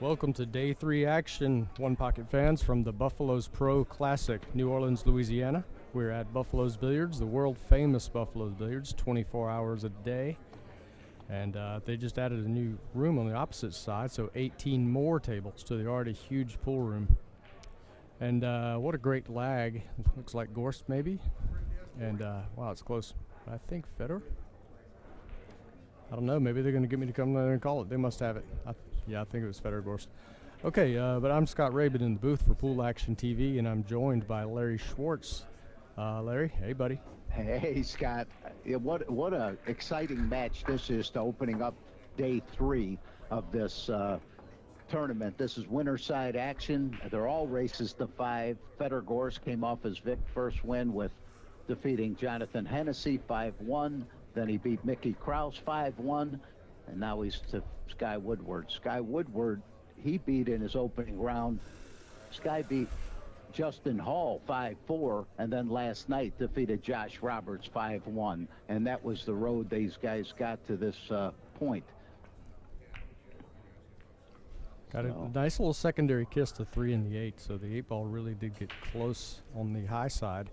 Welcome to Day 3 action, One Pocket fans from the Buffalo's Pro Classic, New Orleans, Louisiana. We're at Buffalo's Billiards, the world-famous Buffalo's Billiards, 24 hours a day. And they just added a new room on the opposite side, so 18 more tables to the already huge pool room. And what a great lag. Looks like Gorst, maybe. And, wow, it's close. I think Fedor? I don't know. Maybe they're going to get me to come there and call it. They must have it. Yeah, I think it was Fedor Gorst. Okay, but I'm Scott Rabin in the booth for PoolActionTV, and I'm joined by Larry Schwartz. Larry, hey, buddy. Hey, Scott. What a exciting match this is to opening up Day 3 of this tournament. This is winner side action. They're all races to 5. Fedor Gorst came off his first win with defeating Jonathan Hennessy 5-1. Then he beat Mickey Kraus 5-1. And now he's to Sky Woodward. Sky Woodward, he beat in his opening round. Sky beat Justin Hall 5-4, and then last night defeated Josh Roberts 5-1. And that was the road these guys got to this point. Got a nice little secondary kiss to 3 and the 8, so the 8 ball really did get close on the high side,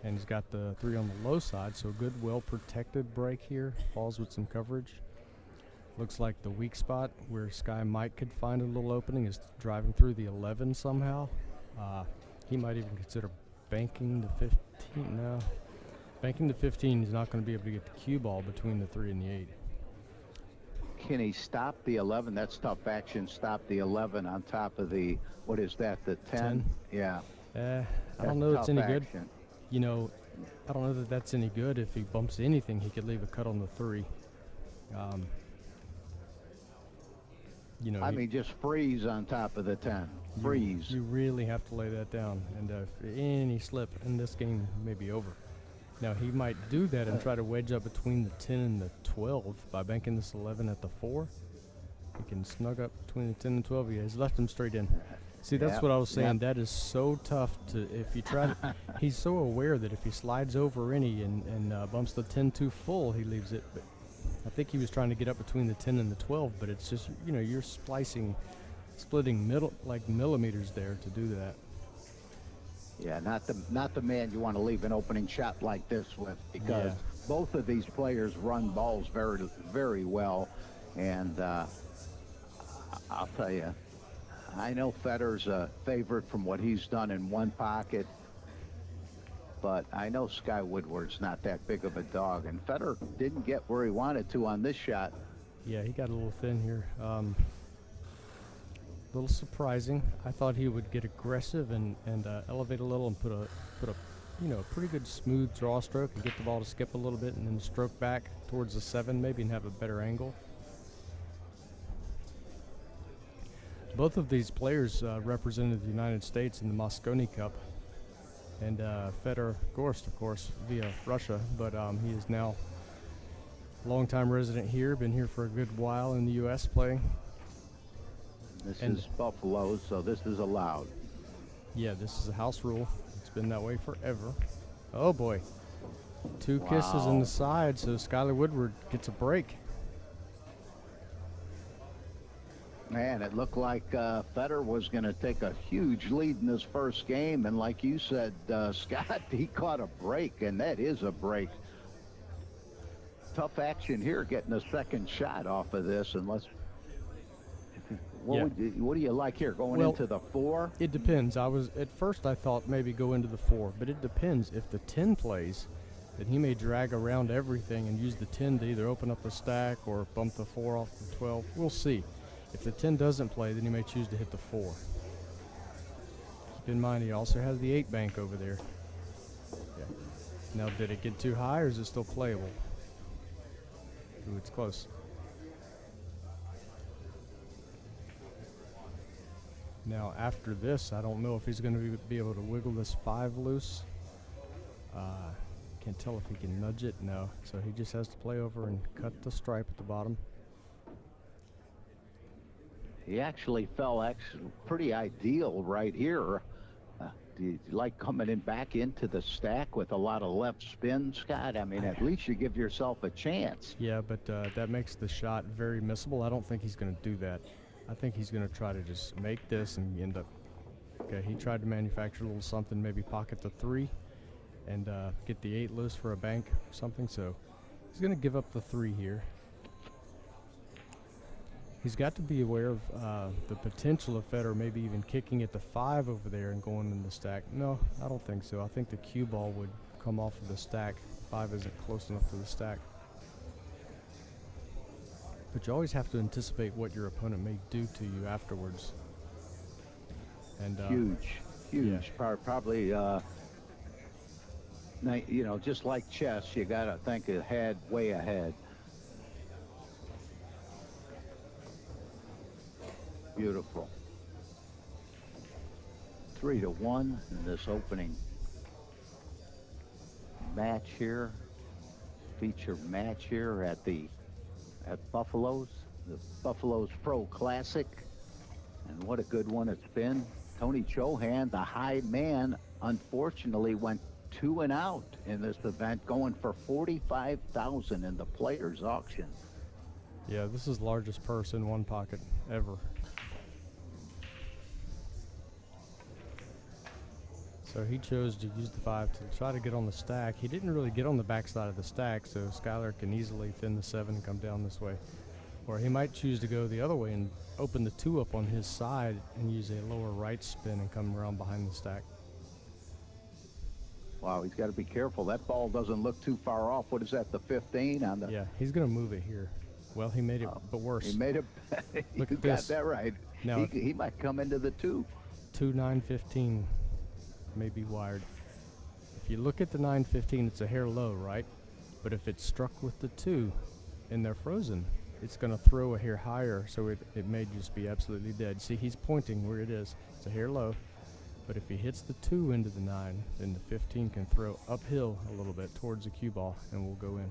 and he's got the 3 on the low side, so good, well-protected break here. Falls with some coverage. Looks like the weak spot where Sky might could find a little opening is driving through the 11 somehow. He might even consider banking to 15 now. Banking to 15, he's not going to be able to get the cue ball between the 3 and the 8. Can he stop the 11? That's tough action. Stop the 11 on top of the, what is that, the 10? Yeah. I don't know if it's any good. You know, I don't know that that's any good. If he bumps anything, he could leave a cut on the 3. You know, I mean, just freeze on top of the 10. Freeze. You really have to lay that down. And if any slip in this game may be over. Now, he might do that and try to wedge up between the 10 and the 12 by banking this 11 at the 4. He can snug up between the 10 and 12. Yeah, he's left him straight in. See, that's what I was saying. That is so tough to, if you try to, he's so aware that if he slides over any and bumps the 10 too full, he leaves it. But I think he was trying to get up between the 10 and the 12, but it's just, you know, you're splitting millimeters there to do that. Yeah, not the man you want to leave an opening shot like this with, because both of these players run balls very, very well. And I'll tell you, I know Fedor's a favorite from what he's done in one pocket, but I know Sky Woodward's not that big of a dog, and Fedor didn't get where he wanted to on this shot. Yeah, he got a little thin here. A little surprising. I thought he would get aggressive and elevate a little and put a you know, pretty good smooth draw stroke and get the ball to skip a little bit and then stroke back towards the 7 maybe and have a better angle. Both of these players represented the United States in the Moscone Cup. And Fedor Gorst, of course, via Russia, but he is now a longtime resident here, been here for a good while in the U.S. playing. This is Buffalo, so this is allowed. Yeah, this is a house rule. It's been that way forever. Oh, boy. 2 kisses in the side, so Skylar Woodward gets a break. Man, it looked like Fedor was going to take a huge lead in this first game, and like you said, Scott, he caught a break, and that is a break. Tough action here, getting a second shot off of this, unless... What do you like here, going into the 4? It depends. At first I thought maybe go into the 4, but it depends. If the 10 plays, then he may drag around everything and use the 10 to either open up a stack or bump the 4 off the 12. We'll see. If the 10 doesn't play, then he may choose to hit the 4. Keep in mind, he also has the 8 bank over there. Yeah. Now, did it get too high, or is it still playable? Ooh, it's close. Now, after this, I don't know if he's going to be able to wiggle this 5 loose. Can't tell if he can nudge it. No. So he just has to play over and cut the stripe at the bottom. He actually fell pretty ideal right here. Do you like coming in back into the stack with a lot of left spin, Scott? I mean, at least you give yourself a chance. Yeah, but that makes the shot very missable. I don't think he's going to do that. I think he's going to try to just make this and end up. Okay, he tried to manufacture a little something, maybe pocket the 3 and get the 8 loose for a bank or something. So he's going to give up the 3 here. He's got to be aware of the potential of Fedor maybe even kicking at the 5 over there and going in the stack. No, I don't think so. I think the cue ball would come off of the stack. 5 isn't close enough to the stack. But you always have to anticipate what your opponent may do to you afterwards. And huge. Yeah. Probably, you know, just like chess, you got to think ahead, way ahead. Beautiful. 3-1 in this opening match here, feature match here at Buffalo's, the Buffalo's Pro Classic. And what a good one it's been. Tony Chohan, the high man, unfortunately went 2 and out in this event, going for $45,000 in the players auction. Yeah, this is the largest purse in one pocket ever. So he chose to use the 5 to try to get on the stack. He didn't really get on the backside of the stack, so Skylar can easily thin the 7 and come down this way. Or he might choose to go the other way and open the 2 up on his side and use a lower right spin and come around behind the stack. Wow, he's got to be careful. That ball doesn't look too far off. What is that, the 15 on the... Yeah, he's going to move it here. Well, he made it, but worse. He made it... Look you at got this. that right. Now he might come into the 2. 2 9-15 may be wired. If you look at the 9-15, it's a hair low, right? But if it's struck with the 2 and they're frozen, it's going to throw a hair higher, so it may just be absolutely dead. See, he's pointing where it is. It's a hair low. But if he hits the 2 into the 9, then the 15 can throw uphill a little bit towards the cue ball, and we'll go in.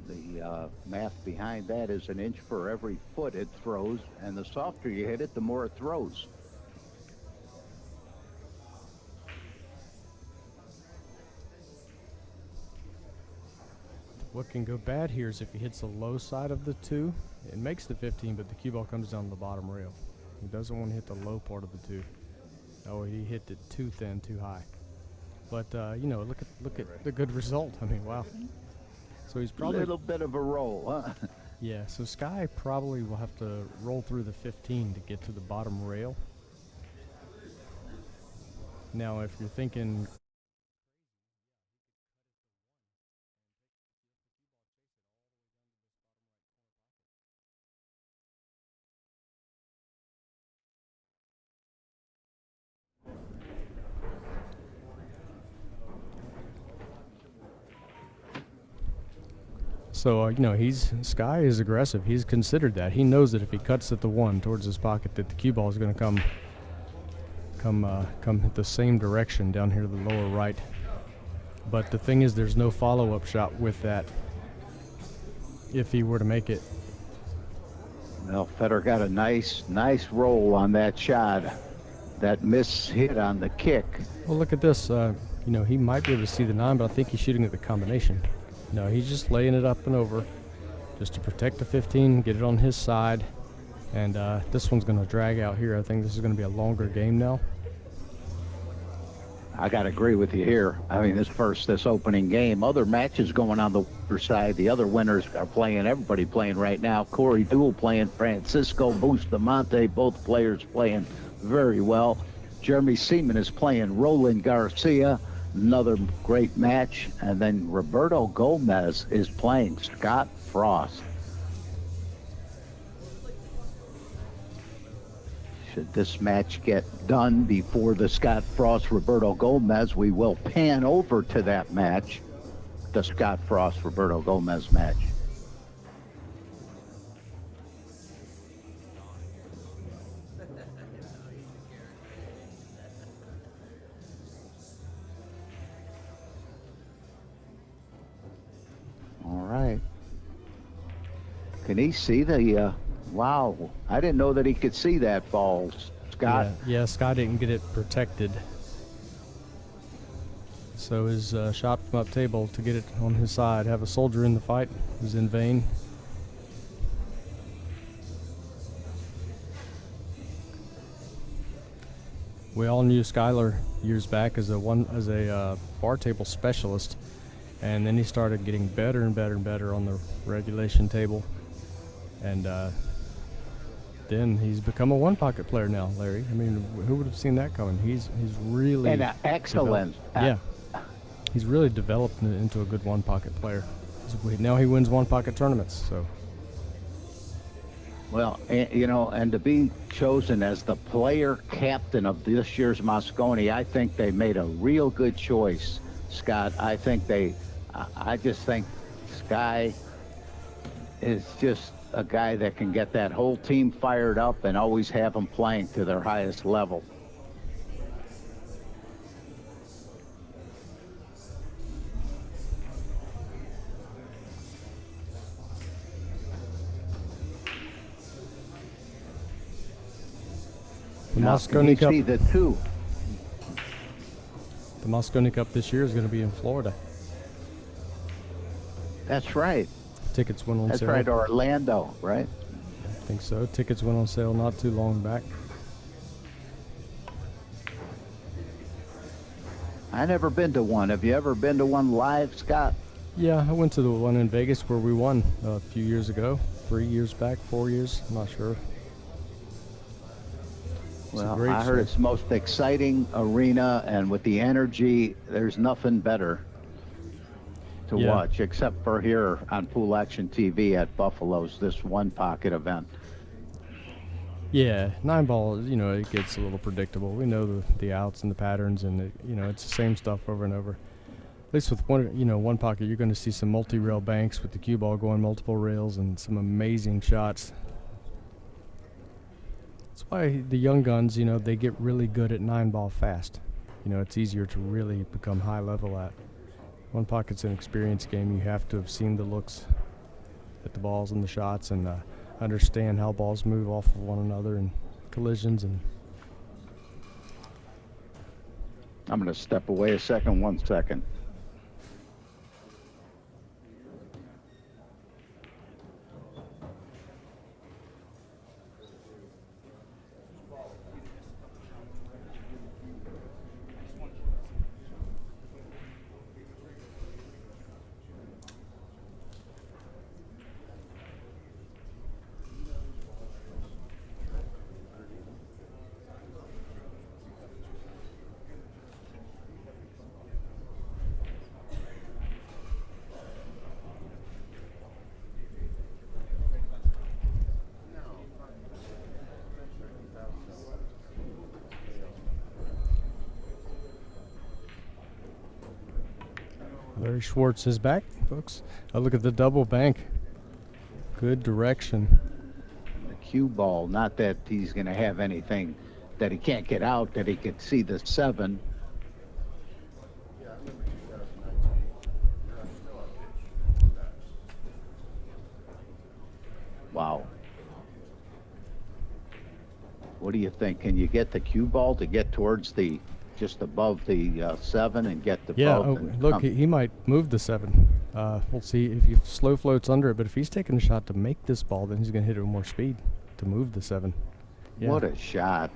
The math behind that is 1 inch for every foot it throws, and the softer you hit it, the more it throws. What can go bad here is if he hits the low side of the 2, it makes the 15, but the cue ball comes down the bottom rail. He doesn't want to hit the low part of the 2. Oh, he hit it too thin, too high. But you know, look at the good result. I mean, wow. So he's probably a little bit of a roll, huh? Yeah. So Sky probably will have to roll through the 15 to get to the bottom rail. Now, if you're thinking. So, you know, Sky is aggressive. He's considered that. He knows that if he cuts at the 1 towards his pocket, that the cue ball is going to come the same direction down here to the lower right. But the thing is, there's no follow-up shot with that if he were to make it. Well, Fedor got a nice roll on that shot. That miss hit on the kick. Well, look at this. You know, he might be able to see the 9, but I think he's shooting at the combination. No, he's just laying it up and over just to protect the 15, get it on his side. And this one's going to drag out here. I think this is going to be a longer game now. I got to agree with you here. I mean, this opening game, other matches going on the other side. The other winners are playing, everybody playing right now. Corey Deuel playing, Francisco Bustamante, both players playing very well. Jeremy Seaman is playing Roland Garcia. Another great match. And then Roberto Gomez is playing Scott Frost. Should this match get done before the Scott Frost-Roberto Gomez, we will pan over to that match, the Scott Frost-Roberto Gomez match. All right. Can he see the, wow, I didn't know that he could see that ball, Scott. Yeah, Scott didn't get it protected. So his shot from up table to get it on his side, have a soldier in the fight, was in vain. We all knew Skylar years back as a bar table specialist, and then he started getting better and better and better on the regulation table, and then he's become a one pocket player now, Larry. I mean, who would have seen that coming? He's really And excellent. Yeah, he's really developed into a good one pocket player. Now he wins one pocket tournaments. So. Well, and to be chosen as the player captain of this year's Moscone, I think they made a real good choice, Scott. I just think Sky is just a guy that can get that whole team fired up and always have them playing to their highest level. The Moscone Cup. See the two. The Moscone Cup this year is going to be in Florida. That's right. Tickets went on sale. That's right, Orlando, right? I think so. Tickets went on sale not too long back. I never been to one. Have you ever been to one live, Scott? Yeah, I went to the one in Vegas where we won a few years ago. 3 years back, 4 years, I'm not sure. Well, I heard it's the most exciting arena, and with the energy, there's nothing better to watch, except for here on PoolActionTV at Buffalo's, this one pocket event. Yeah, 9-ball, it gets a little predictable. We know the outs and the patterns, and it's the same stuff over and over. At least with one pocket, you're going to see some multi-rail banks with the cue ball going multiple rails and some amazing shots. That's why the young guns, they get really good at 9-ball fast. It's easier to really become high level at. One pocket's an experience game. You have to have seen the looks at the balls and the shots and understand how balls move off of one another and collisions. And I'm going to step away a second, 1 second. Larry Schwartz is back, folks. Look at the double bank. Good direction. The cue ball, not that he's going to have anything that he can't get out, that he could see the 7. Wow. What do you think? Can you get the cue ball to get towards the just above the 7 and get the boat? Look, he might move the 7. We'll see if he slow floats under it, but if he's taking a shot to make this ball, then he's going to hit it with more speed to move the 7. Yeah. What a shot.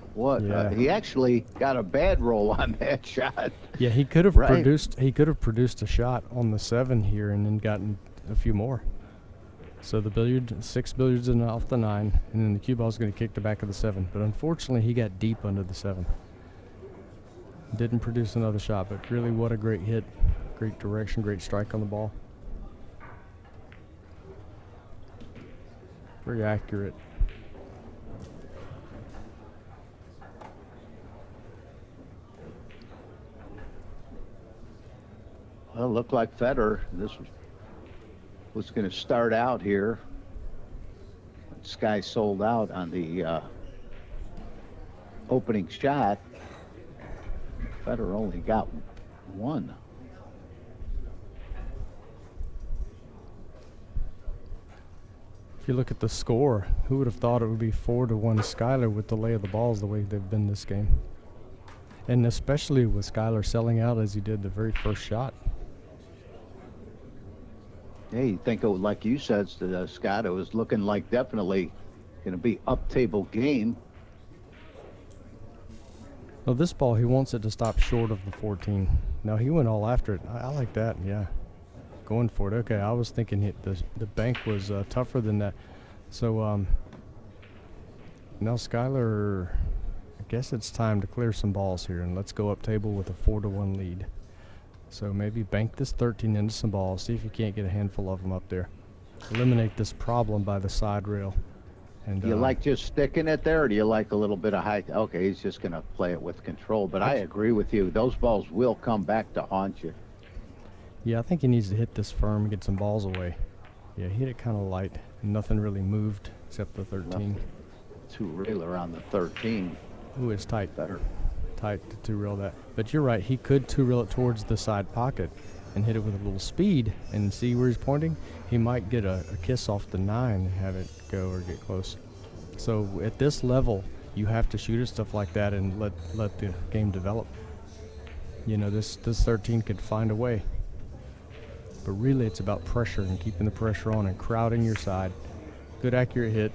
He actually got a bad roll on that shot. Yeah, he could have produced a shot on the 7 here and then gotten a few more. So the 6 billiards in off the 9, and then the cue ball is going to kick the back of the 7. But unfortunately, he got deep under the 7. Didn't produce another shot, but really what a great hit. Great direction, great strike on the ball. Very accurate. Well, it looked like Fedor. This was going to start out here. Sky sold out on the opening shot. Fedor only got 1. If you look at the score, who would have thought it would be 4-1 Skylar with the lay of the balls the way they've been this game? And especially with Skylar selling out as he did the very first shot. Yeah, you think, like you said, Scott, it was looking like definitely going to be up-table game. Oh, this ball, he wants it to stop short of the 14. No, he went all after it. I like that, yeah. Going for it. Okay, I was thinking the bank was tougher than that. So, now Skylar, I guess it's time to clear some balls here, and let's go up table with a 4-1 lead. So maybe bank this 13 into some balls, see if you can't get a handful of them up there. Eliminate this problem by the side rail. And do you like just sticking it there, or do you like a little bit of height? Okay, he's just going to play it with control, but I agree with you. Those balls will come back to haunt you. Yeah, I think he needs to hit this firm and get some balls away. Yeah, he hit it kind of light, and nothing really moved except the 13. Two-railer on the 13. Ooh, it's tight. Better. Tight to two-rail that. But you're right, he could two-rail it towards the side pocket and hit it with a little speed and see where he's pointing. He might get a kiss off the 9 and have it go or get close. So at this level, you have to shoot at stuff like that and let the game develop. You know, this 13 could find a way. But really it's about pressure and keeping the pressure on and crowding your side. Good accurate hit.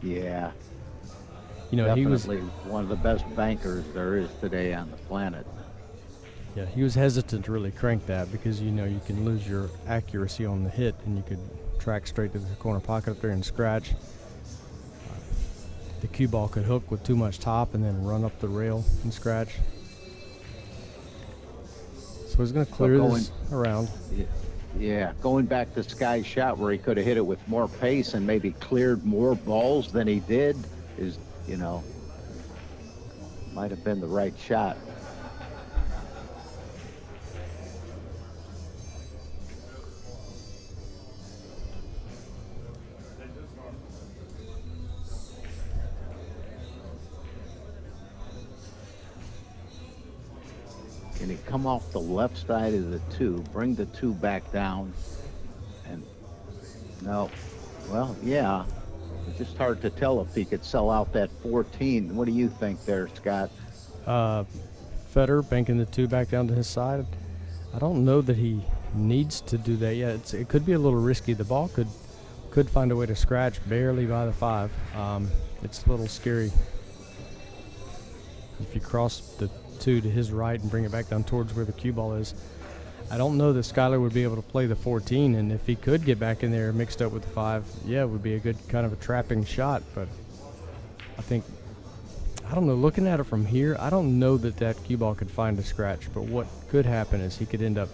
Yeah. You know, definitely he was one of the best bankers there is today on the planet. Yeah, he was hesitant to really crank that because, you know, you can lose your accuracy on the hit and you could track straight to the corner pocket up there and scratch. The cue ball could hook with too much top and then run up the rail and scratch. So he's going to clear this around. Yeah, going back to Sky's shot where he could have hit it with more pace and maybe cleared more balls than he did is, you know, might have been the right shot. Can he come off the left side of the 2, bring the 2 back down, and no, well, yeah, it's just hard to tell if he could sell out that 14. What do you think there, Scott? Fedor banking the 2 back down to his side. I don't know that he needs to do that yet. It could be a little risky. The ball could find a way to scratch barely by the 5. It's a little scary. If you cross the 2 to his right and bring it back down towards where the cue ball is. I don't know that Skylar would be able to play the 14, and if he could get back in there mixed up with the 5, yeah, it would be a good kind of a trapping shot. But I think, I don't know, looking at it from here, I don't know that cue ball could find a scratch, but what could happen is he could end up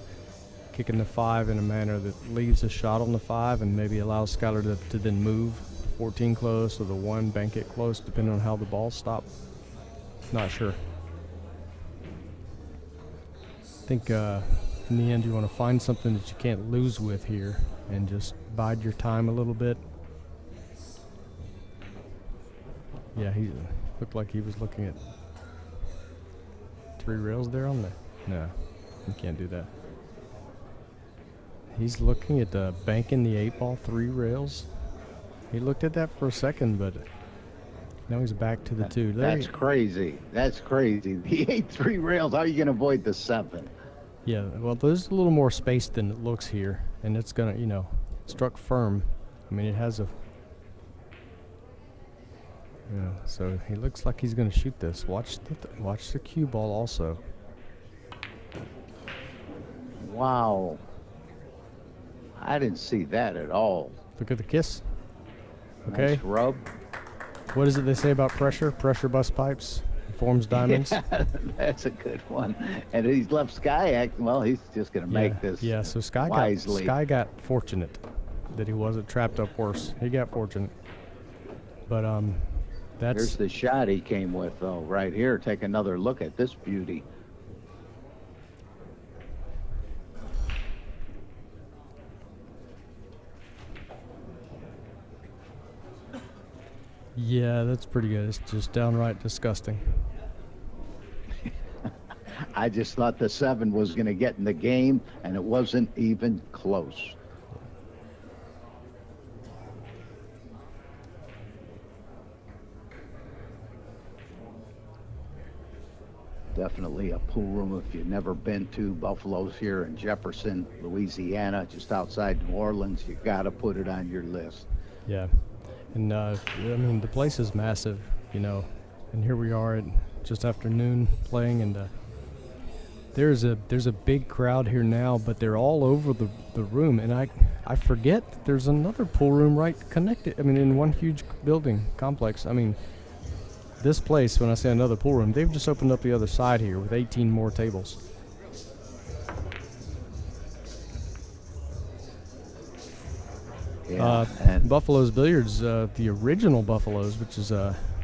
kicking the 5 in a manner that leaves a shot on the 5 and maybe allows Skylar to then move the 14 close or the 1 bank it close, depending on how the ball stops. Not sure. I think in the end you want to find something that you can't lose with here and just bide your time a little bit. Yeah, he looked like he was looking at 3 rails there on there. No, you can't do that. He's looking at banking the 8-ball 3 rails. He looked at that for a second, but now he's back to the 2. That's crazy. That's crazy. The 8-3 rails, how are you going to avoid the 7? Yeah, well, there's a little more space than it looks here, and it's going to, you know, struck firm. I mean, it has a, you know, so he looks like he's going to shoot this. Watch the cue ball also. Wow. I didn't see that at all. Look at the kiss. Okay. Nice rub. What is it they say about pressure? Pressure bust pipes, forms diamonds. Yeah, that's a good one. And he's left Sky acting, well, he's just going to make this so Sky wisely. Got fortunate that he wasn't trapped up worse. He got fortunate. But here's the shot he came with, though, right here. Take another look at this beauty. Yeah, that's pretty good. It's just downright disgusting. I just thought the 7 was going to get in the game, and it wasn't even close. Definitely a pool room if you've never been to. Buffalo's here in Jefferson, Louisiana, just outside New Orleans. You got to put it on your list. Yeah. And, I mean, the place is massive, you know, and here we are at just after noon playing, and there's a big crowd here now, but they're all over the room, and I forget that there's another pool room right connected. I mean, in one huge building complex. I mean, this place, when I say another pool room, they've just opened up the other side here with 18 more tables. Yeah, and Buffalo's Billiards, the original Buffalo's, which is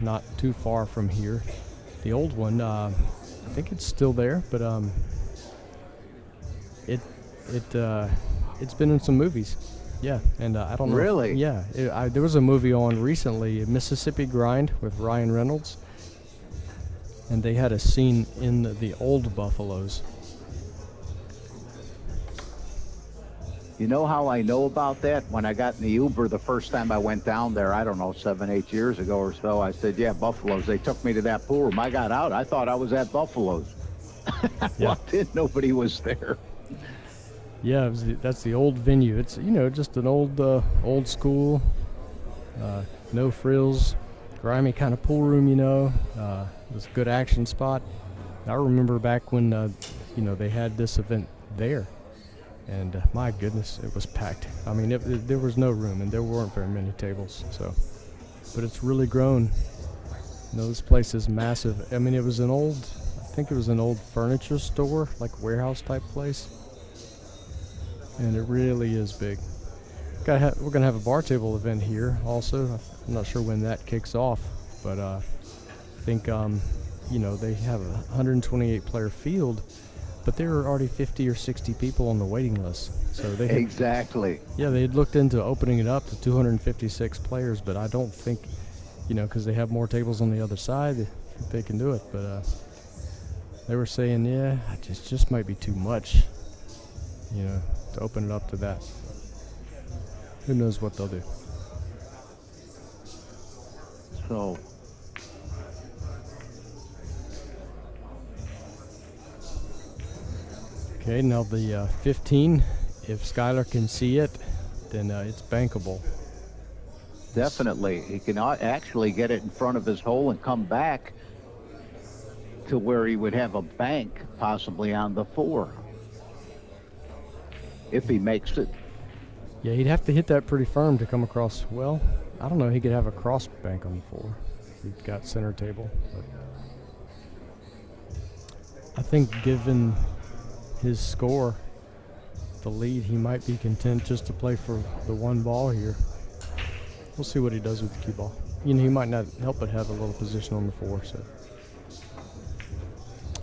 not too far from here. The old one, I think it's still there, but it's been in some movies. Yeah, and I don't know. Really? Yeah, there was a movie on recently, Mississippi Grind, with Ryan Reynolds, and they had a scene in the old Buffalo's. you know how I know about that? When I got in the Uber the first time I went down there, I don't know, 7, 8 years ago or so, I said, yeah, Buffalo's. They took me to that pool room. I got out. I thought I was at Buffalo's. I walked in, nobody was there. Yeah, that's the old venue. It's, just an old school, no frills, grimy kind of pool room. It was a good action spot. I remember back when they had this event there, and my goodness, it was packed. I mean, there was no room, and there weren't very many tables. So, but it's really grown. This place is massive. I mean, I think it was an old furniture store, like warehouse type place. And it really is big. We're gonna have a bar table event here also. I'm not sure when that kicks off, but I think they have a 128 player field, but there are already 50 or 60 people on the waiting list. So they Exactly. Yeah, they had looked into opening it up to 256 players, but I don't think, because they have more tables on the other side, they can do it. But they were saying, yeah, it just might be too much, to open it up to that. Who knows what they'll do. So, okay, now the 15, if Skylar can see it, then it's bankable. definitely. He can actually get it in front of his hole and come back to where he would have a bank possibly on the 4. If he makes it. Yeah, he'd have to hit that pretty firm to come across. Well, I don't know. He could have a cross bank on the 4. He's got center table. But I think given his score, the lead, he might be content just to play for the 1 ball here. We'll see what he does with the cue ball. He might not help but have a little position on the 4. So,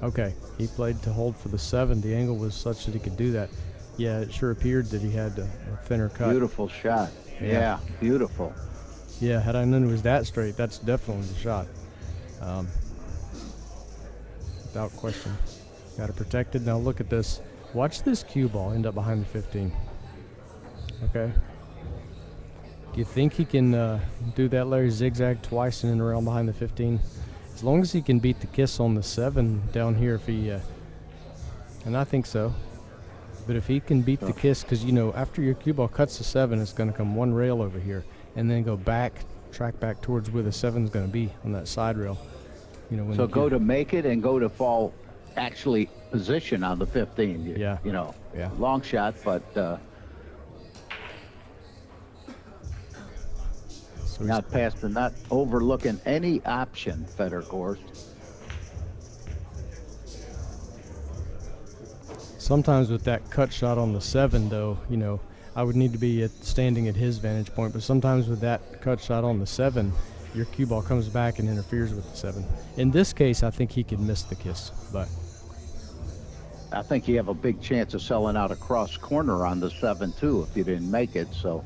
okay, he played to hold for the 7. The angle was such that he could do that. Yeah, it sure appeared that he had a thinner cut. Beautiful shot. Yeah, beautiful. Yeah, had I known it was that straight, that's definitely the shot. Without question. Got it protected. Now look at this. Watch this cue ball end up behind the 15. Okay. Do you think he can do that Larry zigzag twice and then around behind the 15? As long as he can beat the kiss on the 7 down here, if he, and I think so. But if he can beat the kiss, because, after your cue ball cuts the 7, it's going to come 1 rail over here and then go back, track back towards where the 7 is going to be on that side rail. So go to make it and go to fall actually position on the 15. Yeah. Long shot, but So not overlooking any option, Fedor Gorst. sometimes with that cut shot on the 7, though, I would need to be standing at his vantage point. But sometimes with that cut shot on the 7, your cue ball comes back and interferes with the 7. In this case, I think he could miss the kiss, but I think you have a big chance of selling out across corner on the 7 too if you didn't make it. So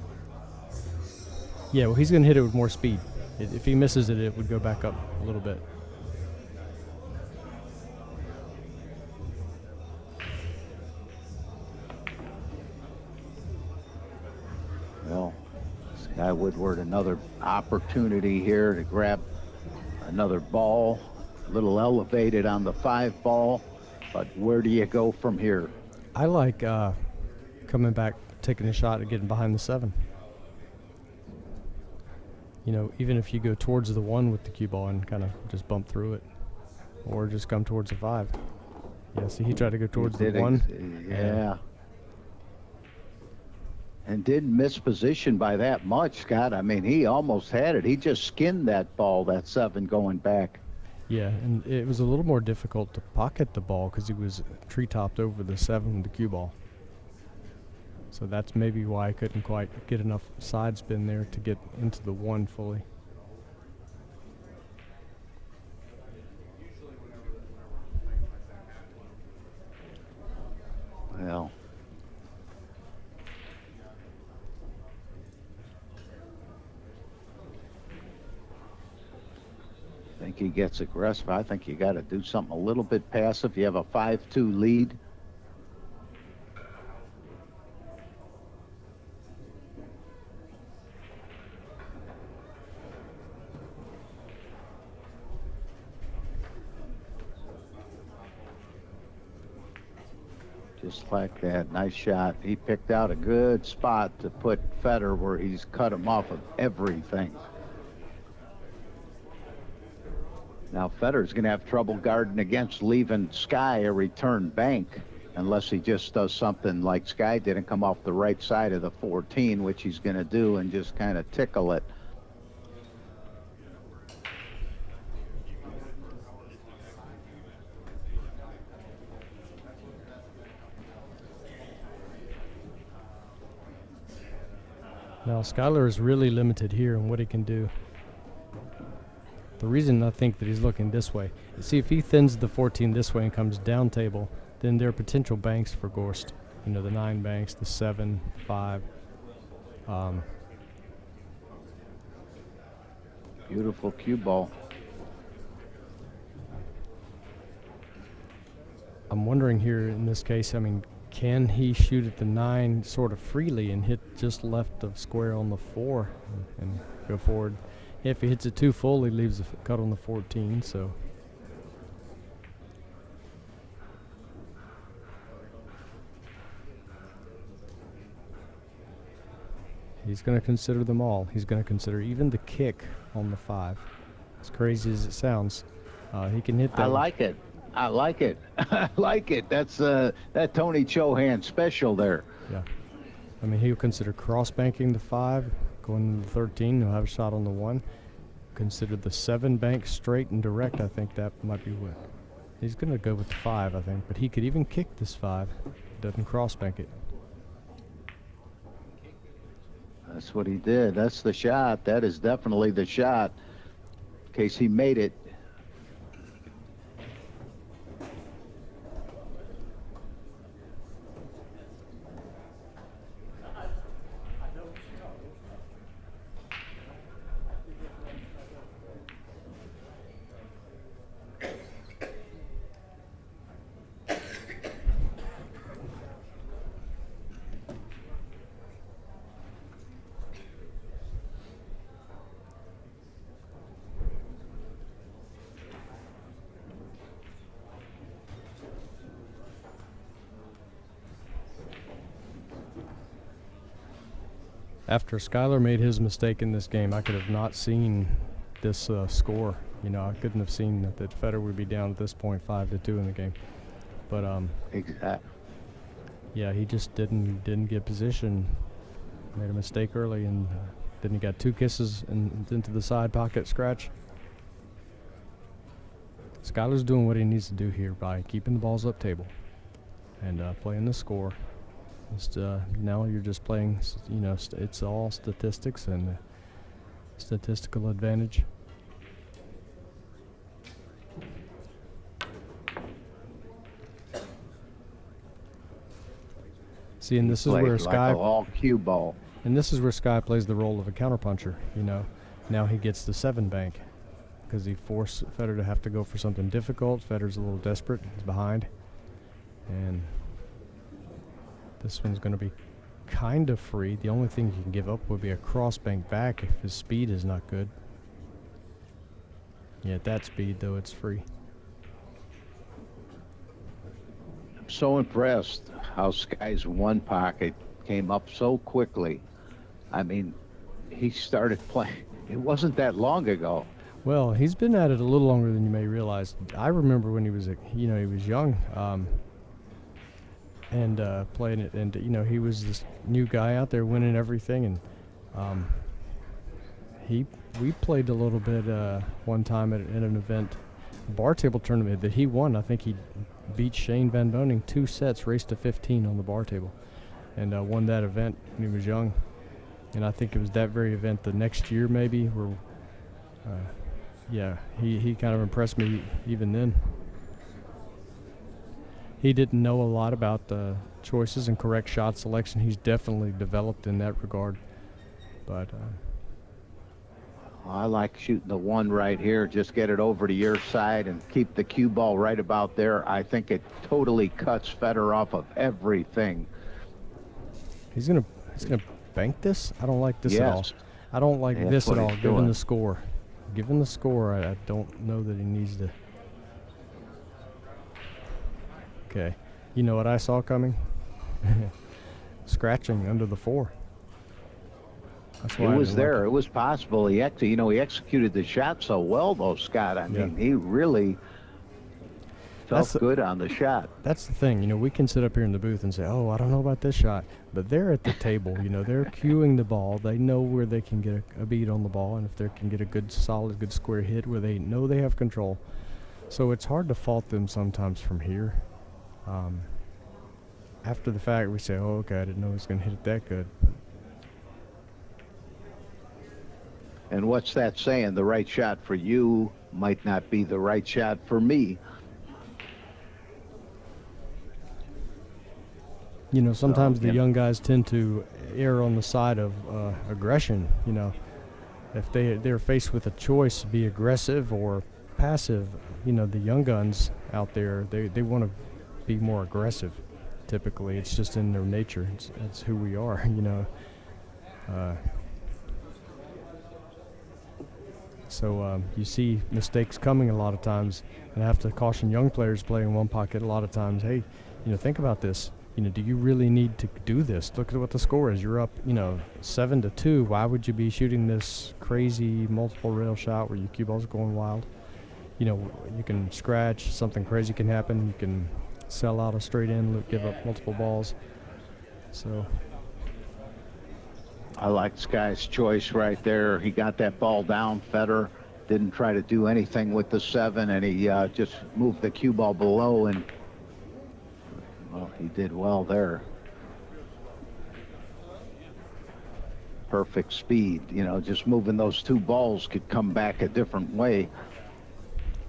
yeah, well, he's going to hit it with more speed. If he misses it, it would go back up a little bit. well, Sky Woodward, another opportunity here to grab another ball, a little elevated on the 5 ball, but where do you go from here? I like coming back, taking a shot at getting behind the 7. Even if you go towards the 1 with the cue ball and kind of just bump through it. or just come towards the 5. Yeah, see, he tried to go towards the Did 1. yeah. And didn't miss position by that much, Scott. I mean, he almost had it. He just skinned that ball, that 7 going back. Yeah, and it was a little more difficult to pocket the ball because he was tree-topped over the 7 with the cue ball. So that's maybe why I couldn't quite get enough side spin there to get into the 1 fully. Well, I think he gets aggressive. I think you got to do something a little bit passive. You have a 5-2 lead. Just like that. Nice shot. He picked out a good spot to put Fedor where he's cut him off of everything. Now Fedor's going to have trouble guarding against leaving Sky a return bank unless he just does something like Sky did and come off the right side of the 14, which he's going to do, and just kind of tickle it. Now, Skylar is really limited here in what he can do. The reason I think that he's looking this way, see, if he thins the 14 this way and comes down table, then there are potential banks for Gorst. You know, the 9 banks, the 7, 5. Beautiful cue ball. I'm wondering here in this case, I mean, can he shoot at the 9 sort of freely and hit just left of square on the 4 and go forward? If he hits it too full, he leaves a cut on the 14, so. He's going to consider them all. He's going to consider even the kick on the 5. As crazy as it sounds, he can hit that. I like it. I like it. I like it. That's that Tony Chohan special there. Yeah. I mean, he'll consider cross banking the 5, going to the 13. He'll have a shot on the 1. Consider the 7 bank straight and direct. I think that might be what he's going to go with the 5. I think, but he could even kick this 5. Doesn't cross bank it. That's what he did. That's the shot. That is definitely the shot. In case he made it. After Skylar made his mistake in this game, I could have not seen this score. You know, I couldn't have seen that Fedor would be down at this point 5-2 in the game. But Exactly. yeah, he just didn't get position. Made a mistake early, and then he got 2 kisses and into the side pocket scratch. Skylar's doing what he needs to do here by keeping the balls up table and playing the score. Just, now you're just playing, you know, it's all statistics and statistical advantage. See, and this is where Sky, like all cue ball. and this is where Sky plays the role of a counterpuncher. You know, now he gets the 7 bank because he forced Fedor to have to go for something difficult. Fedor's a little desperate; he's behind, and this one's going to be kind of free. The only thing he can give up would be a cross bank back if his speed is not good. Yeah, at that speed, though, it's free. I'm so impressed how Sky's 1 pocket came up so quickly. I mean, he started playing. It wasn't that long ago. Well, he's been at it a little longer than you may realize. I remember when he was, he was young, and playing it, and he was this new guy out there winning everything, and we played a little bit one time at an event, bar table tournament that he won. I think he beat Shane Van Boning 2 sets, raced to 15 on the bar table, and won that event when he was young. And I think it was that very event the next year maybe where, yeah, he kind of impressed me even then. He didn't know a lot about choices and correct shot selection. He's definitely developed in that regard. But I like shooting the one right here. Just get it over to your side and keep the cue ball right about there. I think it totally cuts Fedor off of everything. He's gonna bank this. I don't like this at all. Yes. I don't like That's this at what all. he's Given doing. the score, given the score, I don't know that he needs to. Okay, you know what I saw coming? Scratching under the 4. That's why It I was didn't like there. it. It was possible. He executed the shot so well, though, Scott. I mean, he really felt good on the shot. That's the thing, we can sit up here in the booth and say, oh, I don't know about this shot. But they're at the table, they're cueing the ball. They know where they can get a beat on the ball, and if they can get a good, solid, good square hit where they know they have control. So it's hard to fault them sometimes from here. After the fact, we say, oh, okay, I didn't know he was going to hit it that good. And what's that saying? The right shot for you might not be the right shot for me. Sometimes the young guys tend to err on the side of aggression. If they're faced with a choice, be aggressive or passive, the young guns out there, they want to be more aggressive. Typically, it's just in their nature. It's who we are, So you see mistakes coming a lot of times, and I have to caution young players playing one pocket a lot of times. Hey, think about this. Do you really need to do this? Look at what the score is. You're up, 7-2. Why would you be shooting this crazy multiple rail shot where your cue ball's going wild? You can scratch. Something crazy can happen. You can sell out a straight in, give up multiple balls. So I like Sky's choice right there. He got that ball down. Fedor didn't try to do anything with the 7, and he just moved the cue ball below, and well, he did well there. Perfect speed. Just moving those 2 balls could come back a different way.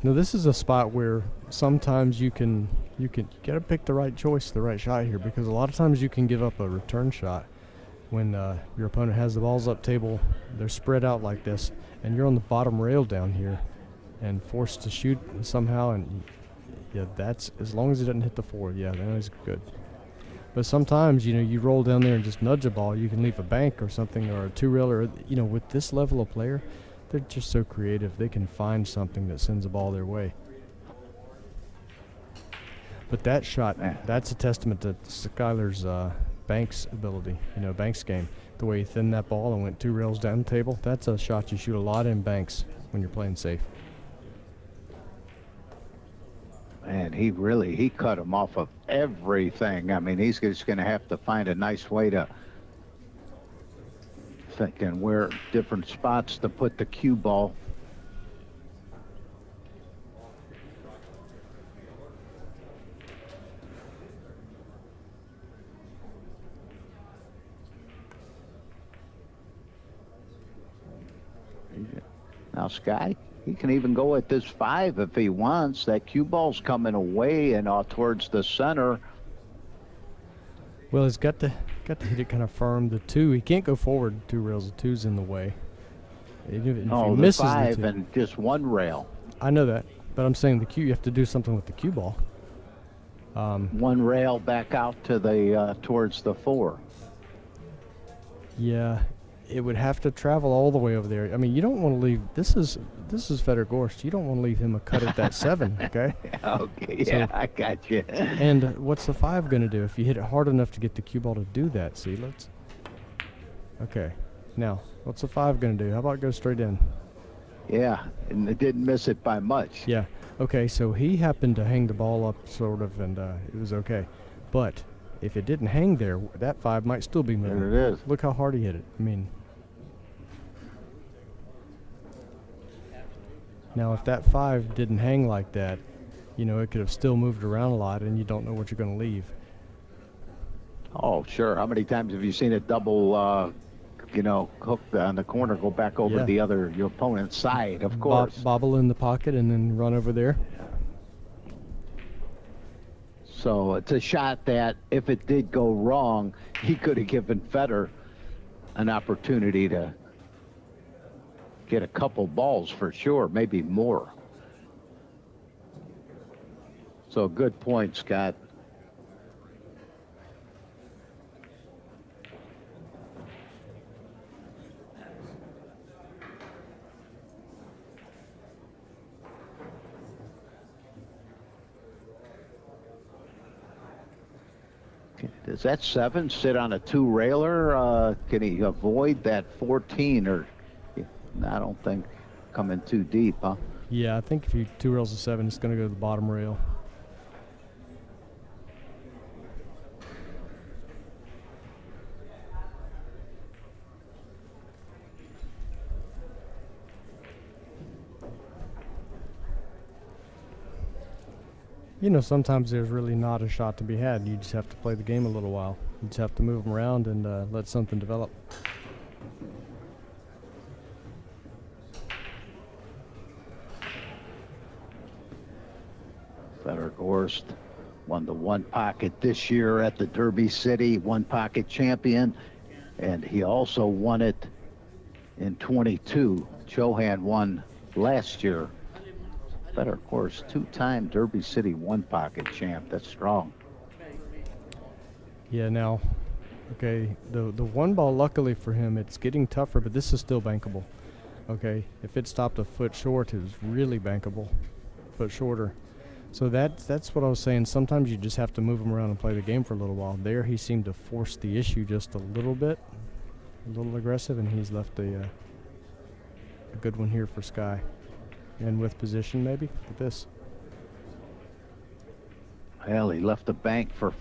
Now this is a spot where sometimes you gotta pick the right choice, the right shot here, because a lot of times you can give up a return shot when your opponent has the balls up table. They're spread out like this, and you're on the bottom rail down here and forced to shoot somehow, and yeah, that's as long as it doesn't hit the 4. Yeah, that is good. But sometimes you roll down there and just nudge a ball. You can leave a bank or something, or a 2 rail, or with this level of player, they're just so creative. They can find something that sends a ball their way. But that shot, that's a testament to Skyler's Banks ability, Banks game. The way he thinned that ball and went 2 rails down the table, that's a shot you shoot a lot in Banks when you're playing safe. And he cut him off of everything. I mean, he's just going to have to find a nice way to think and where different spots to put the cue ball. Now, Sky, he can even go at this 5 if he wants. That cue ball's coming away and towards the center. Well, he's got to hit it kind of firm. The 2, he can't go forward 2 rails. The 2's in the way. If he misses the 5 the 2, and just 1 rail. I know that, but I'm saying the cue. You have to do something with the cue ball. 1 rail back out to the towards the 4. Yeah, it would have to travel all the way over there. I mean, you don't want to leave. This is Fedor Gorst. You don't want to leave him a cut at that 7. Okay. Okay. Yeah, I got you. And what's the 5 going to do if you hit it hard enough to get the cue ball to do that? See, Okay. Now, what's the 5 going to do? How about go straight in? Yeah, and they didn't miss it by much. Yeah. Okay, so he happened to hang the ball up, sort of, and it was okay. But if it didn't hang there, that 5 might still be moving. There it is. Look how hard he hit it. I mean, now if that 5 didn't hang like that, you know, it could have still moved around a lot, and you don't know what you're going to leave. Oh, sure. How many times have you seen a double, you know, hook on the corner go back over your opponent's side? Of course. Bobble in the pocket and then run over there. So it's a shot that if it did go wrong, he could have given Fedor an opportunity to get a couple balls for sure, maybe more. So good point, Scott. Does that 7 sit on a 2-railer? Can he avoid that 14? Or I don't think coming too deep, huh? Yeah, I think if you 2 rails of 7, it's going to go to the bottom rail. You know, sometimes there's really not a shot to be had. You just have to play the game a little while. You just have to move them around and let something develop. Fedor Gorst won the 1 pocket this year at the Derby City, 1 pocket champion, and he also won it in 22. Johan won last year. Fedor Gorst, 2-time Derby City 1 pocket champ. That's strong. Yeah, now, okay, the 1 ball, luckily for him, it's getting tougher, but this is still bankable. Okay, if it stopped a foot short, it was really bankable, a foot shorter. So that's what I was saying. Sometimes you just have to move him around and play the game for a little while. There, he seemed to force the issue just a little bit, a little aggressive, and he's left a good one here for Sky. And with position, maybe, with this. Well, he left the bank for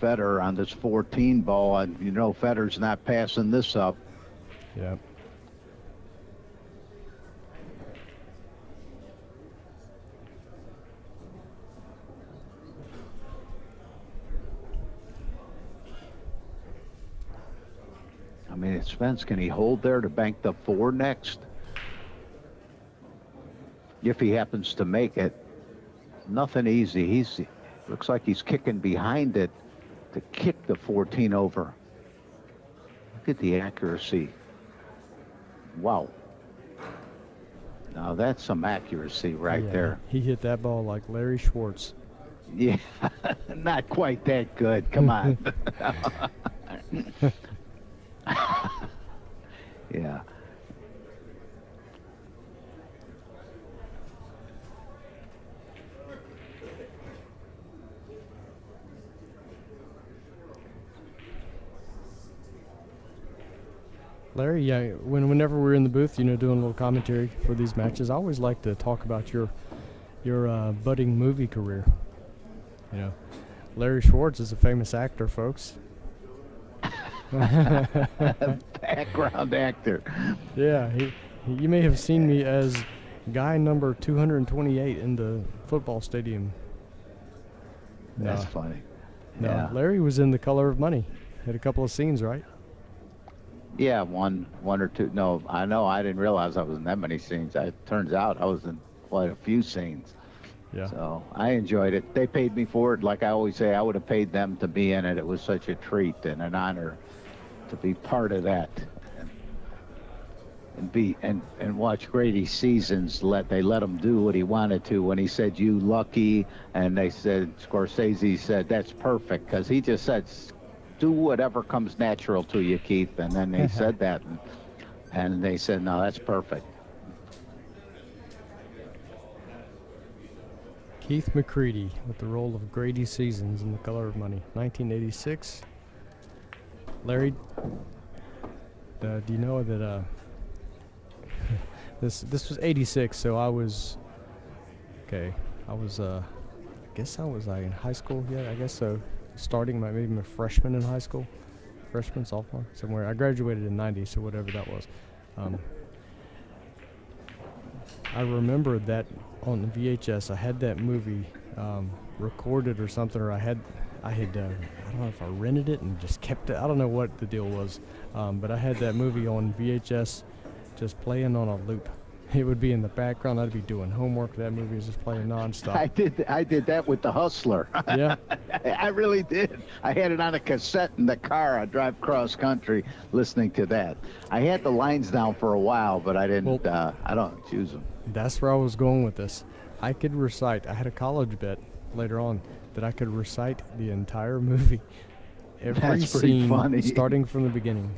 Fedor on this 14 ball, and you know Fedor's not passing this up. Yeah. I mean, it depends. Can he hold there to bank the 4 next? If he happens to make it. Nothing easy. Looks like he's kicking behind it to kick the 14 over. Look at the accuracy. Wow. Now that's some accuracy right there. He hit that ball like Larry Schwartz. Yeah, not quite that good. Come on. Yeah. Larry, yeah, whenever we're in the booth, you know, doing a little commentary for these matches, I always like to talk about your budding movie career. You know, Larry Schwartz is a famous actor, folks. Background actor. Yeah, you may have seen me as guy number 228 in the football stadium. That's funny. No, Yeah. Larry was in The Color of Money. Had a couple of scenes, right? Yeah, one or two. No, I know. I didn't realize I was in that many scenes. It turns out I was in quite a few scenes. Yeah. So I enjoyed it. They paid me for it. Like I always say, I would have paid them to be in it. It was such a treat and an honor to be part of that. And watch Grady's seasons. They let him do what he wanted to. When he said "you lucky," and they said Scorsese said that's perfect because he just said do whatever comes natural to you, Keith. And then they said that, and they said no, that's perfect. Keith McCready with the role of Grady Seasons in The Color of Money, 1986. Larry, do you know that This was '86, so I was I guess I was in high school yet. I guess so. Starting maybe my freshman in high school, freshman, sophomore, somewhere. I graduated in '90, so whatever that was. I remember that on the VHS. I had that movie recorded or something, or I had I don't know if I rented it and just kept it. I don't know what the deal was, but I had that movie on VHS, just playing on a loop. It would be in the background. I'd be doing homework. That movie was just playing nonstop. I did that with The Hustler. Yeah. I really did. I had it on a cassette in the car. I'd drive cross country listening to that. I had the lines down for a while, but I didn't. I don't choose them. That's where I was going with this. I could recite. I had a college bet later on that I could recite the entire movie, every That's pretty scene, funny. starting from the beginning.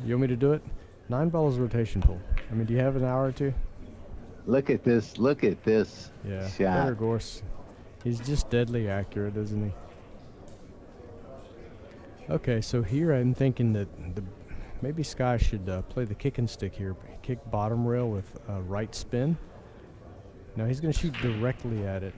You want me to do it? 9 balls rotation pool. I mean, do you have an hour or two? Look at this. Look at this Yeah. shot. Fedor Gorst. He's just deadly accurate, isn't he? Okay, so here I'm thinking that maybe Sky should play the kick and stick here. Kick bottom rail with right spin. Now he's going to shoot directly at it.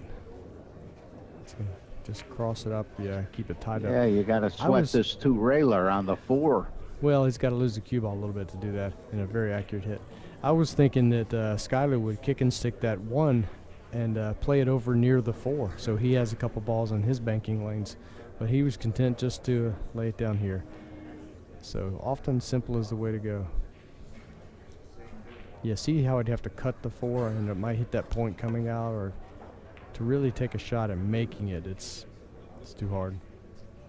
He's going to just cross it up. Yeah, keep it tied up. Yeah, you got to sweat this two-railer on the 4. Well, he's got to lose the cue ball a little bit to do that in a very accurate hit. I was thinking that Skyler would kick and stick that 1 and play it over near the 4, so he has a couple balls in his banking lanes. But he was content just to lay it down here. So often simple is the way to go. Yeah, see how I'd have to cut the 4 and it might hit that point coming out, or to really take a shot at making it, it's too hard.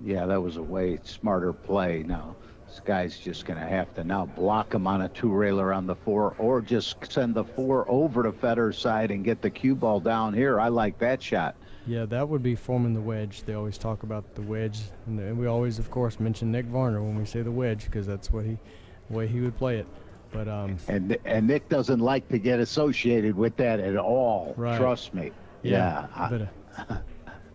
Yeah, that was a way smarter play. Now, this guy's just going to have to now block him on a two-railer on the 4, or just send the 4 over to Fedor's side and get the cue ball down here. I like that shot. Yeah, that would be forming the wedge. They always talk about the wedge, and we always, of course, mention Nick Varner when we say the wedge, because that's what the way he would play it. But and Nick doesn't like to get associated with that at all. Right. Trust me. Yeah.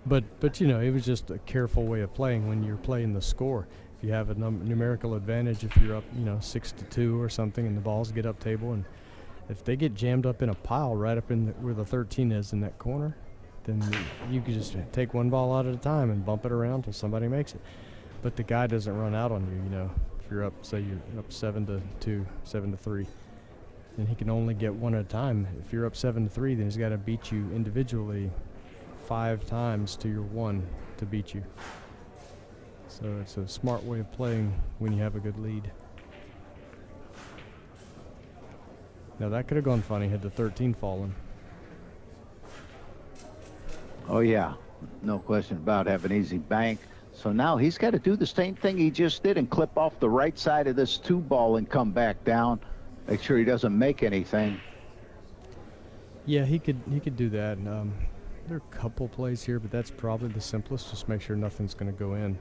But you know, it was just a careful way of playing when you're playing the score. If you have a numerical advantage, if you're up, 6-2 or something, and the balls get up table, and if they get jammed up in a pile right up in where the 13 is in that corner, then you can just take one ball out at a time and bump it around till somebody makes it. But the guy doesn't run out on you, If you're up, say you're up 7-2, 7-3, then he can only get one at a time. If you're up 7-3, then he's got to beat you individually 5 times to your 1 to beat you. So it's a smart way of playing when you have a good lead. Now that could have gone funny had the 13 fallen. Oh, yeah. No question about having easy bank. So now he's got to do the same thing he just did and clip off the right side of this 2 ball and come back down. Make sure he doesn't make anything. Yeah, he could do that. And, there are a couple plays here, but that's probably the simplest. Just make sure nothing's going to go in.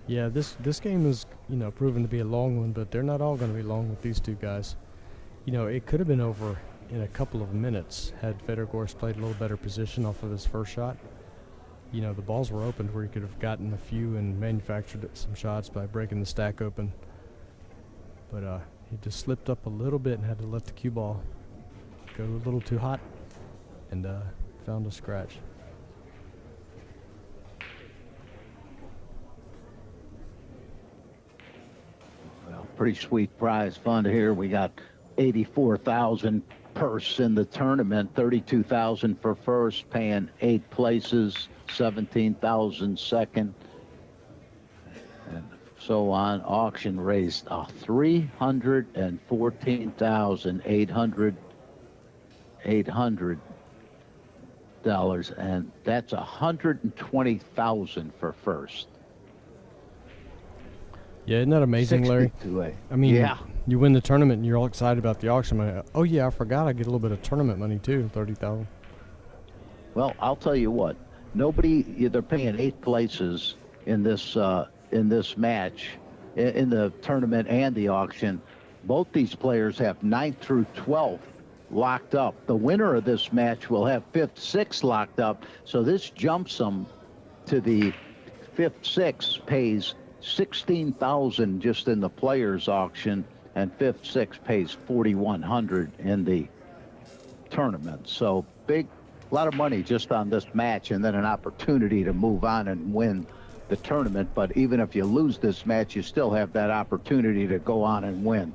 Yeah, this game is, proven to be a long one, but they're not all going to be long with these two guys. It could have been over in a couple of minutes had Fedor Gorst played a little better position off of his first shot. The balls were open where he could have gotten a few and manufactured some shots by breaking the stack open. But he just slipped up a little bit and had to let the cue ball go a little too hot and found a scratch. Pretty sweet prize fund here. We got 84,000 purse in the tournament, 32,000 for first, paying 8 places, 17,000 second, and so on. Auction raised $314,800 and that's 120,000 for first. Yeah, isn't that amazing, Larry? I mean, yeah. You win the tournament and you're all excited about the auction money. Oh yeah, I forgot I get a little bit of tournament money too, 30,000. Well, I'll tell you what. They're paying 8 places in this match, in the tournament and the auction. Both these players have 9th through 12th locked up. The winner of this match will have 5th, 6th locked up. So this jumps them to the fifth six pays $16,000 just in the players auction, and fifth six pays $4,100 in the tournament. So a lot of money just on this match, and then an opportunity to move on and win the tournament. But even if you lose this match, you still have that opportunity to go on and win.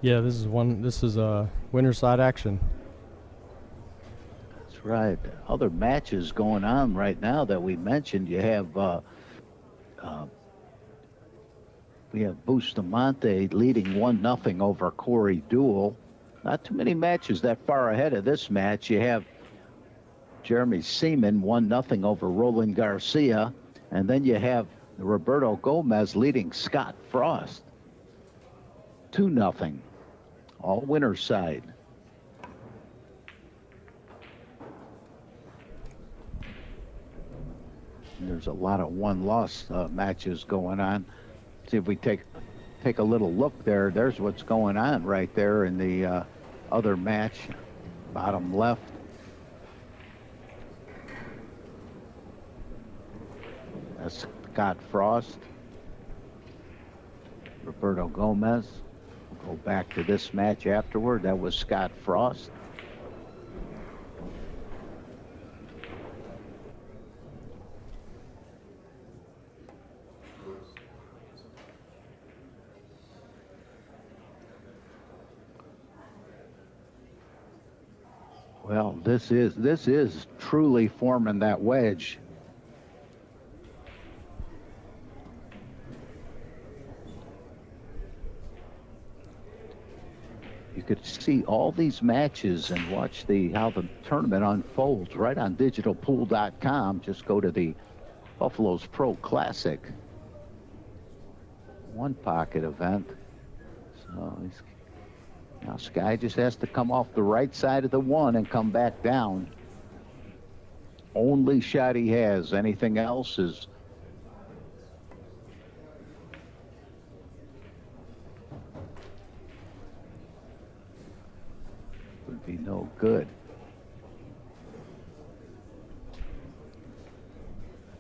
Yeah, this is winner side action. That's right. Other matches going on right now that we mentioned. You have we have Bustamante leading 1-0 over Corey Deuel. Not too many matches that far ahead of this match. You have Jeremy Seaman 1-0 over Roland Garcia, and then you have Roberto Gomez leading Scott Frost 2-0, all winner side. And there's a lot of one-loss matches going on. See if we take a little look there. There's what's going on right there in the other match, bottom left. That's Scott Frost, Roberto Gomez. We'll go back to this match afterward. That was Scott Frost. Well, this is truly forming that wedge. You could see all these matches and watch how the tournament unfolds right on digitalpool.com. Just go to the Buffalo's Pro Classic one pocket event. So now Sky just has to come off the right side of the one and come back down. Only shot he has. Anything else is would be no good.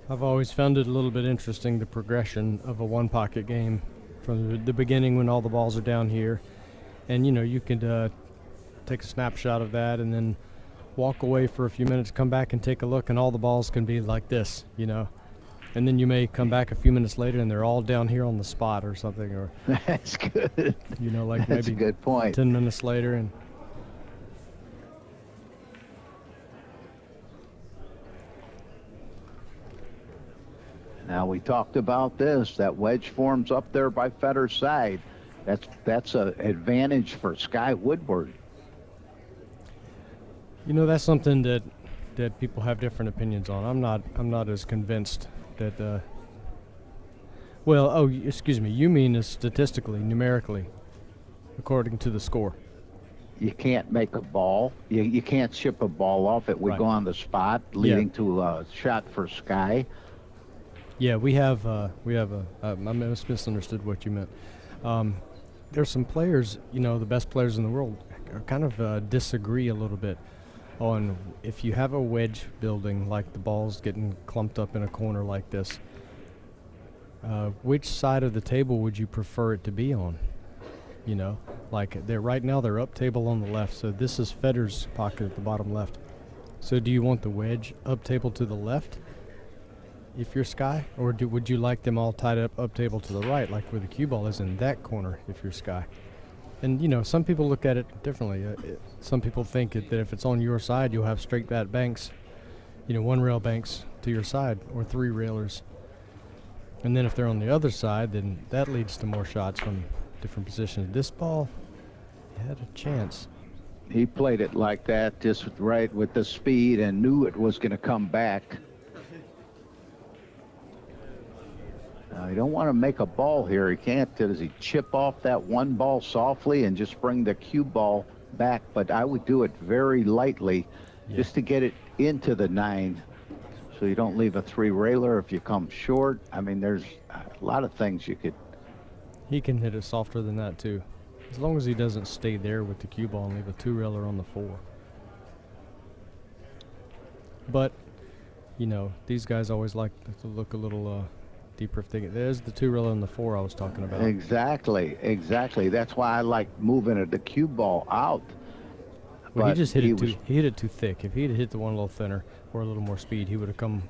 I've always found it a little bit interesting, the progression of a one pocket game from the beginning when all the balls are down here. And, you could take a snapshot of that and then walk away for a few minutes, come back and take a look, and all the balls can be like this, And then you may come back a few minutes later and they're all down here on the spot or something. Or that's good. Like that's maybe a good point. 10 minutes later. And now we talked about this. That wedge forms up there by Fedor's side. That's an advantage for Sky Woodward. That's something that people have different opinions on. I'm not as convinced that. Excuse me. You mean statistically, numerically, according to the score. You can't make a ball. You can't ship a ball off. It would go on the spot, leading to a shot for Sky. Yeah, we have I misunderstood what you meant. There's some players, the best players in the world, kind of disagree a little bit on if you have a wedge building, like the ball's getting clumped up in a corner like this, which side of the table would you prefer it to be on? Like right now they're up table on the left, so this is Fedor's pocket at the bottom left. So do you want the wedge up table to the left if you're Sky, or would you like them all tied up table to the right, like where the cue ball is in that corner if you're Sky? And some people look at it differently. Some people think that if it's on your side, you'll have straight bat banks, one rail banks to your side, or three railers. And then if they're on the other side, then that leads to more shots from different positions. This ball had a chance. He played it like that, just right with the speed, and knew it was going to come back. You don't want to make a ball here. He can't. Does he chip off that one ball softly and just bring the cue ball back? But I would do it very lightly, just to get it into the 9, so you don't leave a 3 railer if you come short. I mean, there's a lot of things you could. He can hit it softer than that too, as long as he doesn't stay there with the cue ball and leave a 2 railer on the 4. But you know, these guys always like to look a little deeper. There's the 2 reel and the 4 I was talking about. Exactly, exactly. That's why I like moving the cue ball out. Well, he But just hit he it was too. He hit it too thick. If he'd hit the one a little thinner or a little more speed, he would have come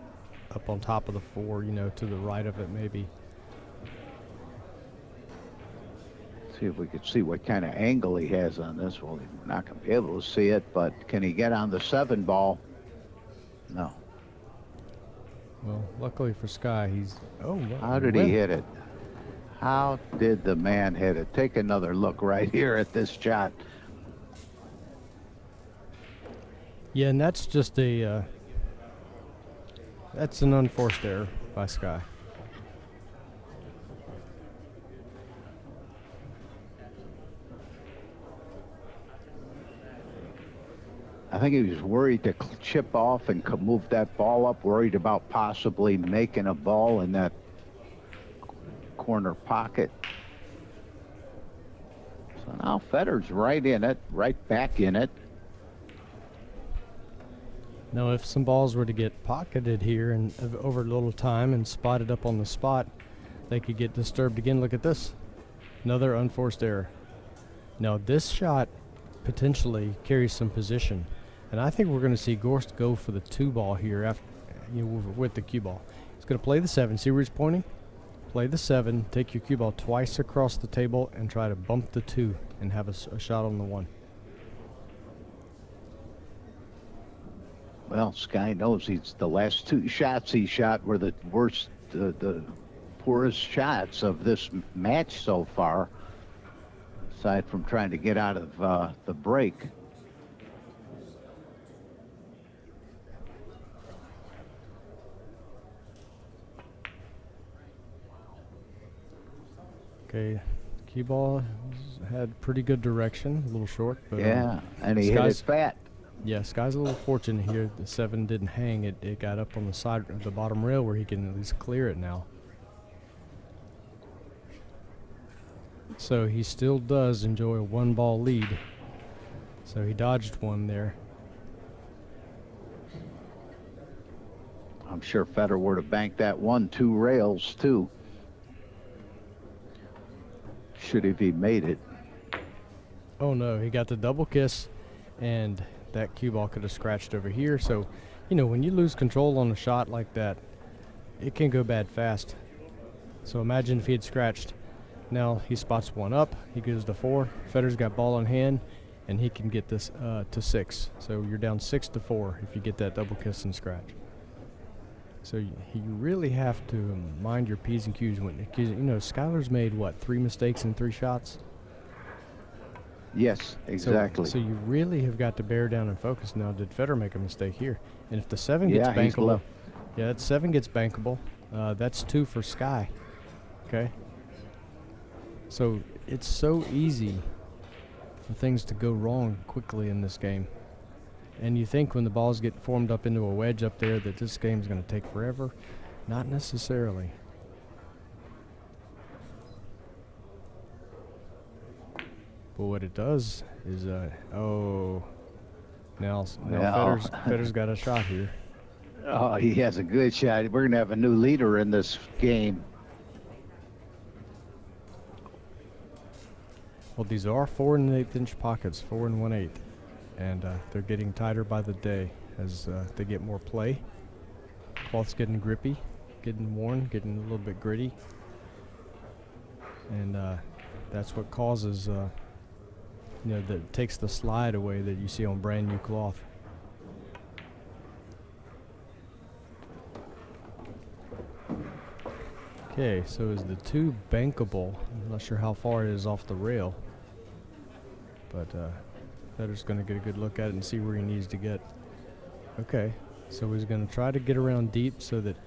up on top of the 4. You know, to the right of it maybe. See if we could see what kind of angle he has on this. Well, we're not going to be able to see it, but can he get on the 7 ball? No. Well, luckily for Sky, he's... Oh, well, How did he hit it? How did the man hit it? Take another look right here at this shot. Yeah, and that's just a... that's an unforced error by Sky. I think he was worried to chip off and move that ball up, worried about possibly making a ball in that corner pocket. So now Fedor's right in it, right back in it. Now, if some balls were to get pocketed here and over a little time and spotted up on the spot, they could get disturbed again. Look at this. Another unforced error. Now, this shot potentially carries some position. And I think we're going to see Gorst go for the 2 ball here after, you know, with the cue ball. He's going to play the 7. See where he's pointing? Play the 7, take your cue ball twice across the table, and try to bump the 2 and have a shot on the 1. Well, Sky knows the last 2 shots he shot were the worst, the poorest shots of this match so far, aside from trying to get out of the break. Okay, cue ball had pretty good direction, a little short. But, yeah, and he hit it fat. Yeah, Sky's a little fortunate here. The 7 didn't hang. It got up on the side, the bottom rail where he can at least clear it now. So he still does enjoy a 1 ball lead. So he dodged one there. I'm sure Fedor would have banked that 1, 2 rails too. Should have he made it. Oh no, he got the double kiss, and that cue ball could have scratched over here. So, you know, when you lose control on a shot like that, it can go bad fast. So imagine if he had scratched. Now he spots 1 up, he goes to 4. Fedor's got ball in hand, and he can get this to 6. So you're down 6-4 if you get that double kiss and scratch. So you really have to mind your P's and Q's. You know, Skylar's made, what, 3 mistakes in 3 shots? Yes, exactly. So you really have got to bear down and focus. Now, did Fedor make a mistake here? And if the 7 gets bankable, that 7 gets bankable, that's 2 for Sky. Okay? So it's so easy for things to go wrong quickly in this game. And you think when the balls get formed up into a wedge up there that this game's going to take forever. Not necessarily. But what it does is, now Fedor's got a shot here. Oh, he has a good shot. We're going to have a new leader in this game. Well, these are 4 1/8 inch pockets, 4 1/8. And they're getting tighter by the day as they get more play. Cloth's getting grippy, getting worn, getting a little bit gritty. And that's what causes, you know, that takes the slide away that you see on brand new cloth. Okay, so is the 2 bankable? I'm not sure how far it is off the rail. But Fedor's going to get a good look at it and see where he needs to get. Okay, so he's going to try to get around deep so that,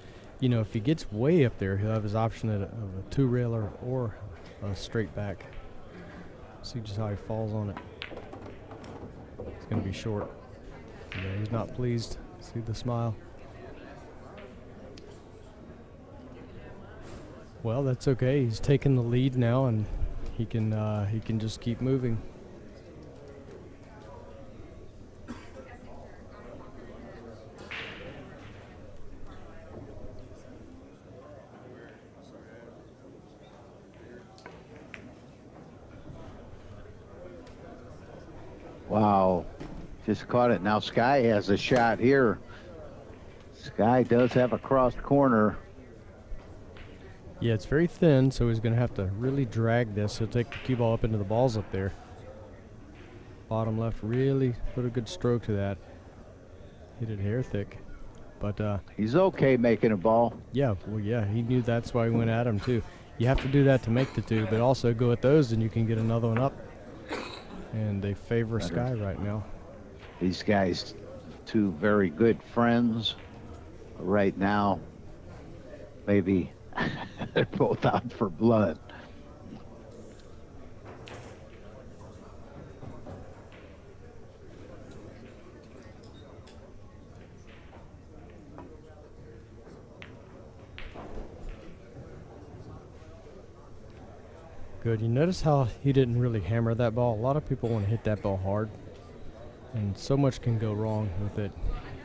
you know, if he gets way up there, he'll have his option of a 2-railer or a straight back. See just how he falls on it. It's going to be short. Yeah, he's not pleased. See the smile. Well, that's okay. He's taking the lead now, and he can just keep moving. Wow. Just caught it. Now Sky has a shot here. Sky does have a crossed corner. Yeah, it's very thin, so he's going to have to really drag this. He'll take the cue ball up into the balls up there. Bottom left, really put a good stroke to that. Hit it hair thick. But he's okay making a ball. Yeah, well, yeah, he knew that's why he went at him too. You have to do that to make the two, but also go at those and you can get another one up. And they favor Sky right now. These guys, two very good friends. Right now, maybe they're both out for blood. Good. You notice how he didn't really hammer that ball? A lot of people want to hit that ball hard, and so much can go wrong with it.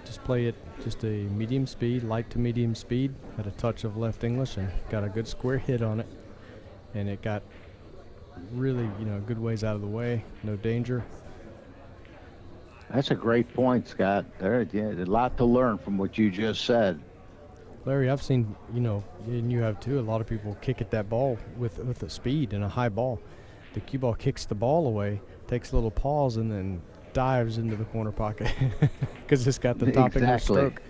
Just play it just a medium speed, light to medium speed, had a touch of left English, and got a good square hit on it. And it got really, good ways out of the way, no danger. That's a great point, Scott. There's a lot to learn from what you just said. Larry, I've seen, and you have too, a lot of people kick at that ball with a speed and a high ball. The cue ball kicks the ball away, takes a little pause, and then dives into the corner pocket because it's got the top English stroke.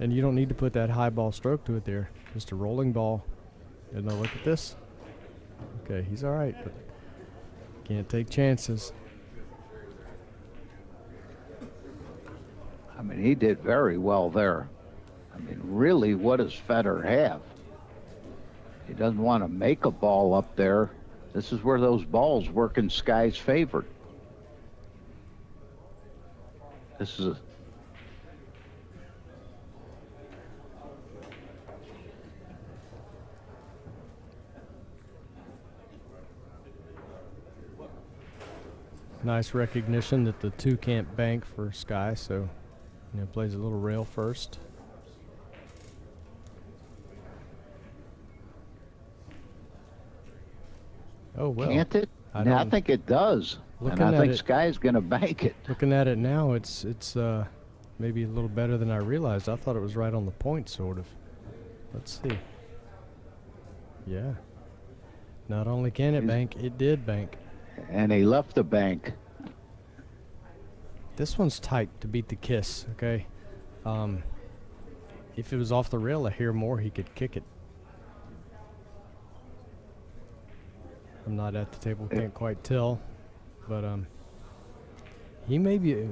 And you don't need to put that high ball stroke to it there. Just a rolling ball. And now look at this. Okay, he's all right, but can't take chances. I mean, he did very well there. I mean, really, what does Fedor have? He doesn't want to make a ball up there. This is where those balls work in Sky's favor. This is nice recognition that the two can't bank for Sky, so plays a little rail first. Oh, well. Can't it? I think it does. And I think Sky's going to bank it. Looking at it now, it's maybe a little better than I realized. I thought it was right on the point, sort of. Let's see. Yeah. Not only can it bank, it did bank. And he left the bank. This one's tight to beat the kiss, okay? If it was off the rail a hair more, he could kick it. I'm not at the table, can't quite tell, but he may be,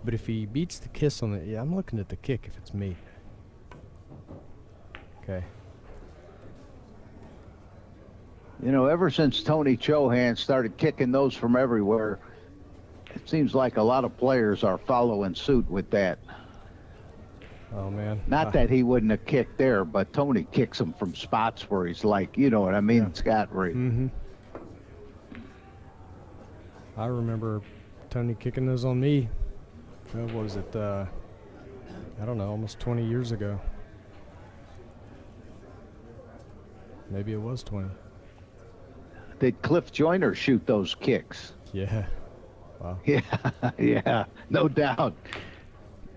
but if he beats the kiss on the, I'm looking at the kick if it's me. Okay. Ever since Tony Chohan started kicking those from everywhere, it seems like a lot of players are following suit with that. Oh, man. Not that he wouldn't have kicked there, but Tony kicks them from spots where he's like, you know what I mean, yeah. Scott Reed. Mm-hmm. I remember Tony kicking those on me. What was it? I don't know, almost 20 years ago. Maybe it was 20. Did Cliff Joyner shoot those kicks? Yeah. Wow. Yeah, yeah, no doubt.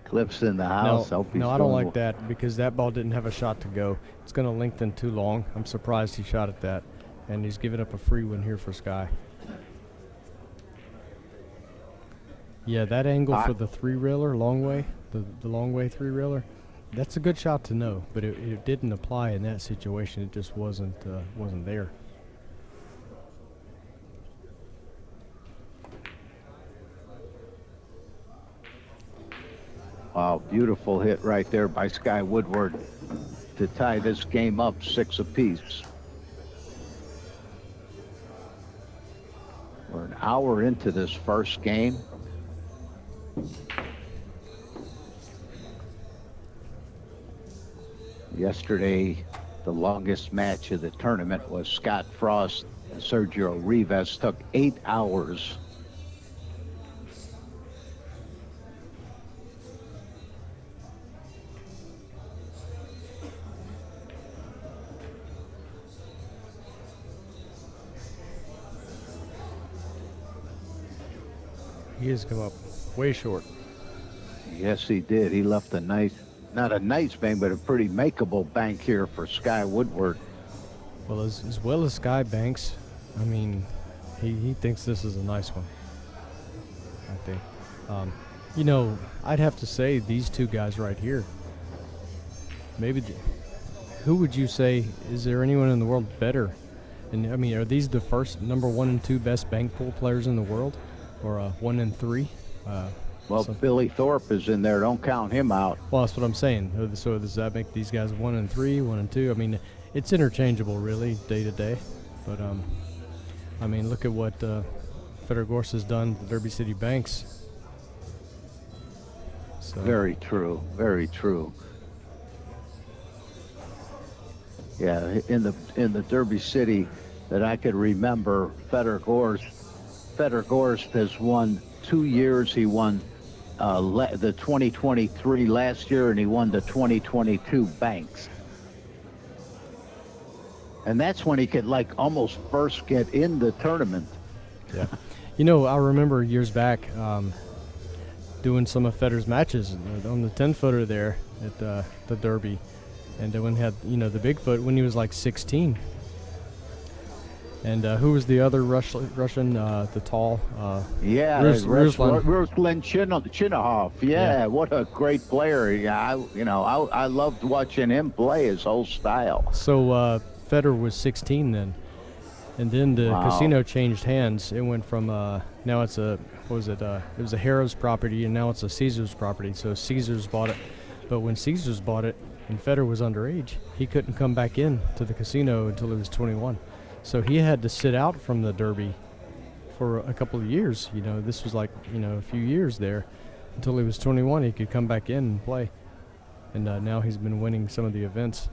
Cliff's in the house. No, I don't like that because that ball didn't have a shot to go. It's going to lengthen too long. I'm surprised he shot at that. And he's giving up a free one here for Sky. Yeah, that angle for the three-reeler, long way, the long way three-reeler, that's a good shot to know, but it didn't apply in that situation. It just wasn't there. Wow, beautiful hit right there by Sky Woodward to tie this game up 6 apiece. We're an hour into this first game. Yesterday, the longest match of the tournament was Scott Frost and Sergio Rivas. Took 8 hours. He has come up way short. Yes, he did. He left a nice, not a nice bank, but a pretty makeable bank here for Sky Woodward. Well, as well as Sky Banks, I mean, he thinks this is a nice one. I think. You know, I'd have to say these two guys right here. Maybe, who would you say, is there anyone in the world better? And I mean, are these the first number 1 and 2 best bank pool players in the world, or 1 and 3? Well, Billy Thorpe is in there. Don't count him out. Well, that's what I'm saying. So does that make these guys 1 and 3, 1 and 2? I mean, it's interchangeable, really, day to day. But I mean, look at what Fedor Gorst has done to Derby City Banks. So. Very true. Very true. Yeah, in the Derby City that I could remember, Fedor Gorst has won 2 years. He won the 2023 last year, and he won the 2022 Banks. And that's when he could like almost first get in the tournament. Yeah. You know, I remember years back doing some of Fedor's matches on the 10-footer there at the Derby. And when he had, you know, the Bigfoot when he was like 16. And who was the other Russian, the tall? Ruslan Chinahov. Yeah, what a great player. Yeah, I loved watching him play his whole style. So Fedor was 16 then. And then the casino changed hands. It went from, now it's a, what was it? It was a Harrah's property, and now it's a Caesars property. So Caesars bought it. But when Caesars bought it, and Fedor was underage, he couldn't come back in to the casino until he was 21. So he had to sit out from the Derby for a couple of years. You know, this was like, you know, a few years there. Until he was 21, he could come back in and play. And now he's been winning some of the events.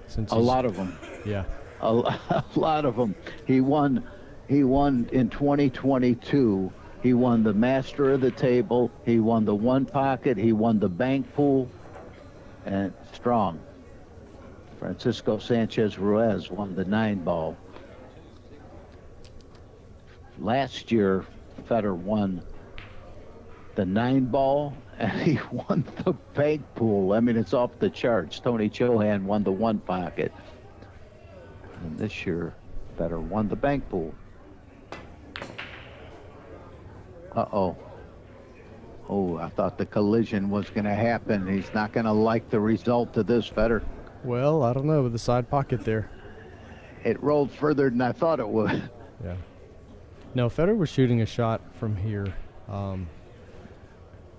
Since a lot of them. Yeah. A lot of them. He won in 2022. He won the Master of the Table. He won the One Pocket. He won the Bank Pool. And strong. Francisco Sanchez Ruiz won the 9-ball. Last year, Fedor won the 9-ball, and he won the Bank Pool. I mean, it's off the charts. Tony Chohan won the One Pocket. And this year, Fedor won the Bank Pool. Uh-oh. Oh, I thought the collision was going to happen. He's not going to like the result of this, Fedor. Well, I don't know, with the side pocket there. It rolled further than I thought it would. Yeah. No, Fedor was shooting a shot from here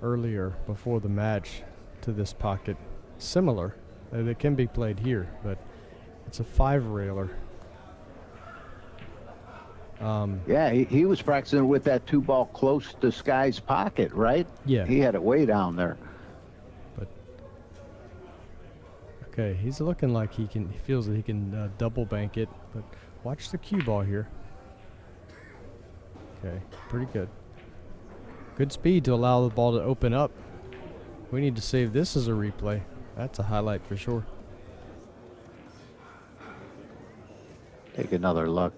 earlier before the match to this pocket. Similar. It can be played here, but it's a 5-railer. Yeah, he was practicing with that 2-ball close to Sky's pocket, right? Yeah. He had it way down there. But okay, he's looking like he feels that he can double bank it. But watch the cue ball here. Okay, pretty good. Good speed to allow the ball to open up. We need to save this as a replay. That's a highlight for sure. Take another look.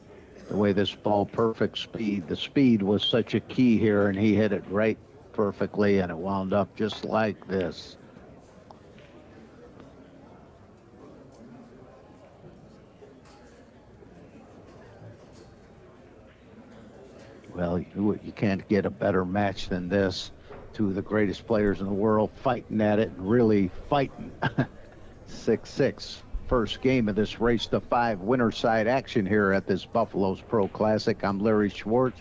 The way this ball, perfect speed. The speed was such a key here, and he hit it right perfectly, and it wound up just like this. Well, you can't get a better match than this. Two of the greatest players in the world fighting at it, and really fighting. 6-6. First game of this race to 5 winner side action here at this Buffalo's Pro Classic. I'm Larry Schwartz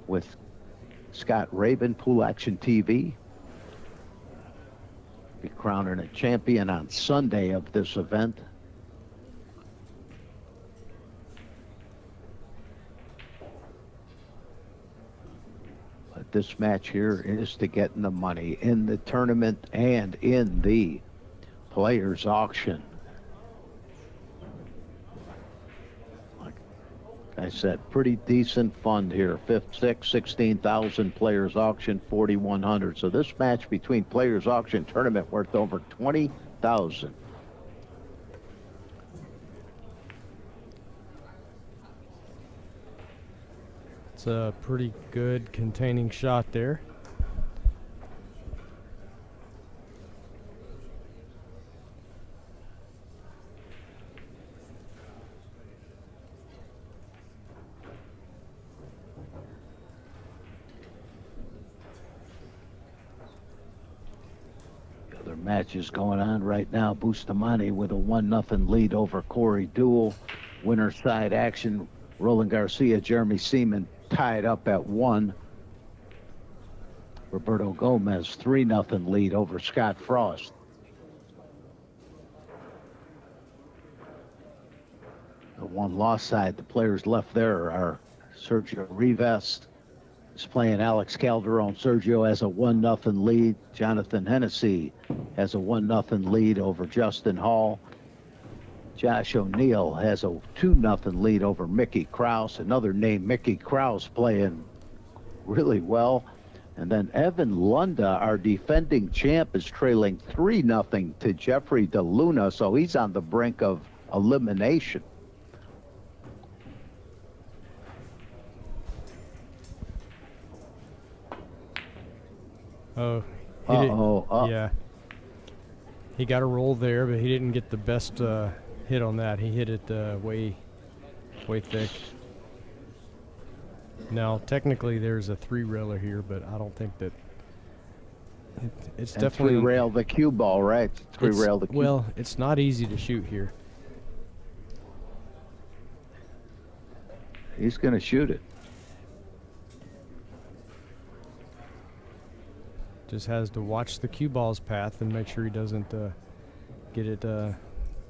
with Scott Rabin, PoolActionTV. Be crowning a champion on Sunday of this event. But this match here is to get in the money in the tournament and in the players auction. I said, pretty decent fund here. 5th, 6th, 16,000 players auction, 4,100. So this match between players auction tournament worth over 20,000. It's a pretty good containing shot there. The other matches going on right now. Bustamante with a 1-0 lead over Corey Deuel. Winner side action. Roland Garcia, Jeremy Seaman tied up at 1. Roberto Gomez 3-0 lead over Scott Frost. The one loss side, the players left there are Sergio Rivas is playing Alex Calderon. Sergio has a 1-0 lead. Jonathan Hennessy has a 1-0 lead over Justin Hall. Josh O'Neill has a 2-0 lead over Mickey Krause. Another name, Mickey Krause, playing really well. And then Evan Lunda, our defending champ, is trailing 3-0 to Jeffrey DeLuna, so he's on the brink of elimination. Oh, yeah. He got a roll there, but he didn't get the best hit on that. He hit it way thick. Now, technically, there's a 3-railer here, but I don't think that it's and definitely 3-rail the cue ball, right? 3-rail the cue. Well, it's not easy to shoot here. He's going to shoot it. Just has to watch the cue ball's path and make sure he doesn't get it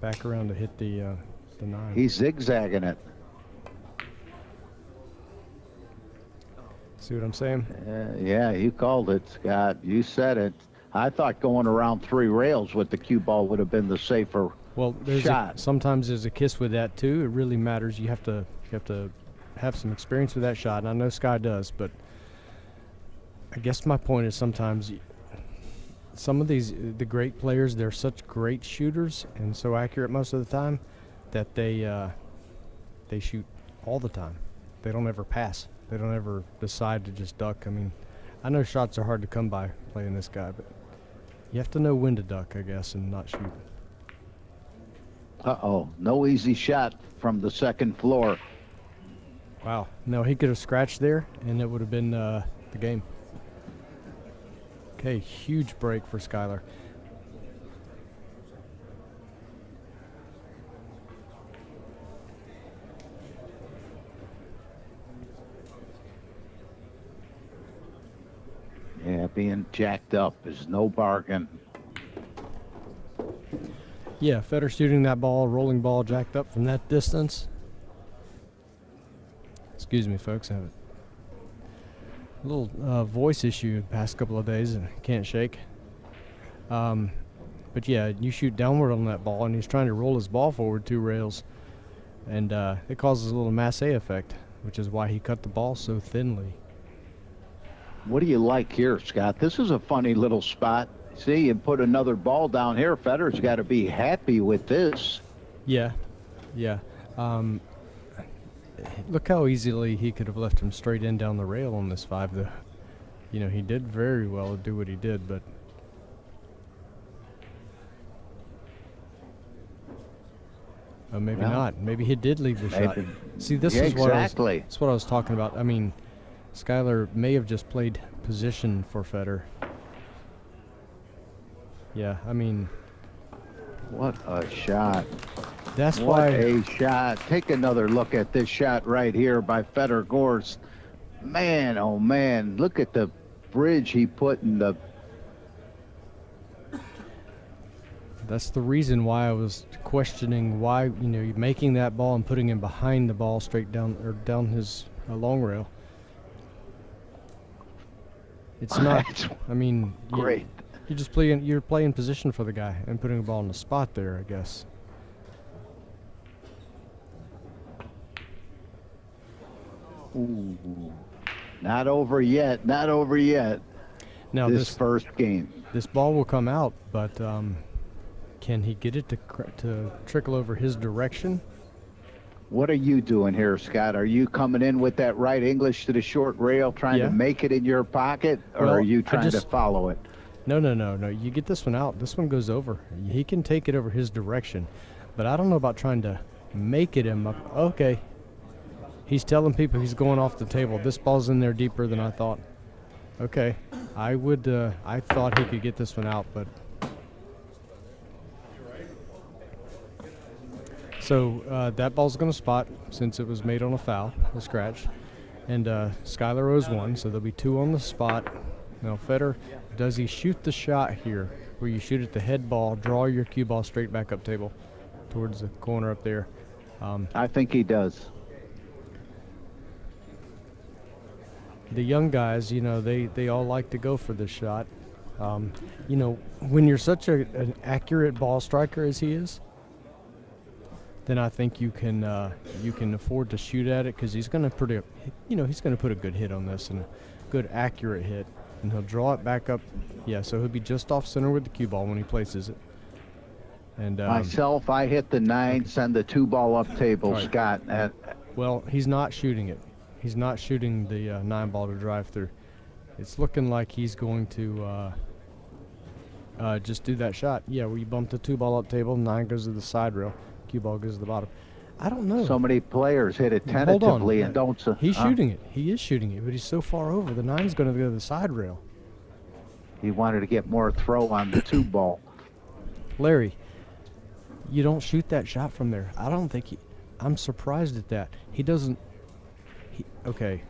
back around to hit the 9. He's zigzagging it. See what I'm saying? Yeah, you called it, Scott. You said it. I thought going around 3 rails with the cue ball would have been the safer shot. Sometimes there's a kiss with that too. It really matters. You have to have some experience with that shot, and I know Sky does, but I guess my point is sometimes some of the great players, they're such great shooters and so accurate most of the time that they shoot all the time. They don't ever pass. They don't ever decide to just duck. I mean, I know shots are hard to come by playing this guy, but you have to know when to duck, I guess, and not shoot. Uh-oh, no easy shot from the second floor. Wow. No, he could have scratched there, and it would have been the game. Okay, huge break for Skylar. Yeah, being jacked up is no bargain. Yeah, Fedor shooting that ball, rolling ball, jacked up from that distance. Excuse me, folks. I have a little voice issue the past couple of days and can't shake. But yeah, you shoot downward on that ball, and he's trying to roll his ball forward 2 rails, and it causes a little masse effect, which is why he cut the ball so thinly. What do you like here, Scott? This is a funny little spot. See, you put another ball down here. Fedor's got to be happy with this. Yeah. Look how easily he could have left him straight in down the rail on this 5, though. You know, he did very well to do what he did, but maybe not. Maybe he did leave the shot. See, this is what that's what I was talking about. I mean, Skylar may have just played position for Fedor. Yeah, I mean, what a shot. That's why. What a shot. Take another look at this shot right here by Fedor Gorst. Man, oh man, look at the bridge he put in the... That's the reason why I was questioning why, you know, making that ball and putting him behind the ball straight down, or down his long rail. It's not, I mean, great. You're playing position for the guy and putting the ball in the spot there, I guess. Ooh, not over yet. Not over yet. Now this first game. This ball will come out, but can he get it to trickle over his direction? What are you doing here, Scott? Are you coming in with that right English to the short rail, trying to make it in your pocket, or Well, are you trying to follow it? No. You get this one out. This one goes over. He can take it over his direction, but I don't know about trying to make it him up. Okay. He's telling people he's going off the table. This ball's in there deeper than I thought. Okay. I thought he could get this one out, but. So that ball's going to spot since it was made on a foul, a scratch. And Skylar owes one, so there'll be 2 on the spot. Now, Fedor, does he shoot the shot here where you shoot at the head ball, draw your cue ball straight back up table towards the corner up there? I think he does. The young guys, they all like to go for this shot. When you're such an accurate ball striker as he is, then I think you can afford to shoot at it, because he's going to put a good hit on this, and a good accurate hit, and he'll draw it back up. Yeah, so he'll be just off center with the cue ball when he places it. And myself, I hit the 9, send the 2 ball up table, right. Scott. Well, he's not shooting it. He's not shooting the 9 ball to drive through. It's looking like he's going to just do that shot. Yeah, where you bump the 2 ball up table, 9 goes to the side rail. Cue ball goes to the bottom. I don't know. So many players hit it tentatively and don't. He's shooting it. He is shooting it, but he's so far over. The 9's going to go to the side rail. He wanted to get more throw on the 2 ball. Larry, you don't shoot that shot from there. I don't think I'm surprised at that. He doesn't. Okay.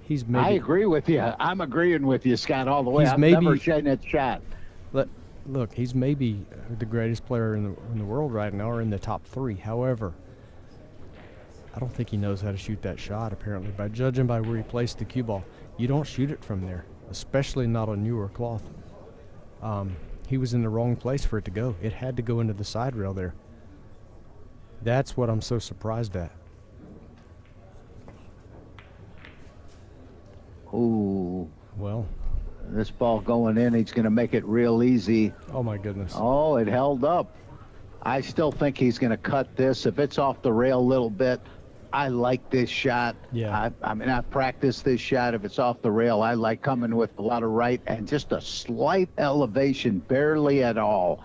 He's maybe. I agree with you. I'm agreeing with you, Scott, all the way. I've never seen that shot. Look, he's maybe the greatest player in the world right now, or in the top 3. However, I don't think he knows how to shoot that shot, apparently, by judging by where he placed the cue ball. You don't shoot it from there, especially not on newer cloth. He was in the wrong place for it to go. It had to go into the side rail there. That's what I'm so surprised at. Ooh. Well. This ball going in, he's going to make it real easy. Oh, my goodness. Oh, it held up. I still think he's going to cut this. If it's off the rail a little bit, I like this shot. Yeah. I've practiced this shot. If it's off the rail, I like coming with a lot of right and just a slight elevation, barely at all.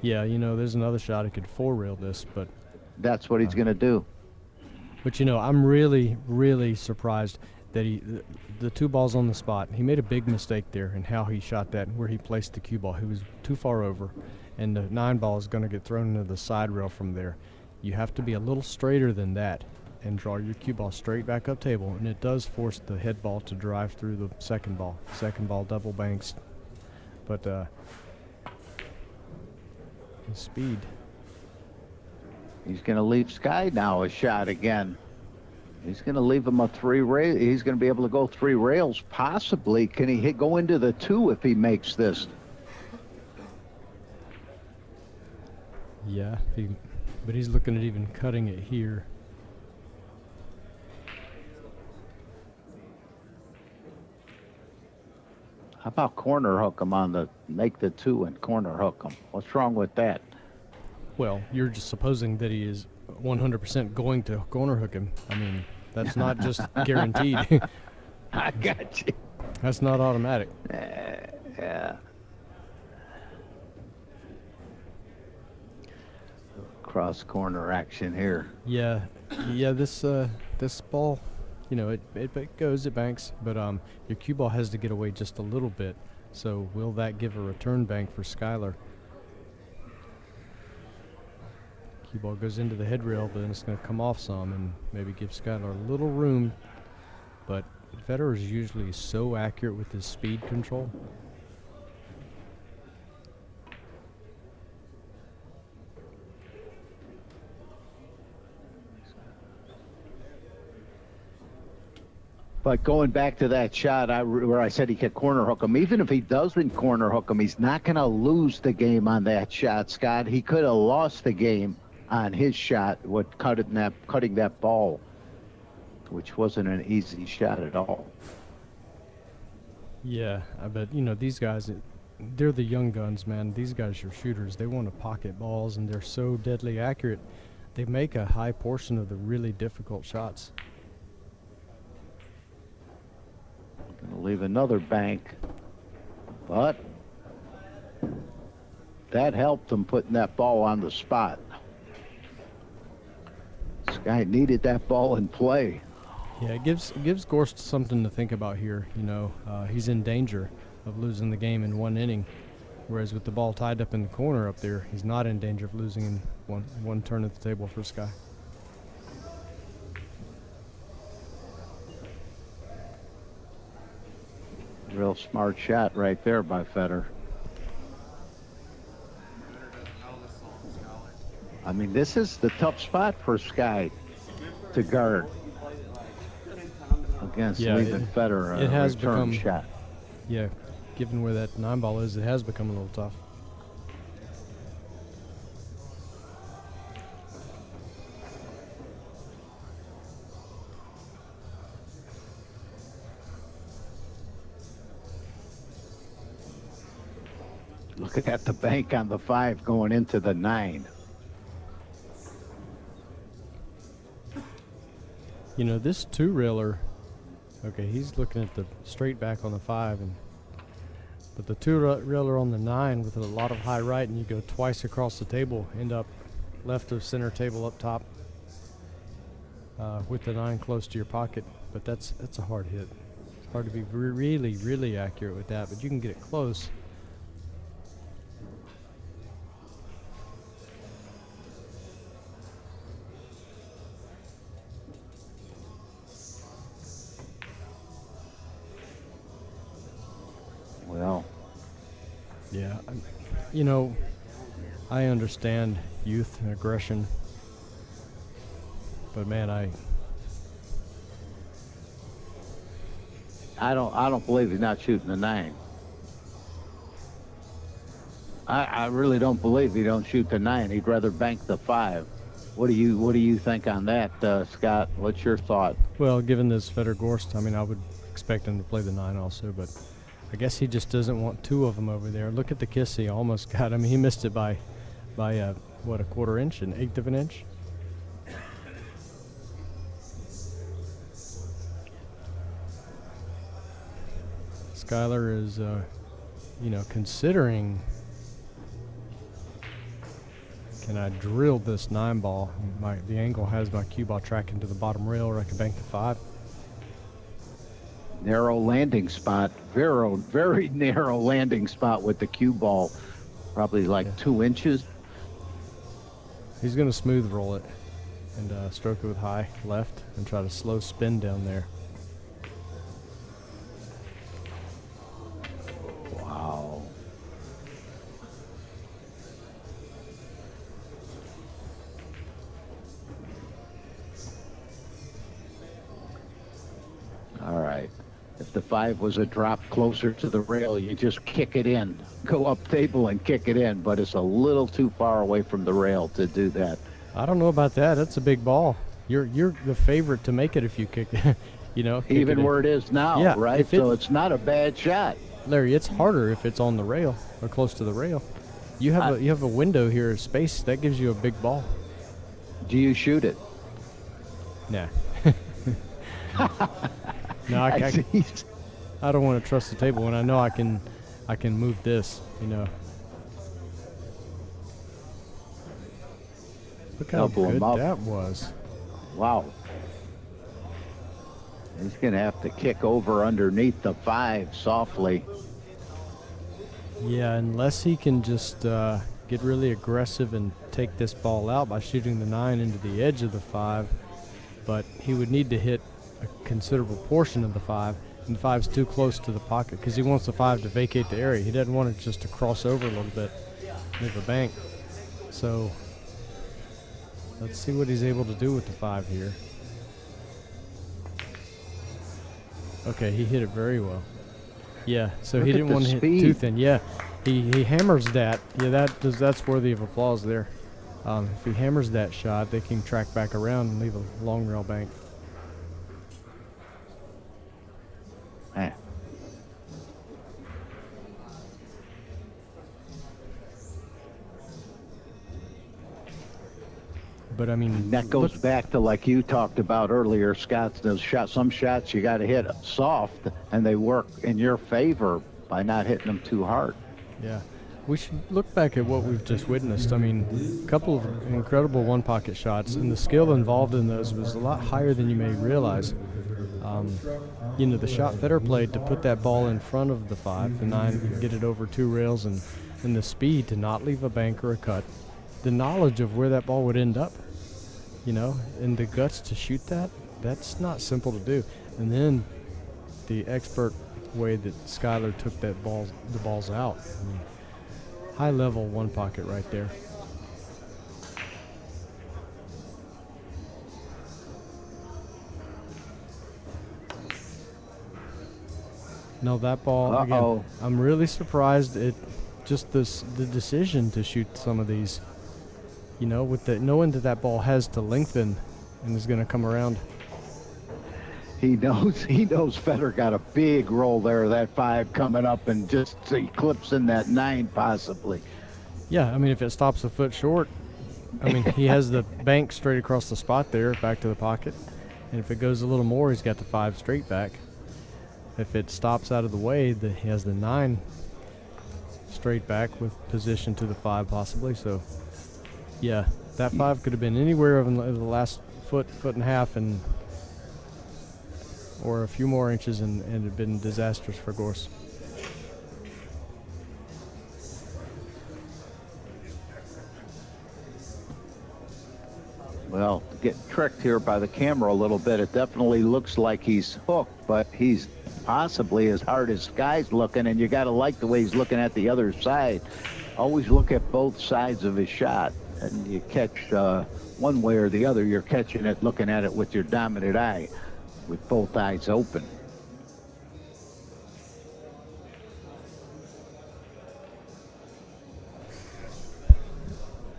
Yeah, there's another shot he could 4-rail this, but. That's what he's going to do. But, I'm really, really surprised that the 2 balls on the spot. He made a big mistake there in how he shot that and where he placed the cue ball. He was too far over, and the 9 ball is going to get thrown into the side rail from there. You have to be a little straighter than that and draw your cue ball straight back up table, and it does force the head ball to drive through the second ball. Second ball double banks, but the speed. He's going to leave Sky now a shot again. He's going to leave him a 3 rail. He's going to be able to go 3 rails, possibly. Can he go into the 2 if he makes this? Yeah, but he's looking at even cutting it here. How about corner hook him on make the 2 and corner hook him? What's wrong with that? Well, you're just supposing that he is 100% going to corner hook him. I mean, that's not just guaranteed. I got you. That's not automatic. Yeah. Cross corner action here. Yeah. This ball, it goes, it banks, but your cue ball has to get away just a little bit. So will that give a return bank for Skylar? Cue ball goes into the head rail, but then it's going to come off some and maybe give Skylar a little room. But Fedor is usually so accurate with his speed control. But going back to that shot where I said he could corner hook him, even if he doesn't corner hook him, he's not going to lose the game on that shot, Scott. He could have lost the game on his shot with cutting that ball, which wasn't an easy shot at all. Yeah, I bet, these guys, they're the young guns, man. These guys are shooters. They want to pocket balls, and they're so deadly accurate they make a high portion of the really difficult shots. Gonna leave another bank, but that helped him putting that ball on the spot. This guy needed that ball in play. Yeah, it gives Gorst something to think about here. You know, he's in danger of losing the game in one inning, whereas with the ball tied up in the corner up there, he's not in danger of losing in one turn at the table for Sky. Real smart shot right there by Fedor. I mean, this is the tough spot for Sky to guard against leaving Fedor a return shot. Yeah, given where that 9-ball is, it has become a little tough. Look at the bank on the 5 going into the 9. You know, this 2-reeler, okay, he's looking at the straight back on the 5, but the 2-reeler on the 9 with a lot of high right, and you go twice across the table, end up left of center table up top with the 9 close to your pocket. But that's a hard hit. It's hard to be really, really accurate with that, but you can get it close. Well, yeah, you know, I understand youth and aggression, but man, I don't believe he's not shooting the 9. I really don't believe he don't shoot the 9. He'd rather bank the 5. What do you think on that, Scott? What's your thought? Well, given this Fedor Gorst, I mean, I would expect him to play the 9 also, but I guess he just doesn't want 2 of them over there. Look at the kiss he almost got. I mean, he missed it by what, a 1/4 inch, an 1/8 of an inch. Skyler is, you know, considering, can I drill this 9-ball? The angle has my cue ball tracking to the bottom rail, or I can bank the 5. Narrow landing spot, very narrow landing spot with the cue ball, probably like 2 inches. He's going to smooth roll it and stroke it with high left and try to slow spin down there. Wow. All right. If the 5 was a drop closer to the rail, you just kick it in. Go up table and kick it in, but it's a little too far away from the rail to do that. I don't know about that. That's a big ball. You're the favorite to make it if you kick it. You know, even where it is now, yeah, right? So it's not a bad shot. Larry, it's harder if it's on the rail or close to the rail. You have a window here, space that gives you a big ball. Do you shoot it? Nah. No, I don't want to trust the table when I know I can move this, you know. Look how good that was. Wow. He's going to have to kick over underneath the 5 softly. Yeah, unless he can just get really aggressive and take this ball out by shooting the 9 into the edge of the 5. But he would need to hit a considerable portion of the 5, and the 5's too close to the pocket because he wants the 5 to vacate the area. He doesn't want it just to cross over a little bit, leave a bank. So let's see what he's able to do with the 5 here. Okay, he hit it very well. Yeah, so he didn't want to hit too thin. Yeah, he hammers that. Yeah, that's worthy of applause there. If he hammers that shot, they can track back around and leave a long rail bank. but I mean, And that goes back to like you talked about earlier, Scott. Those shots, some shots you got to hit soft, and they work in your favor by not hitting them too hard. Yeah. We should look back at what we've just witnessed. I mean, a couple of incredible one-pocket shots, and the skill involved in those was a lot higher than you may realize. You know, the shot Fedor played to put that ball in front of the 5, the 9, get it over 2 rails, and the speed to not leave a bank or a cut. The knowledge of where that ball would end up, you know, and the guts to shoot that, that's not simple to do. And then the expert way that Skyler took the balls out. I mean, high level one pocket right there. No, that ball again. I'm really surprised at just the decision to shoot some of these. You know, with the knowing that ball has to lengthen and is going to come around. He knows Fedor got a big roll there, that 5 coming up, and just eclipsing that 9 possibly. Yeah, I mean, if it stops a foot short, I mean, he has the bank straight across the spot there, back to the pocket. And if it goes a little more, he's got the 5 straight back. If it stops out of the way, he has the 9 straight back with position to the 5 possibly. So, yeah, that 5 could have been anywhere in the last foot and a half, or a few more inches, and it had been disastrous for Gorst. Well, getting tricked here by the camera a little bit. It definitely looks like he's hooked, but he's possibly as hard as Sky's looking, and you got to like the way he's looking at the other side. Always look at both sides of his shot, and you catch one way or the other. You're catching it, looking at it with your dominant eye, with both eyes open.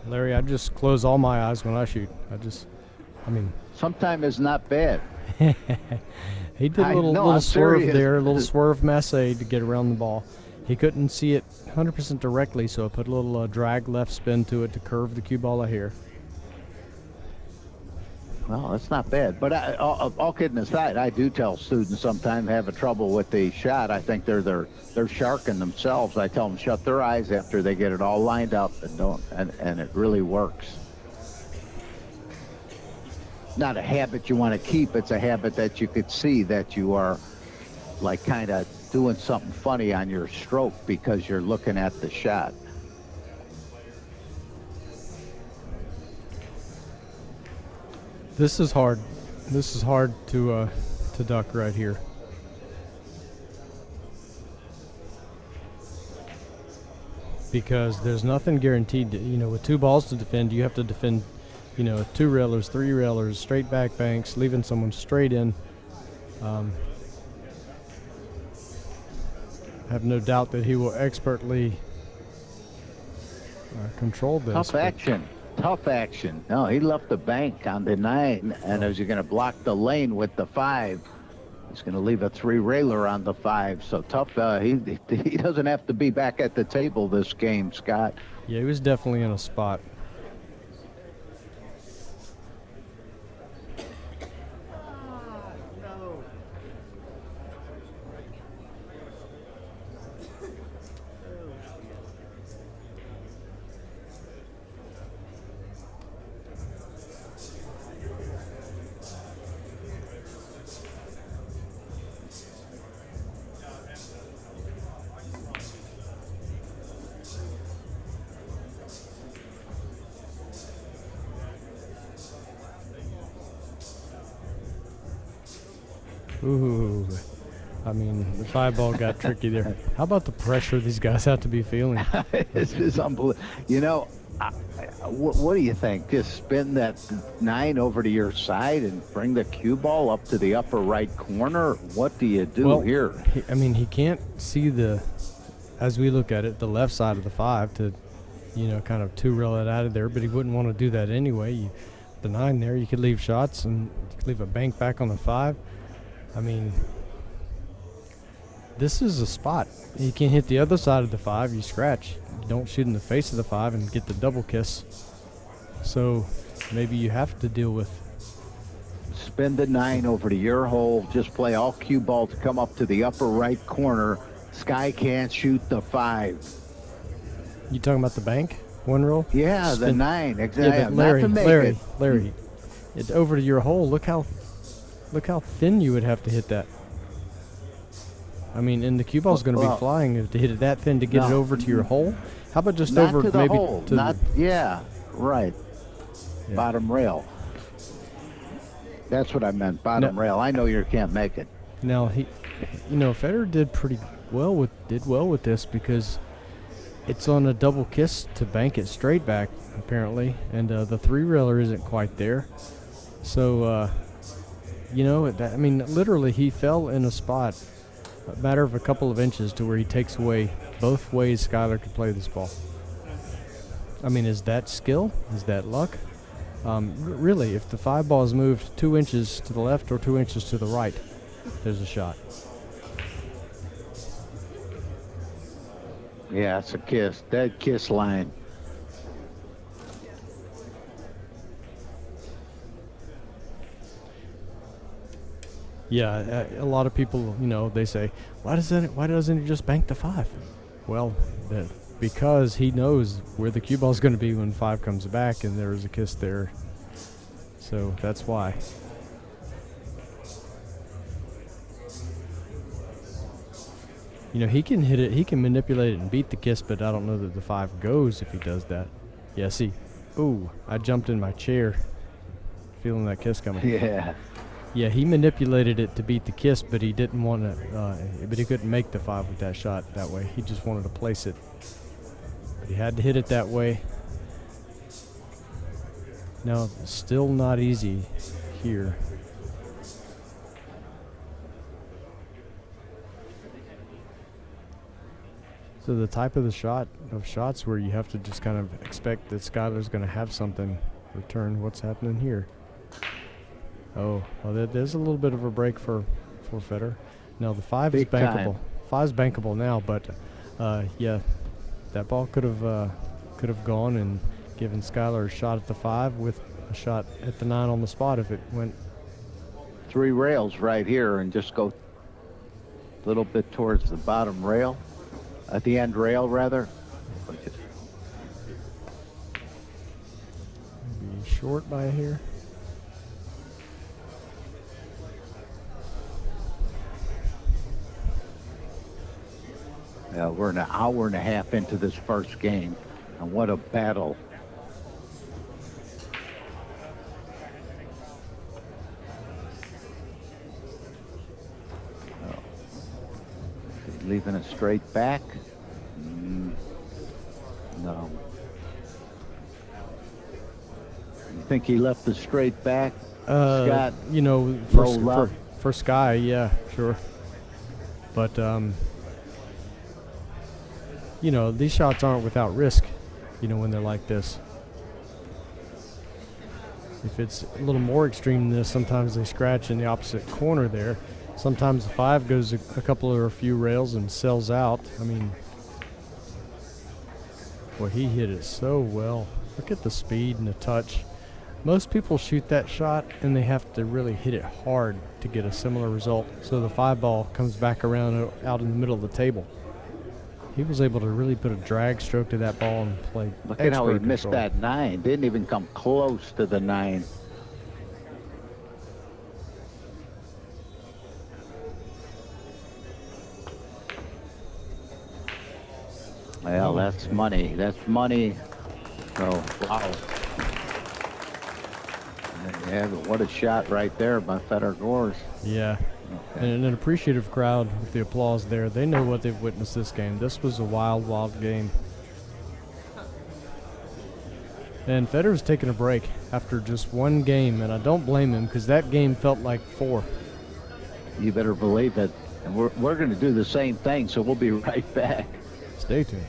Larry, I just close all my eyes when I shoot. I mean. Sometimes it's not bad. He did a little swerve there, a little swerve masse to get around the ball. He couldn't see it 100% directly, so I put a little drag left spin to it to curve the cue ball a hair. Well, that's not bad. But all kidding aside, I do tell students sometimes having trouble with the shot. I think they're sharking themselves. I tell them shut their eyes after they get it all lined up and it really works. Not a habit you want to keep. It's a habit that you could see that you are like kind of doing something funny on your stroke because you're looking at the shot. This is hard. This is hard to duck right here. Because there's nothing guaranteed. You know, with 2 balls to defend, you have to defend, you know, 2 railers, 3 railers, straight back banks, leaving someone straight in. I have no doubt that he will expertly control this. Tough action. No, he left the bank on the 9, and as you're going to block the lane with the 5, he's going to leave a 3 railer on the 5. So tough. He doesn't have to be back at the table this game, Scott. Yeah, he was definitely in a spot. Ooh, I mean, the 5 ball got tricky there. How about the pressure these guys have to be feeling? This is unbelievable. You know, what do you think? Just spin that 9 over to your side and bring the cue ball up to the upper right corner? What do you do here? He can't see as we look at it, the left side of the 5 to, you know, kind of 2 rail it out of there, but he wouldn't want to do that anyway. The 9 there, you could leave shots and you could leave a bank back on the 5. I mean, this is a spot. You can hit the other side of the 5, you scratch. You don't shoot in the face of the 5 and get the double kiss. So maybe you have to deal with. Spin the 9 over to your hole. Just play all cue ball to come up to the upper right corner. Sky can't shoot the 5. You talking about the bank? One roll? Yeah, the 9. Exactly. Yeah, but Larry, Not to make Larry, it's over to your hole. Look how thin you would have to hit that. I mean, and the cue ball's going to be flying to hit it that thin to get it over to your hole. How about just not over to the maybe hole? to Not yeah, right. Yeah. Bottom rail. That's what I meant. Bottom rail. I know you can't make it. Now Federer did pretty well with this because it's on a double kiss to bank it straight back apparently, and the 3-railer isn't quite there. So literally he fell in a spot a matter of a couple of inches to where he takes away both ways Skylar could play this ball. I mean, is that skill? Is that luck? Really, if the 5 ball is moved 2 inches to the left or 2 inches to the right, there's a shot. Yeah, it's a kiss. Dead kiss line. Yeah, a lot of people, they say, why doesn't he just bank the 5? Well, because he knows where the cue ball is going to be when 5 comes back, and there's a kiss there. So that's why. He can hit it, he can manipulate it and beat the kiss, but I don't know that the 5 goes if he does that. Yeah, see. Ooh, I jumped in my chair, feeling that kiss coming. Yeah. Yeah, he manipulated it to beat the kiss, but he didn't want to. But he couldn't make the 5 with that shot that way. He just wanted to place it. But he had to hit it that way. Now, still not easy here. So the type of shots where you have to just kind of expect that Skylar's going to have something return. What's happening here? Oh, well, there's a little bit of a break for Federer. Now the 5 is bankable. 5's bankable now, but yeah, that ball could have gone and given Skylar a shot at the 5 with a shot at the 9 on the spot if it went. 3 rails right here, and just go a little bit towards the bottom rail, at the end rail rather. Maybe short by here. We're an hour and a half into this first game, and what a battle. Leaving it straight back? No. You think he left the straight back, Scott? For Sky, yeah, sure. But these shots aren't without risk, when they're like this. If it's a little more extreme than this, sometimes they scratch in the opposite corner there. Sometimes the 5 goes a couple or a few rails and sells out. I mean, boy, he hit it so well. Look at the speed and the touch. Most people shoot that shot and they have to really hit it hard to get a similar result. So the 5 ball comes back around out in the middle of the table. He was able to really put a drag stroke to that ball and play. Look at how he missed that 9. Didn't even come close to the 9. Well, that's money. That's money. So, wow. Yeah, but what a shot right there by Fedor Gorst. Yeah. Okay. And an appreciative crowd with the applause there. They know what they've witnessed this game. This was a wild, wild game. And Federer's taking a break after just one game, and I don't blame him because that game felt like 4. You better believe it. And we're going to do the same thing, so we'll be right back. Stay tuned.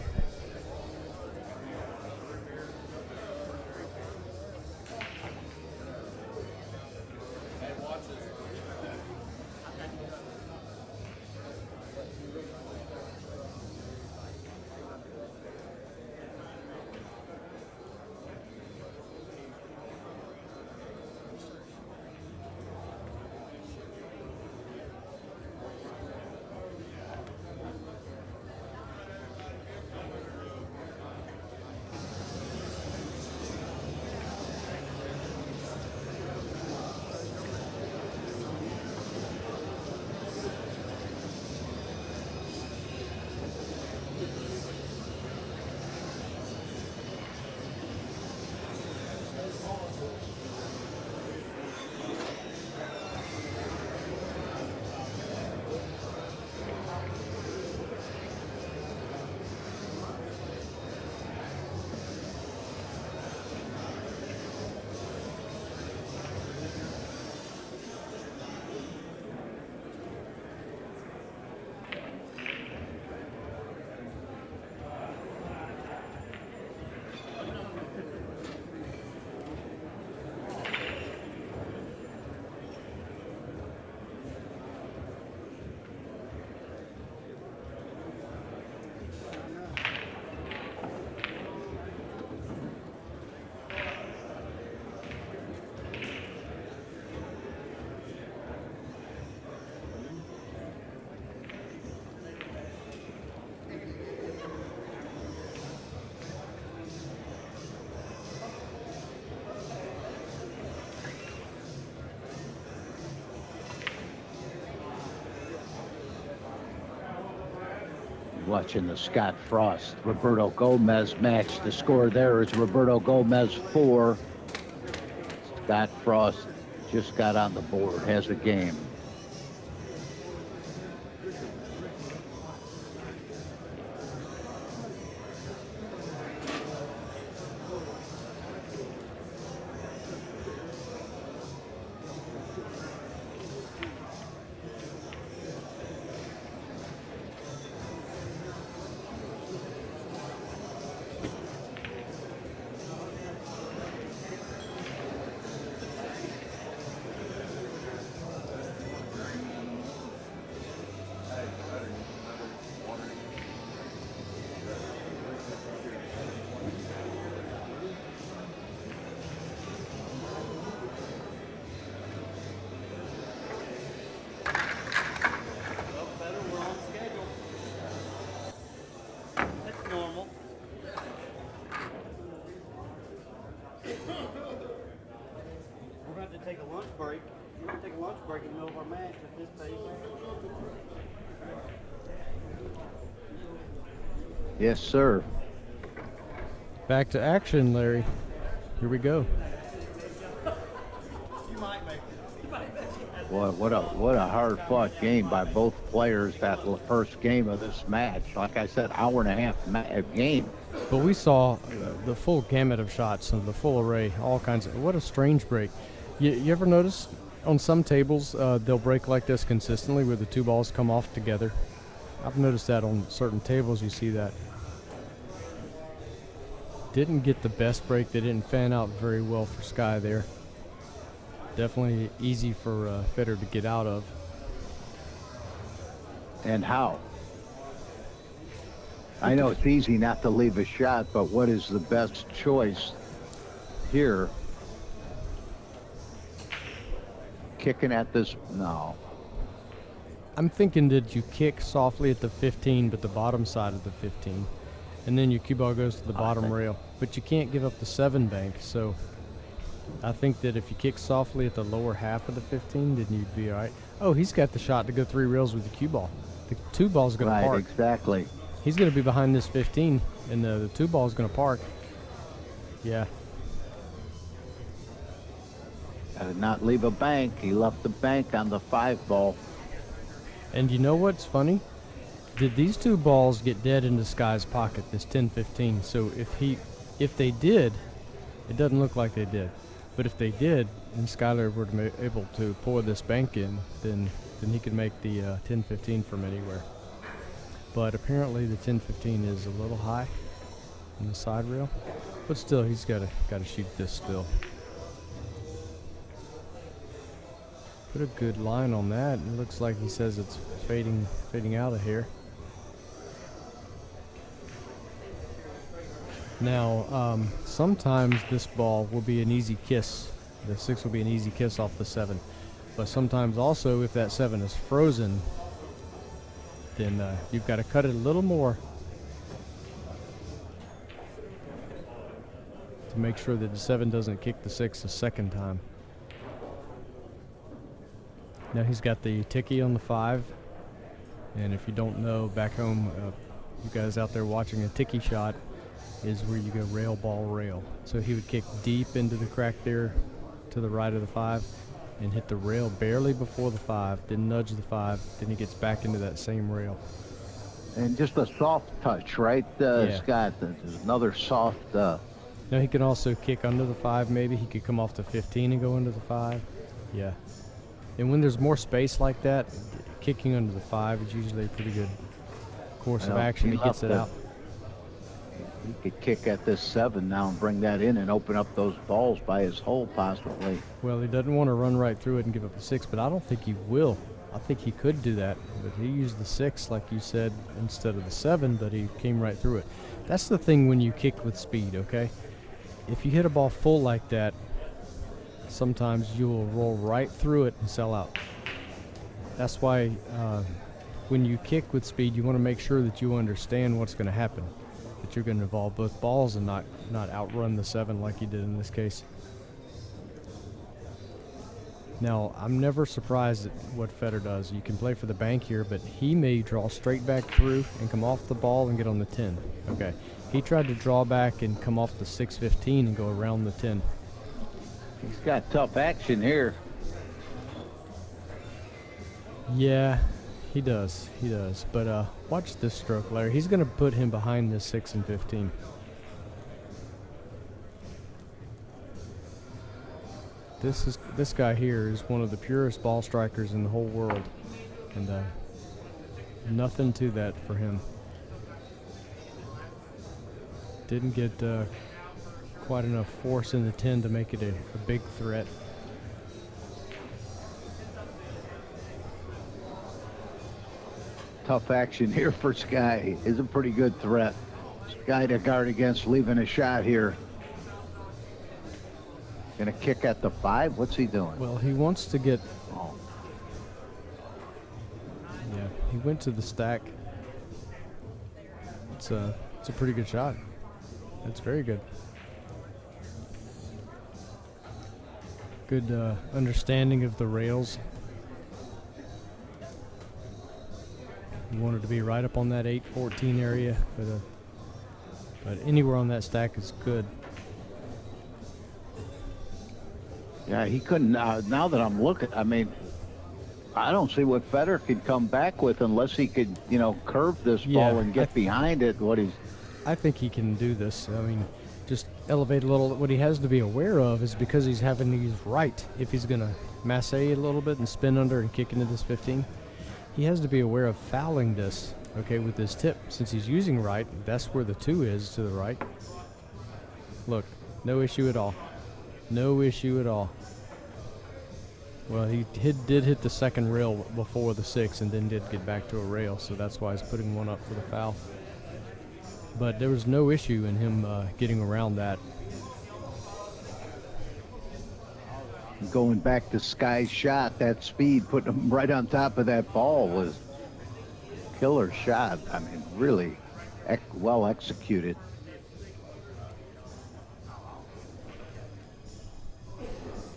watching the Scott Frost Roberto Gomez match. The score there is Roberto Gomez 4. Scott Frost just got on the board, has a game. Take a lunch break. We're going to take a lunch break in the middle of our match at this pace. Yes, sir. Back to action, Larry. Here we go. You might make it. Boy, what a hard-fought game by both players. That first game of this match, like I said, hour and a half game. But we saw the full gamut of shots and the full array, all kinds of. What a strange break. You ever notice on some tables they'll break like this consistently where the two balls come off together? I've noticed that on certain tables you see that. Didn't get the best break. They didn't fan out very well for Sky there. Definitely easy for Fedor to get out of. And how? I know it's easy not to leave a shot, but what is the best choice here? Kicking at this? No. I'm thinking that you kick softly at the 15, but the bottom side of the 15. And then your cue ball goes to the bottom rail. But you can't give up the 7 bank, so I think that if you kick softly at the lower half of the 15, then you'd be all right. Oh, he's got the shot to go 3 rails with the cue ball. The 2 ball's going to park. Right, exactly. He's going to be behind this 15, and the 2 ball's going to park. Yeah. Gotta not leave a bank. He left the bank on the 5 ball. And you know what's funny? Did these 2 balls get dead into Sky's pocket, this 10-15? So if they did, it doesn't look like they did. But if they did, and Skyler were able to pour this bank in, then he could make the 10-15 from anywhere. But apparently the 10-15 is a little high on the side rail. But still, he's got to shoot this still. Put a good line on that. It looks like he says it's fading out of here. Now, sometimes this ball will be an easy kiss. The 6 will be an easy kiss off the 7. But sometimes also, if that 7 is frozen, then you've got to cut it a little more to make sure that the 7 doesn't kick the 6 a second time. Now he's got the ticky on the 5, and if you don't know, back home, you guys out there watching, a ticky shot is where you go rail, ball, rail. So he would kick deep into the crack there to the right of the 5 and hit the rail barely before the 5, then nudge the 5, then he gets back into that same rail. And just a soft touch, right, Yeah. Scott? There's another soft... Now he can also kick under the 5 maybe. He could come off the 15 and go into the 5. Yeah. And when there's more space like that, kicking under the 5 is usually a pretty good course of action. He gets it out. He could kick at this 7 now and bring that in and open up those balls by his hole, possibly. Well, he doesn't want to run right through it and give up the 6, but I don't think he will. I think he could do that, but he used the 6, like you said, instead of the 7, but he came right through it. That's the thing when you kick with speed, okay? If you hit a ball full like that, sometimes you will roll right through it and sell out. That's why when you kick with speed, you want to make sure that you understand what's going to happen, that you're going to involve both balls and not outrun the 7 like you did in this case. Now, I'm never surprised at what Fedor does. You can play for the bank here, but he may draw straight back through and come off the ball and get on the 10. Okay. He tried to draw back and come off the 6-15 and go around the 10. He's got tough action here. Yeah, he does. He does. But watch this stroke, Larry. He's going to put him behind this 6 and 15. This guy here is one of the purest ball strikers in the whole world, and nothing to that for him. Didn't get quite enough force in the 10 to make it a big threat. Tough action here for Sky. Is a pretty good threat. Sky to guard against leaving a shot here. Gonna kick at the 5. What's he doing? Well, he wants to get. Oh, Yeah, he went to the stack. It's a pretty good shot. It's very good. Good understanding of the rails. He wanted to be right up on that 8-14 area, but anywhere on that stack is good. yeah, he couldn't. Now that I'm looking, I mean, I don't see what Fedor could come back with unless he could, curve this ball and get behind it. I think he can do this. I mean, just elevate a little. What he has to be aware of is because he's having to use right. If he's going to masse it a little bit and spin under and kick into this 15, he has to be aware of fouling this, okay, with his tip. Since he's using right, that's where the 2 is, to the right. Look, no issue at all. No issue at all. Well, he did hit the second rail before the 6 and then did get back to a rail, so that's why he's putting one up for the foul. But there was no issue in him getting around that. Going back to Sky's shot, that speed, putting him right on top of that ball was killer shot. I mean, really well executed.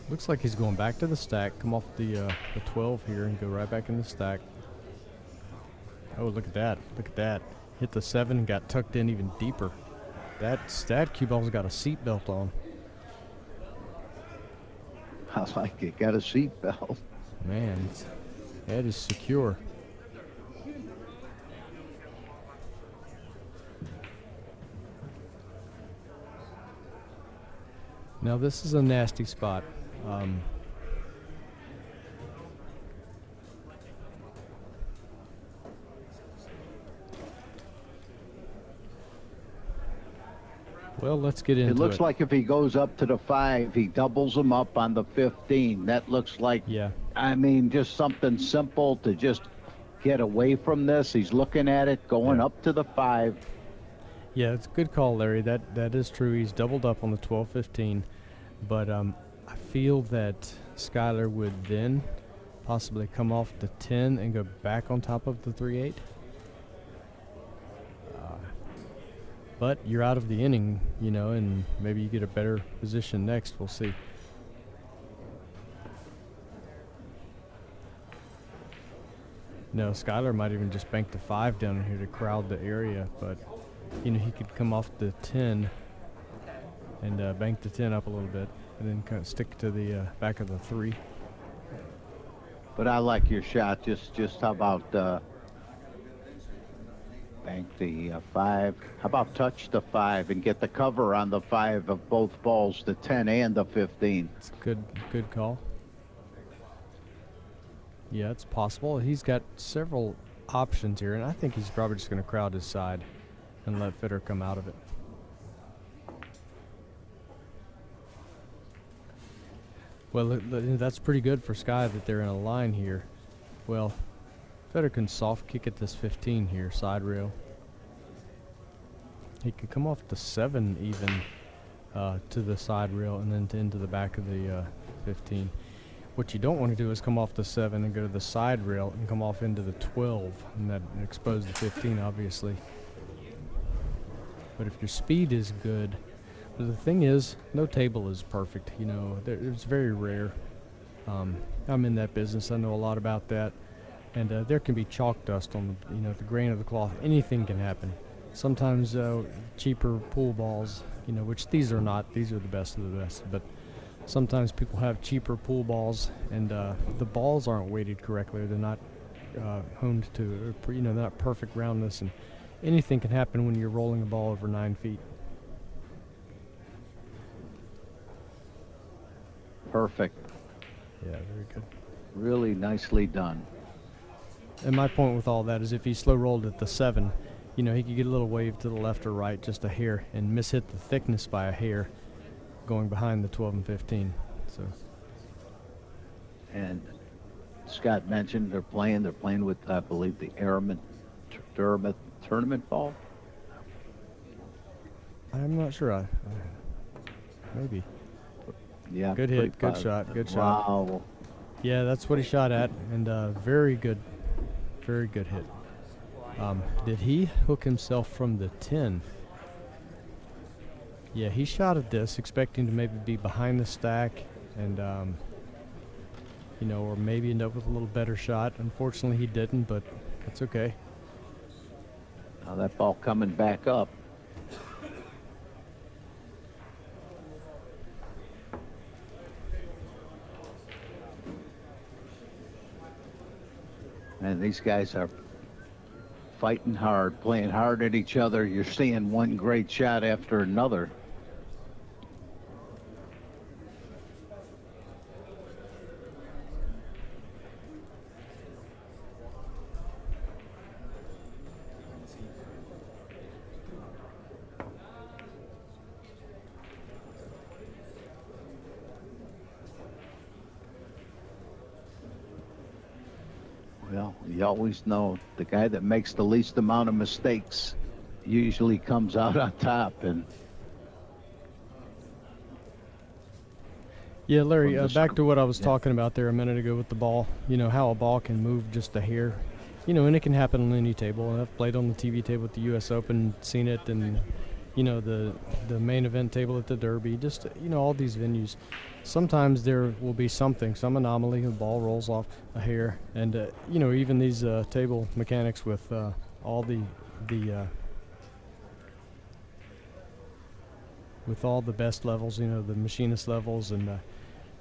Looks like he's going back to the stack, come off the 12 here and go right back in the stack. Oh, look at that. Look at that. Hit the 7 and got tucked in even deeper. That cue ball's got a seatbelt on. I like it. Got a seat belt. Man, that is secure. Now this is a nasty spot. Well, let's get into it. It looks like if he goes up to the 5, he doubles him up on the 15. That looks like, Yeah. I mean, just something simple to just get away from this. He's looking at it, going up to the 5. Yeah, it's a good call, Larry. That is true. He's doubled up on the 12-15, but I feel that Skyler would then possibly come off the 10 and go back on top of the 3-8. But you're out of the inning, and maybe you get a better position next. We'll see. No, Skyler might even just bank the 5 down in here to crowd the area, but he could come off the 10 and bank the 10 up a little bit and then kind of stick to the back of the 3. But I like your shot. Just how about bank the 5? How about touch the 5 and get the cover on the 5 of both balls, the 10 and the 15? It's a good call. Yeah, it's possible. He's got several options here, and I think he's probably just going to crowd his side and let Fedor come out of it. Well, that's pretty good for Sky that they're in a line here. Well, Fedor can soft kick at this 15 here, side rail. He could come off the 7 even to the side rail and then into the back of the 15. What you don't want to do is come off the 7 and go to the side rail and come off into the 12 and that expose the 15, obviously. But if your speed is good, but the thing is, no table is perfect. It's very rare. I'm in that business. I know a lot about that. And there can be chalk dust on the grain of the cloth. Anything can happen. Sometimes cheaper pool balls, which these are not. These are the best of the best. But sometimes people have cheaper pool balls, and the balls aren't weighted correctly. They're not honed to, they're not perfect roundness, and anything can happen when you're rolling a ball over 9 feet. Perfect. Yeah, very good. Really nicely done. And my point with all that is if he slow rolled at the 7, he could get a little wave to the left or right, just a hair, and mishit the thickness by a hair going behind the 12 and 15. So. And Scott mentioned they're playing with, I believe, the Airman tournament ball. I'm not sure. Maybe. Yeah. Good hit. Good shot. Good shot. Wow. Yeah, that's what he shot at, and very good hit. Did he hook himself from the 10? Yeah, he shot at this, expecting to maybe be behind the stack, and or maybe end up with a little better shot. Unfortunately, he didn't, but that's okay. Now that ball coming back up. And these guys are fighting hard, playing hard at each other. You're seeing one great shot after another. Well, you always know the guy that makes the least amount of mistakes usually comes out on top. And yeah, Larry, back to what I was talking about there a minute ago with the ball. How a ball can move just a hair. And it can happen on any table. And I've played on the TV table at the U.S. Open, seen it, and the main event table at the Derby. Just all these venues. Sometimes there will be some anomaly. The ball rolls off a hair, and even these table mechanics with all the with all the best levels, the machinist levels, and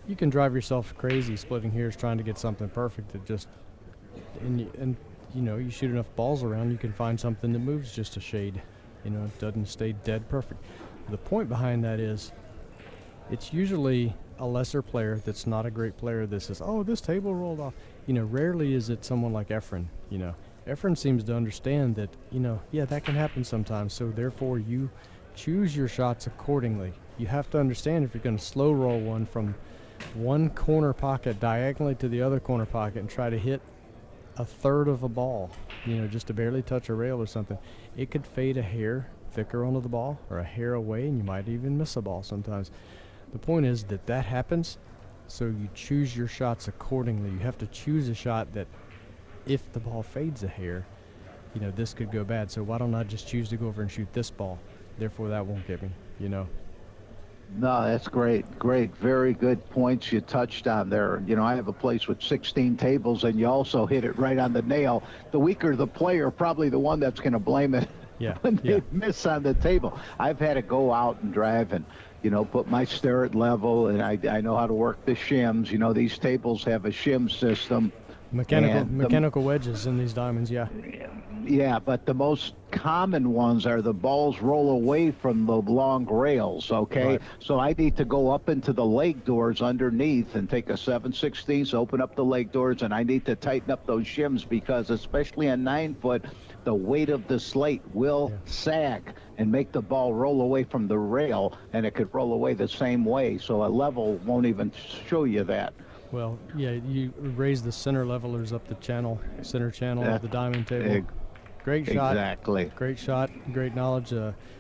you can drive yourself crazy splitting hairs trying to get something perfect. That just you shoot enough balls around, you can find something that moves just a shade. It doesn't stay dead perfect. The point behind that is, it's usually a lesser player that's not a great player that says, "Oh, this table rolled off." Rarely is it someone like Efren. Efren seems to understand that, yeah, that can happen sometimes. So therefore, you choose your shots accordingly. You have to understand if you're going to slow roll one from one corner pocket diagonally to the other corner pocket and try to hit a third of a ball, just to barely touch a rail or something, it could fade a hair thicker onto the ball or a hair away, and you might even miss a ball sometimes. The point is that happens, so you choose your shots accordingly. You have to choose a shot that, if the ball fades a hair, this could go bad. So why don't I just choose to go over and shoot this ball? Therefore, that won't get me, No, that's great. Very good points you touched on there. I have a place with 16 tables, and you also hit it right on the nail. The weaker the player, probably the one that's going to blame it when they miss on the table. I've had to go out and drive and, put my stair at level, and I know how to work the shims. These tables have a shim system. Mechanical wedges in these diamonds, yeah. Yeah, but the most common ones are the balls roll away from the long rails, okay? Right. So I need to go up into the leg doors underneath and take a 7/16, open up the leg doors, and I need to tighten up those shims because, especially on 9-foot, the weight of the slate will sag and make the ball roll away from the rail, and it could roll away the same way. So a level won't even show you that. Well, yeah, you raise the center levelers up the center channel of the diamond table. Great shot. Exactly. Great shot. Great knowledge.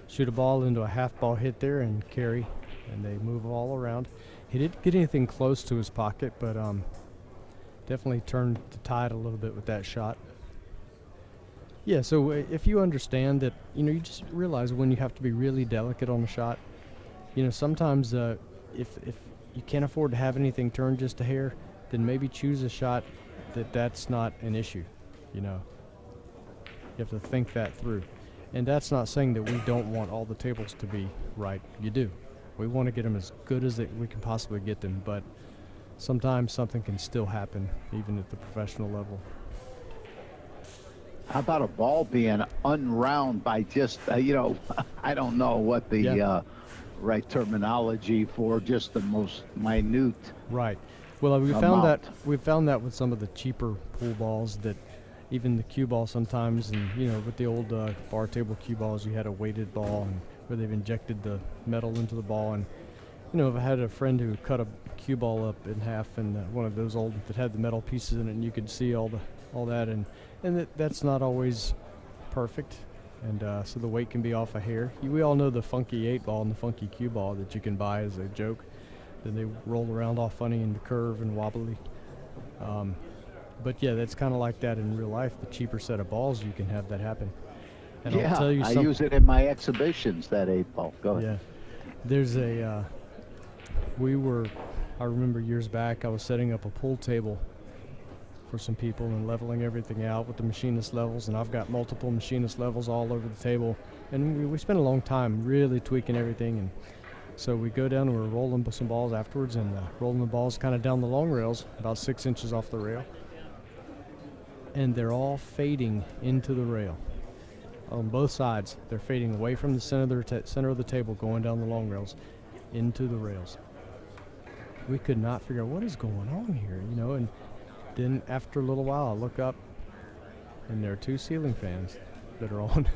Shoot a ball into a half ball hit there and carry, and they move all around. He didn't get anything close to his pocket, but definitely turned the tide a little bit with that shot. Yeah, so if you understand that, you just realize when you have to be really delicate on a shot. Sometimes if you can't afford to have anything turn just a hair, then maybe choose a shot that's not an issue. You know, you have to think that through. And that's not saying that we don't want all the tables to be right. You do. We want to get them as good as we can possibly get them, but sometimes something can still happen, even at the professional level. How about a ball being unround by just, I don't know what the right terminology for just the most minute. Right. Well, we found that with some of the cheaper pool balls, that even the cue ball sometimes, and with the old bar table cue balls, you had a weighted ball and where they've injected the metal into the ball. And if I had a friend who cut a cue ball up in half, and one of those old that had the metal pieces in it, and you could see all that, and that's not always perfect, and so the weight can be off a hair. We all know the funky 8-ball and the funky cue ball that you can buy as a joke. Then they roll around all funny and curve and wobbly. But yeah, that's kind of like that in real life. The cheaper set of balls, you can have that happen. And I'll tell you I use it in my exhibitions, that 8-ball. Go ahead. Yeah, there's I remember years back, I was setting up a pool table for some people and leveling everything out with the machinist levels, and I've got multiple machinist levels all over the table, and we spent a long time really tweaking everything. And so we go down and we're rolling some balls afterwards, and rolling the balls kind of down the long rails, about 6 inches off the rail, and they're all fading into the rail on both sides. They're fading away from the center of the table, going down the long rails into the rails. We could not figure out what is going on here, and then after a little while I look up, and there are 2 ceiling fans that are on.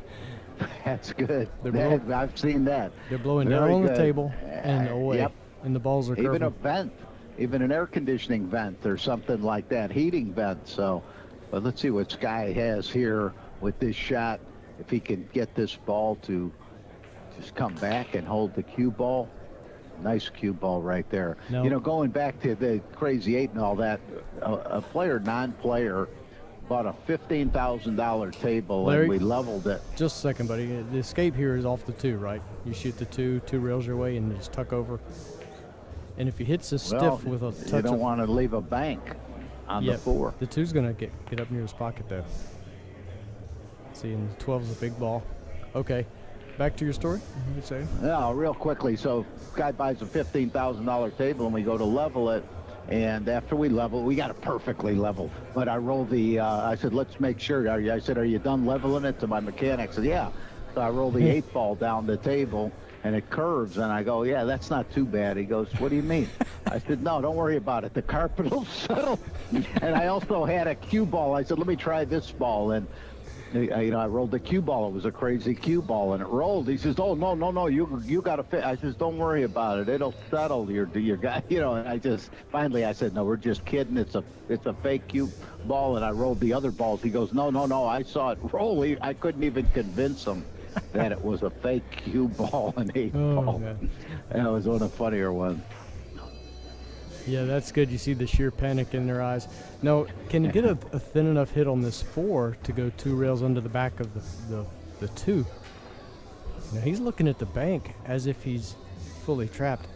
That's good. I've seen that. They're blowing down on the table and away. Yep. And the balls are curving. Even a vent, even an air conditioning vent or something like that, heating vent. So, but let's see what Sky has here with this shot. If he can get this ball to just come back and hold the cue ball. Nice cue ball right there. No. Going back to the Crazy 8 and all that, a player, non-player, bought a $15,000 table, Larry, and we leveled it. Just a second, buddy. The escape here is off the 2, right? You shoot the 2 rails your way and just tuck over. And if he hits this stiff with a touch, you don't want to leave a bank on the 4. The 2's going to get up near his pocket, though. See, and the 12's a big ball. Okay, back to your story. You say? Yeah, real quickly. So, guy buys a $15,000 table, and we go to level it. And after we level, we got it perfectly level. But I rolled I said, let's make sure. Are you done leveling it? To my mechanic said, yeah. So I roll the 8-ball down the table, and it curves. And I go, yeah, that's not too bad. He goes, what do you mean? I said, no, don't worry about it. The carpet will settle. And I also had a cue ball. I said, let me try this ball. And I rolled the cue ball. It was a crazy cue ball, and it rolled. He says, "Oh no, you got to fit." I says, "Don't worry about it. It'll settle." Your guy, And I finally I said, "No, we're just kidding. It's a fake cue ball." And I rolled the other balls. He goes, "No, I saw it roll." I couldn't even convince him that it was a fake cue ball, an 8-ball. Man. That was one of the funnier ones. Yeah, that's good. You see the sheer panic in their eyes. Now, can you get a thin enough hit on this 4 to go 2 rails under the back of the 2? Now, he's looking at the bank as if he's fully trapped.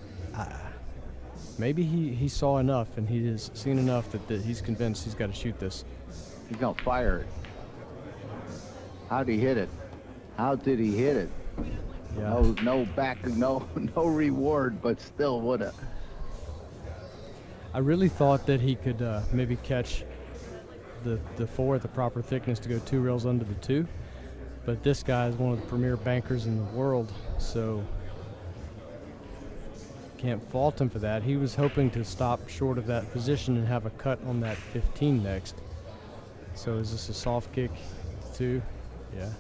Maybe he saw enough, and he has seen enough that he's convinced he's got to shoot this. He's going to fire it. How'd he hit it? How did he hit it? Yeah. No back, no reward, but still, what a... I really thought that he could maybe catch the 4 at the proper thickness to go 2 rails under the 2, but this guy is one of the premier bankers in the world, so can't fault him for that. He was hoping to stop short of that position and have a cut on that 15 next. So is this a soft kick 2? Yeah.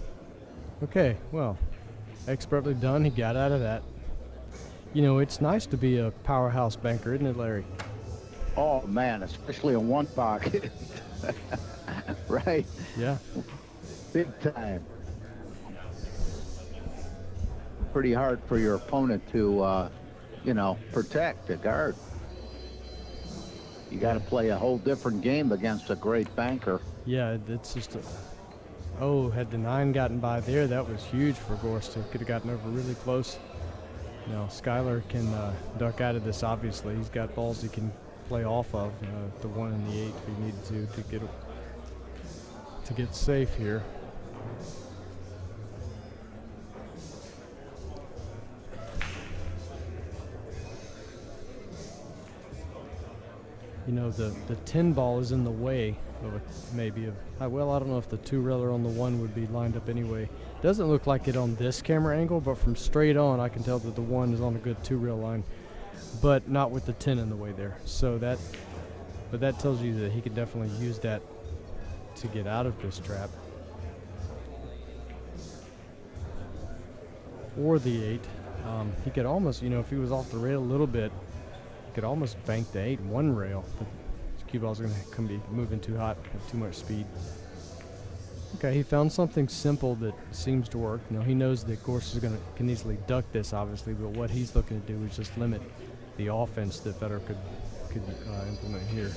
Okay, well, expertly done. He got out of that. It's nice to be a powerhouse banker, isn't it, Larry? Oh, man, especially in one pocket. Right? Yeah. Big time. Pretty hard for your opponent to, protect, to guard. You got to play a whole different game against a great banker. Yeah, it's just had the 9 gotten by there, that was huge for Gorst. He could have gotten over really close. Skylar can duck out of this, obviously. He's got balls he can play off of, the 1 and the 8 if he needed to get safe here. You know, the 10 ball is in the way of well, I don't know if the 2-railer on the 1 would be lined up anyway. Doesn't look like it on this camera angle, but from straight on I can tell that the 1 is on a good 2-rail line, but not with the 10 in the way there. So that tells you that he could definitely use that to get out of this trap. Or the 8. He could almost, you know, if he was off the rail a little bit, he could almost bank the 8 1 rail. But his cue ball's going to be moving too hot, have too much speed. Okay, he found something simple that seems to work. You know, he knows that Gorst can easily duck this, obviously, but what he's looking to do is just limit the offense that Fedor could implement here.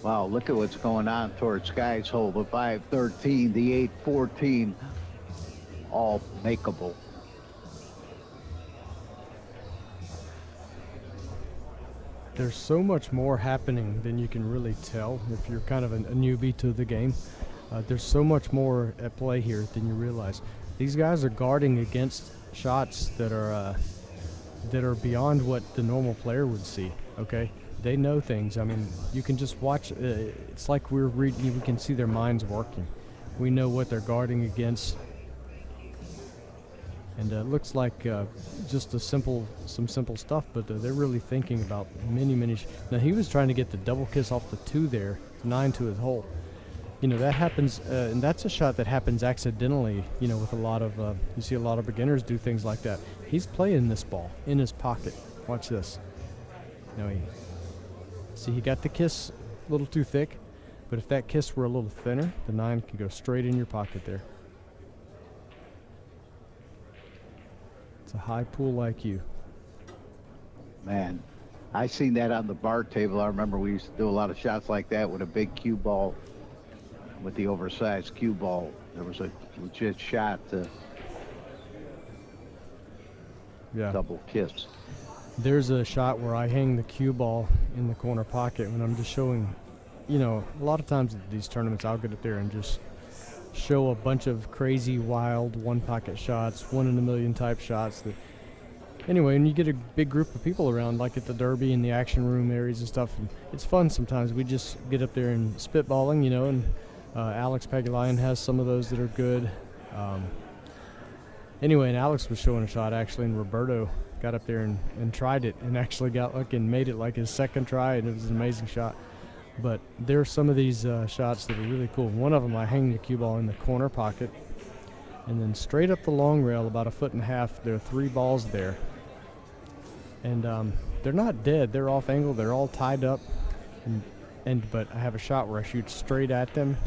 Wow, look at what's going on towards Guy's hole. The 5-13, the 8-14, all makeable. There's so much more happening than you can really tell if you're kind of a newbie to the game. There's so much more at play here than you realize. These guys are guarding against shots that are beyond what the normal player would see. Okay, they know things. I mean, you can just watch. It's like we're reading. We can see their minds working. We know what they're guarding against. And it looks like just some simple stuff, but they're really thinking about many. Now he was trying to get the double kiss off the 2 there, 9 to his hole. You know, that happens, and that's a shot that happens accidentally. You know, with a lot of you see a lot of beginners do things like that. He's playing this ball in his pocket. Watch this. Now he got the kiss a little too thick, but if that kiss were a little thinner, the 9 can go straight in your pocket there. It's a high pool IQ. Man, I seen that on the bar table. I remember we used to do a lot of shots like that with a big cue ball, with the oversized cue ball. There was a legit shot to double kiss. There's a shot where I hang the cue ball in the corner pocket when I'm just showing, you know, a lot of times at these tournaments I'll get up there and just show a bunch of crazy, wild, one-pocket shots, 1 in a million type shots. That anyway, and you get a big group of people around, like at the Derby and the action room areas and stuff, and it's fun sometimes. We just get up there and spitballing, you know, and Alex Pagulayan has some of those that are good. Anyway, and Alex was showing a shot, actually, and Roberto got up there and tried it and actually got lucky and made it like his second try, and it was an amazing shot. But there are some of these shots that are really cool. One of them, I hang the cue ball in the corner pocket, and then straight up the long rail, about 1.5 feet, there are 3 balls there. And they're not dead. They're off angle. They're all tied up. But I have a shot where I shoot straight at them,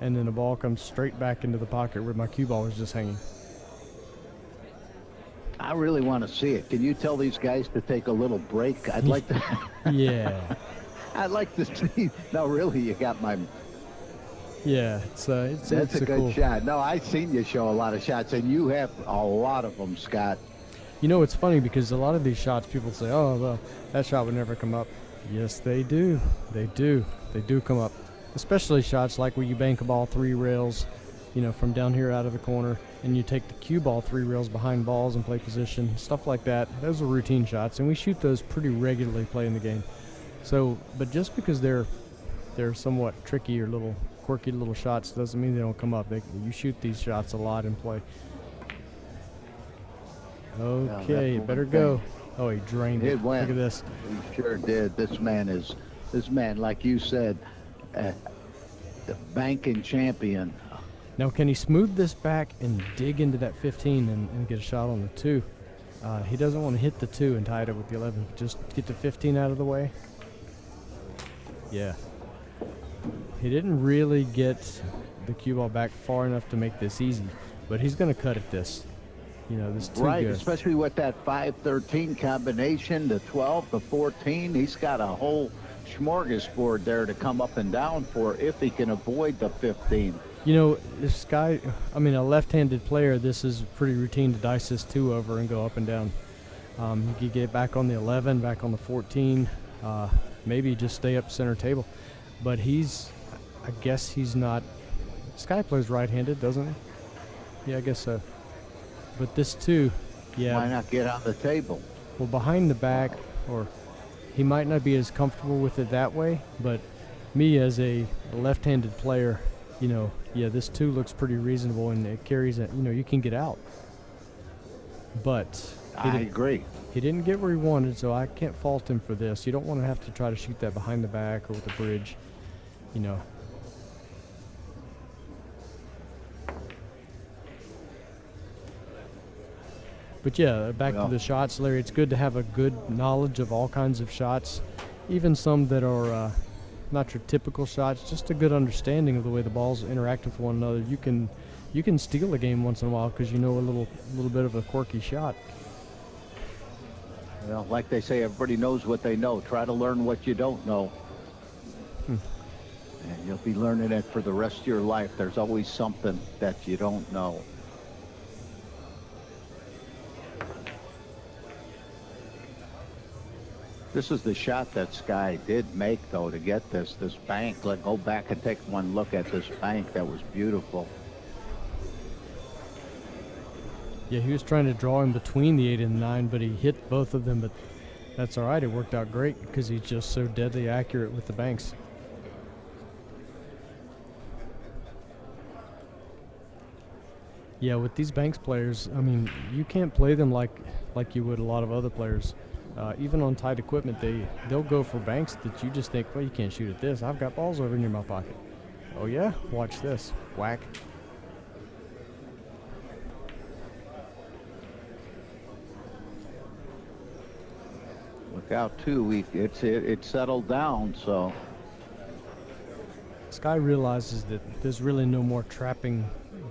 and then the ball comes straight back into the pocket where my cue ball was just hanging. I really want to see it. Can you tell these guys to take a little break? I'd like to. Yeah. I'd like to see. No, really, you got my. Yeah, that's a good cool shot. No, I've seen you show a lot of shots, and you have a lot of them, Scott. You know, it's funny because a lot of these shots, people say, "Oh, well, that shot would never come up." Yes, they do. They do come up. Especially shots like where you bank a ball 3 rails, you know, from down here out of the corner, and you take the cue ball 3 rails behind balls and play position, stuff like that. Those are routine shots, and we shoot those pretty regularly playing the game. So, but just because they're somewhat tricky or little quirky little shots doesn't mean they don't come up. You shoot these shots a lot in play. Okay, yeah, better go. Oh, he drained it. Went. Look at this. He sure did. This man, like you said, the banking champion. Now, can he smooth this back and dig into that 15 and get a shot on the 2? He doesn't want to hit the 2 and tie it up with the 11. Just get the 15 out of the way. Yeah. He didn't really get the cue ball back far enough to make this easy, but he's going to cut at this. You know, this too right, good. Especially with that 5-13 combination, the 12, the 14. He's got a whole smorgasbord there to come up and down for if he can avoid the 15. You know, this guy, I mean, a left-handed player, this is pretty routine to dice this 2 over and go up and down. You could get back on the 11, back on the 14, maybe just stay up center table. But I guess he's not. Sky plays right-handed, doesn't he? Yeah, I guess so. But this too, yeah. Why not get on the table? Well, behind the back, or he might not be as comfortable with it that way, but me as a left-handed player, yeah, this too looks pretty reasonable, and it carries it. You can get out. But I agree. He didn't get where he wanted, so I can't fault him for this. You don't want to have to try to shoot that behind the back or with the bridge, But yeah, back to the shots, Larry. It's good to have a good knowledge of all kinds of shots, even some that are not your typical shots. Just a good understanding of the way the balls interact with one another. You can steal a game once in a while because you know a little bit of a quirky shot. Well, like they say, everybody knows what they know. Try to learn what you don't know. And you'll be learning it for the rest of your life. There's always something that you don't know. This is the shot that Sky did make, though, to get this bank. Go back and take one look at this bank. That was beautiful. Yeah, he was trying to draw him between the 8 and 9, but he hit both of them, but that's all right. It worked out great because he's just so deadly accurate with the banks. Yeah, with these banks players, I mean, you can't play them like you would a lot of other players. Even on tight equipment, they'll go for banks that you just think, well, you can't shoot at this. I've got balls over near my pocket. Oh yeah? Watch this. Whack. Look out, too. It settled down, so. Sky realizes that there's really no more trapping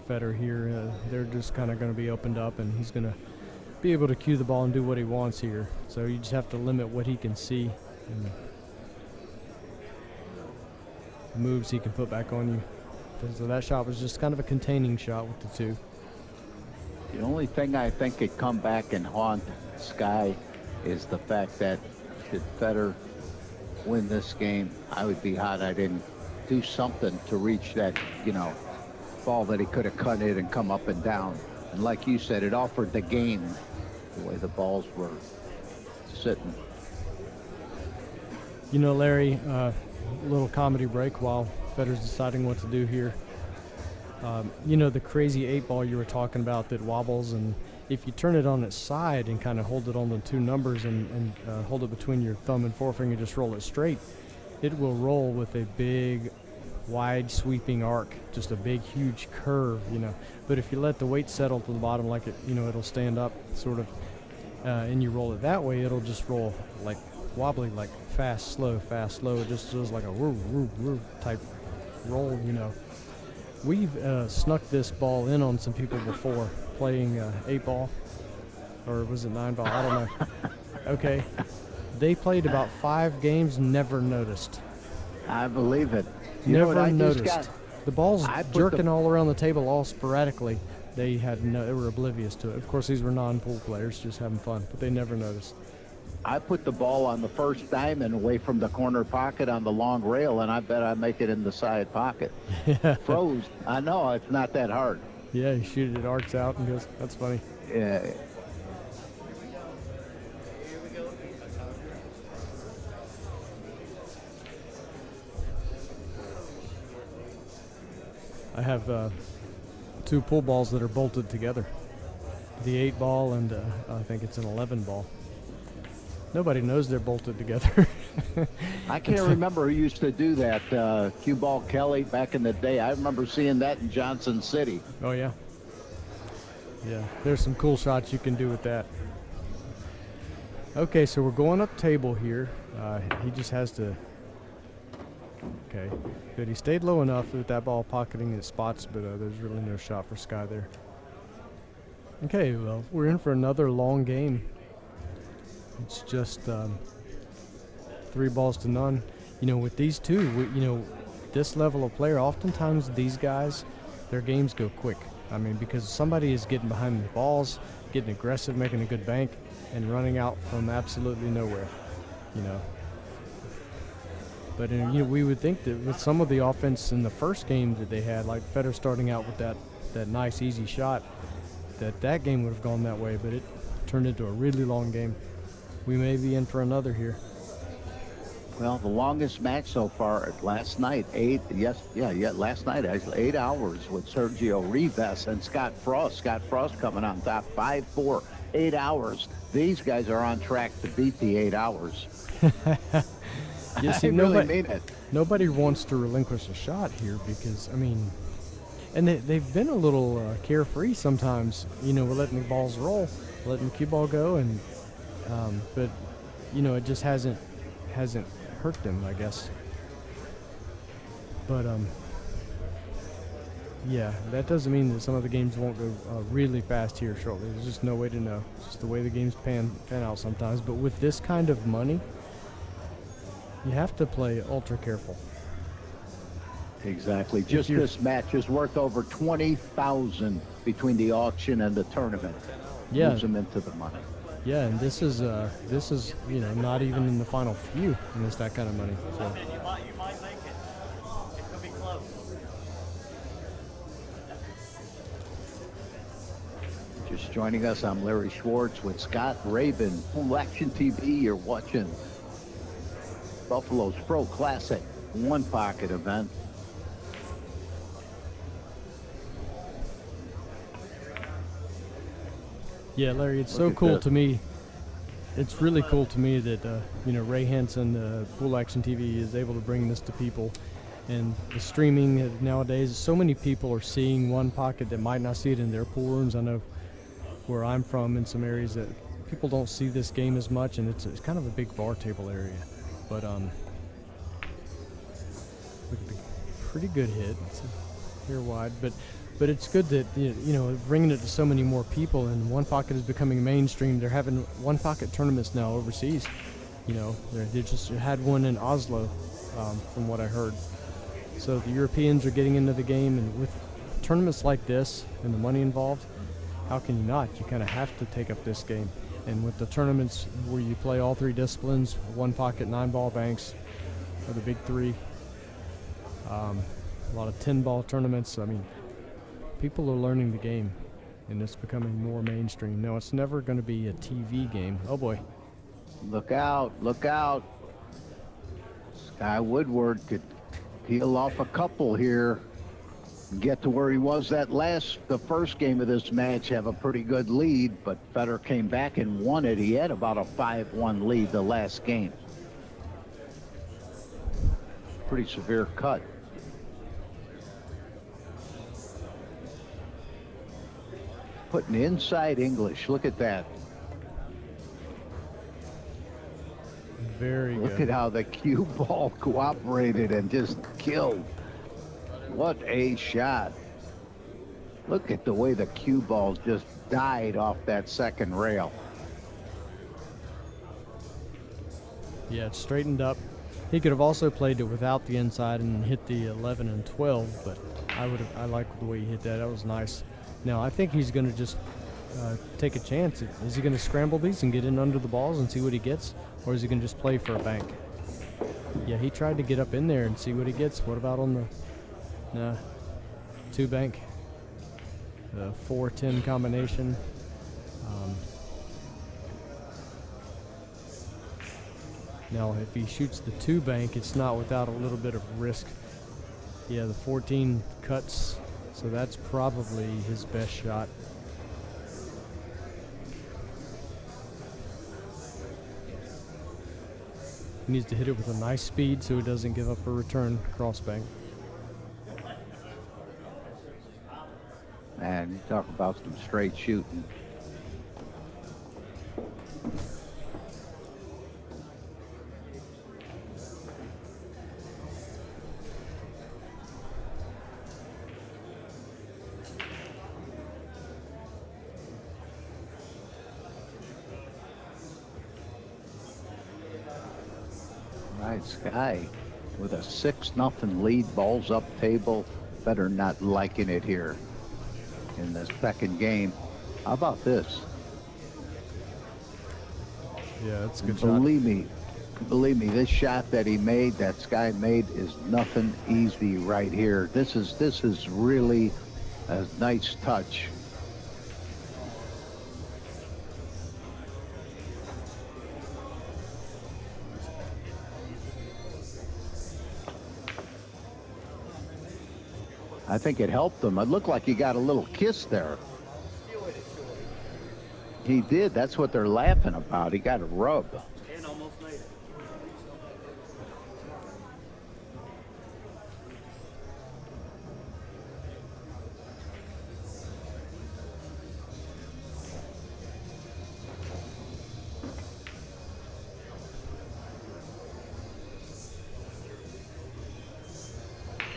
Fedor here. They're just kind of going to be opened up, and he's going to be able to cue the ball and do what he wants here. So you just have to limit what he can see and the moves he can put back on you. So that shot was just kind of a containing shot with the two. The only thing I think could come back and haunt Sky is the fact that should Fedor win this game, I would be hot. I didn't do something to reach that, ball that he could have cut it and come up and down. And like you said, it offered the game the way the balls were sitting. Larry, a little comedy break while Fedor's deciding what to do here. The crazy 8-ball you were talking about that wobbles, and if you turn it on its side and kind of hold it on the two numbers and hold it between your thumb and forefinger, just roll it straight, it will roll with a big, wide sweeping arc, just a big, huge curve, But if you let the weight settle to the bottom like it, it'll stand up sort of, and you roll it that way, it'll just roll like wobbly, like fast, slow, fast, slow. It just does like a woo, woo, woo type roll, We've snuck this ball in on some people before playing 8-ball, or was it 9-ball? I don't know. Okay. They played about 5 games, never noticed. I believe it. Never noticed. The ball's jerking all around the table all sporadically. They were oblivious to it. Of course, these were non-pool players just having fun, but they never noticed. I put the ball on the first diamond away from the corner pocket on the long rail, and I bet I make it in the side pocket. Froze. I know, it's not that hard. Yeah, you shoot it, it arcs out and goes, that's funny. Yeah. I have 2 pool balls that are bolted together. The 8-ball and I think it's an 11-ball. Nobody knows they're bolted together. I can't remember who used to do that. Cue Ball Kelly back in the day. I remember seeing that in Johnson City. Oh, yeah. Yeah, there's some cool shots you can do with that. Okay, so we're going up table here. He just has to... Okay, good. He stayed low enough with that ball pocketing his spots, but there's really no shot for Sky there. Okay, well, we're in for another long game. It's just 3 balls to none. With these two, this level of player, oftentimes these guys, their games go quick. I mean, because somebody is getting behind the balls, getting aggressive, making a good bank, and running out from absolutely nowhere, you know. But we would think that with some of the offense in the first game that they had, like Fedor starting out with that nice easy shot, that game would have gone that way. But it turned into a really long game. We may be in for another here. Well, the longest match so far last night, last night, actually, 8 hours with Sergio Rivas and Scott Frost. Scott Frost coming on top, 5-4, 8 hours. These guys are on track to beat the 8 hours. You see, I really mean it. Nobody wants to relinquish a shot here because, I mean, and they've been a little carefree sometimes. We're letting the balls roll, letting the cue ball go, and but it just hasn't hurt them, I guess. But yeah, that doesn't mean that some of the games won't go really fast here shortly. There's just no way to know. It's just the way the games pan out sometimes. But with this kind of money, you have to play ultra careful. Exactly. Just this match is worth over $20,000 between the auction and the tournament. Yeah. Moves them into the money. Yeah, and this is not even in the final few, and it's that kind of money. So. You might make it. It's gonna be close. Just joining us, I'm Larry Schwartz with Scott Rabin, Pool Action TV. You're watching Buffalo's Pro Classic One Pocket event. Yeah, Larry, it's so cool to me. It's really cool to me that Ray HANSEN, Pool Action TV, is able to bring this to people, and the streaming nowadays. So many people are seeing One Pocket that might not see it in their pool rooms. I know where I'm from, in some areas that people don't see this game as much, and it's kind of a big bar table area. But look at the pretty good hit. It's here wide, but it's good that bringing it to so many more people, and One Pocket is becoming mainstream. They're having One Pocket tournaments now overseas. They just had one in Oslo, from what I heard. So the Europeans are getting into the game, and with tournaments like this and the money involved, how can you not? You kind of have to take up this game. And with the tournaments where you play all three disciplines, One Pocket, 9-ball banks are the big three. A lot of 10-ball tournaments. I mean, people are learning the game, and it's becoming more mainstream. No, it's never going to be a TV game. Oh boy. Look out, look out. Sky Woodward could peel off a couple here and get to where he was the first game of this match, have a pretty good lead, but Fedor came back and won it. He had about a 5-1 lead the last game. Pretty severe cut. Putting inside English. Look at that. Very good. Look at how the cue ball cooperated and just killed. What a shot. Look at the way the cue ball just died off that second rail. Yeah, it's straightened up. He could have also played it without the inside and hit the 11 and 12, but I like the way he hit that. That was nice. Now, I think he's going to just take a chance. Is he going to scramble these and get in under the balls and see what he gets? Or is he going to just play for a bank? Yeah, he tried to get up in there and see what he gets. What about on the 2-bank? The 4-10 combination. Now, if he shoots the 2-bank, it's not without a little bit of risk. Yeah, the 14 cuts. So that's probably his best shot. He needs to hit it with a nice speed so he doesn't give up a return cross bank. Man, you talk about some straight shooting. Right, Sky with a 6-0 lead, balls up table. Better not liking it here. in the second game. How about this? Yeah, that's a good shot. Believe me, this shot that he made, that Sky made, is nothing easy right here. This is really a nice touch. I think it helped him. It looked like he got a little kiss there. He did. That's what they're laughing about. He got a rub. And almost made it.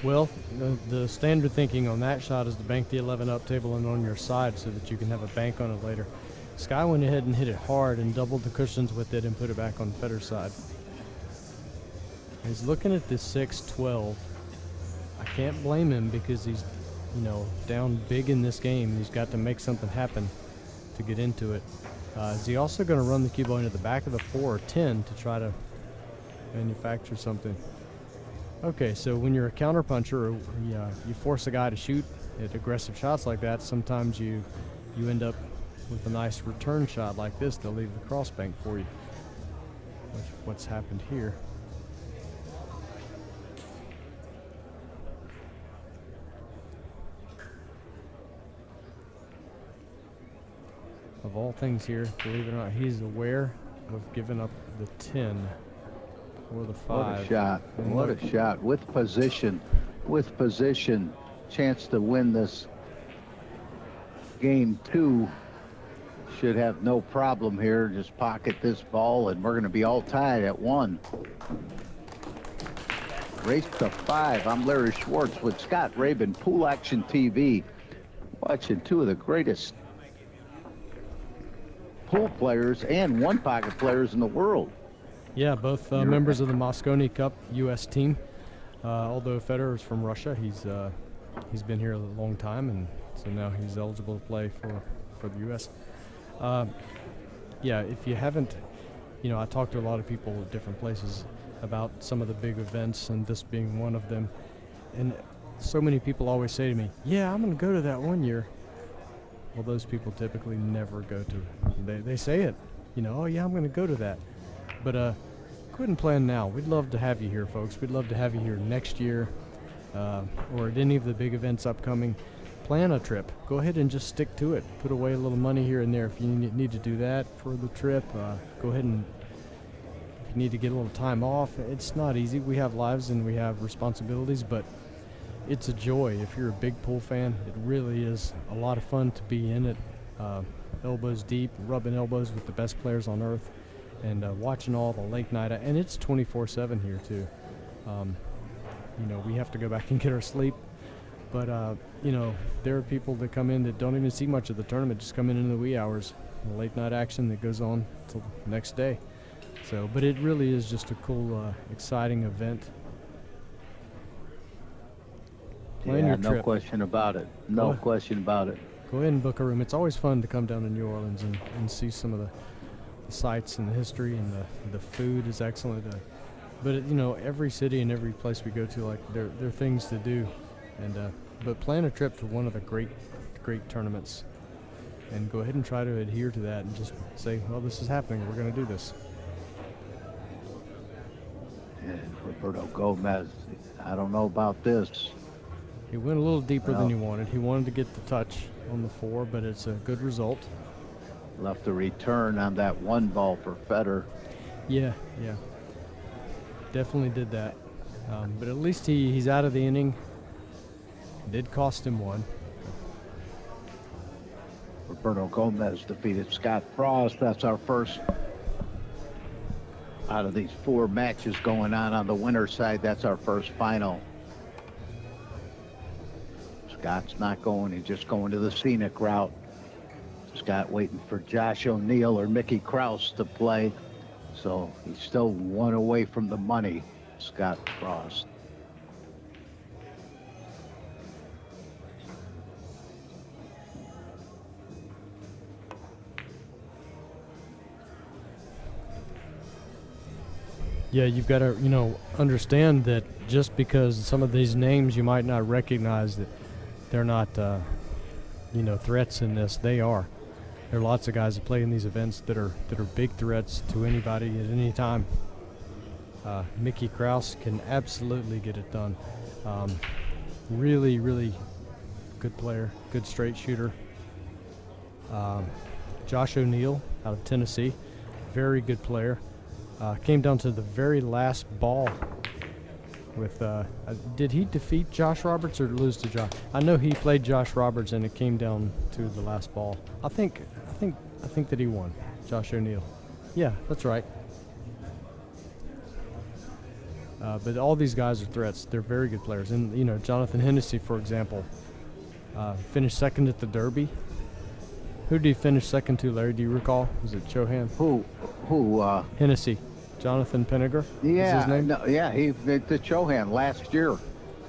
Well, the standard thinking on that shot is to bank the 11 up, table and on your side so that you can have a bank on it later. Sky went ahead and hit it hard and doubled the cushions with it and put it back on Fedor's side. He's looking at this 6-12. I can't blame him because he's, you know, down big in this game. He's got to make something happen to get into it. Is he also going to run the cue ball into the back of the 4 or 10 to try to manufacture something? Okay, so when you're a counterpuncher, or you force a guy to shoot at aggressive shots like that, sometimes you end up with a nice return shot like this. They'll leave the cross bank for you. What's happened here? Of all things here, believe it or not, he's aware of giving up the 10 or the 5. What a shot. What a shot. With position. Chance to win this game 2. Should have no problem here. Just pocket this ball, and we're going to be all tied at 1. Race to 5. I'm Larry Schwartz with Scott Rabin, Pool Action TV, watching 2 of the greatest pool players and one-pocket players in the world. Yeah, both members of the Moscone Cup U.S. team. Although Fedor is from Russia, he's been here a long time, and so now he's eligible to play for the U.S. Yeah, if you haven't, you know, I talked to a lot of people at different places about some of the big events, and this being one of them. And so many people always say to me, "Yeah, I'm going to go to that one year." Well, those people typically never go to it. They say it, you know, "Oh yeah, I'm going to go to that." But go ahead and plan now. We'd love to have you here, folks. We'd love to have you here next year, or at any of the big events upcoming. Plan a trip. Go ahead and just stick to it. Put away a little money here and there if you need to do that for the trip. Go ahead and, if you need to get a little time off, it's not easy. We have lives and we have responsibilities, but it's a joy. If you're a big pool fan, it really is a lot of fun to be in it. Elbows deep, rubbing elbows with the best players on earth, and watching all the late night. And it's 24/7 here too. You know, we have to go back and get our sleep. But, you know, there are people that come in that don't even see much of the tournament, just come in the wee hours. The late night action that goes on till the next day. So, but it really is just a cool, exciting event. Plan your no trip. question about it. No question about it. Go ahead and book a room. It's always fun to come down to New Orleans and see some of the sights and the history, and the food is excellent. But, you know, every city and every place we go to, like, there are things to do. And but plan a trip to one of the great tournaments, and go ahead and try to adhere to that, and just say, well, this is happening, we're going to do this. And Roberto Gomez, I don't know about this. He went a little deeper than he wanted. He wanted to get the touch on the 4, but it's a good result. Left the return on that 1 ball for Fedor. Yeah, definitely did that. But at least he's out of the inning. Did cost him 1. Roberto Gomez defeated Scott Frost. That's our first out of these 4 matches going on the winner's side. That's our first final. Scott's not going. He's just going to the scenic route. Scott waiting for Josh O'Neill or Mickey Krause to play. So he's still 1 away from the money, Scott Frost. Yeah, you've got to, understand that just because some of these names you might not recognize, that they're not, threats in this. They are. There are lots of guys that play in these events that are big threats to anybody at any time. Mickey Krause can absolutely get it done. Really, really good player, good straight shooter. Josh O'Neill out of Tennessee, very good player. Came down to the very last ball with, did he defeat Josh Roberts or lose to Josh? I know he played Josh Roberts and it came down to the last ball. I think that he won, Josh O'Neill. Yeah, that's right. But all these guys are threats. They're very good players. And, Jonathan Hennessy, for example, finished second at the Derby. Who did he finish second to, Larry? Do you recall? Was it Chohan? Who? Hennessy. Jonathan Pennegar? Yeah, is his name? No, yeah, he the Chohan last year.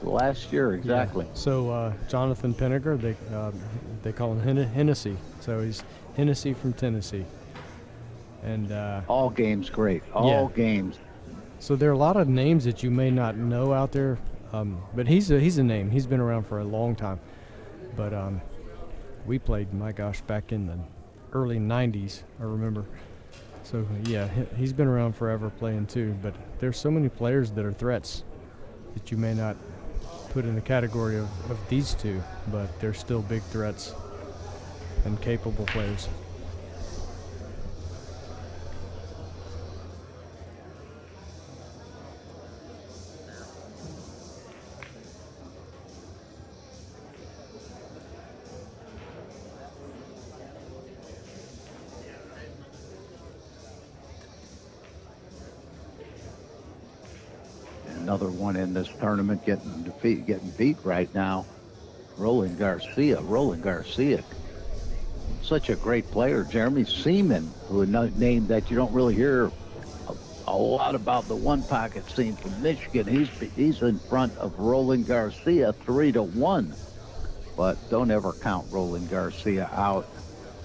Last year, exactly. Yeah. So Jonathan Pennegar, they call him Hennessy. So he's Hennessy from Tennessee. And all games great. All games. So there are a lot of names that you may not know out there, but he's a name. He's been around for a long time. But we played, my gosh, back in the early 90s, I remember. So, yeah, he's been around forever playing too. But there's so many players that are threats that you may not put in the category of these two, but they're still big threats and capable players. Another one in this tournament getting beat right now. Roland Garcia. Such a great player. Jeremy Seaman, who a name that you don't really hear a lot about, the one pocket scene from Michigan. He's in front of Roland Garcia 3-1. But don't ever count Roland Garcia out.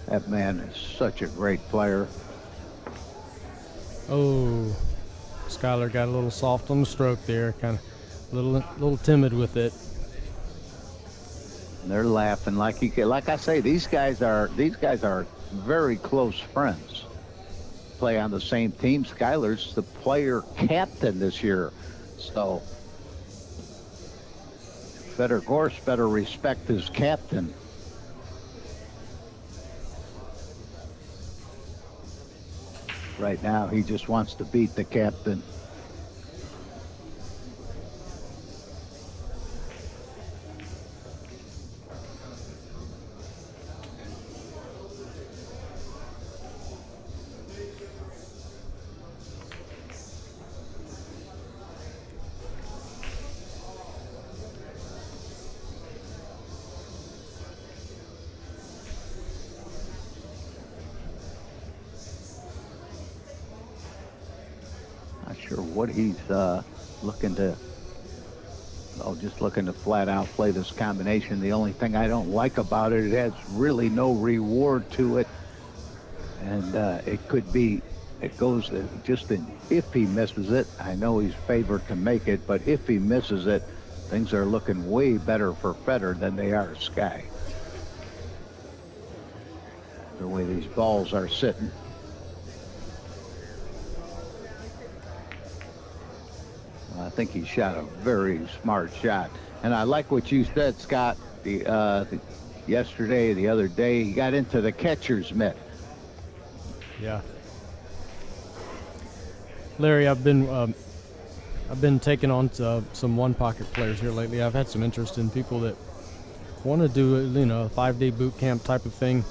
That man is such a great player. Oh, Skylar got a little soft on the stroke there, kind of a little timid with it. And they're laughing like I say. These guys are very close friends. Play on the same team. Skylar's the player captain this year, so Fedor Gorst better respect his captain. Right now, he just wants to beat the captain. Sure what he's looking to flat out play this combination. The only thing I don't like about it has really no reward to it, and it goes just in, if he misses it. I know he's favored to make it, but if he misses it, things are looking way better for Fedor than they are Sky. The way these balls are sitting. I think he shot a very smart shot. And I like what you said, Scott, the other day, he got into the catcher's mitt. Yeah. Larry, I've been taking on some one-pocket players here lately. I've had some interest in people that want to do a 5-day boot camp type of thing.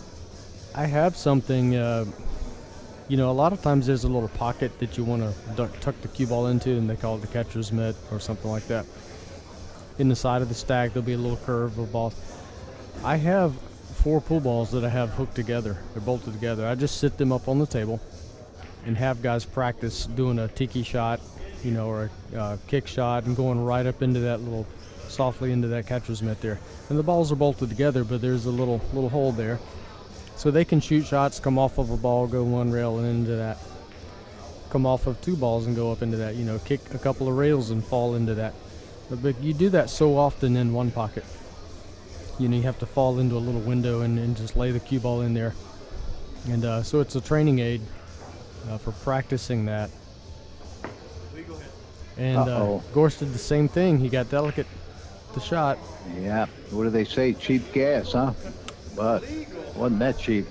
I have something, a lot of times there's a little pocket that you want to tuck the cue ball into, and they call it the catcher's mitt or something like that. In the side of the stack, there'll be a little curve of balls. I have 4 pool balls that I have hooked together. They're bolted together. I just sit them up on the table and have guys practice doing a tiki shot, or a kick shot, and going right up into that softly into that catcher's mitt there. And the balls are bolted together, but there's a little hole there. So they can shoot shots, come off of a ball, go one rail and into that. them off of 2 balls and go up into that. You know, kick a couple of rails and fall into that. But you do that so often in one pocket. You know, you have to fall into a little window and just lay the cue ball in there. And so it's a training aid for practicing that. And Gorst did the same thing. He got delicate the shot. Yeah. What do they say? Cheap gas, huh? But wasn't that cheap?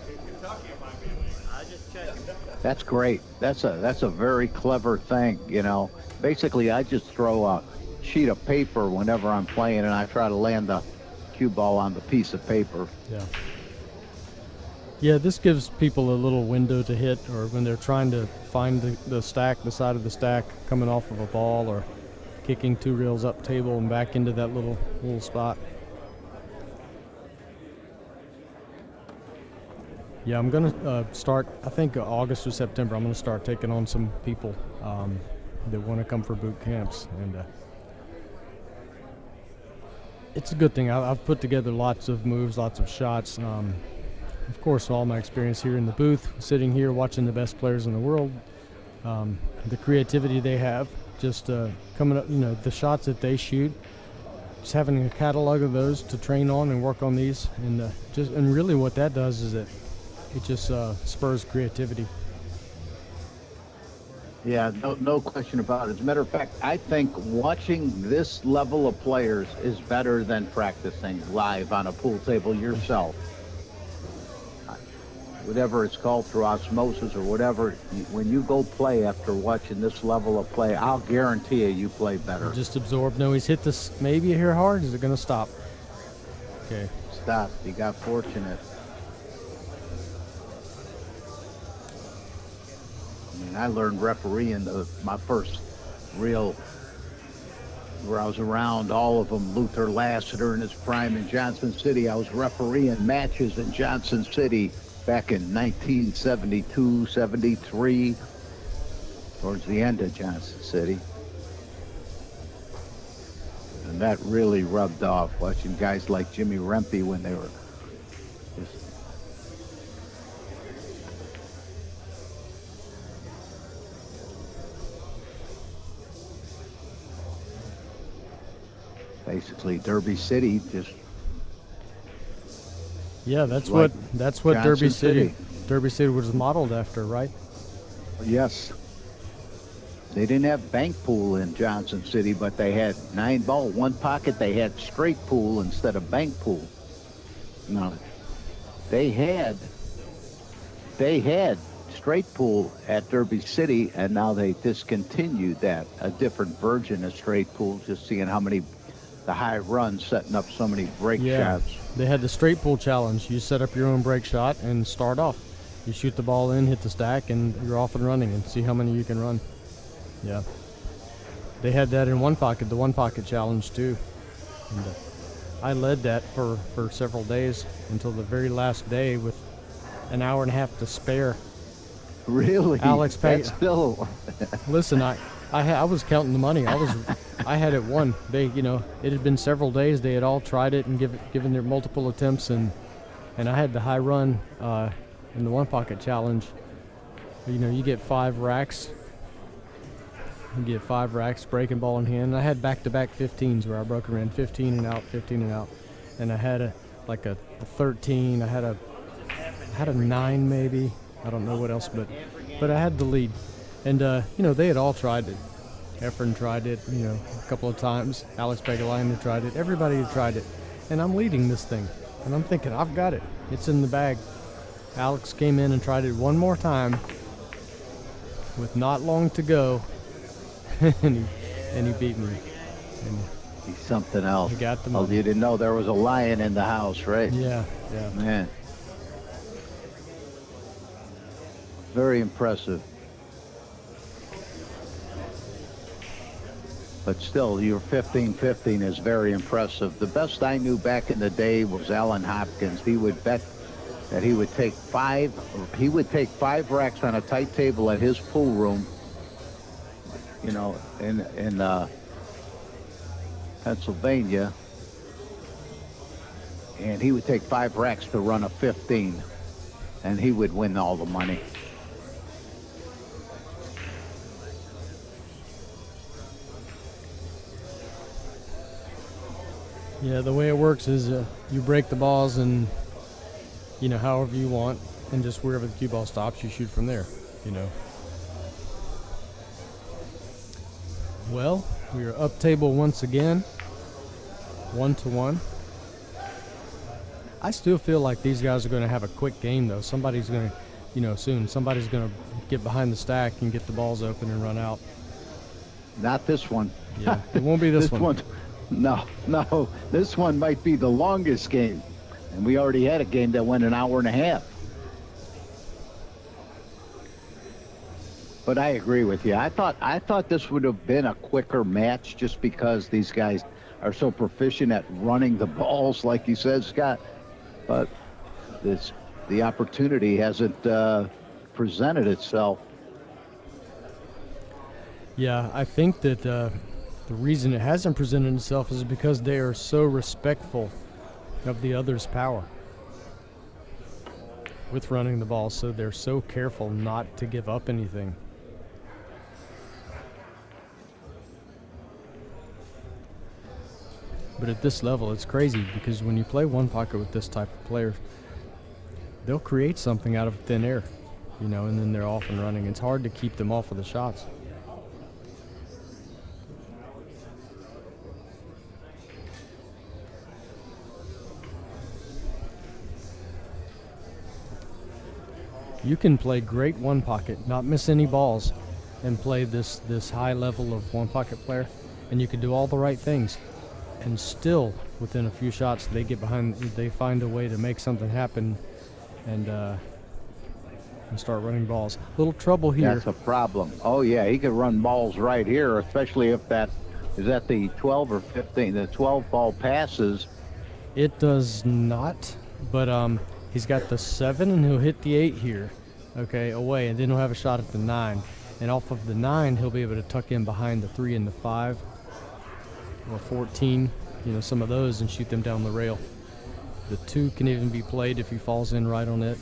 That's great. That's a very clever thing, you know. Basically, I just throw a sheet of paper whenever I'm playing, and I try to land the cue ball on the piece of paper. Yeah. Yeah, this gives people a little window to hit, or when they're trying to find the stack, the side of the stack, coming off of a ball, or kicking 2 reels up table and back into that little spot. Yeah, I'm gonna start, I think August or September, I'm gonna start taking on some people that want to come for boot camps, and it's a good thing. I've put together lots of moves, lots of shots. Of course, all my experience here in the booth, sitting here watching the best players in the world, the creativity they have, just coming up, you know, the shots that they shoot, just having a catalog of those to train on and work on these, and really what that does is it just spurs creativity. Yeah, no question about it. As a matter of fact, I think watching this level of players is better than practicing live on a pool table yourself. Whatever it's called, through osmosis or whatever, when you go play after watching this level of play, I'll guarantee you play better. Just absorb. No, he's hit this maybe here hard. Is it going to stop? Okay. Stop. He got fortunate. I mean, I learned refereeing my first real, where I was around all of them. Luther Lassiter in his prime in Johnson City. I was refereeing matches in Johnson City back in 1972, 73, towards the end of Johnson City. And that really rubbed off, watching guys like Jimmy Rempe when they were just basically Derby City. Just yeah, that's like what Johnson Derby City was modeled after, right? Yes. They didn't have bank pool in Johnson City, but they had 9-ball, 1 pocket. They had straight pool instead of bank pool. No, they had straight pool at Derby City, and now they discontinued that. A different version of straight pool, just seeing how many, the high runs, setting up so many break shots. They had the straight pool challenge. You set up your own break shot and start off. You shoot the ball in, hit the stack, and you're off and running, and see how many you can run. Yeah. They had that in 1 pocket, the 1 pocket challenge too. And I led that for several days until the very last day with an hour and a half to spare. Really? Alex That's still... Listen, I was counting the money. I had it won. They, you know, it had been several days. They had all tried it and given their multiple attempts, and I had the high run in the 1 pocket challenge. You know, you get 5 racks. You get 5 racks, breaking ball in hand. And I had back-to-back 15s where I broke and ran 15 and out, 15 and out. And I had a 13. I had a 9 maybe. I don't know what else, but I had the lead. And you know, they had all tried it. Efren tried it, you know, a couple of times. Alex Begalainen tried it. Everybody had tried it. And I'm leading this thing. And I'm thinking, I've got it. It's in the bag. Alex came in and tried it one more time with not long to go. and he beat me. And he's something else. He got the money. Oh, you didn't know there was a lion in the house, right? Yeah. Man. Very impressive. But still, your 15-15 is very impressive. The best I knew back in the day was Alan Hopkins. He would bet that he would take 5 racks on a tight table at his pool room, you know, in Pennsylvania, and he would take 5 racks to run a 15, and he would win all the money. Yeah, the way it works is you break the balls and, however you want, and just wherever the cue ball stops, you shoot from there, Well, we are up table once again, 1-1. I still feel like these guys are going to have a quick game, though. Somebody's going to, soon, somebody's going to get behind the stack and get the balls open and run out. Not this one. Yeah, it won't be this one. No. This one might be the longest game. And we already had a game that went an hour and a half. But I agree with you. I thought this would have been a quicker match just because these guys are so proficient at running the balls, like you said, Scott. But the opportunity hasn't presented itself. Yeah, I think that the reason it hasn't presented itself is because they are so respectful of the other's power with running the ball, so they're so careful not to give up anything. But at this level, it's crazy because when you play one pocket with this type of player, they'll create something out of thin air, and then they're off and running. It's hard to keep them off of the shots. You can play great one pocket, not miss any balls, and play this high level of one pocket player, and you can do all the right things. And still, within a few shots, they get behind. They find a way to make something happen, and start running balls. Little trouble here. That's a problem. Oh yeah, he could run balls right here, especially if that is at the 12 or 15. The 12 ball passes. It does not, but he's got the 7, and he'll hit the 8 here, okay, away, and then he'll have a shot at the 9. And off of the 9, he'll be able to tuck in behind the 3 and the 5. Or 14, some of those, and shoot them down the rail. The 2 can even be played if he falls in right on it.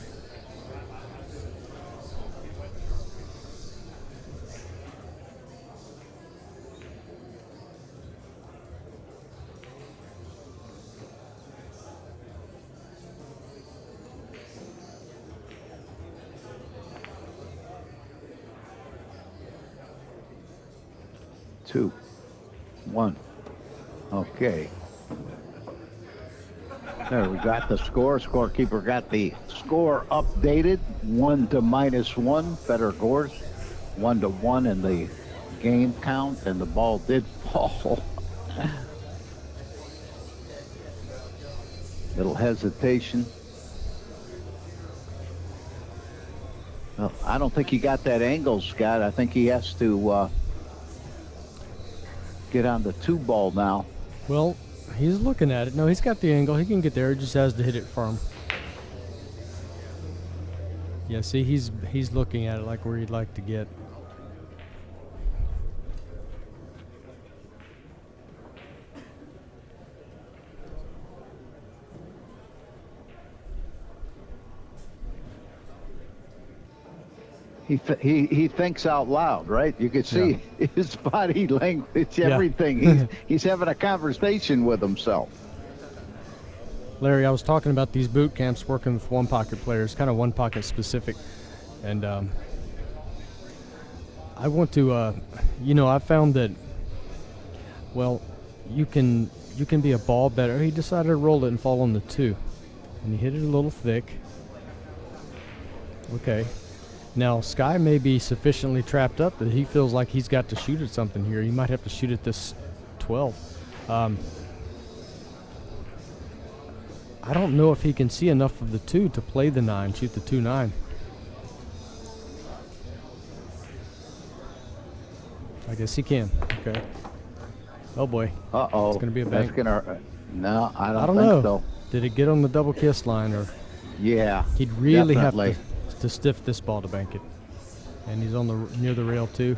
Two, 1. Okay. There, we got the score. Scorekeeper got the score updated. 1 to -1. Fedor Gorst, 1-1 in the game count, and the ball did fall. Little hesitation. Well, I don't think he got that angle, Scott. I think he has to get on the 2 ball now. Well, he's looking at it. No, he's got the angle. He can get there. He just has to hit it firm. Yeah, see, he's looking at it like where he'd like to get. He thinks out loud, right? You can see his body language, everything. He's having a conversation with himself. Larry, I was talking about these boot camps working with one pocket players, kind of one pocket specific, and I want to, I found that, well, you can be a ball better. He decided to roll it and fall on the 2, and he hit it a little thick. Okay. Now, Sky may be sufficiently trapped up that he feels like he's got to shoot at something here. He might have to shoot at this 12. I don't know if he can see enough of the 2 to play the 9, shoot the 2-9. I guess he can. Okay. Oh boy. Uh-oh. It's going to be a bank. No, I don't know. think so. Did it get on the double kiss line, or? Yeah. He'd really definitely have to stiff this ball to bank it. And he's on near the rail too.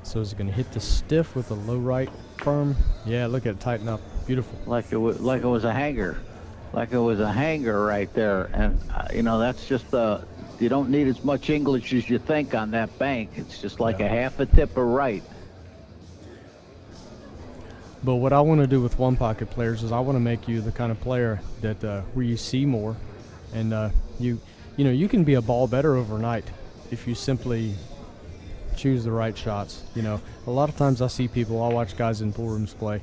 So is he going to hit the stiff with a low right firm? Yeah, look at it tighten up. Beautiful. Like it was a hanger. Like it was a hanger right there. And, that's just you don't need as much English as you think on that bank. It's just like a half a tip of right. But what I want to do with one pocket players is I want to make you the kind of player that where you see more, and you know you can be a ball better overnight if you simply choose the right shots. You know, a lot of times I see people, I'll watch guys in pool rooms play,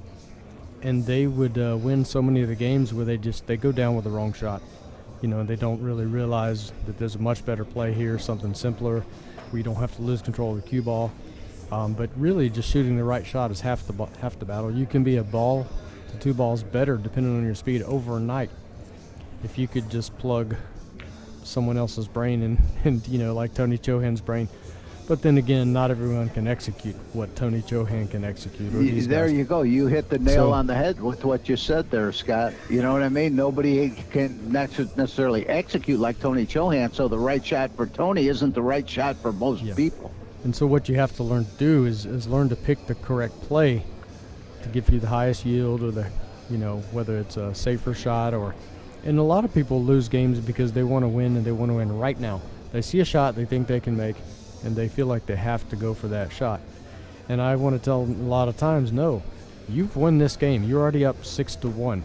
and they would win so many of the games where they go down with the wrong shot. You know, they don't really realize that there's a much better play here, something simpler, where you don't have to lose control of the cue ball. But really, just shooting the right shot is half the battle. You can be a ball to two balls better, depending on your speed, overnight. If you could just plug someone else's brain and you know, like Tony Chohan's brain. But then again, not everyone can execute what Tony Chohan can execute. Or these There guys. you go. You hit the nail So- on the head with what you said there, Scott. You know what I mean? Nobody can necessarily execute like Tony Chohan, so the right shot for Tony isn't the right shot for most Yeah. people. And so what you have to learn to do is learn to pick the correct play to give you the highest yield, or the, you know, whether it's a safer shot or. And a lot of people lose games because they want to win, and they want to win right now. They see a shot they think they can make, and they feel like they have to go for that shot. And I want to tell them a lot of times, no, you've won this game. You're already up 6-1.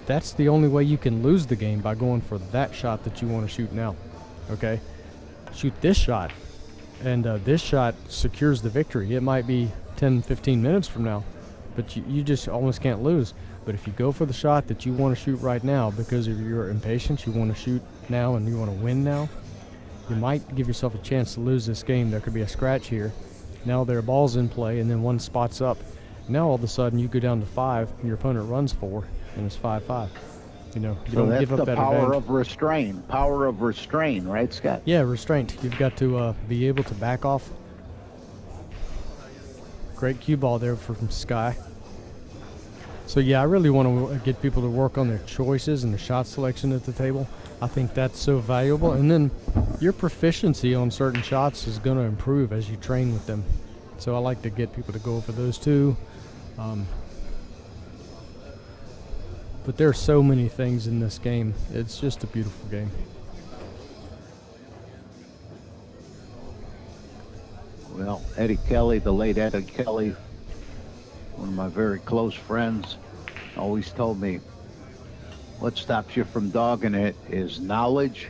That's the only way you can lose the game, by going for that shot that you want to shoot now. Okay? Shoot this shot, and this shot secures the victory. It might be 10, 15 minutes from now, but you just almost can't lose. But if you go for the shot that you want to shoot right now because of your impatience, you want to shoot now and you want to win now, you might give yourself a chance to lose this game. There could be a scratch here. Now there are balls in play, and then one spot's up. Now all of a sudden you go down to 5, and your opponent runs 4, and it's 5-5. You know, you So don't that's give up the that power advantage. of restraint. Power of restraint, right, Scott? Yeah, restraint. You've got to be able to back off. Great cue ball there from Sky. So yeah, I really want to get people to work on their choices and the shot selection at the table. I think that's so valuable. And then your proficiency on certain shots is going to improve as you train with them. So I like to get people to go over those too. But there are so many things in this game. It's just a beautiful game. Well, Eddie Kelly, the late Eddie Kelly, one of my very close friends, always told me, what stops you from dogging it is knowledge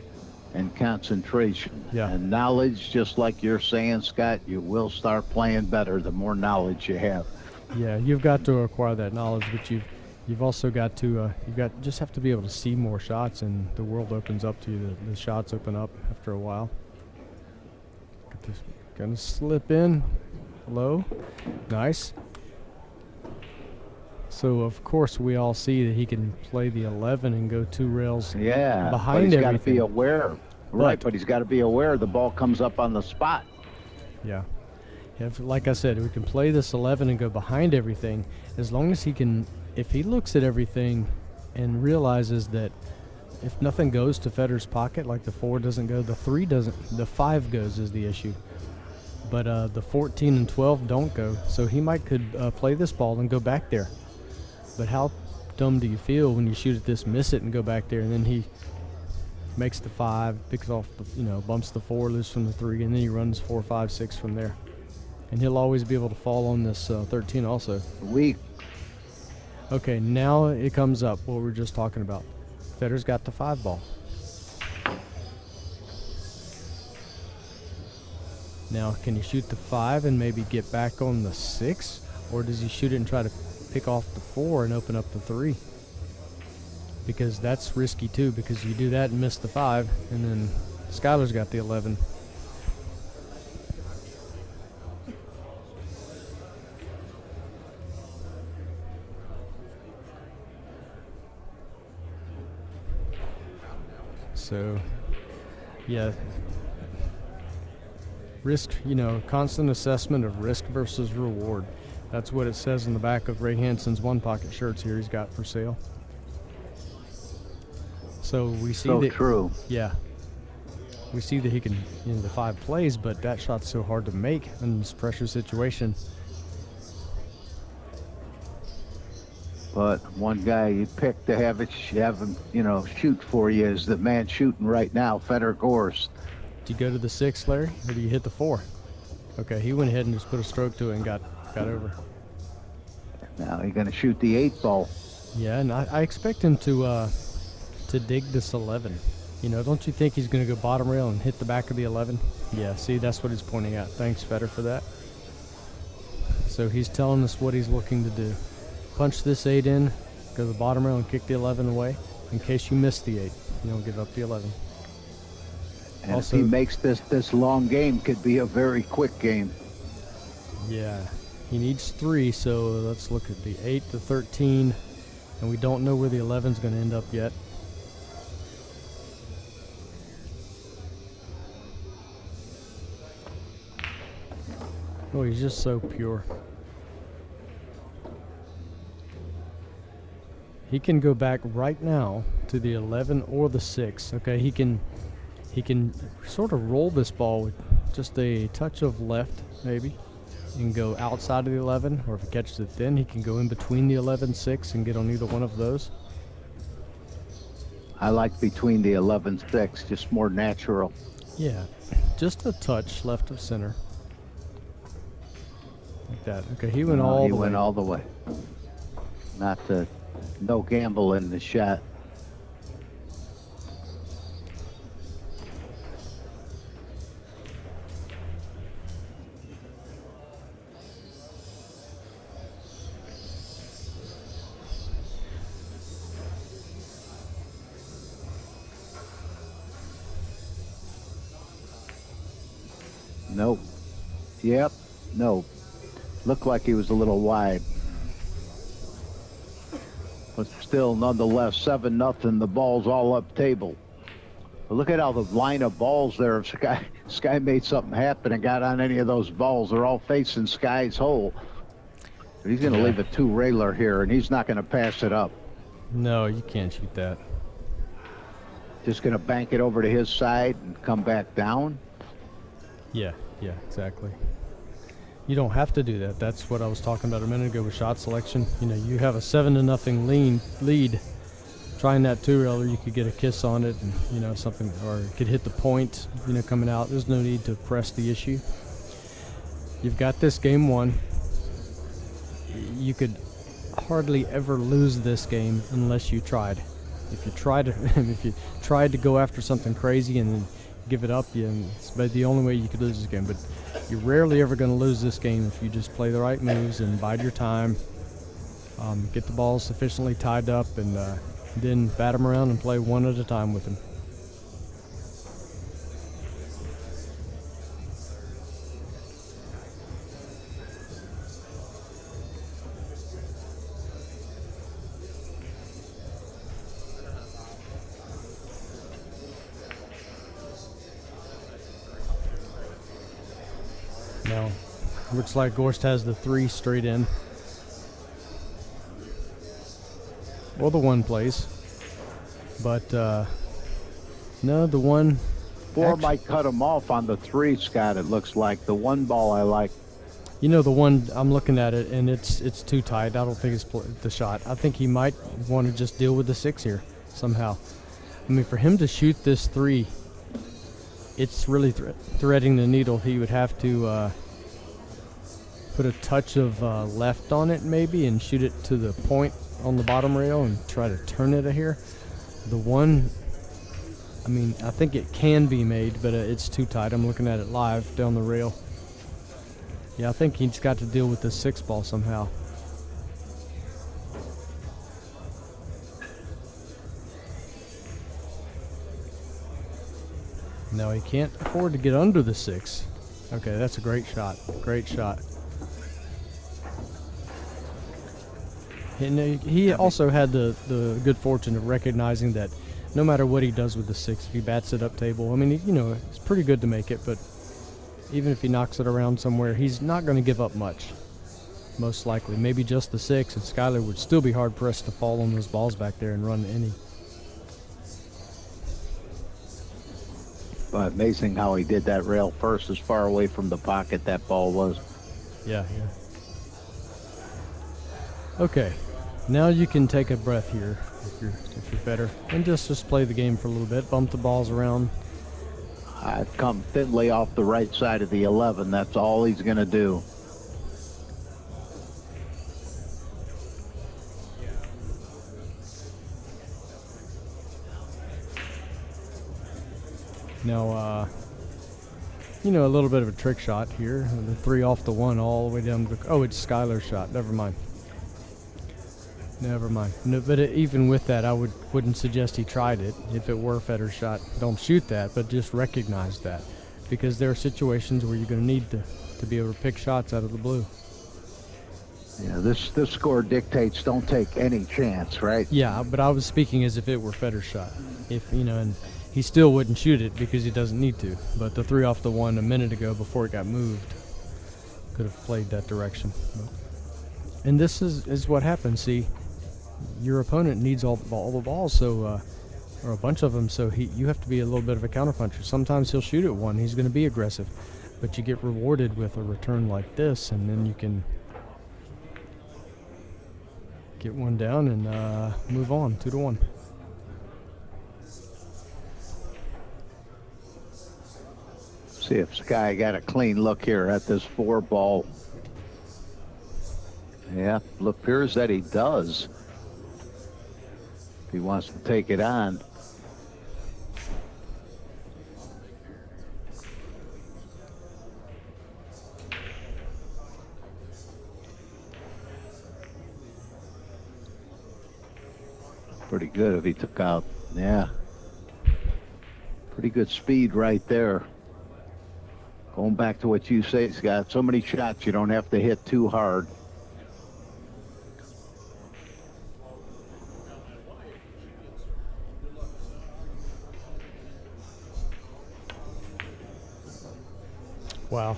and concentration. Yeah. And knowledge, just like you're saying, Scott, you will start playing better the more knowledge you have. Yeah, you've got to acquire that knowledge, but you've also got to just have to be able to see more shots, and the world opens up to you. The shots open up after a while. Get this, gonna slip in low, nice. So of course we all see that he can play the 11 and go 2 rails Yeah, behind but he's got to everything. be aware. Right, but he's got to be aware the ball comes up on the spot. Yeah. Like I said, we can play this 11 and go behind everything, as long as he can. If he looks at everything and realizes that if nothing goes to Fedor's pocket, like the 4 doesn't go, the 3 doesn't, the 5 goes is the issue. But the 14 and 12 don't go, so he could play this ball and go back there. But how dumb do you feel when you shoot at this, miss it, and go back there, and then he makes the 5, picks off the, bumps the 4 loose from the 3, and then he runs 4, 5, 6 from there. And he'll always be able to fall on this 13 also. Weak. Okay, now it comes up what we were just talking about. Fedor's got the 5 ball. Now, can he shoot the 5 and maybe get back on the 6? Or does he shoot it and try to pick off the 4 and open up the 3? Because that's risky too, because you do that and miss the 5, and then Skylar's got the 11. So, yeah, risk, constant assessment of risk versus reward. That's what it says on the back of Ray Hansen's one pocket shirts here he's got for sale. So we see So that, true. yeah, we see that he can, the 5 plays, but that shot's so hard to make in this pressure situation. But one guy you picked to have him, shoot for you is the man shooting right now, Fedor Gorst. Do you go to the 6, Larry, or do you hit the 4? Okay, he went ahead and just put a stroke to it and got over. Now he's going to shoot the 8 ball. Yeah, and I expect him to dig this 11. You know, don't you think he's going to go bottom rail and hit the back of the 11? Yeah, see, that's what he's pointing at. Thanks, Fedor, for that. So he's telling us what he's looking to do. Punch this 8 in, go to the bottom rail and kick the 11 away. In case you miss the 8, you don't give up the 11. And Also, if he makes this long game, could be a very quick game. yeah, he needs 3, so let's look at the 8, the 13, and we don't know where the 11 is going to end up yet. Oh, he's just so pure. He can go back right now to the 11 or the 6. Okay, he can sort of roll this ball with just a touch of left, maybe. He can go outside of the 11, or if he catches it thin, he can go in between the 11 6 and get on either one of those. I like between the 11 6, just more natural. Yeah, just a touch left of center. Like that. Okay, he went all the way. He went all the way. No gamble in the shot. Nope. Yep. Nope. Looked like he was a little wide. But still, nonetheless, 7-0. The ball's all up table. But look at how the line of balls there. If Sky made something happen and got on any of those balls, they're all facing Sky's hole. But he's going to leave a 2-railer here, and he's not going to pass it up. No, you can't shoot that. Just going to bank it over to his side and come back down. Yeah, exactly. You don't have to do that. That's what I was talking about a minute ago with shot selection. You know, you have a 7-0 lead. Trying that 2-railer, you could get a kiss on it, and you know something, or it could hit the point. You know, coming out. There's no need to press the issue. You've got this game won. You could hardly ever lose this game unless you tried. If you tried to go after something crazy and then give it up, it's the only way you could lose this game. But you're rarely ever going to lose this game if you just play the right moves and bide your time, get the balls sufficiently tied up, and then bat them around and play one at a time with them. Now, looks like Gorst has the 3 straight in. Well, the 1 plays. But, no, the 1... 4 might cut him off on the 3, Scott, it looks like. The 1 ball I like. You know, the 1, I'm looking at it, and it's too tight. I don't think it's the shot. I think he might want to just deal with the 6 here somehow. I mean, for him to shoot this 3... it's really threading the needle. He would have to put a touch of left on it maybe and shoot it to the point on the bottom rail and try to turn it here. The 1, I mean, I think it can be made, but it's too tight. I'm looking at it live down the rail. Yeah, I think he's got to deal with the 6 ball somehow. No, he can't afford to get under the 6. Okay, that's a great shot. Great shot. And he also had the good fortune of recognizing that no matter what he does with the 6, if he bats it up table, I mean, you know, it's pretty good to make it, but even if he knocks it around somewhere, he's not going to give up much, most likely. Maybe just the 6, and Skyler would still be hard-pressed to fall on those balls back there and run any. But amazing how he did that rail first, as far away from the pocket that ball was. Yeah. Okay, now you can take a breath here if you're better, and just play the game for a little bit, bump the balls around. I've come thinly off the right side of the 11. That's all he's going to do. Now, you know, a little bit of a trick shot here. The 3 off the 1 all the way down to the... Oh, it's Skylar's shot. Never mind. Never mind. No, but even with that, I wouldn't suggest he tried it. If it were Fedor's shot, don't shoot that, but just recognize that. Because there are situations where you're going to need to be able to pick shots out of the blue. Yeah, this score dictates don't take any chance, right? Yeah, but I was speaking as if it were Fedor's shot. If, you know, and he still wouldn't shoot it because he doesn't need to. But the 3 off the 1 a minute ago before it got moved could have played that direction. And this is what happens. See, your opponent needs all the balls, so or a bunch of them, so you have to be a little bit of a counterpuncher. Sometimes he'll shoot at 1. He's going to be aggressive. But you get rewarded with a return like this, and then you can get 1 down and move on 2-1. See if Sky got a clean look here at this 4 ball. Yeah, appears that he does. If he wants to take it on. Pretty good if he took out, yeah. Pretty good speed right there. Going back to what you say, Scott, so many shots you don't have to hit too hard. Wow.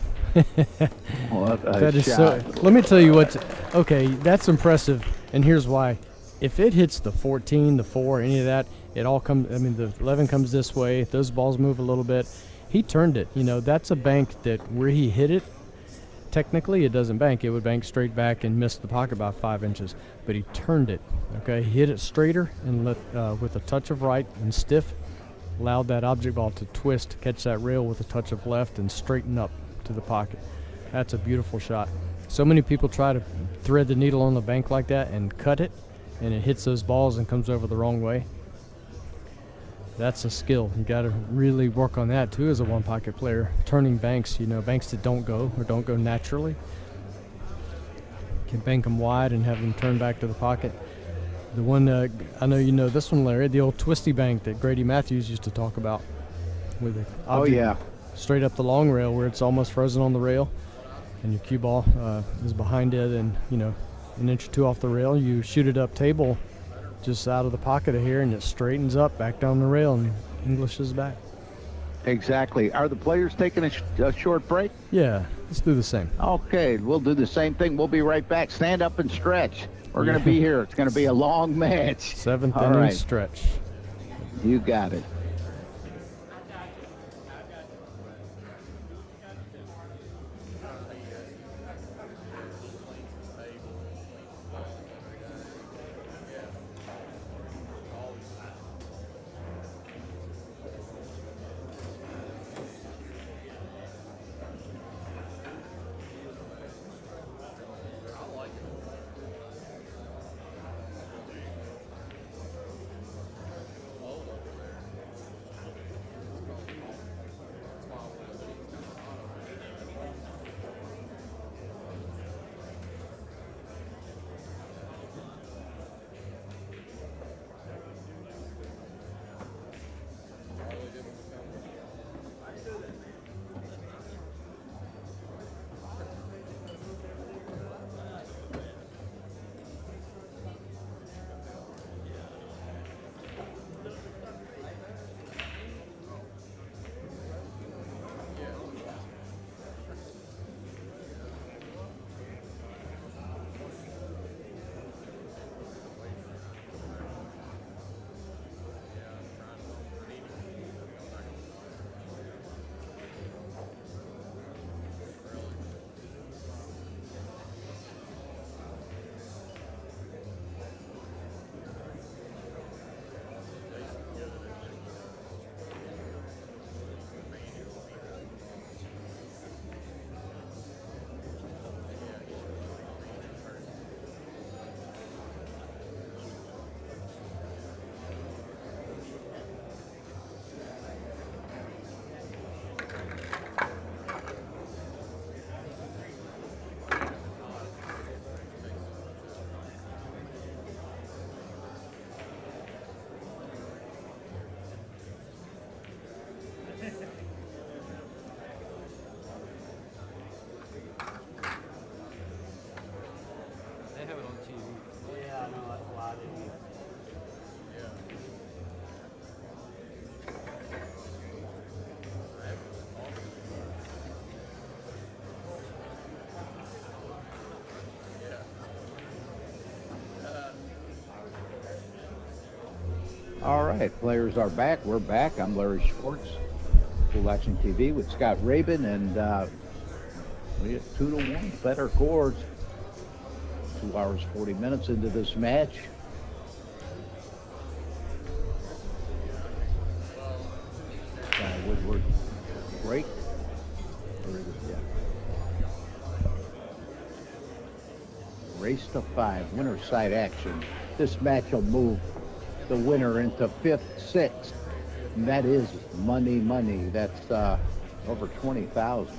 What a That is shot. so. Let me tell you what. Okay, that's impressive, and here's why. If it hits the 14, the 4, any of that, it all comes. I mean, the 11 comes this way. Those balls move a little bit. He turned it. You know, that's a bank that where he hit it. Technically, it doesn't bank. It would bank straight back and miss the pocket by 5 inches. But he turned it. Okay, he hit it straighter and with a touch of right and stiff, allowed that object ball to twist, catch that rail with a touch of left, and straighten up to the pocket. That's a beautiful shot. So many people try to thread the needle on the bank like that and cut it, and it hits those balls and comes over the wrong way. That's a skill. You got to really work on that too as a 1 pocket player. Turning banks, you know, banks that don't go or don't go naturally. You can bank them wide and have them turn back to the pocket. The one, I know you know this one, Larry, the old twisty bank that Grady Matthews used to talk about. With the object straight up the long rail where it's almost frozen on the rail, and your cue ball is behind it, and, you know, an inch or 2 off the rail. You shoot it up table just out of the pocket of here, and it straightens up back down the rail, and English is back. Exactly. Are the players taking a short break? Yeah, let's do the same. Okay, we'll do the same thing. We'll be right back. Stand up and stretch. We're going to be here. It's going to be a long match. 7th All inning right. stretch. You got it. All right, players are back. We're back. I'm Larry Schwartz, Pool Action TV with Scott Rabin, and we have 2-1. Fedor Gorst. 2 hours 40 minutes into this match. Woodward break. Yeah. Race to 5, winner side action. This match will move the winner into 5th, 6th. And that is money. That's over 20,000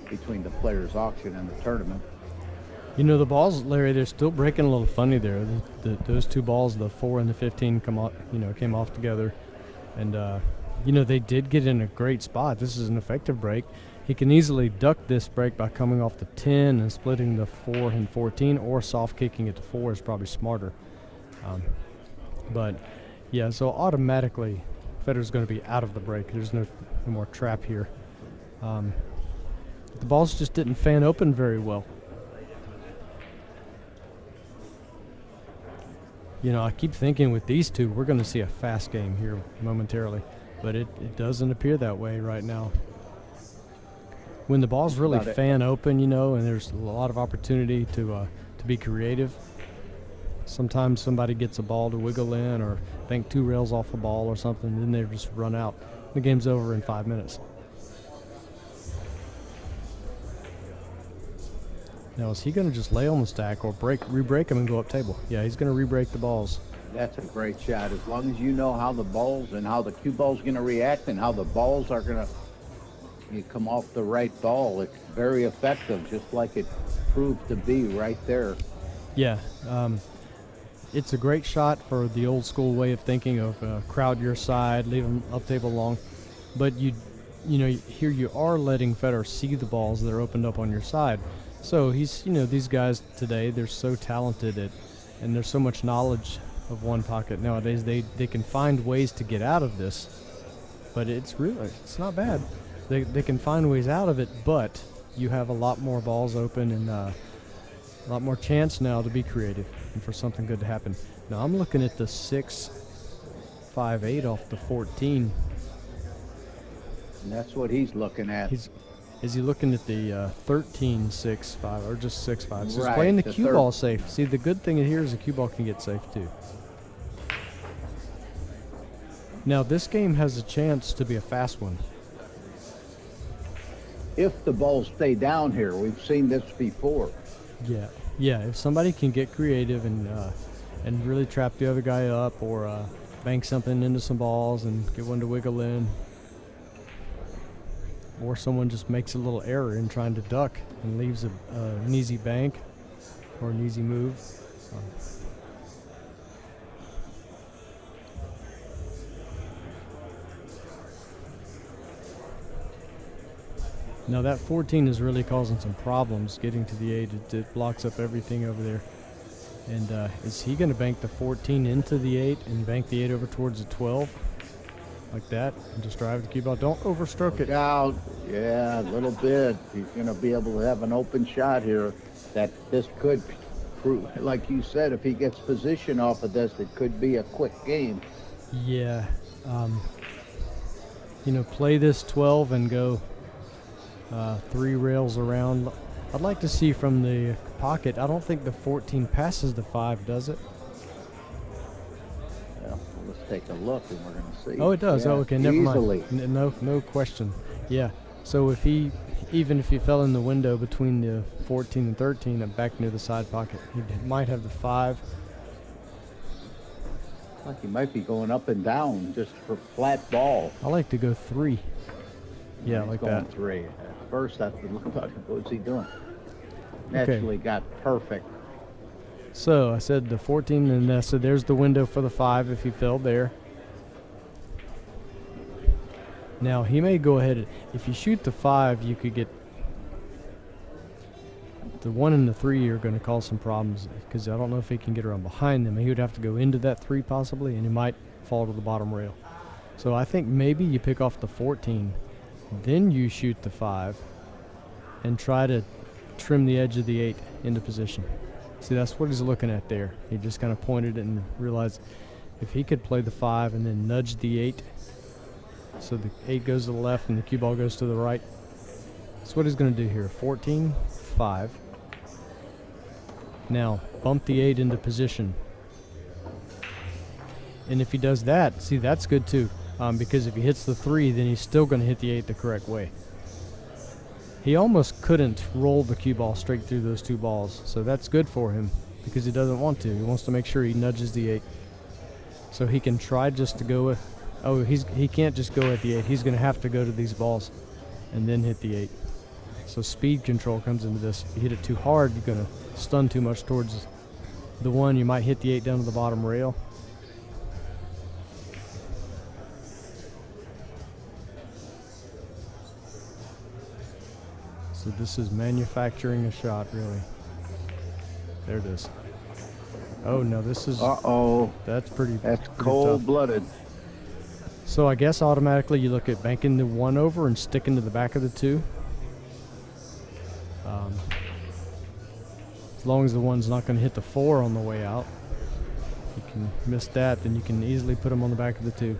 between the players' auction and the tournament. You know, the balls, Larry, they're still breaking a little funny there. Those two balls, the 4 and the 15, came off together. And, they did get in a great spot. This is an effective break. He can easily duck this break by coming off the 10 and splitting the 4 and 14, or soft kicking it to 4 is probably smarter. But, yeah, so automatically Fedor's going to be out of the break. There's no more trap here. The balls just didn't fan open very well. I keep thinking with these two, we're going to see a fast game here momentarily, but it doesn't appear that way right now. When the balls really fan open, and there's a lot of opportunity to be creative. Sometimes somebody gets a ball to wiggle in or bank 2 rails off a ball or something, and then they just run out. The game's over in 5 minutes. Now, is he going to just lay on the stack or re-break them and go up table? Yeah, he's going to re-break the balls. That's a great shot. As long as you know how the balls and how the cue ball's going to react and how the balls are going to come off the right ball, it's very effective, just like it proved to be right there. Yeah, it's a great shot for the old school way of thinking of crowd your side, leave them up table long. But here you are letting Fedor see the balls that are opened up on your side. So he's, these guys today, they're so talented and there's so much knowledge of one pocket nowadays. They can find ways to get out of this, but it's not bad. They can find ways out of it, but you have a lot more balls open and a lot more chance now to be creative and for something good to happen. Now I'm looking at the 6, 5, 8 off the 14. And that's what he's looking at. Is he looking at the 13, 6, 5, or just 6, 5? So right, he's playing the cue ball safe. See, the good thing here is the cue ball can get safe too. Now this game has a chance to be a fast one. If the balls stay down here, we've seen this before. Yeah. If somebody can get creative and really trap the other guy up, or bank something into some balls and get one to wiggle in. Or someone just makes a little error in trying to duck and leaves an easy bank or an easy move. Now that 14 is really causing some problems getting to the 8. It blocks up everything over there. And is he going to bank the 14 into the 8 and bank the 8 over towards the 12? Like that, and just drive the cue ball. Don't overstroke it. Out. Yeah, a little bit. He's going to be able to have an open shot here. That this could prove, like you said, if he gets position off of this, it could be a quick game. Yeah. Play this 12 and go 3 rails around. I'd like to see from the pocket. I don't think the 14 passes the 5, does it? Let's take a look and we're going to see. Oh, it does. Yeah, okay, never easily. mind. No question. Yeah. So even if he fell in the window between the 14 and 13 and back near the side pocket, he might have the 5. Like he might be going up and down just for flat ball. I like to go 3. Yeah, He's like going that. 3. At first, I look like, what's he doing? Actually got perfect. So I said the 14, and I said there's the window for the 5 if he fell there. Now he may go ahead. If you shoot the 5, you could get the 1 and the 3 are going to cause some problems, because I don't know if he can get around behind them. He would have to go into that 3 possibly, and he might fall to the bottom rail. So I think maybe you pick off the 14, then you shoot the 5, and try to trim the edge of the 8 into position. See, that's what he's looking at there. He just kind of pointed it and realized if he could play the 5 and then nudge the 8, so the 8 goes to the left and the cue ball goes to the right. That's what he's going to do here. 14, 5. Now, bump the 8 into position. And if he does that, see, that's good too. Because if he hits the 3, then he's still going to hit the 8 the correct way. He almost couldn't roll the cue ball straight through those 2 balls. So that's good for him because he doesn't want to. He wants to make sure he nudges the 8. So he can try just to go with, oh, he can't just go at the 8. He's going to have to go to these balls and then hit the 8. So speed control comes into this. If you hit it too hard, you're going to stun too much towards the 1. You might hit the 8 down to the bottom rail. So this is manufacturing a shot, really. There it is. Oh no, this is. Uh-oh. That's pretty. That's pretty cold-blooded. tough. So I guess automatically you look at banking the 1 over and sticking to the back of the 2. As long as the 1's not going to hit the 4 on the way out. If you can miss that, then you can easily put him on the back of the 2.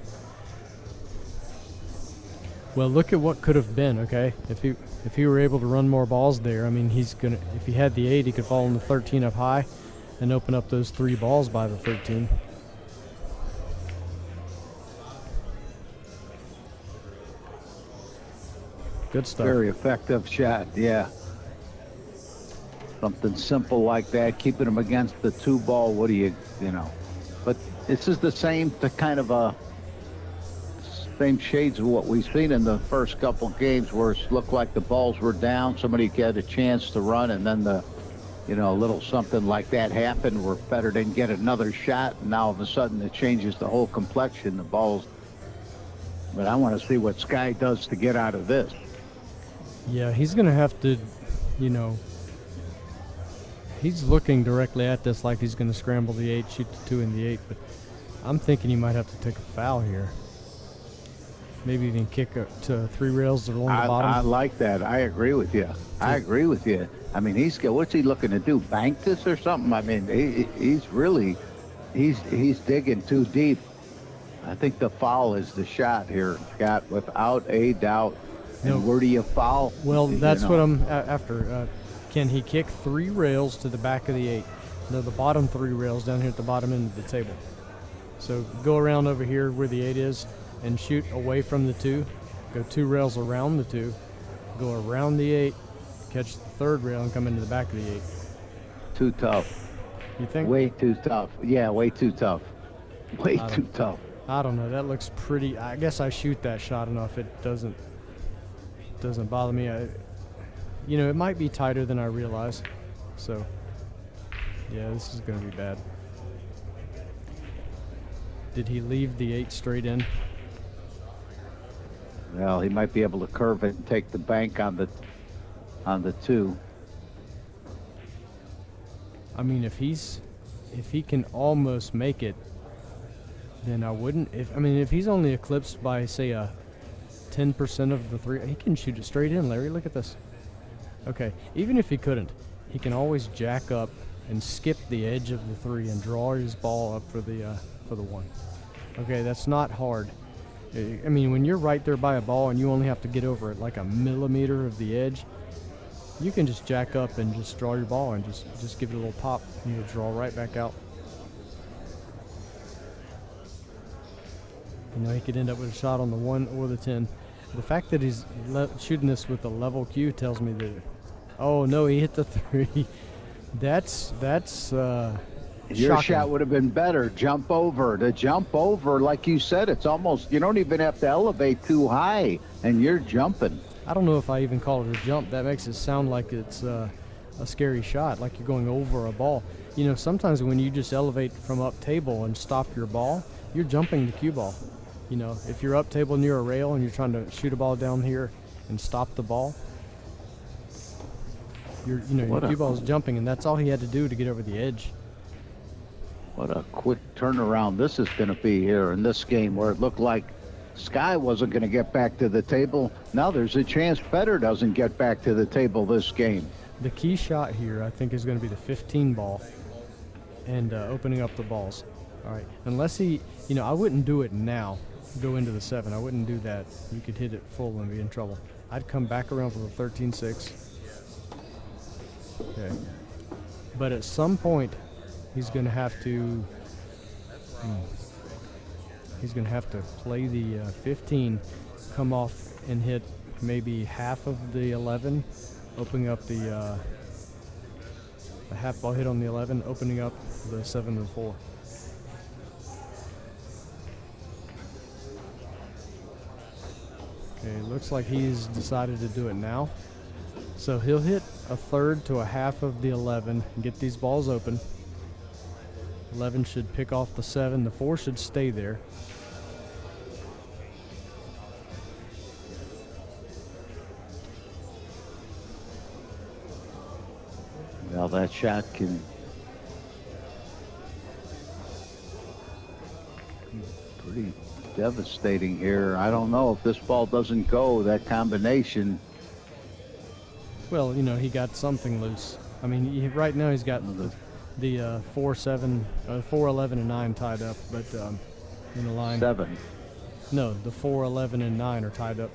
Well, look at what could have been, okay? If he were able to run more balls there, I mean, he's gonna. If he had the 8, he could fall in the 13 up high, and open up those 3 balls by the 13. Good stuff. Very effective shot, yeah. Something simple like that, keeping him against the 2 ball. What do you know? But this is the same kind of same shades of what we've seen in the first couple games, where it looked like the balls were down, somebody had a chance to run, and then a little something like that happened where Fedor didn't get another shot, and now all of a sudden it changes the whole complexion, the balls. But I want to see what Sky does to get out of this. Yeah, he's going to have to, he's looking directly at this like he's going to scramble the 8, shoot the 2 and the 8, but I'm thinking he might have to take a foul here. Maybe even kick to 3 rails along the bottom. I like that. I agree with you. I agree with you. I mean, what's he looking to do? Bank this or something? I mean, he's digging too deep. I think the foul is the shot here, Scott, without a doubt. And where do you foul? Well, that's what I'm after. Can he kick 3 rails to the back of the 8? No, the bottom 3 rails down here at the bottom end of the table. So go around over here where the 8 is and shoot away from the 2. Go 2 rails around the 2. Go around the 8, catch the 3rd rail, and come into the back of the 8. Too tough. You think? Way too tough. Yeah, way too tough. Way too tough. I don't know. That looks pretty. I guess I shoot that shot enough. It doesn't bother me. It might be tighter than I realize. So, yeah, this is going to be bad. Did he leave the 8 straight in? Well, he might be able to curve it and take the bank on the 2. I mean, if he can almost make it, then I wouldn't. If he's only eclipsed by, say, a 10% of the 3, he can shoot it straight in, Larry. Look at this. Okay, even if he couldn't, he can always jack up and skip the edge of the 3 and draw his ball up for the 1. Okay, that's not hard. I mean, when you're right there by a ball and you only have to get over it like a millimeter of the edge, you can just jack up and just draw your ball and just give it a little pop and you'll draw right back out. He could end up with a shot on the 1 or the 10. The fact that he's shooting this with a level cue tells me that, oh no, he hit the 3. That's your shocking. shot would have been better. Jump over. To jump over, like you said, it's almost, you don't even have to elevate too high, and you're jumping. I don't know if I even call it a jump. That makes it sound like it's a scary shot, like you're going over a ball. Sometimes when you just elevate from up table and stop your ball, you're jumping the cue ball. If you're up table near a rail and you're trying to shoot a ball down here and stop the ball, your cue ball is jumping, and that's all he had to do to get over the edge. What a quick turnaround this is going to be here in this game, where it looked like Sky wasn't going to get back to the table. Now there's a chance Fedor doesn't get back to the table this game. The key shot here, I think, is going to be the 15 ball and opening up the balls. All right, unless he, I wouldn't do it now. Go into the 7. I wouldn't do that. You could hit it full and be in trouble. I'd come back around for the 13-6. Okay. But at some point, he's going to have to. He's going to have to play the 15, come off and hit maybe half of the 11, opening up the half ball hit on the 11, opening up the 7 and 4. Okay, looks like he's decided to do it now. So he'll hit a third to a half of the 11 and get these balls open. 11 should pick off the 7. The 4 should stay there. Well, that shot can pretty devastating here. I don't know if this ball doesn't go, that combination. Well, he got something loose. I mean, right now he's got the 4, 7, 4, 11, and 9 tied up, but in the line. 7. No, the 4, 11, and 9 are tied up.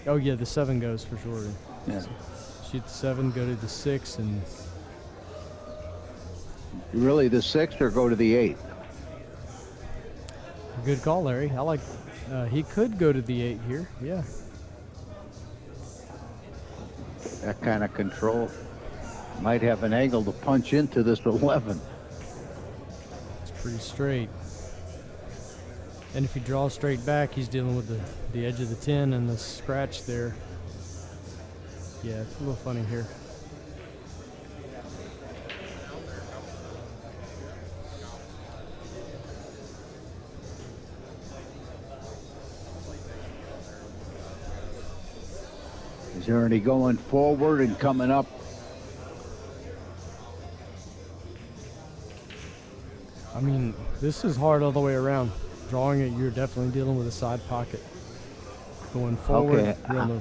Oh yeah, the 7 goes for sure. Yeah. So shoot the 7, go to the 6, and Really the 6 or go to the 8? good call, Larry. I like. He could go to the 8 here. Yeah. That kind of control might have an angle to punch into this 11. It's pretty straight. And if he draws straight back, he's dealing with the edge of the 10 and the scratch there. Yeah, it's a little funny here. Is there any going forward and coming up? I mean, this is hard all the way around. Drawing it, you're definitely dealing with a side pocket. Going forward, Okay, you're on the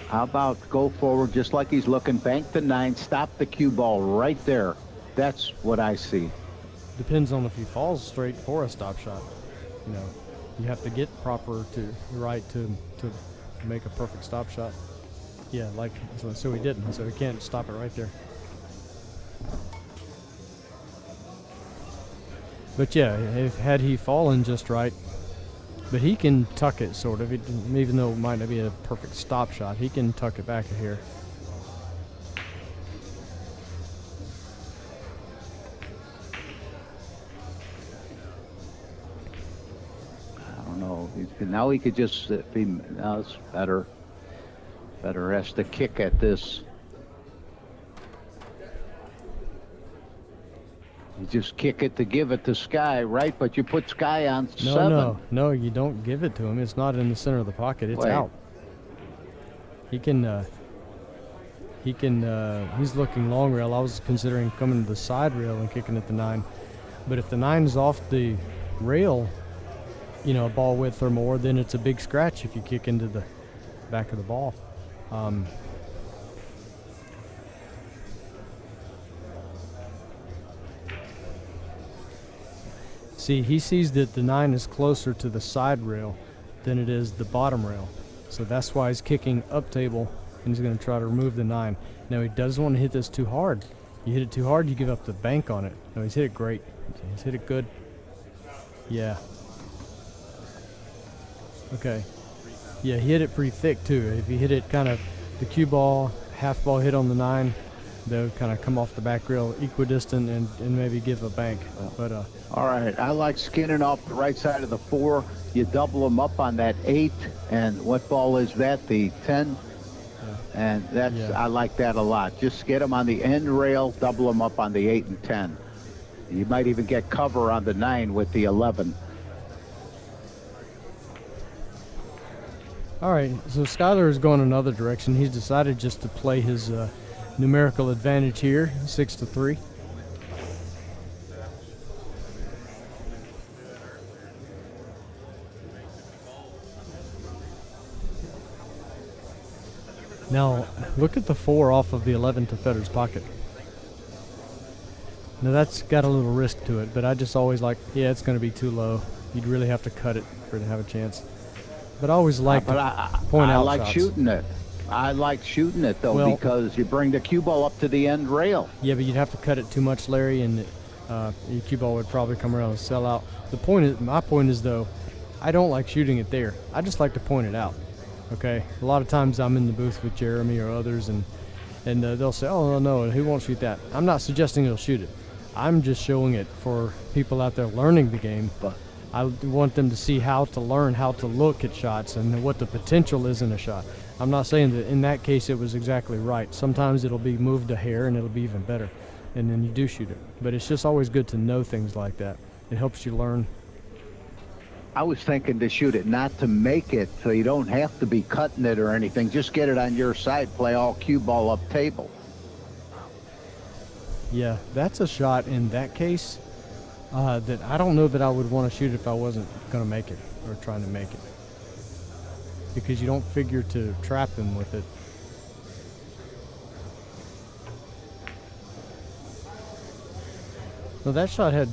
How about go forward just like he's looking, bank the 9, stop the cue ball right there. That's what I see. depends on if he falls straight for a stop shot. You have to get proper to right to make a perfect stop shot. Yeah, so he didn't, so he can't stop it right there. But yeah, had he fallen just right, but he can tuck it sort of, even though it might not be a perfect stop shot, he can tuck it back here. Now he could just be. Now it's better. Better has to kick at this. You just kick it to give it to Sky, right? But you put Sky on 7. No, you don't give it to him. It's not in the center of the pocket. It's Wait. out. He's looking long rail. I was considering coming to the side rail and kicking at the 9. But if the 9 is off the rail, a ball width or more, then it's a big scratch if you kick into the back of the ball. See, he sees that the 9 is closer to the side rail than it is the bottom rail. So that's why he's kicking up table, and he's going to try to remove the 9. Now, he doesn't want to hit this too hard. You hit it too hard, you give up the bank on it. No, he's hit it great. He's hit it good. Yeah. Okay. Yeah, he hit it pretty thick, too. If he hit it kind of the cue ball, half ball hit on the 9, they'll kind of come off the back rail equidistant and maybe give a bank. But all right, I like skinning off the right side of the 4. You double them up on that 8, and what ball is that? The 10. yeah. And that's Yeah. I like that a lot. Just get them on the end rail, double them up on the 8 and 10. You might even get cover on the 9 with the 11. All right, so Skyler is going another direction. He's decided just to play his numerical advantage here, 6-3. Now, look at the 4 off of the 11 to Fedor's pocket. Now that's got a little risk to it, but I just always like, yeah, it's going to be too low. You'd really have to cut it for it to have a chance. But I always like But to point I out like shots. shooting it. I like shooting it though, Well, because you bring the cue ball up to the end rail. Yeah, but you'd have to cut it too much, Larry, and your cue ball would probably come around and sell out. My point is though, I don't like shooting it there. I just like to point it out. Okay, a lot of times I'm in the booth with Jeremy or others, and they'll say, "Oh no, who won't shoot that?" I'm not suggesting he'll shoot it. I'm just showing it for people out there learning the game. But I want them to see how to learn how to look at shots and what the potential is in a shot. I'm not saying that in that case it was exactly right. Sometimes it'll be moved a hair and it'll be even better, and then you do shoot it. But it's just always good to know things like that. It helps you learn. I was thinking to shoot it, not to make it, so you don't have to be cutting it or anything. Just get it on your side, play all cue ball up table. Yeah, that's a shot in that case that I don't know that I would want to shoot if I wasn't going to make it or trying to make it, because you don't figure to trap him with it. Well, that shot had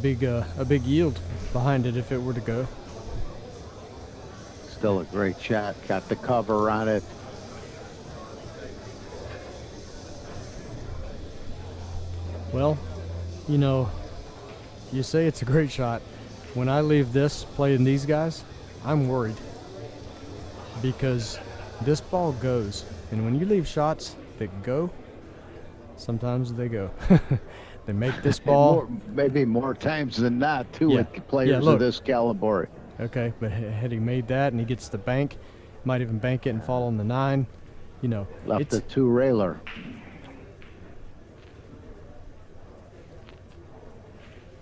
a big yield behind it if it were to go. Still a great shot. Got the cover on it. Well, you know, you say it's a great shot. When I leave this playing these guys, I'm worried, because this ball goes, and when you leave shots that go, sometimes they go. They make this ball. Maybe more times than not, too, Yeah. with players look. of this caliber. Okay, but had he made that and he gets the bank, might even bank it and fall on the 9, you know. Left the 2-railer.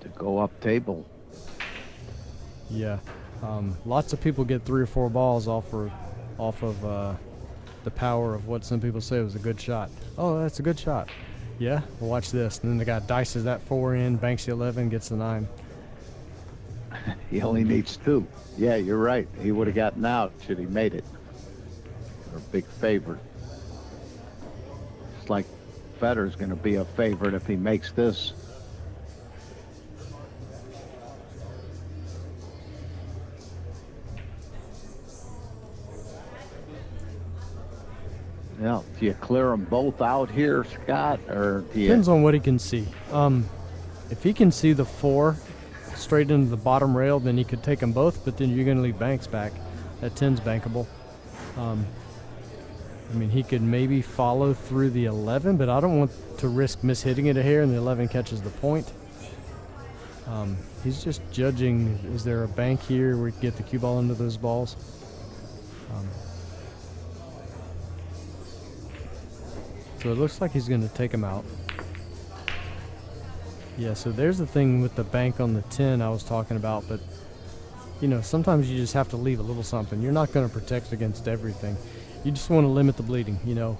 To go up table. Yeah, lots of people get 3 or 4 balls off of the power of what some people say was a good shot. Oh, that's a good shot. Yeah, well, watch this. And then the guy dices that 4 in, banks the 11, gets the 9. He only needs 2. Yeah, you're right. He would have gotten out should he made it. They're a big favorite. It's like Fedor's going to be a favorite if he makes this. Yeah, do you clear them both out here, Scott, or do you? Depends on what he can see. If he can see the 4 straight into the bottom rail, then he could take them both, but then you're going to leave banks back. That 10's bankable. I mean, he could maybe follow through the 11, but I don't want to risk mishitting it a hair and the 11 catches the point. He's just judging, is there a bank here where he can get the cue ball into those balls? So it looks like he's going to take him out. Yeah, so there's the thing with the bank on the 10 I was talking about, but you know, sometimes you just have to leave a little something. You're not going to protect against everything. You just want to limit the bleeding, you know.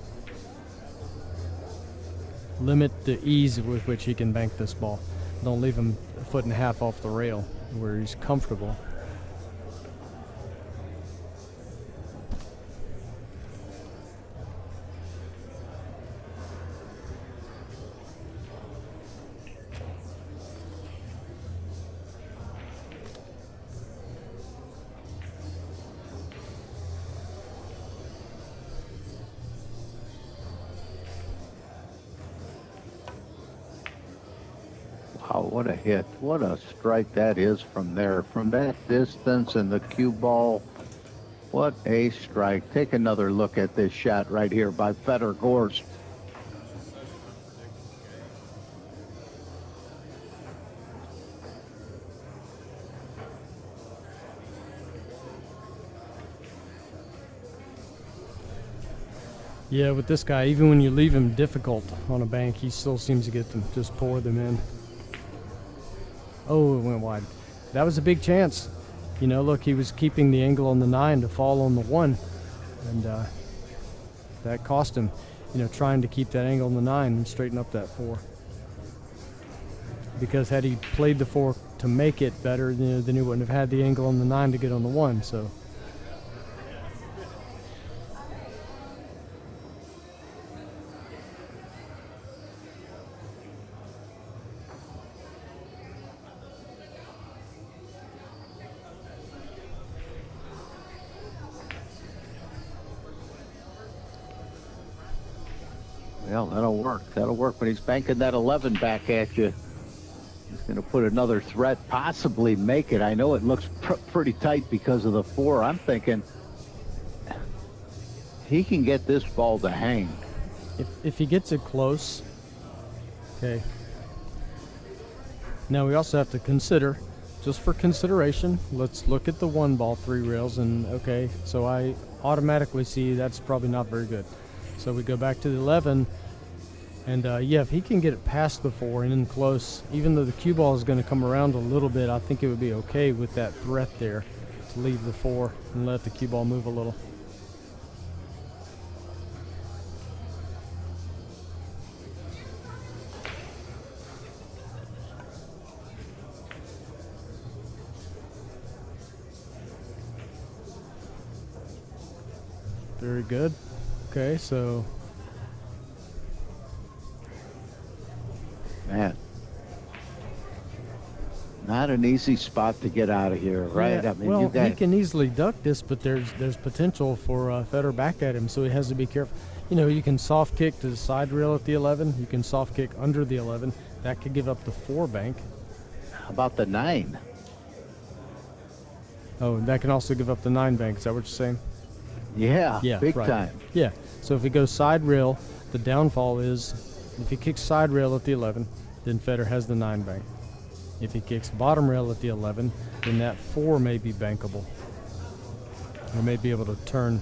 Limit the ease with which he can bank this ball. Don't leave him a 1.5 foot off the rail where he's comfortable. Wow, what a hit. What a strike that is from there. From that distance and the cue ball, what a strike. Take another look at this shot right here by Fedor Gorst. Yeah, with this guy, even when you leave him difficult on a bank, he still seems to get them, just pour them in. Oh, it went wide. That was a big chance. You know, look, he was keeping the angle on the 9 to fall on the 1. And that cost him, you know, trying to keep that angle on the 9 and straighten up that 4. Because had he played the 4 to make it better, you know, then he wouldn't have had the angle on the 9 to get on the 1, so. Well, that'll work. That'll work. But he's banking that 11 back at you. He's going to put another threat, possibly make it. I know it looks pretty tight because of the 4. I'm thinking he can get this ball to hang. If he gets it close, okay. Now we also have to consider, just for consideration, let's look at the 1 ball 3 rails, and okay, so I automatically see that's probably not very good. So we go back to the 11, and yeah, if he can get it past the 4 and in close, even though the cue ball is going to come around a little bit, I think it would be okay with that threat there to leave the 4 and let the cue ball move a little. Very good. Okay, so man, not an easy spot to get out of here, right? yeah, I mean, well, you got he can easily duck this, but there's potential for Fedor back at him, so he has to be careful. You know, you can soft kick to the side rail at the 11. You can soft kick under the 11. That could give up the 4 bank. about the 9. Oh, and that can also give up the 9 bank. Is that what you're saying? Yeah, Yeah, big right. time. Yeah. So if he goes side rail, the downfall is if he kicks side rail at the 11, then Fedor has the 9 bank. If he kicks bottom rail at the 11, then that 4 may be bankable. Or may be able to turn.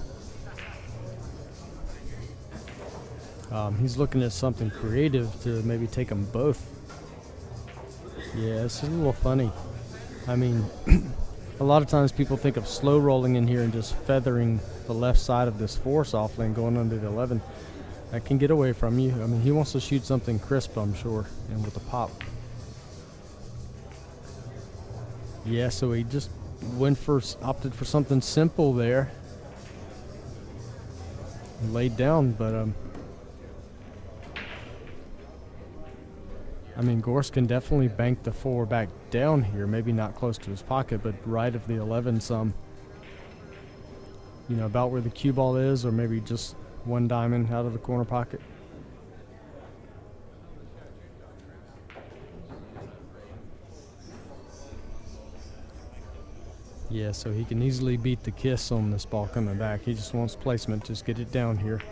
He's looking at something creative to maybe take them both. Yeah, it's a little funny. I mean, a lot of times people think of slow rolling in here and just feathering the left side of this 4 softly and going under the 11. That can get away from you. I mean, he wants to shoot something crisp, I'm sure, and with a pop. Yeah, so he just opted for something simple there. Laid down, but I mean, Gorst can definitely bank the 4 back down here. Maybe not close to his pocket, but right of the 11 some. You know, about where the cue ball is, or maybe just 1 diamond out of the corner pocket. Yeah, so he can easily beat the kiss on this ball coming back. He just wants placement. Just get it down here.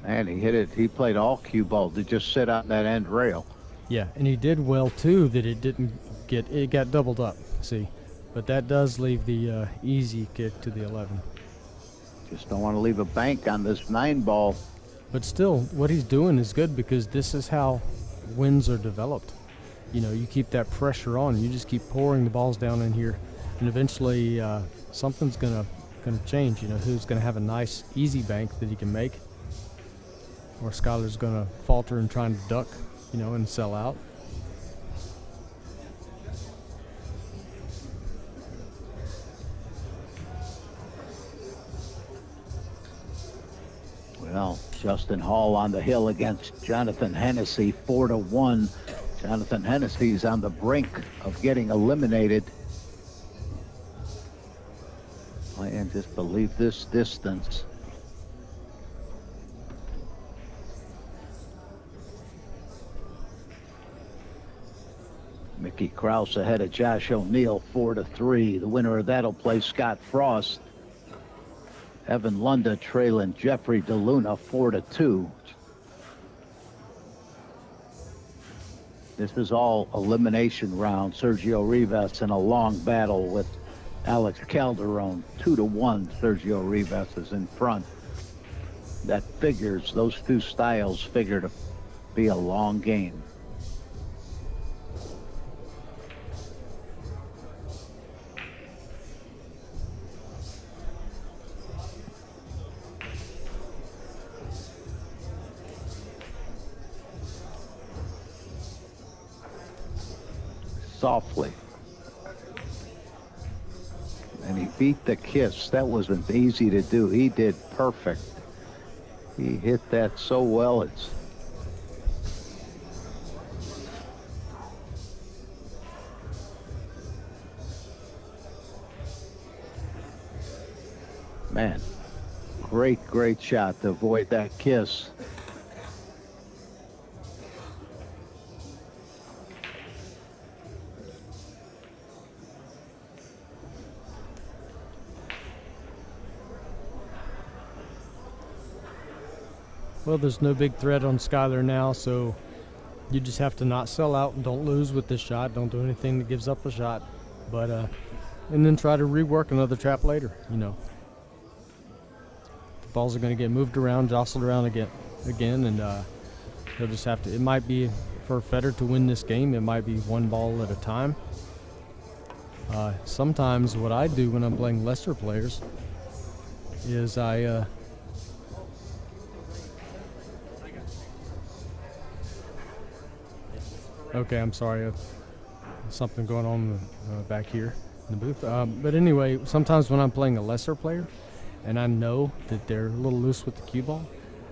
And he hit it. He played all cue ball to just sit on that end rail. Yeah, and he did well too that it got doubled up. See, but that does leave the easy kick to the 11. Just don't want to leave a bank on this 9 ball. But still, what he's doing is good because this is how wins are developed. You know, you keep that pressure on. You just keep pouring the balls down in here, and eventually something's gonna change. You know, who's gonna have a nice easy bank that he can make, or Skylar's gonna falter and trying to duck, you know, and sell out. Well, Justin Hall on the hill against Jonathan Hennessy, 4-1. Jonathan Hennessy's on the brink of getting eliminated. And just believe this distance. Mickey Krause ahead of Josh O'Neill, 4-3. The winner of that'll play Scott Frost. Evan Lunda trailing Jeffrey DeLuna 4-2. This is all elimination round. Sergio Rivas in a long battle with Alex Calderon. 2-1. Sergio Rivas is in front. That figures, those two styles figure to be a long game. Softly. And he beat the kiss. That wasn't easy to do. He did perfect. He hit that so well. It's man, Great shot to avoid that kiss. Well, there's no big threat on Skylar now, so you just have to not sell out and don't lose with this shot. Don't do anything that gives up a shot, but and then try to rework another trap later. You know, the balls are going to get moved around, jostled around again, and he'll just have to. It might be for Fedor to win this game. It might be one ball at a time. Sometimes what I do when I'm playing lesser players is I okay, I'm sorry. Something going on back here in the booth. But anyway, sometimes when I'm playing a lesser player and I know that they're a little loose with the cue ball,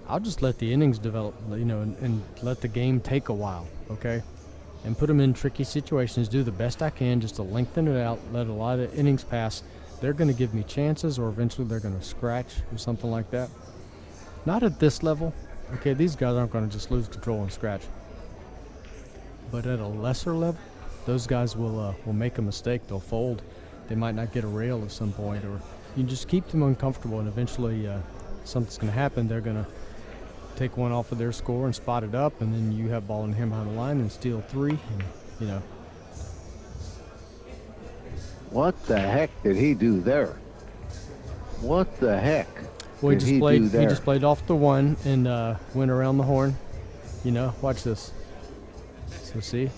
I'll just let the innings develop, you know, and let the game take a while, okay? And put them in tricky situations, do the best I can just to lengthen it out, let a lot of innings pass. They're going to give me chances, or eventually they're going to scratch or something like that. Not at this level. Okay, these guys aren't going to just lose control and scratch. But at a lesser level, those guys will make a mistake. They'll fold. They might not get a rail at some point, or you just keep them uncomfortable, and eventually something's going to happen. They're going to take one off of their score and spot it up, and then you have ball in him behind the line and steal three. And, you know. What the heck did he do there? What the heck? Well, did he do there? He just played off the one and went around the horn. You know, watch this. So see,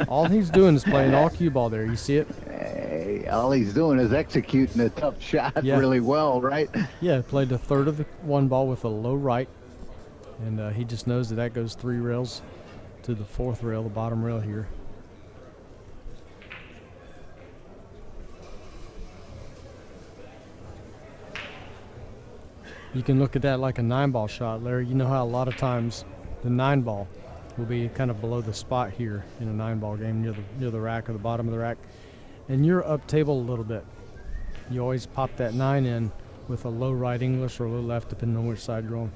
all he's doing is playing all cue ball there. You see it? Hey, all he's doing is executing a tough shot really well, right? Yeah, played a third of the one ball with a low right, and he just knows that that goes 3 rails to the 4th rail, the bottom rail here. You can look at that like a 9-ball shot, Larry. You know how a lot of times the 9-ball will be kind of below the spot here in a 9-ball game near the rack or the bottom of the rack, and you're up table a little bit. You always pop that 9 in with a low right English or a low left, depending on which side you're on,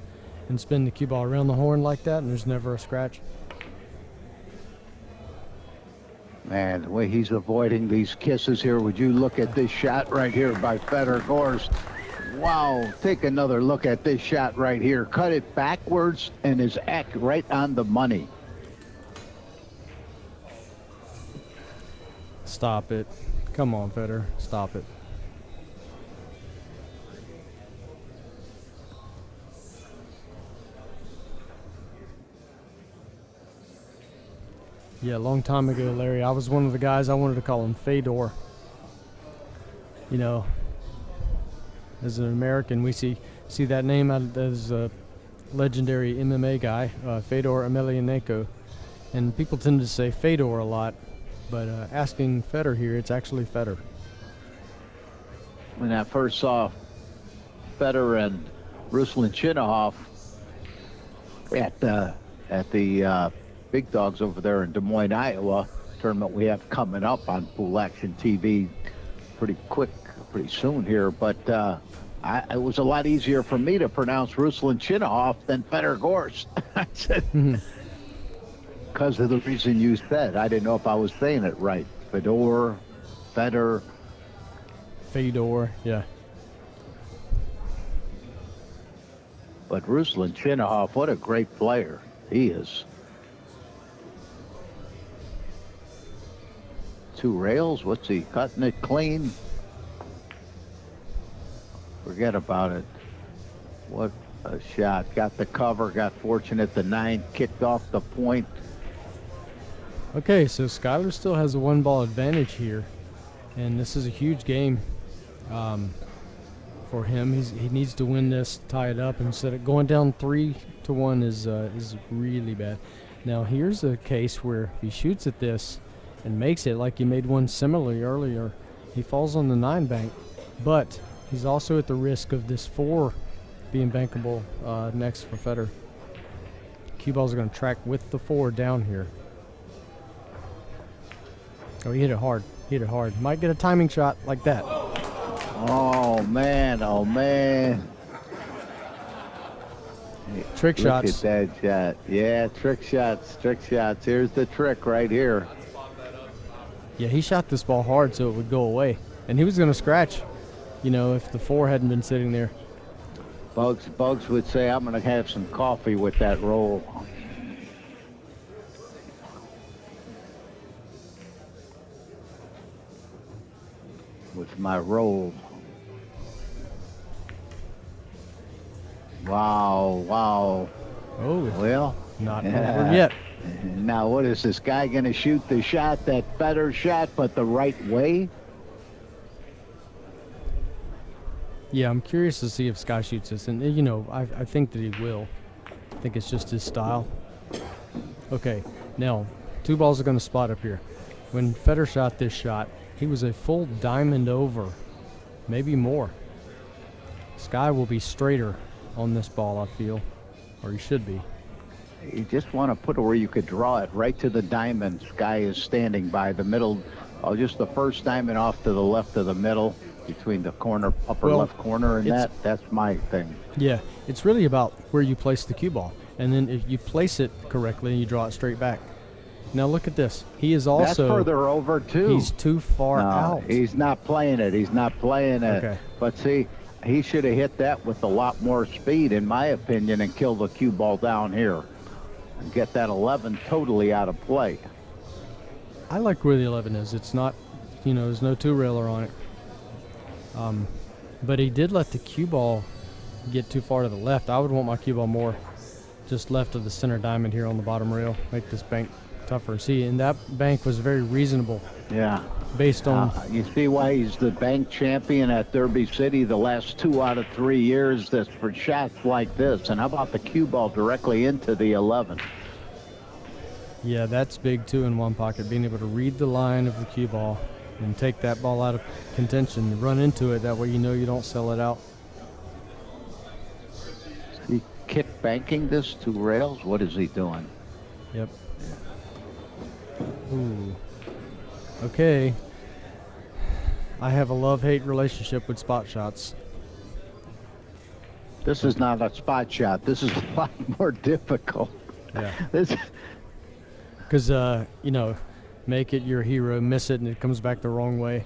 and spin the cue ball around the horn like that, and there's never a scratch. Man, the way he's avoiding these kisses here. Would you look at this shot right here by Fedor Gorst? Wow, take another look at this shot right here. Cut it backwards and is right on the money. Stop it. Come on, Fedor. Stop it. Yeah, a long time ago, Larry, I was one of the guys, I wanted to call him Fedor. You know, as an American, we see that name as a legendary MMA guy, Fedor Emelianenko. And people tend to say Fedor a lot, but asking Fedor here, it's actually Fedor. When I first saw Fedor and Ruslan Chinahoff at the Big Dogs over there in Des Moines, Iowa, tournament we have coming up on PoolActionTV pretty soon here, but it was a lot easier for me to pronounce Ruslan Chinahoff than Fedor Gorst. I said, because of the reason you said. I didn't know if I was saying it right. Fedor, yeah. But Ruslan Chinahoff, what a great player he is. 2 rails, what's he, cutting it clean? Forget about it. What a shot. Got the cover, got fortunate. The 9 kicked off the point. Okay, so Skylar still has a 1-ball advantage here, and this is a huge game for him. He needs to win this, tie it up, instead of going down 3-1 is really bad. Now here's a case where if he shoots at this and makes it, like he made one similarly earlier, he falls on the 9 bank, but he's also at the risk of this 4 being bankable next for Fedor. Cue balls are going to track with the 4 down here. Oh, he hit it hard. Might get a timing shot like that. Oh man, oh man. Trick Look shots. at that shot. Yeah, trick shots, trick shots. Here's the trick right here. Yeah, he shot this ball hard so it would go away. And he was going to scratch, you know, if the 4 hadn't been sitting there. Bugs would say, I'm going to have some coffee with that roll. With my roll. Wow, wow. Oh, Well, not over yet. Now, what is this guy going to shoot the shot, that Fedor shot, but the right way? Yeah, I'm curious to see if Sky shoots this. And, you know, I think that he will. I think it's just his style. Okay, now, 2 balls are going to spot up here. When Fedor shot this shot, he was a full diamond over, maybe more. Sky will be straighter on this ball, I feel, or he should be. You just want to put it where you could draw it right to the diamond. Sky is standing by the middle. Oh, just the first diamond off to the left of the middle, between the corner, upper left corner, and that's my thing. Yeah, it's really about where you place the cue ball. And then if you place it correctly, you draw it straight back. Now look at this. He is also... That's further over, too. He's too far out. He's not playing it. He's not playing it. Okay. But see, he should have hit that with a lot more speed, in my opinion, and killed the cue ball down here. And get that 11 totally out of play. I like where the 11 is. It's not, you know, there's no 2-railer on it. But he did let the cue ball get too far to the left. I would want my cue ball more just left of the center diamond here on the bottom rail. Make this bank tougher. See, and that bank was very reasonable. Yeah. Based on... you see why he's the bank champion at Derby City the last 2 out of 3 years. That's for shots like this. And how about the cue ball directly into the 11? Yeah, that's big too in one pocket. Being able to read the line of the cue ball and take that ball out of contention, run into it. That way you know you don't sell it out. He kick banking this 2 rails? What is he doing? Yep. Ooh. Okay. I have a love-hate relationship with spot shots. This is not a spot shot. This is a lot more difficult. Yeah. This. Because, you know, make it your hero, miss it, and it comes back the wrong way.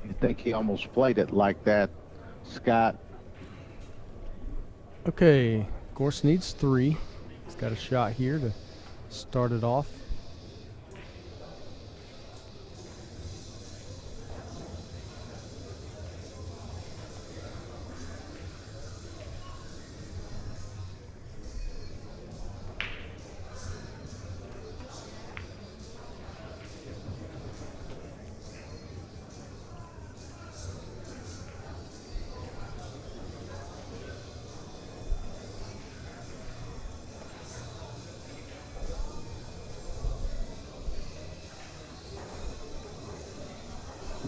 You think he almost played it like that, Scott? Okay, Gorst needs 3. He's got a shot here to start it off.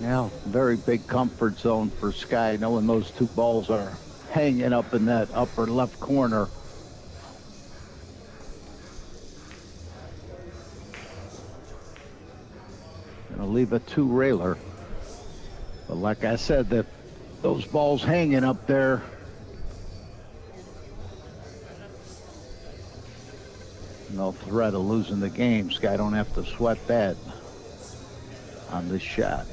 Yeah, very big comfort zone for Sky, knowing those 2 balls are hanging up in that upper left corner. Gonna leave a 2-railer. But like I said, those balls hanging up there. No threat of losing the game. Sky don't have to sweat that on this shot.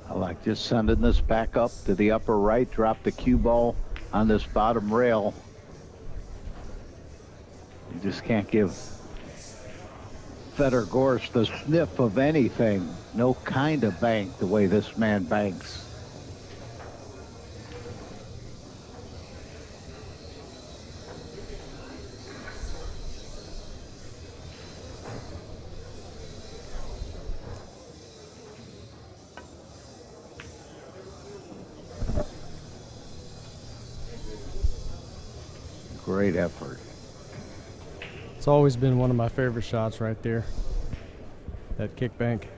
I like just sending this back up to the upper right, drop the cue ball on this bottom rail. You just can't give Fedor Gorst the sniff of anything. No kind of bank the way this man banks. Great effort. It's always been one of my favorite shots right there. That kick bank.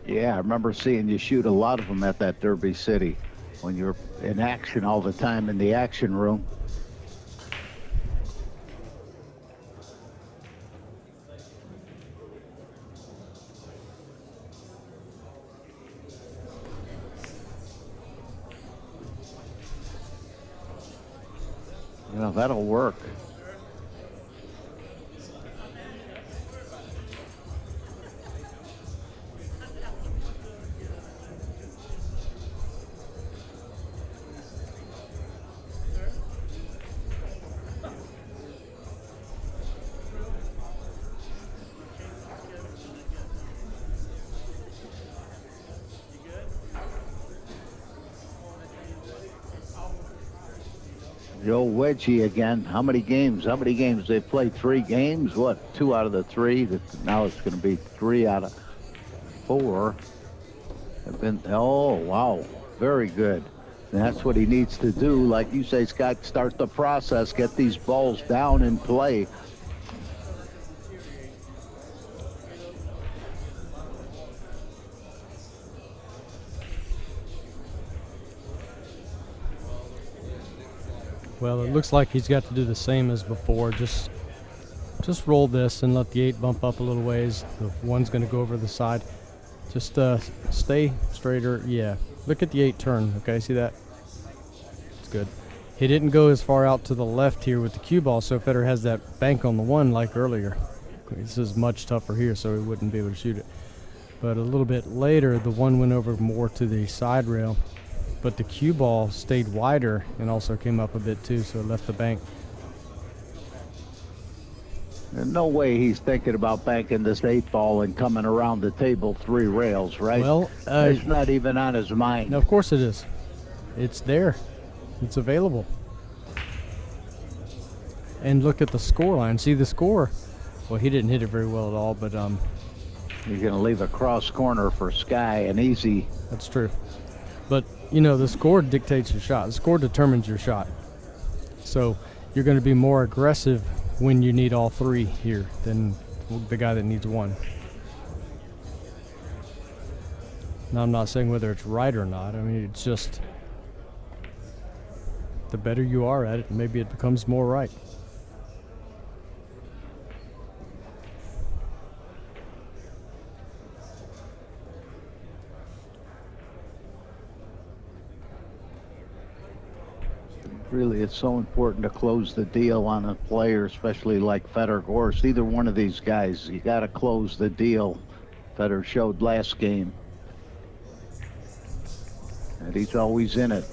Yeah, I remember seeing you shoot a lot of them at that Derby City when you're in action all the time in the action room. You know, that'll work. The old wedgie again. How many games? They played 3 games. What? 2 out of the 3. Now it's going to be 3 out of 4. Have been. Oh wow, very good. And that's what he needs to do. Like you say, Scott, start the process. Get these balls down and play. Well, it looks like he's got to do the same as before. Just roll this and let the 8 bump up a little ways. The 1's going to go over the side. Just stay straighter. Yeah. Look at the 8 turn. Okay, see that? It's good. He didn't go as far out to the left here with the cue ball, so Federer has that bank on the 1 like earlier. This is much tougher here, so he wouldn't be able to shoot it. But a little bit later, the 1 went over more to the side rail. But the cue ball stayed wider and also came up a bit too, so it left the bank. There's no way he's thinking about banking this 8 ball and coming around the table 3 rails, right? Well, it's not even on his mind. No, of course it is. It's there. It's available. And look at the score line. See the score? Well, he didn't hit it very well at all, but you're going to leave a cross corner for Sky, an easy. That's true. But you know, the score dictates your shot. The score determines your shot. So you're going to be more aggressive when you need all 3 here than the guy that needs 1. Now, I'm not saying whether it's right or not. I mean, it's just the better you are at it, maybe it becomes more right. Really, it's so important to close the deal on a player, especially like Fedor Gorst. Either one of these guys, you got to close the deal. Fedor showed last game, and he's always in it.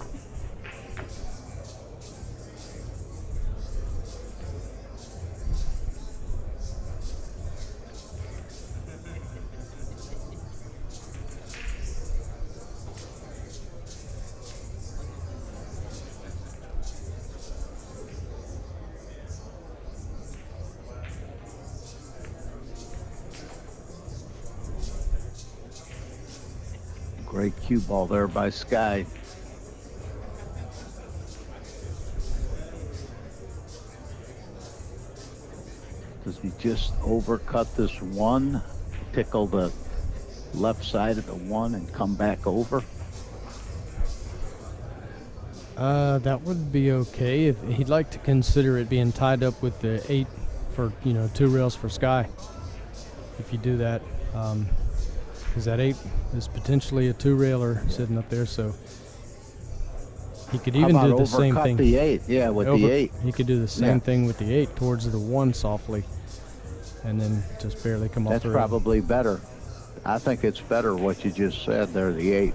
Great cue ball there by Sky. Does he just overcut this 1, tickle the left side of the 1 and come back over? That would be okay. If he'd like to consider it being tied up with the 8 for, 2 rails for Sky. If you do that. Because that 8 is potentially a 2-railer sitting up there, so he could even do the same thing. The 8, yeah, with the 8. He could do the same thing with the 8 towards the 1 softly, and then just barely come off the rail. That's probably better. I think it's better what you just said there, the 8.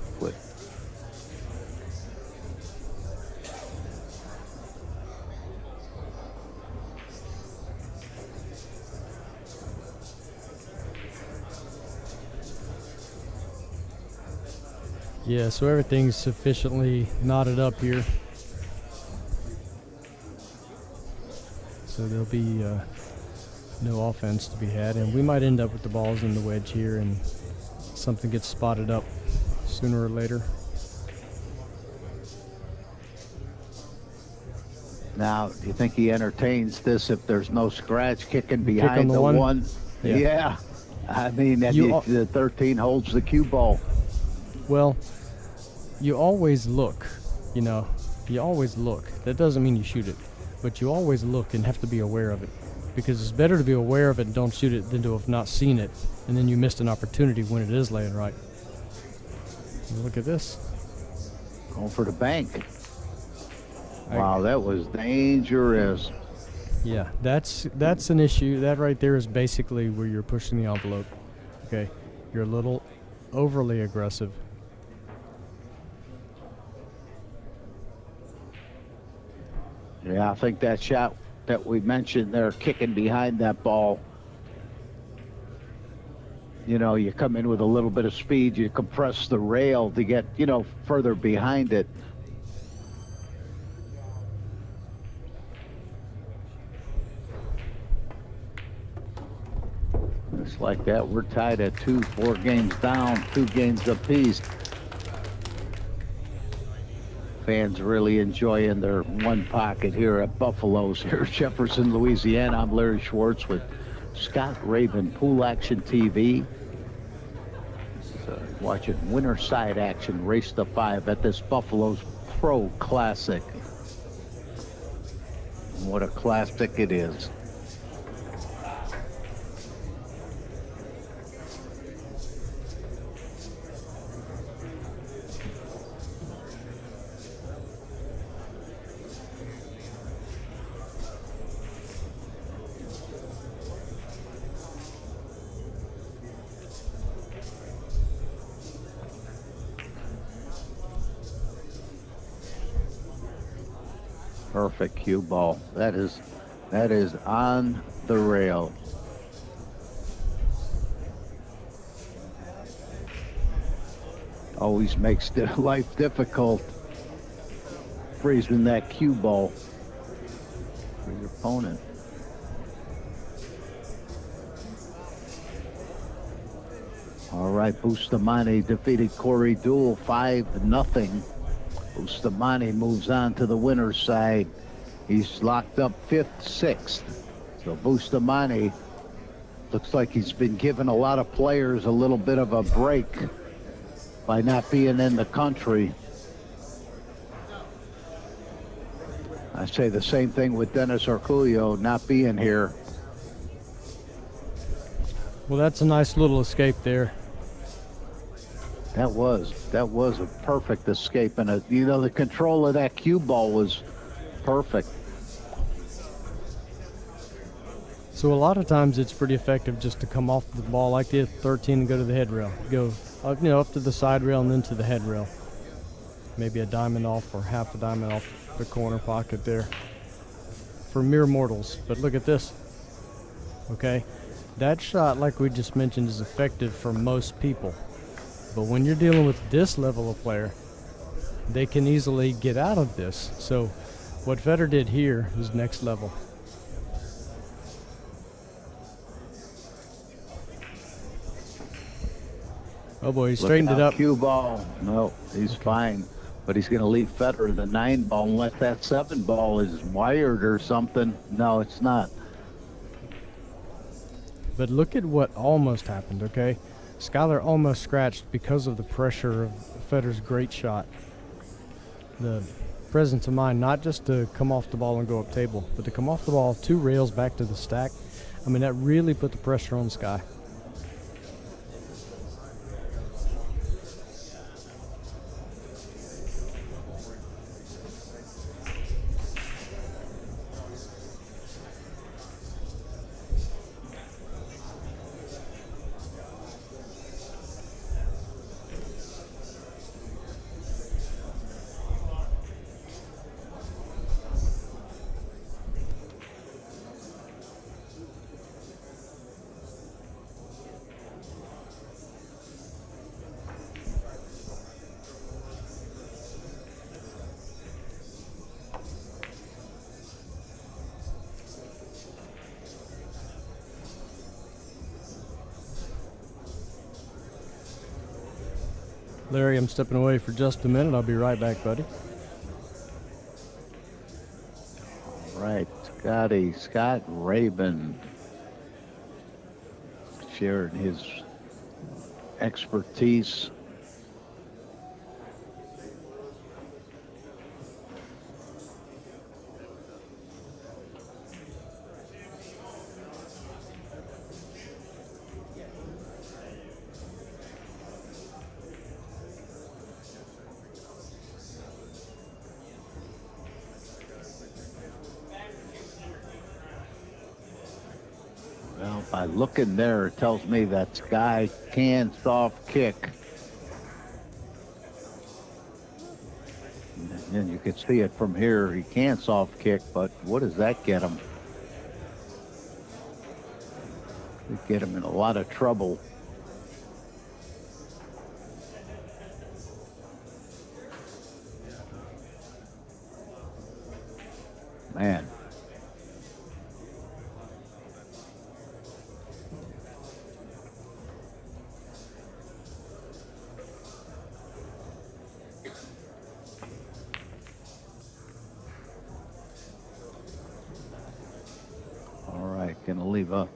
Yeah, so everything's sufficiently knotted up here. So there'll be no offense to be had, and we might end up with the balls in the wedge here and something gets spotted up sooner or later. Now, do you think he entertains this if there's no scratch kicking Kick on behind the the one? one? Yeah. Yeah. I mean, the 13 holds the cue ball. Well, you always look, you know, you always look. That doesn't mean you shoot it, but you always look and have to be aware of it, because it's better to be aware of it and don't shoot it than to have not seen it and then you missed an opportunity when it is laying right. Look at this. Going for the bank. Wow, that was dangerous. Yeah, that's an issue. That right there is basically where you're pushing the envelope. Okay, you're a little overly aggressive. Yeah, I think that shot that we mentioned there, kicking behind that ball, you know, you come in with a little bit of speed, you compress the rail to get, you know, further behind it. Just like that, we're tied at 2, 4 games down, 2 games apiece. Fans really enjoying their one pocket here at Buffalo's here at Jefferson, Louisiana. I'm Larry Schwartz with Scott Raven, Pool Action TV. Watching winter side action, race to 5 at this Buffalo's Pro Classic. And what a classic it is. Perfect cue ball. That is on the rail. Always makes life difficult freezing that cue ball for your opponent. All right, Bustamante defeated Corey Deuel 5-0. Bustamante moves on to the winner's side. He's locked up 5th, 6th. So Bustamante looks like he's been giving a lot of players a little bit of a break by not being in the country. I say the same thing with Dennis Arculio not being here. Well, that's a nice little escape there. That was a perfect escape, and you know, the control of that cue ball was perfect. So a lot of times it's pretty effective just to come off the ball like the 13 and go to the head rail. Go up, you know, up to the side rail and then to the head rail. Maybe a diamond off or half a diamond off the corner pocket there. For mere mortals. But look at this. Okay, that shot, like we just mentioned, is effective for most people. But when you're dealing with this level of player, they can easily get out of this. So what Fedor did here is next level. Oh boy, he straightened it up. Cue ball. No, he's fine. But he's going to leave Fedor the 9 ball unless that 7 ball is wired or something. No, it's not. But look at what almost happened, okay? Skyler almost scratched because of the pressure of Fedor's great shot. The presence of mind, not just to come off the ball and go up table, but to come off the ball 2 rails back to the stack. I mean, that really put the pressure on Sky. Larry, I'm stepping away for just a minute. I'll be right back, buddy. Right, Scott Rabin shared his expertise. Well, by looking there, it tells me that Sky can soft kick. And you can see it from here. He can soft kick, but what does that get him? It get him in a lot of trouble. Man. All right, gonna leave a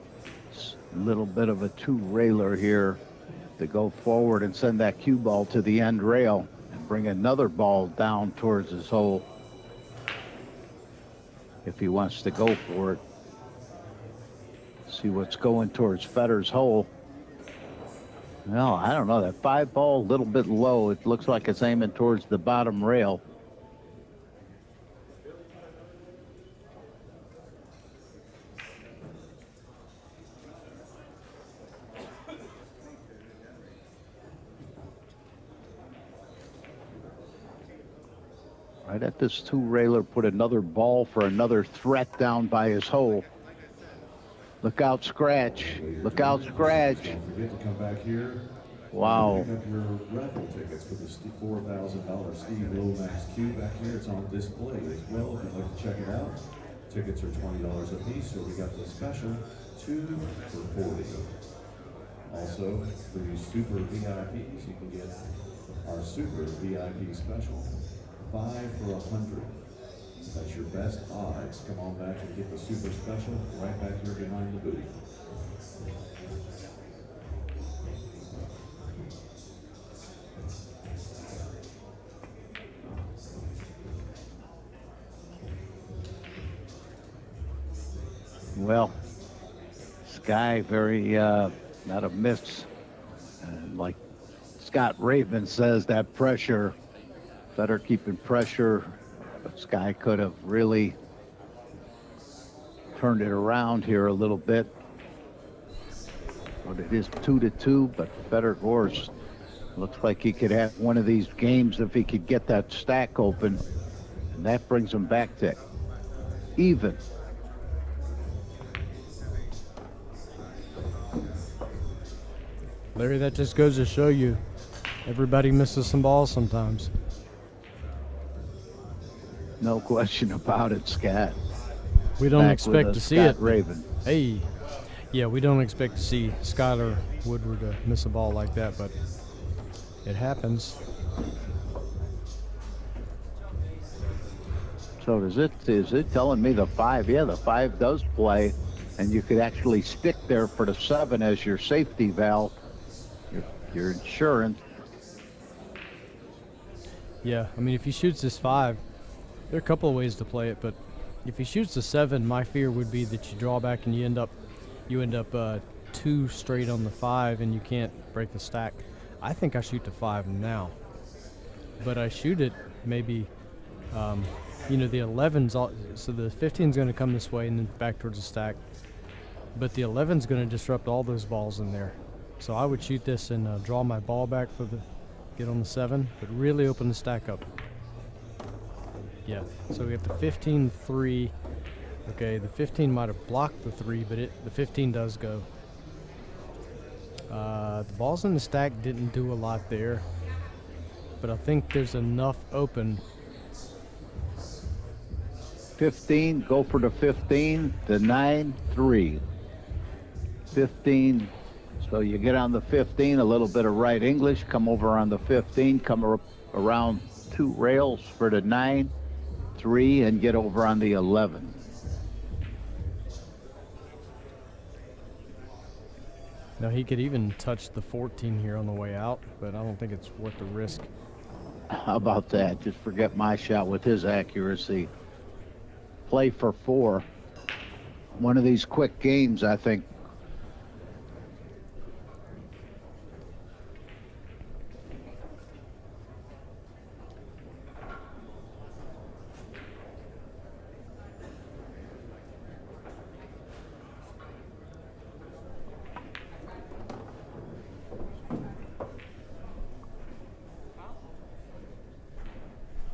little bit of a two-railer here to go forward and send that cue ball to the end rail and bring another ball down towards his hole if he wants to go for it. See what's going towards Fedor's hole. Well, I don't know, that 5 ball a little bit low. It looks like it's aiming towards the bottom rail. Right at this two-railer, put another ball for another threat down by his hole. Look out, Scratch. Look out, Scratch. Don't forget to come back here. Wow. Pick up your raffle tickets for the $4,000 Steve Lomax cube back here. It's on display as well if you'd like to check it out. Tickets are $20 a piece, so we got the special 2 for $40. Also, for you super VIPs, you can get our super VIP special 5 for $100. That's your best odds. Come on back and get the super special right back here behind the booth. Well, Sky very not a miss. Like Scott Raven says, that pressure, Fedor keeping pressure. Sky could have really turned it around here a little bit. But it is 2-2, but Fedor Gorst looks like he could have one of these games if he could get that stack open. And that brings him back to even. Larry, that just goes to show you everybody misses some balls sometimes. No question about it, Scott. We don't Back expect with to a see Scott it. Raven. Hey, yeah, we don't expect to see Scott or Woodward miss a ball like that, but it happens. So is it telling me the 5? Yeah, the 5 does play, and you could actually stick there for the 7 as your safety valve, your insurance. Yeah, I mean, if he shoots this 5, there are a couple of ways to play it, but if he shoots the 7, my fear would be that you draw back and you end up 2 straight on the 5 and you can't break the stack. I think I shoot the 5 now, but I shoot it maybe, the 11's all, so the 15's going to come this way and then back towards the stack, but the 11's going to disrupt all those balls in there. So I would shoot this and draw my ball back for get on the 7, but really open the stack up. Yeah, so we have the 15-3. Okay, the 15 might have blocked the 3, but the 15 does go. The balls in the stack didn't do a lot there, but I think there's enough open. 15, go for the 15, the 9, 3. 15, So you get on the 15, a little bit of right English, come over on the 15, come around 2 rails for the 9, 3, and get over on the 11. Now he could even touch the 14 here on the way out, but I don't think it's worth the risk. How about that? Just forget my shot with his accuracy. Play for 4. One of these quick games, I think.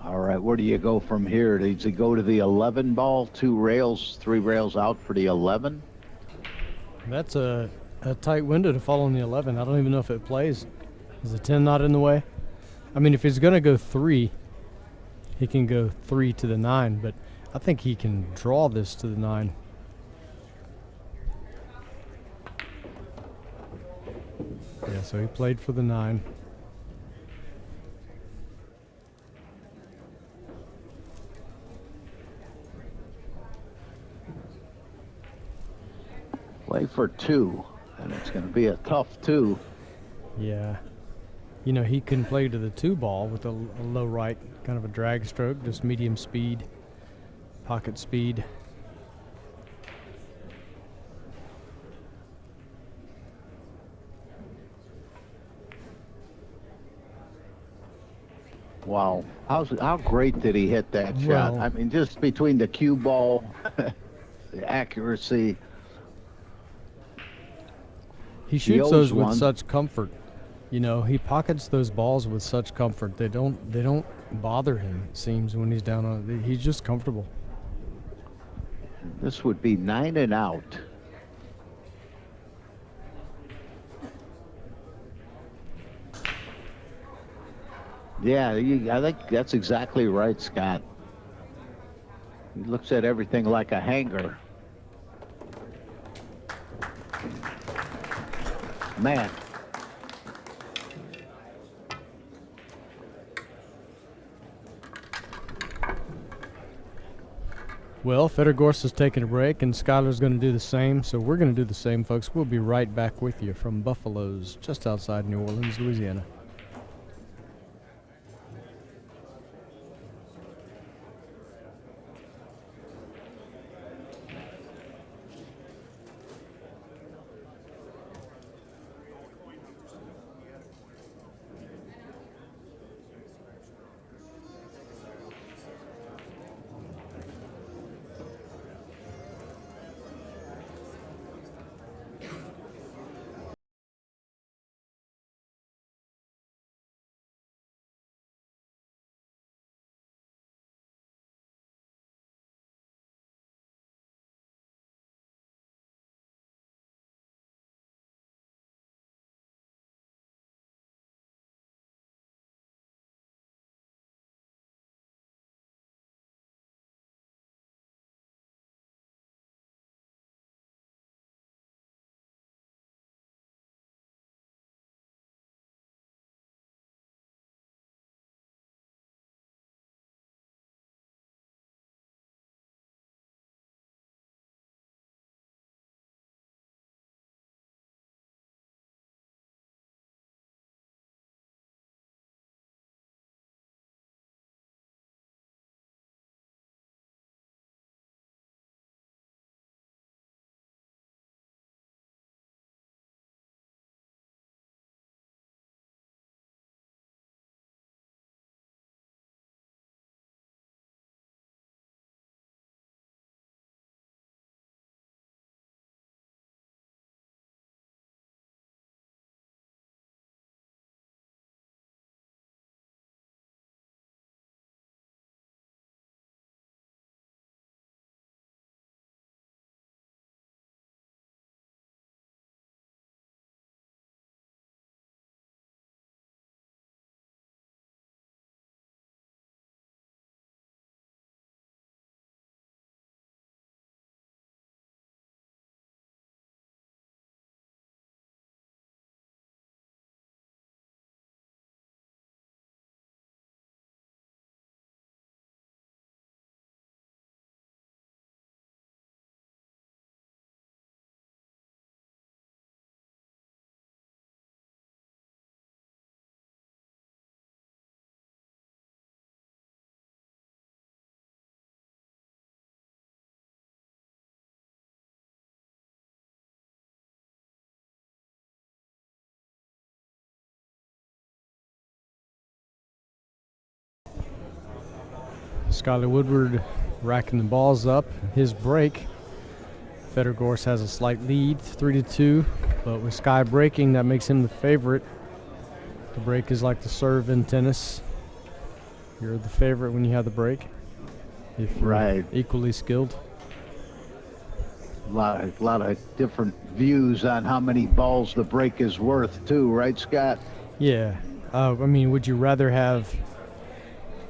All right, where do you go from here? Does he go to the 11 ball, 2 rails, 3 rails out for the 11? That's a tight window to fall on the 11. I don't even know if it plays. Is the 10 not in the way? I mean, if he's going to go 3, he can go 3 to the 9, but I think he can draw this to the 9. Yeah, so he played for the 9. Play for 2, and it's going to be a tough 2. Yeah. You know, he can play to the 2 ball with a low right, kind of a drag stroke, just medium speed, pocket speed. Wow. How great did he hit that shot? Well, I mean, just between the cue ball, the accuracy. he shoots owes those with one. such comfort. You know, he pockets those balls with such comfort. They don't bother him, it seems, when he's down on it. He's just comfortable. This would be 9 and out. Yeah, I think that's exactly right, Scott. He looks at everything like a hanger. Man. Well, Fedor Gorst is taking a break, and Skylar's going to do the same, so we're going to do the same, folks. We'll be right back with you from Buffalo's, just outside New Orleans, Louisiana. Skylar Woodward racking the balls up. His break, Fedor Gorst has a slight lead, 3-2, but with Sky breaking, that makes him the favorite. The break is like the serve in tennis. You're the favorite when you have the break, if you're Right. equally skilled. A lot of different views on how many balls the break is worth, too, right, Scott? Yeah. I mean, would you rather have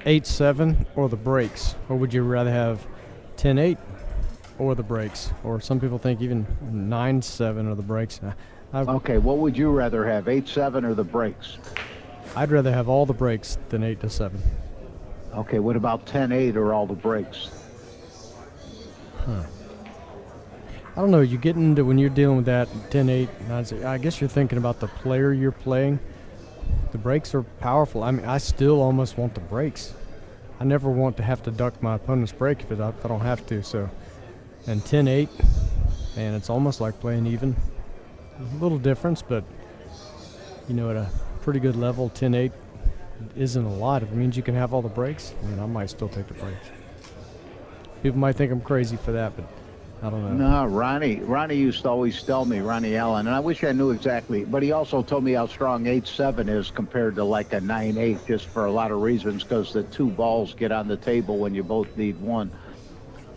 8-7 or the breaks? Or would you rather have 10-8 or the breaks? Or some people think even 9-7 or the breaks. Okay, what would you rather have, 8-7 or the breaks? I'd rather have all the breaks than 8-7. Okay, what about 10-8 or all the breaks? I don't know. You get into when you're dealing with that 10-8. I guess you're thinking about the player you're playing. The breaks are powerful. I mean, I still almost want the breaks. I never want to have to duck my opponent's break if I don't have to. So, and 10-8, man, it's almost like playing even. A little difference, but you know, at a pretty good level, 10-8 isn't a lot. If it means you can have all the breaks, I mean, I might still take the breaks. People might think I'm crazy for that, but I don't know. No, Ronnie used to always tell me, Ronnie Allen, and I wish I knew exactly, but he also told me how strong 8-7 is compared to like a 9-8, just for a lot of reasons, because the two balls get on the table when you both need one.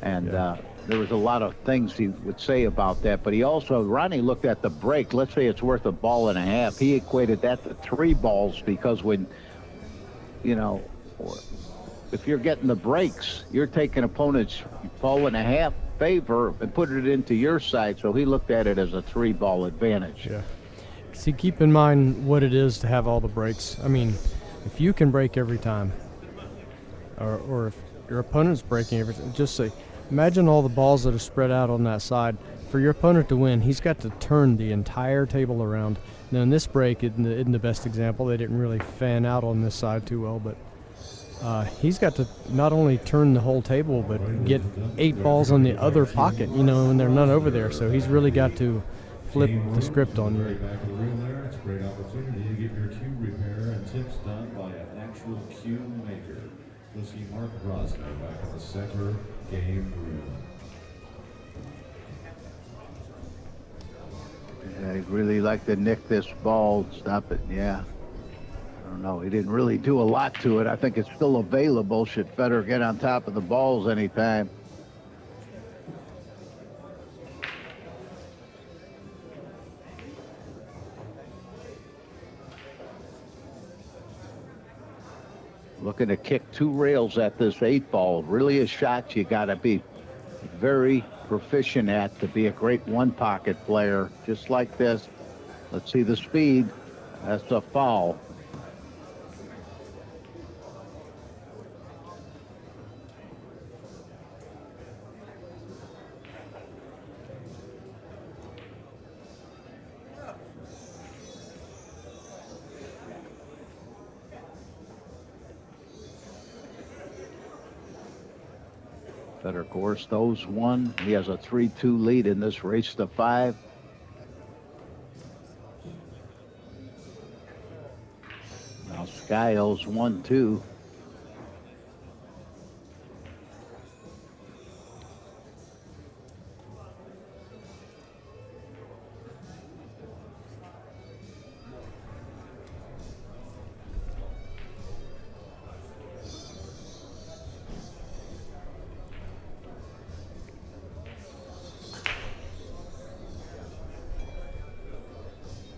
And there was a lot of things he would say about that, but Ronnie looked at the break. Let's say it's worth a ball and a half. He equated that to 3 balls, because when, you know, if you're getting the breaks, you're taking opponent's ball and a half favor and put it into your side. So he looked at it as a 3-ball advantage. Yeah. See, keep in mind what it is to have all the breaks. I mean, if you can break every time, or if your opponent's breaking every time, just say, imagine all the balls that are spread out on that side. For your opponent to win, he's got to turn the entire table around. Now, in this break, isn't the best example. They didn't really fan out on this side too well, but he's got to not only turn the whole table, but get 8 balls on the other pocket, you know, when there are none over there. So he's really got to flip the script on you. Back in the room there. It's a great opportunity to get your cue repair and tips done by an actual cue maker. You'll see Mark Brosnan back in the center game room. I'd really like to nick this ball, stop it, yeah. I don't know, he didn't really do a lot to it. I think it's still available should Federer get on top of the balls anytime. Looking to kick 2 rails at this 8-ball. Really a shot you got to be very proficient at to be a great one-pocket player. Just like this. Let's see the speed. That's a foul. Fedor Gorst owes 1. He has a 3-2 lead in this race to 5. Now Sky owes 1 too.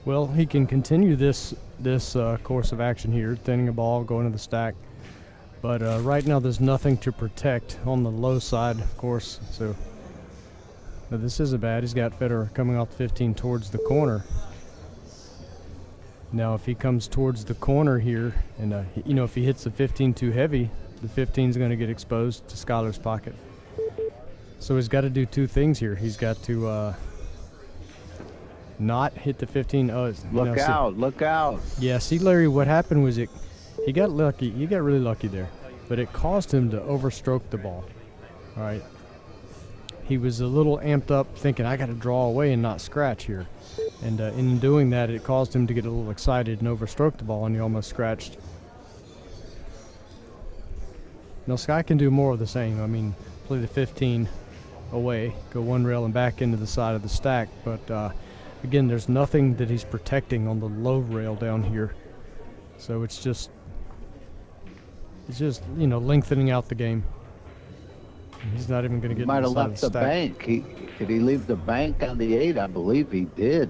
Well, he can continue this course of action here, thinning a ball, going to the stack. But right now there's nothing to protect on the low side, of course. So this isn't bad. He's got Federer coming off 15 towards the corner. Now if he comes towards the corner here, and you know, if he hits the 15 too heavy, the 15 is going to get exposed to Skylar's pocket. So he's got to do 2 things here. He's got to not hit the 15. Oh, Look out, look out. Yeah, see, Larry, what happened was he got lucky. He got really lucky there, but it caused him to overstroke the ball. All right. He was a little amped up thinking, I got to draw away and not scratch here. And in doing that, it caused him to get a little excited and overstroke the ball, and he almost scratched. Now Sky can do more of the same. I mean, play the 15 away, go one rail and back into the side of the stack, but again, there's nothing that he's protecting on the low rail down here. So it's just you know, lengthening out the game. And he's not even going to get Might to have the side of left the the stack. bank. Did he leave the bank on the 8? I believe he did.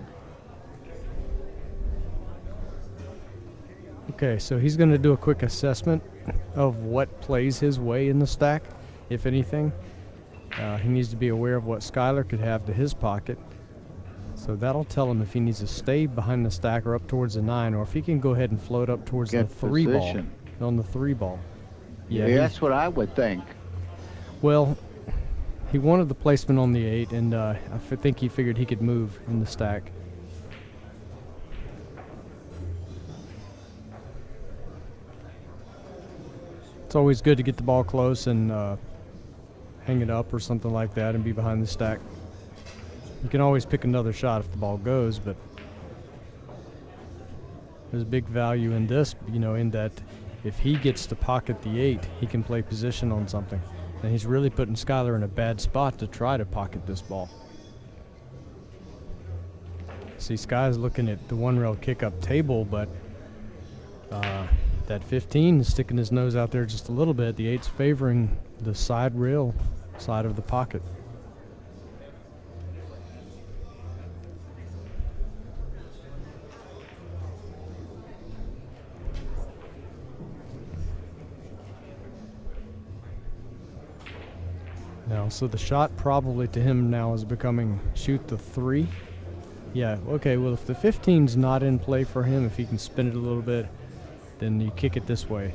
Okay, so he's going to do a quick assessment of what plays his way in the stack, if anything. He needs to be aware of what Skylar could have to his pocket. So that'll tell him if he needs to stay behind the stack or up towards the 9, or if he can go ahead and float up towards Get the 3 position. ball. On the 3 ball. Yeah, he's- that's what I would think. Well, he wanted the placement on the 8, and think he figured he could move in the stack. It's always good to get the ball close and hang it up or something like that and be behind the stack. You can always pick another shot if the ball goes, but there's big value in this, you know, in that if he gets to pocket the 8, he can play position on something. And he's really putting Skylar in a bad spot to try to pocket this ball. See, Sky's looking at the one rail kick up table, but that 15 is sticking his nose out there just a little bit. The 8's favoring the side rail side of the pocket. Now, so the shot probably to him now is becoming shoot the 3. Yeah, okay, well if the 15's not in play for him, if he can spin it a little bit, then you kick it this way.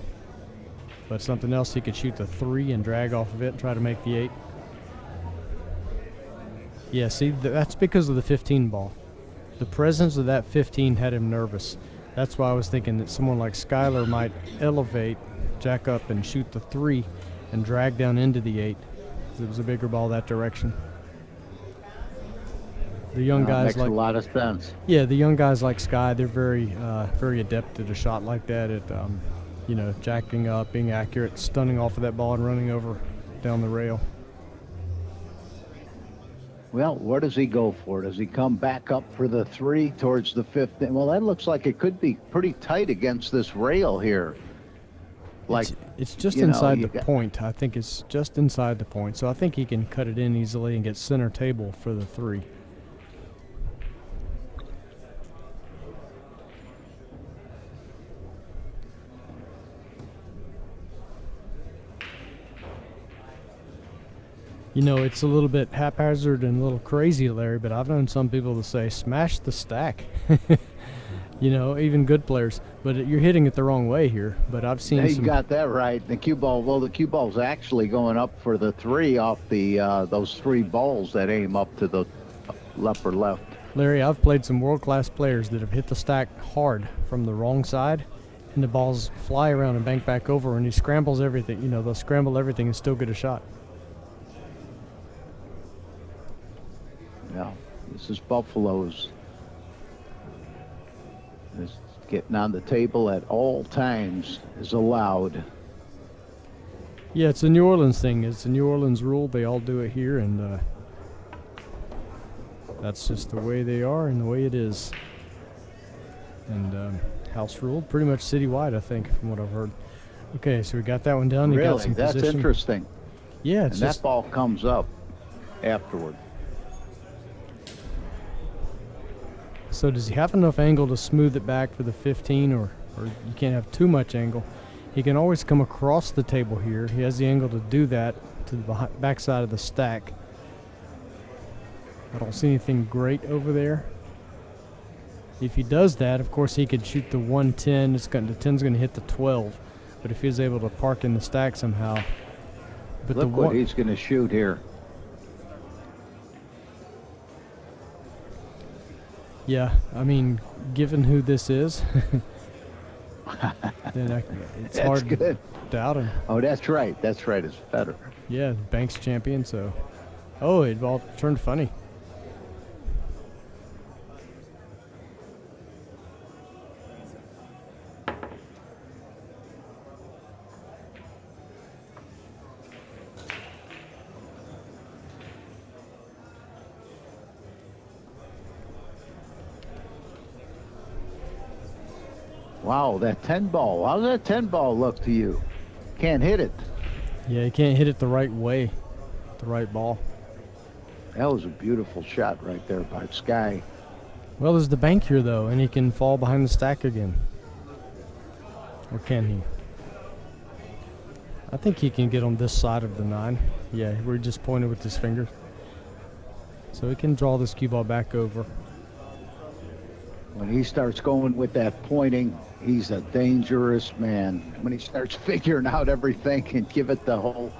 But something else, he could shoot the 3 and drag off of it and try to make the 8. Yeah, see, that's because of the 15 ball. The presence of that 15 had him nervous. That's why I was thinking that someone like Skylar might elevate, jack up, and shoot the 3 and drag down into the 8. It was a bigger ball that direction. The young guys makes a lot of sense. Yeah, the young guys like Sky, they're very adept at a shot like that, at you know, jacking up, being accurate, stunning off of that ball and running over down the rail. Well, where does he go for? Does he come back up for the 3 towards the 15? Well, that looks like it could be pretty tight against this rail here. Like it's just you know, inside you the point. I think it's just inside the point. So I think he can cut it in easily and get center table for the 3. You know, it's a little bit haphazard and a little crazy, Larry, but I've known some people to say, smash the stack. You know, even good players. But you're hitting it the wrong way here. But I've seen you some... got that right. The cue ball, well, the cue ball's actually going up for the 3 off the those 3 balls that aim up to the upper left. Larry, I've played some world-class players that have hit the stack hard from the wrong side, and the balls fly around and bank back over, and he scrambles everything. You know, they'll scramble everything and still get a shot. Yeah, this is Buffalo's. This getting on the table at all times is allowed. Yeah, it's a New Orleans thing. It's a New Orleans rule. They all do it here, and that's just the way they are and the way it is. And house rule, pretty much citywide, I think, from what I've heard. Okay, so we got that one done. He got Really, some that's position. interesting. Yeah, it's And just that ball comes up afterward. So does he have enough angle to smooth it back for the 15, or you can't have too much angle? He can always come across the table here. He has the angle to do that to the back side of the stack. I don't see anything great over there. If he does that, of course he could shoot the 110. The 10's going to hit the 12. But if he's able to park in the stack somehow. But Look what he's going to shoot here. Yeah, I mean, given who this is, then it's That's hard good. to doubt him. Oh, that's right. That's right. It's Fedor. Yeah, Banks champion, so... Oh, it all turned funny. Wow, that 10 ball. How's that 10 ball look to you? Can't hit it. Yeah, he can't hit it the right way, the right ball. That was a beautiful shot right there by Sky. Well, there's the bank here, though, and he can fall behind the stack again. Or can he? I think he can get on this side of the 9. Yeah, where he just pointed with his finger. So he can draw this cue ball back over. When he starts going with that pointing, he's a dangerous man. When he starts figuring out everything and give it the whole...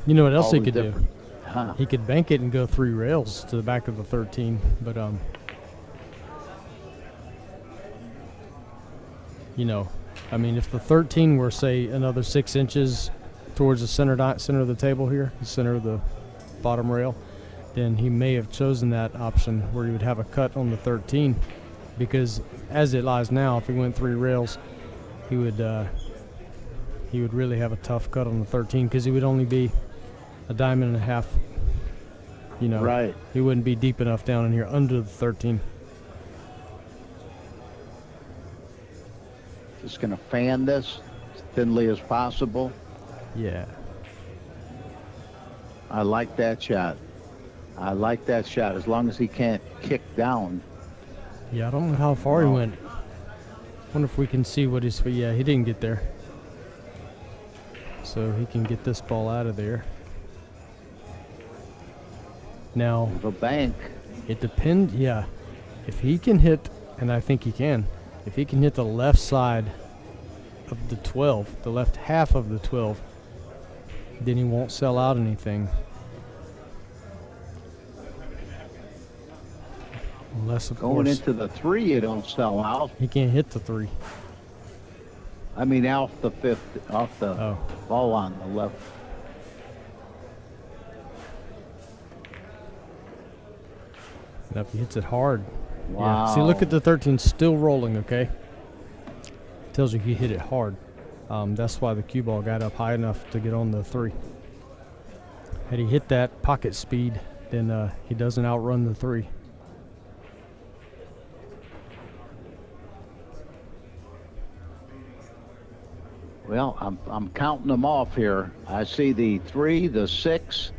You know what else he all the could do? different- Huh. He could bank it and go 3 rails to the back of the 13, but you know, I mean, if the 13 were, say, another 6 inches towards the center of the table here, the center of the bottom rail, then he may have chosen that option where he would have a cut on the 13, because as it lies now, if he went 3 rails, he would really have a tough cut on the 13, because he would only be a diamond and a half. You know, Right. He wouldn't be deep enough down in here under the 13. Just going to fan this as thinly as possible. Yeah. I like that shot. I like that shot as long as he can't kick down. Yeah, I don't know how far he went. Wonder if we can see what his... Yeah, he didn't get there. So he can get this ball out of there. Now, The bank. it depends... Yeah. If he can hit, and I think he can, if he can hit the left side of the 12, the left half of the 12, then he won't sell out anything. Unless, of Going course, into the 3, you don't sell out. he can't hit the 3. I mean, off the 5th, off the Oh. ball on the left. Now if he hits it hard. Wow. Yeah. See, look at the 13 still rolling, okay? Tells you he hit it hard. That's why the cue ball got up high enough to get on the 3. Had he hit that pocket speed, then he doesn't outrun the 3. Well, I'm counting them off here. I see the 3, the 6,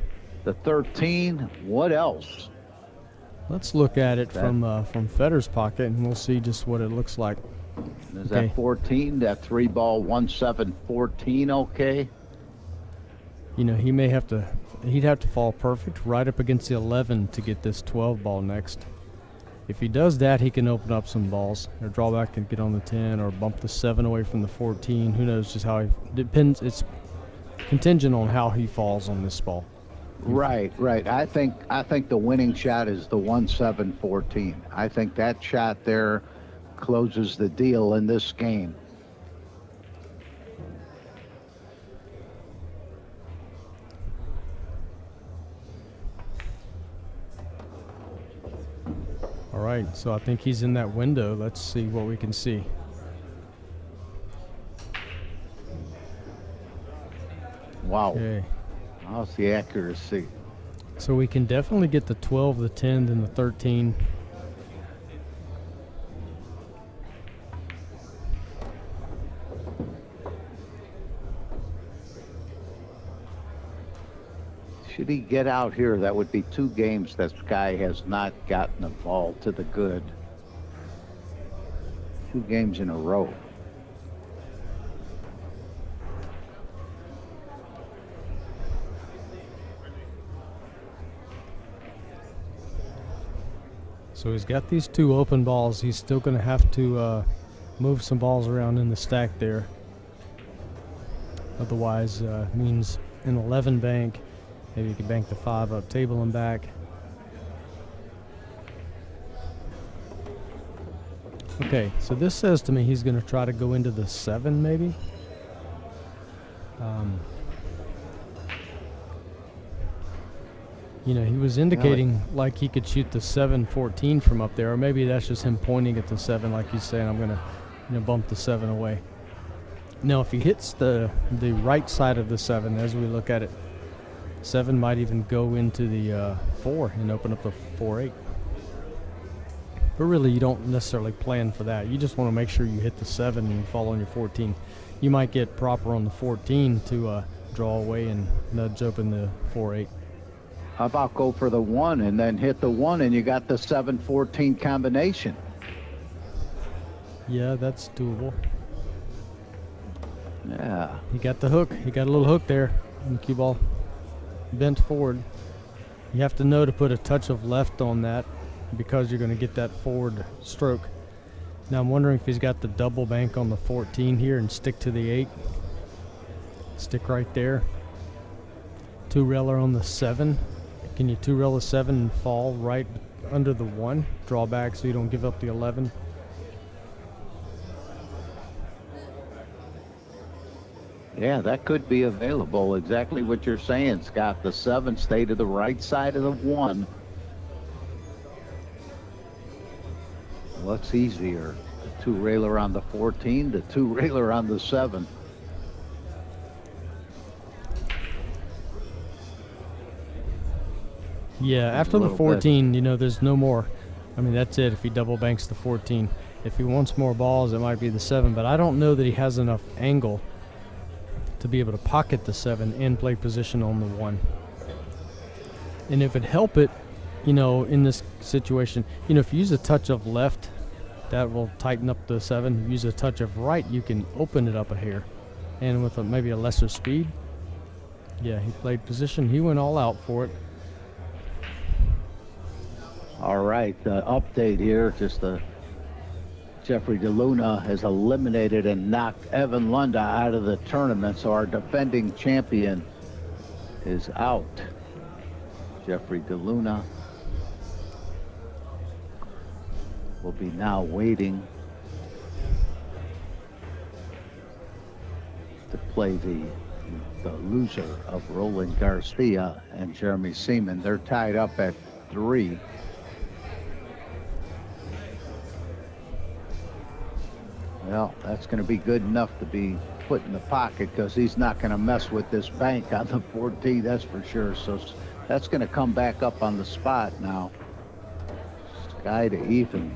the 13. What else? Let's look at it That- from Fedor's pocket, and we'll see just what it looks like. Is Okay. that 14? That 3 ball 1-7-14? Okay. You know, he'd have to fall perfect right up against the 11 to get this 12 ball next. If he does that, he can open up some balls, or draw back and get on the 10, or bump the 7 away from the 14. Who knows just how he depends. It's contingent on how he falls on this ball. Right. I think the winning shot is the 1-7-14. I think that shot there closes the deal in this game. All right, so I think he's in that window. Let's see what we can see. Wow. Okay, How's the accuracy? so we can definitely get the 12, the 10, and the 13. Should he get out here, that would be 2 games that Sky has not gotten a ball to the good. 2 games in a row. So he's got these 2 open balls. He's still going to have to move some balls around in the stack there. Otherwise, means an 11 bank. Maybe you could bank the 5 up, table and back. Okay, so this says to me he's going to try to go into the 7 maybe. You know, he was indicating like he could shoot the 7-14 from up there, or maybe that's just him pointing at the 7, like he's saying, I'm going to bump the 7 away. Now, if he hits the right side of the 7 as we look at it, 7 might even go into the 4 and open up the 4-8. But really, you don't necessarily plan for that. You just want to make sure you hit the 7 and fall on your 14. You might get proper on the 14 to draw away and nudge open the 4-8. How about go for the 1 and then hit the 1 and you got the 7-14 combination? Yeah, that's doable. Yeah. He got the hook. He got a little hook there. And the cue ball bent forward. You have to know to put a touch of left on that because you're going to get that forward stroke. Now I'm wondering if he's got the double bank on the 14 here and stick to the 8. Stick right there. 2-railer on the 7. Can you 2-rail the 7 and fall right under the 1? Draw back so you don't give up the 11. Yeah, that could be available. Exactly what you're saying, Scott. The 7 stay to the right side of the 1. What's easier? The 2-railer on the 14, the 2-railer on the 7. Yeah, after the 14, you know, there's no more. I mean, that's it if he double banks the 14. If he wants more balls, it might be the 7, but I don't know that he has enough angle to be able to pocket the 7 and play position on the 1. And if it help it, you know, in this situation, you know, if you use a touch of left, that will tighten up the 7. Use a touch of right, you can open it up a hair. And with maybe a lesser speed, yeah, he played position. He went all out for it. All right, update here. Just Jeffrey DeLuna has eliminated and knocked Evan Lunda out of the tournament, so our defending champion is out. Jeffrey DeLuna will be now waiting to play the loser of Roland Garcia and Jeremy Seaman. They're tied up at 3. Well, that's going to be good enough to be put in the pocket because he's not going to mess with this bank on the 14, that's for sure. So that's going to come back up on the spot now. Sky to even.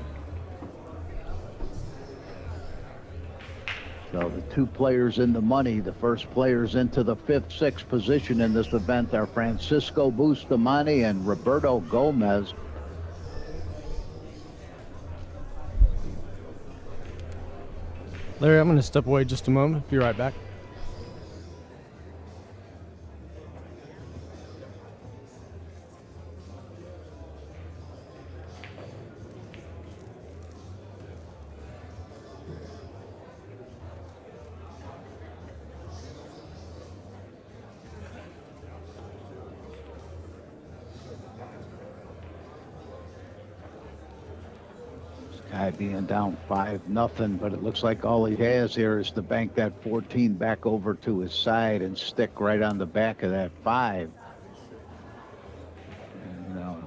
So the 2 players in the money, the first players into the 5th, 6th position in this event are Francisco Bustamante and Roberto Gomez. Larry, I'm going to step away just a moment. Be right back. Guy being down 5-0, but it looks like all he has here is to bank that 14 back over to his side and stick right on the back of that 5. And, you know,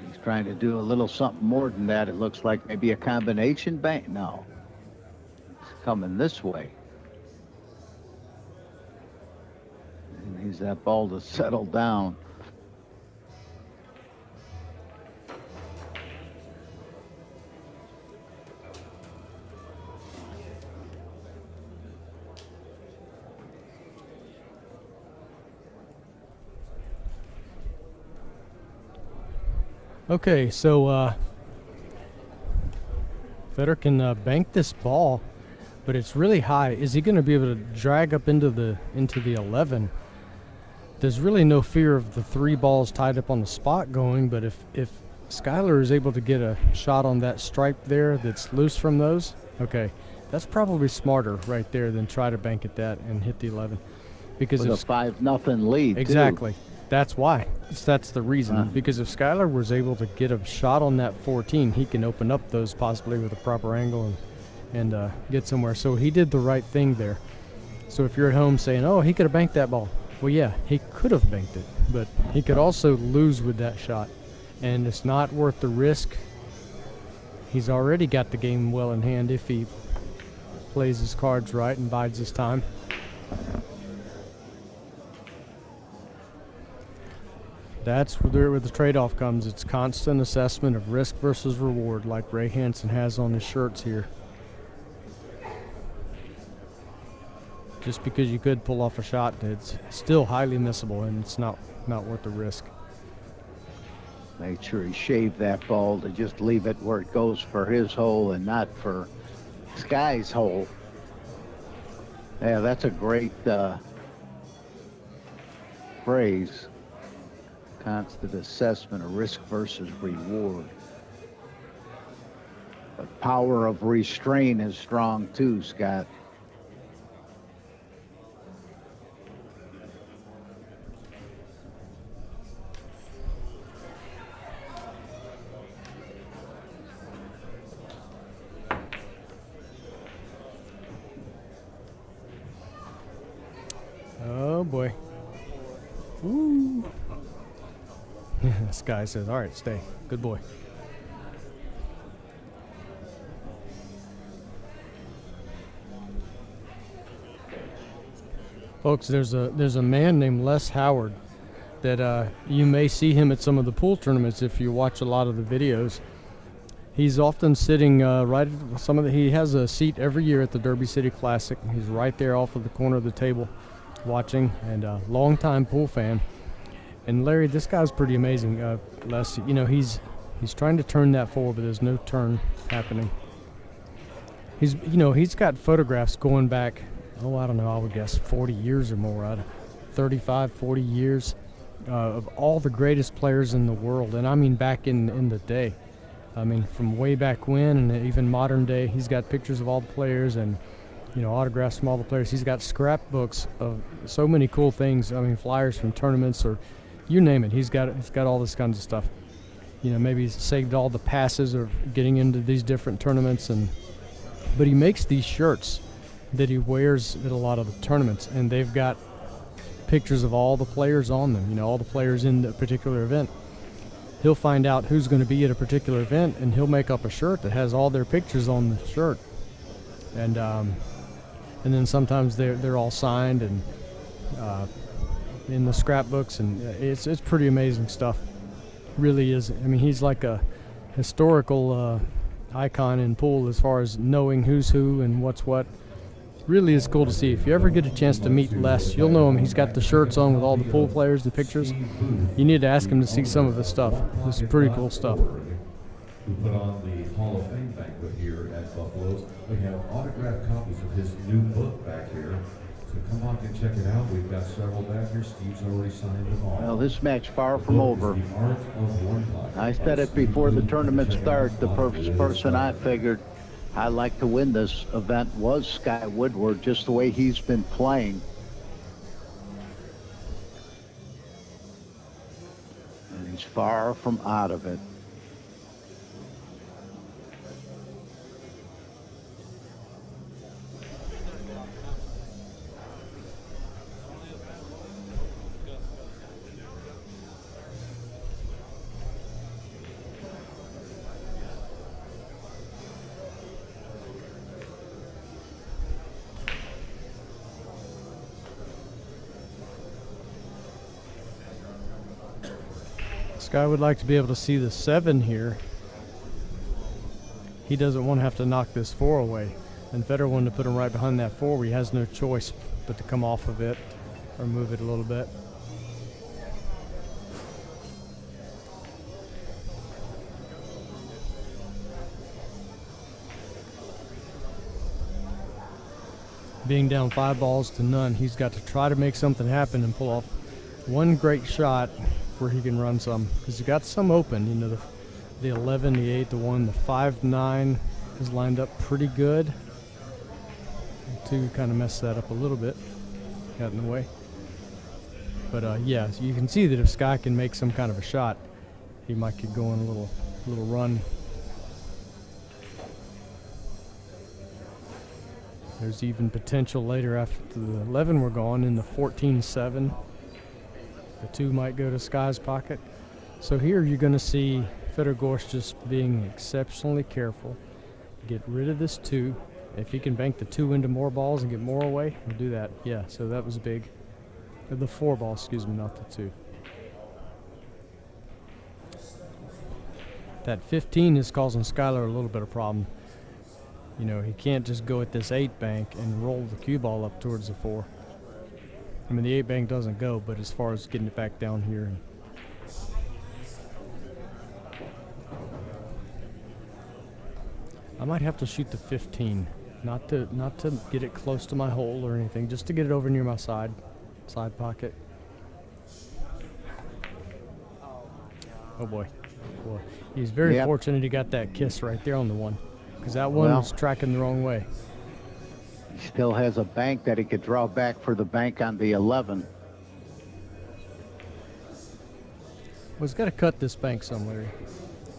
he's trying to do a little something more than that. It looks like maybe a combination bank. No, it's coming this way. He needs that ball to settle down. Okay, so Fedor can bank this ball, but it's really high. Is he going to be able to drag up into the 11? There's really no fear of the 3 balls tied up on the spot going, but if Skyler is able to get a shot on that stripe there that's loose from those, okay, that's probably smarter right there than try to bank at that and hit the 11. Because with a 5-0 lead. Exactly. Too. That's why. That's the reason. Because if Skyler was able to get a shot on that 14, he can open up those possibly with a proper angle and get somewhere. So he did the right thing there. So if you're at home saying, oh, he could have banked that ball. Well, yeah, he could have banked it, but he could also lose with that shot. And it's not worth the risk. He's already got the game well in hand if he plays his cards right and bides his time. That's where the trade-off comes. It's constant assessment of risk versus reward, like Ray HANSEN has on his shirts here. Just because you could pull off a shot, it's still highly missable, and it's not worth the risk. Make sure he shaved that ball to just leave it where it goes for his hole and not for Sky's hole. Yeah, that's a great phrase. Constant assessment of risk versus reward. The power of restraint is strong too, Scott. Oh boy. Woo. This guy says, all right, stay. Good boy. Folks, there's a man named Les Howard that you may see him at some of the pool tournaments if you watch a lot of the videos. He's often sitting right at he has a seat every year at the Derby City Classic. He's right there off of the corner of the table watching, and a long-time pool fan. And Larry, this guy's pretty amazing. Les, you know, he's trying to turn that forward, but there's no turn happening. He's got photographs going back, I don't know, I would guess 40 years or more, 35, 40 years of all the greatest players in the world. And I mean back in the day. I mean, from way back when, and even modern day, he's got pictures of all the players and, autographs from all the players. He's got scrapbooks of so many cool things. I mean, flyers from tournaments or you name it. He's got all this kinds of stuff. Maybe he's saved all the passes of getting into these different tournaments, but he makes these shirts that he wears at a lot of the tournaments, and they've got pictures of all the players on them. All the players in the particular event. He'll find out who's going to be at a particular event, and he'll make up a shirt that has all their pictures on the shirt, and then sometimes they're all signed and in the scrapbooks, and it's pretty amazing stuff. Really is. I mean, he's like a historical icon in pool as far as knowing who's who and what's what. Really is cool to see. If you ever get a chance to meet Les, you'll know him. He's got the shirts on with all the pool players, the pictures. You need to ask him to see some of his stuff. This is pretty cool stuff. We put on the Hall of Fame banquet here at Buffalo's. We have autographed copies of his new book back here. So come on and check it out. We've got several back here. Steve's already signed them all. Well, this match far from over. I said it before the tournament start. The first person I figured I'd like to win this event was Sky Woodward, just the way he's been playing. And he's far from out of it. Sky would like to be able to see the 7 here. He doesn't want to have to knock this 4 away. And Fedor wanted to put him right behind that 4 where he has no choice but to come off of it or move it a little bit. Being down 5 balls to none, he's got to try to make something happen and pull off one great shot where he can run some, because he got some open. The 11, the 8, the 1, the 5-9 is lined up pretty good. The 2 kind of messed that up a little bit, got in the way. But yeah, so you can see that if Sky can make some kind of a shot, he might get going a little run. There's even potential later after the 11 we're gone in the 14-7. The 2 might go to Sky's pocket. So here you're going to see Fedor Gorst just being exceptionally careful. Get rid of this 2. If he can bank the 2 into more balls and get more away, he'll do that. Yeah, so that was big. The 4 ball, excuse me, not the 2. That 15 is causing Skylar a little bit of problem. You know, he can't just go at this 8 bank and roll the cue ball up towards the 4. I mean, the 8 bank doesn't go, but as far as getting it back down here. I might have to shoot the 15, not to get it close to my hole or anything, just to get it over near my side pocket. Oh boy. He's very fortunate he got that kiss right there on the 1, because that one was tracking the wrong way. He still has a bank that he could draw back for the bank on the 11. Well, he's got to cut this bank somewhere.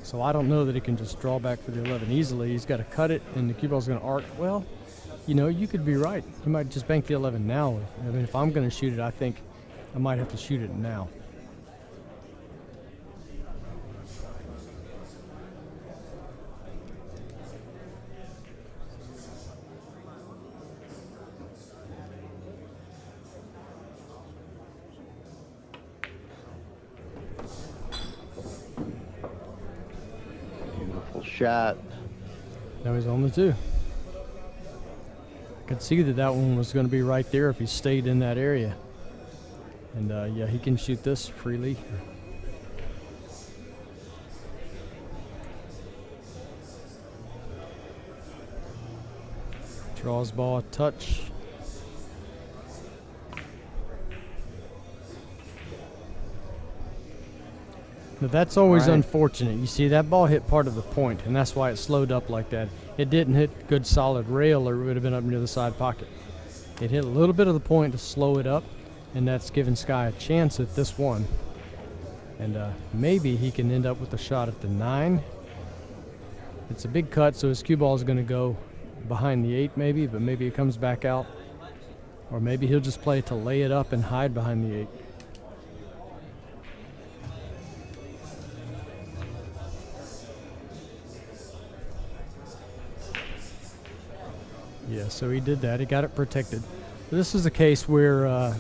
So I don't know that he can just draw back for the 11 easily. He's got to cut it, and the cue ball's going to arc. Well, you know, you could be right. He might just bank the 11 now. I mean, if I'm going to shoot it, I think I might have to shoot it now. Shot. Now he's on the 2. I could see that one was going to be right there if he stayed in that area. And yeah, he can shoot this freely. Draws ball a touch. Now that's always unfortunate. You see, that ball hit part of the point, and that's why it slowed up like that. It didn't hit good solid rail, or it would have been up near the side pocket. It hit a little bit of the point to slow it up, and that's given Sky a chance at this one. And maybe he can end up with a shot at the 9. It's a big cut, so his cue ball is going to go behind the 8 maybe, but maybe it comes back out. Or maybe he'll just play it to lay it up and hide behind the 8. Yeah, so he did that. He got it protected. This is a case where,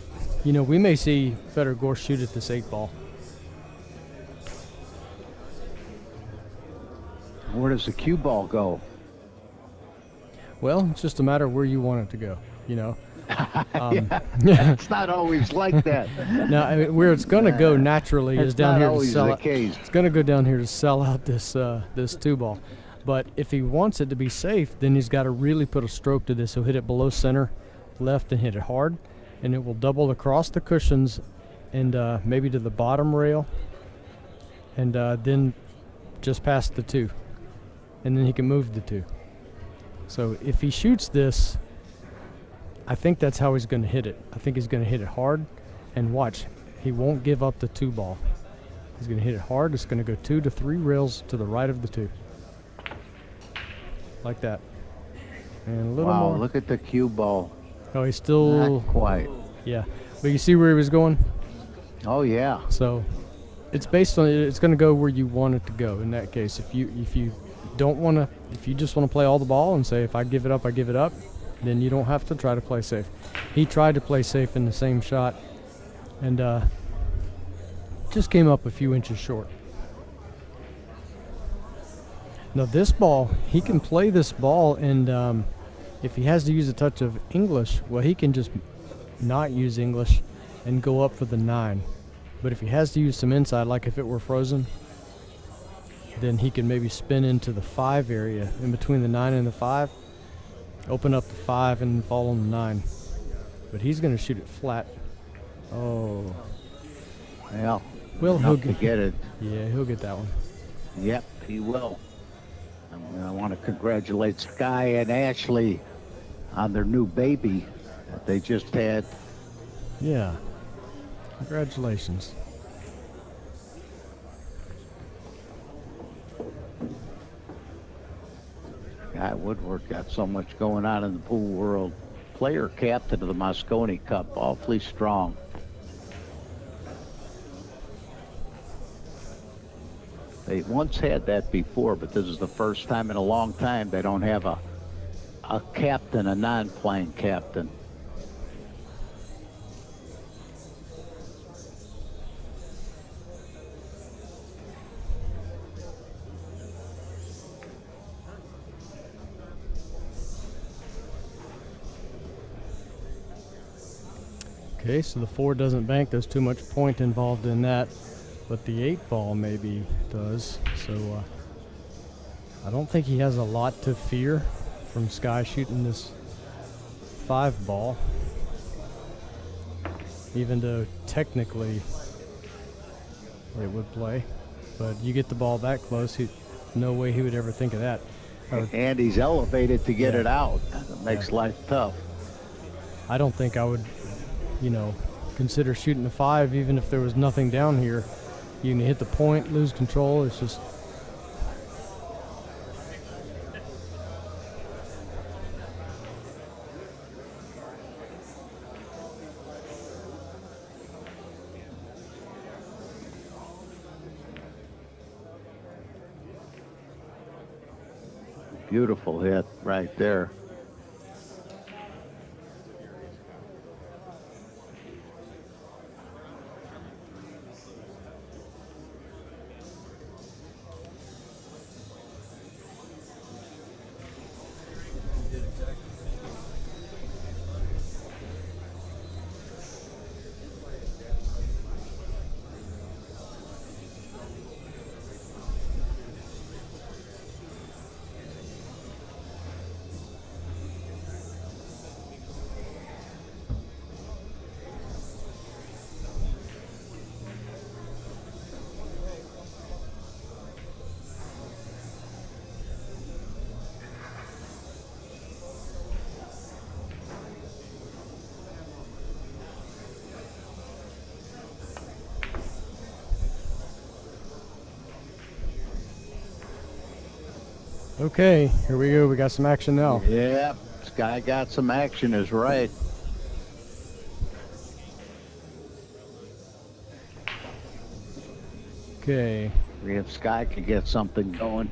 you know, we may see Fedor Gorst shoot at this 8 ball. Where does the cue ball go? Well, it's just a matter of where you want it to go, you know. It's not always like that. Now, I mean, where it's going to go naturally is down here to sell out. It's going to go down here to sell out this this 2 ball. But if he wants it to be safe, then he's got to really put a stroke to this. He'll hit it below center, left, and hit it hard, and it will double across the cushions and maybe to the bottom rail, and then just past the 2, and then he can move the 2. So if he shoots this, I think that's how he's going to hit it. I think he's going to hit it hard, and watch, he won't give up the 2 ball. He's going to hit it hard. It's going to go 2 to 3 rails to the right of the 2. Like that. And a little more. Wow, look at the cue ball. Oh, he's still... Not quite. Yeah. But you see where he was going? Oh, yeah. So it's based on... It's going to go where you want it to go in that case. If you don't want to... If you just want to play all the ball and say, if I give it up, I give it up, then you don't have to try to play safe. He tried to play safe in the same shot and just came up a few inches short. Now this ball, he can play this ball, and if he has to use a touch of English, well, he can just not use English and go up for the 9. But if he has to use some inside, like if it were frozen, then he can maybe spin into the 5 area, in between the 9 and the 5, open up the 5 and fall on the 9. But he's going to shoot it flat. Oh. Well, he'll get it. Yeah, he'll get that one. Yep, he will. I want to congratulate Sky and Ashley on their new baby that they just had. Yeah. Congratulations. Guy Woodward got so much going on in the pool world. Player captain of the Moscone Cup, awfully strong. They once had that before, but this is the first time in a long time they don't have a captain, a non-playing captain. Okay, so the 4 doesn't bank. There's too much point involved in that. But the 8 ball maybe does. So I don't think he has a lot to fear from Sky shooting this 5 ball. Even though technically it would play. But you get the ball that close, no way he would ever think of that. And he's elevated to get it out. It makes life tough. I don't think I would, consider shooting a 5 even if there was nothing down here. You can hit the point, lose control. It's just beautiful hit right there. okay. Here we go. We got some action now. Yeah, Sky got some action is right. Okay. If Sky could get something going.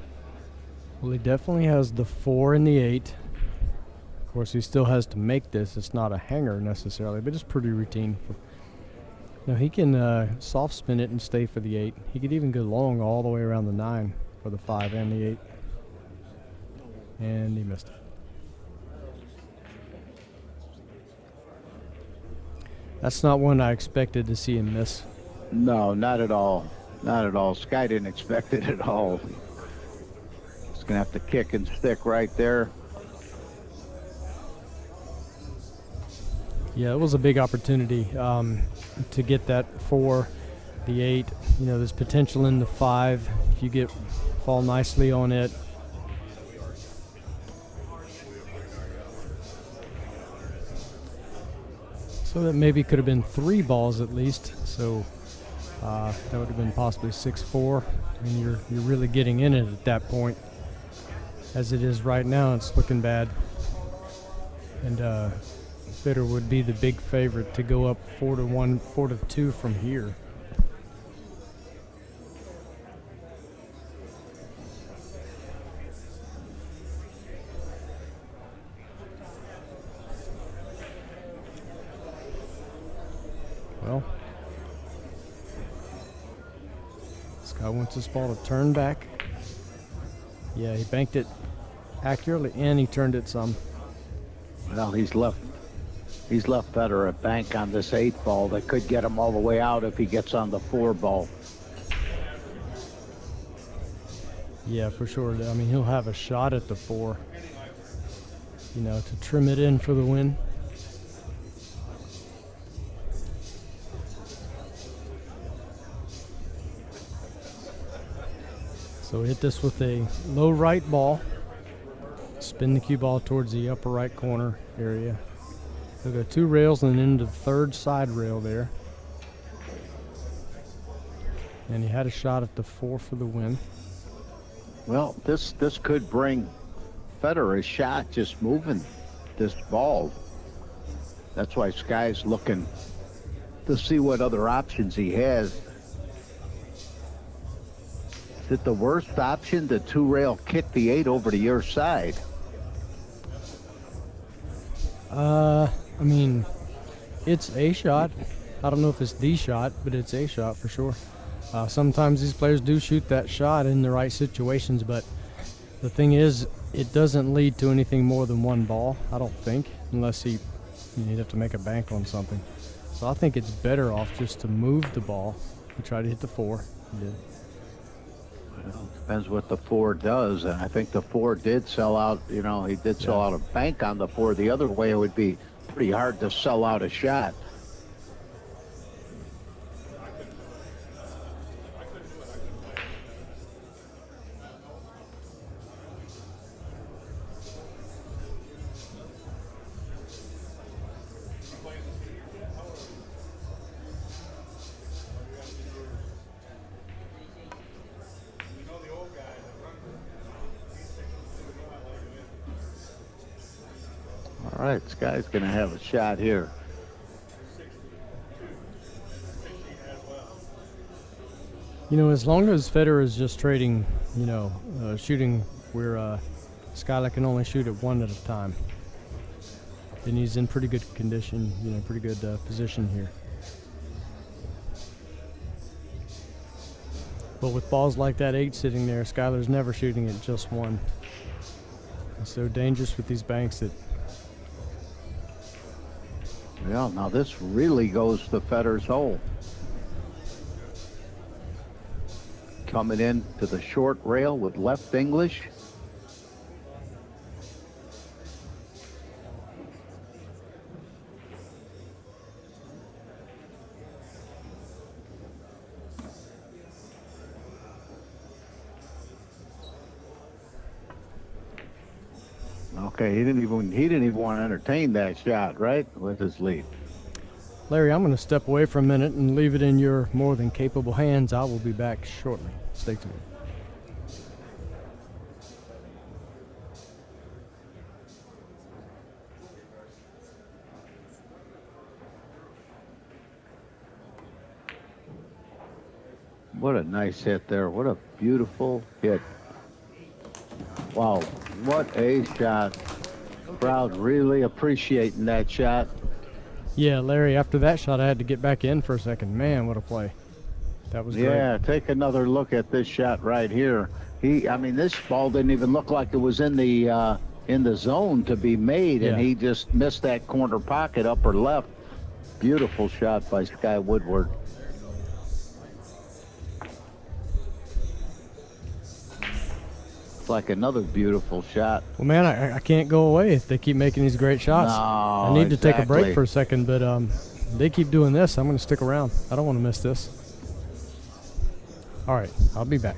Well, he definitely has the 4 and the 8. Of course, he still has to make this. It's not a hanger necessarily, but it's pretty routine. Now he can soft spin it and stay for the 8. He could even go long all the way around the 9 for the 5 and the 8. And he missed it. That's not one I expected to see him miss. No, not at all. Not at all. Sky didn't expect it at all. He's going to have to kick and stick right there. Yeah, it was a big opportunity to get that 4, the 8. There's potential in the 5 if you fall nicely on it. So that maybe could have been 3 balls at least. So that would have been possibly 6-4, and you're really getting in it at that point. As it is right now, it's looking bad. And Fedor would be the big favorite to go up 4-1, 4-2 from here. Well, this guy wants this ball to turn back. Yeah, he banked it accurately and he turned it some. Well, he's left Fedor a bank on this 8 ball that could get him all the way out if he gets on the 4 ball. Yeah, for sure. I mean, he'll have a shot at the 4, to trim it in for the win. So hit this with a low right ball. Spin the cue ball towards the upper right corner area. He'll go 2 rails and then into the 3rd side rail there. And he had a shot at the 4 for the win. Well, this could bring Fedor a shot just moving this ball. That's why Sky's looking to see what other options he has. Is it the worst option to 2-rail kick the 8 over to your side? I mean, it's a shot. I don't know if it's the shot, but it's a shot for sure. Sometimes these players do shoot that shot in the right situations, but the thing is, it doesn't lead to anything more than 1 ball, I don't think, unless you'd have to make a bank on something. So I think it's better off just to move the ball and try to hit the 4. He did. Well, depends what the 4 does, and I think the 4 did sell out. You know, he did sell out a bank on the 4. The other way, it would be pretty hard to sell out a shot. All right, this guy's going to have a shot here. You know, as long as Federer is just trading, you know, shooting where Skyler can only shoot it 1 at a time, then he's in pretty good condition, you know, pretty good position here. But with balls like that 8 sitting there, Skyler's never shooting at just 1. It's so dangerous with these banks that. Yeah, now this really goes to Federer's hole. Coming in to the short rail with left English. Okay, he didn't even want to entertain that shot, right? With his lead. Larry, I'm going to step away for a minute and leave it in your more than capable hands. I will be back shortly. Stay tuned. What a nice hit there. What a beautiful hit. Wow, what a shot. Crowd really appreciating that shot. Yeah, Larry, after that shot, I had to get back in for a second. Man, what a play. That was great. Yeah, take another look at this shot right here. I mean, this ball didn't even look like it was in the zone to be made, and he just missed that corner pocket, upper left. Beautiful shot by Sky Woodward. It's like another beautiful shot. Well, man, I can't go away if they keep making these great shots. No, I need to take a break for a second, but they keep doing this. I'm going to stick around. I don't want to miss this. All right, I'll be back.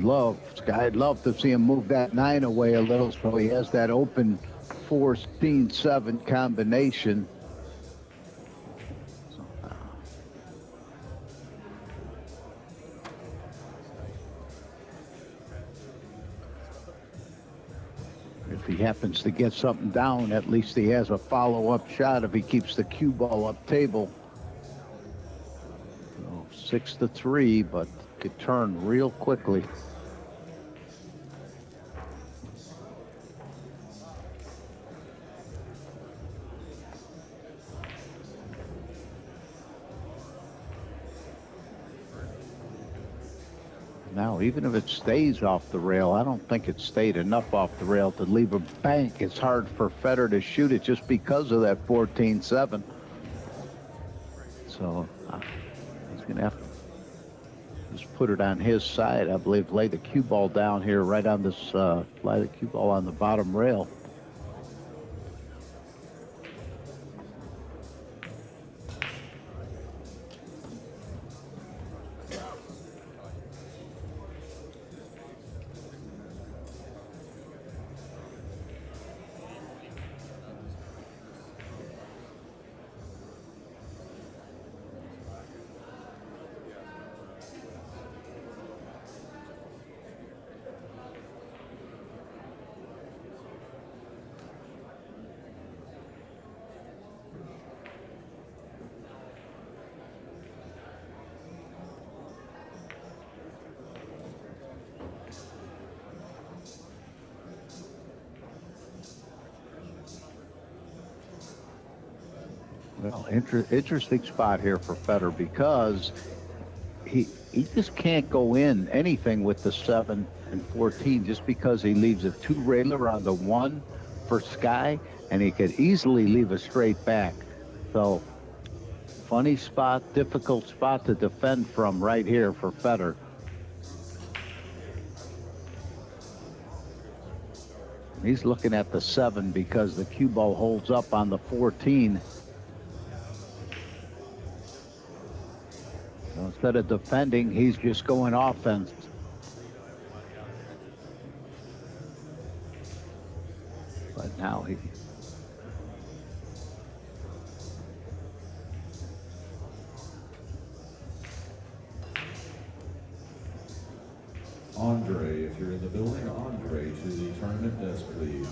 Well, Sky'd love to see him move that 9 away a little, so he has that open 14-7 combination. If he happens to get something down, at least he has a follow-up shot if he keeps the cue ball up table. So 6-3, but could turn real quickly. Now, even if it stays off the rail, I don't think it stayed enough off the rail to leave a bank. It's hard for Federer to shoot it just because of that 14-7. So he's going to have to just put it on his side, I believe. Lay the cue ball down here right on this, lay the cue ball on the bottom rail. Well, interesting spot here for Fedor because he just can't go in anything with the 7 and 14 just because he leaves a 2 railer on the 1 for Sky, and he could easily leave a straight back. So funny spot, difficult spot to defend from right here for Fedor. He's looking at the 7 because the cue ball holds up on the 14. So instead of defending, he's just going offense. But now he... Andre, if you're in the building, Andre to the tournament desk, please.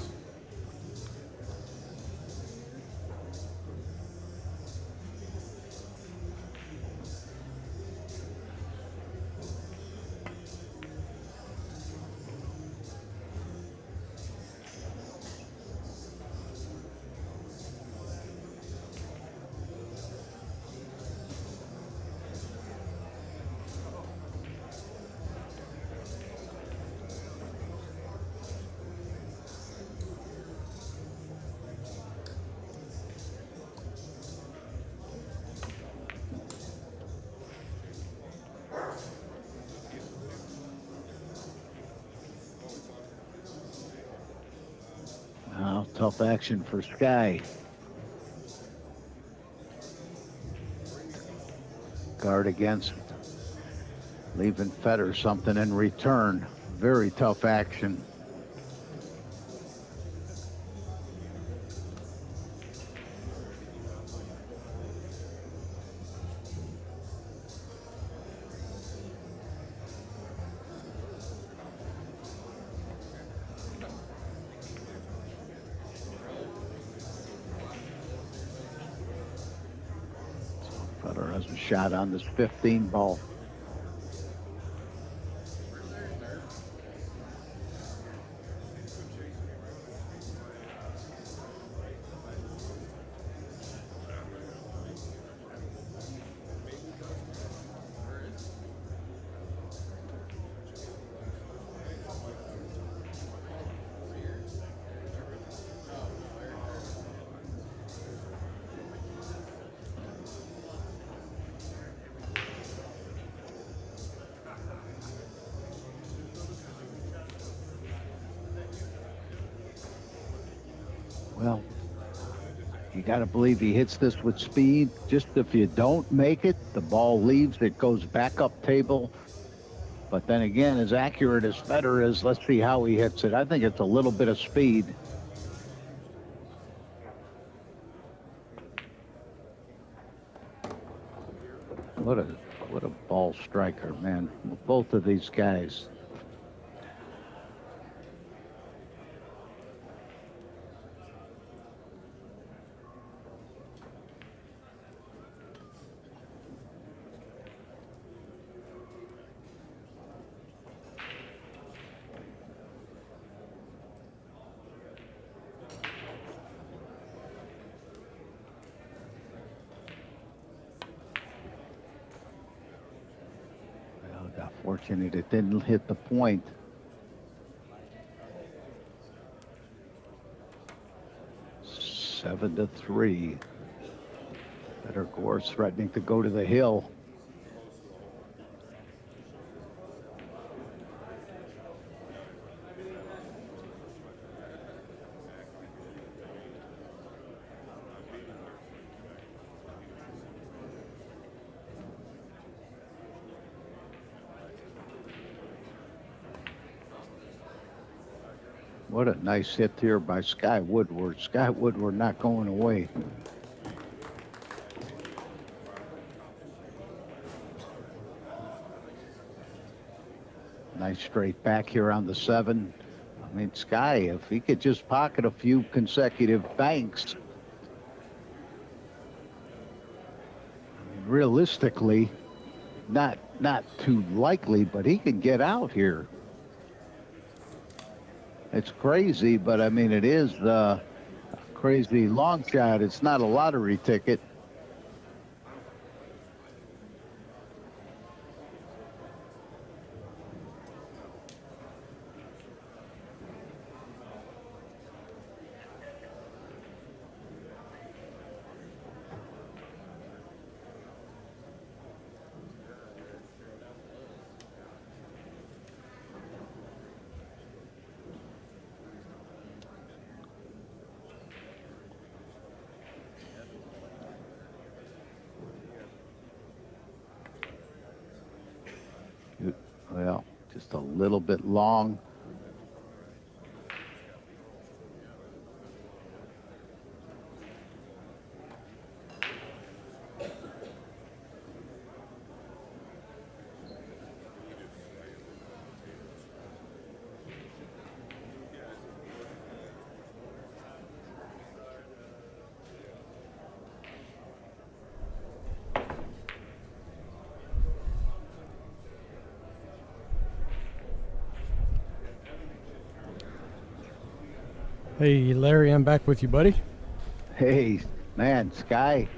Now, tough action for Sky. Guard against, leaving Fedor something in return. Very tough action. Fedor has a shot on this 15 ball. Well, you got to believe he hits this with speed. Just if you don't make it, the ball leaves, it goes back up table. But then again, as accurate as Fedor is, let's see how he hits it. I think it's a little bit of speed. What a ball striker, man. Both of these guys. Fortunate it didn't hit the point. Seven to 3. Fedor Gorst threatening to go to the hill. What a nice hit here by Sky Woodward. Sky Woodward not going away. Nice straight back here on the 7. I mean, Sky, if he could just pocket a few consecutive banks, realistically, not too likely, but he can get out here. It's crazy, but I mean, it is a crazy long shot. It's not a lottery ticket. Well, just a little bit long. Hey, Larry, I'm back with you, buddy. Hey, man, Sky,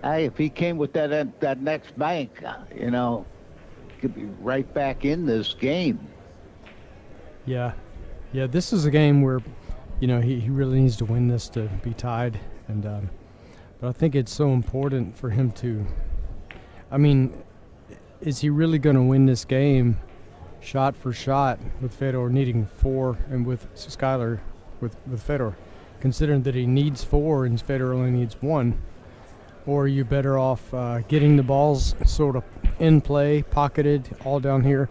if he came with that next bank, could be right back in this game. Yeah. Yeah, this is a game where, he really needs to win this to be tied. And but I think it's so important for him to, is he really going to win this game shot for shot with Fedor needing 4 and with Skyler with Fedor, considering that he needs 4 and Fedor only needs 1? Or are you better off getting the balls sort of in play, pocketed, all down here,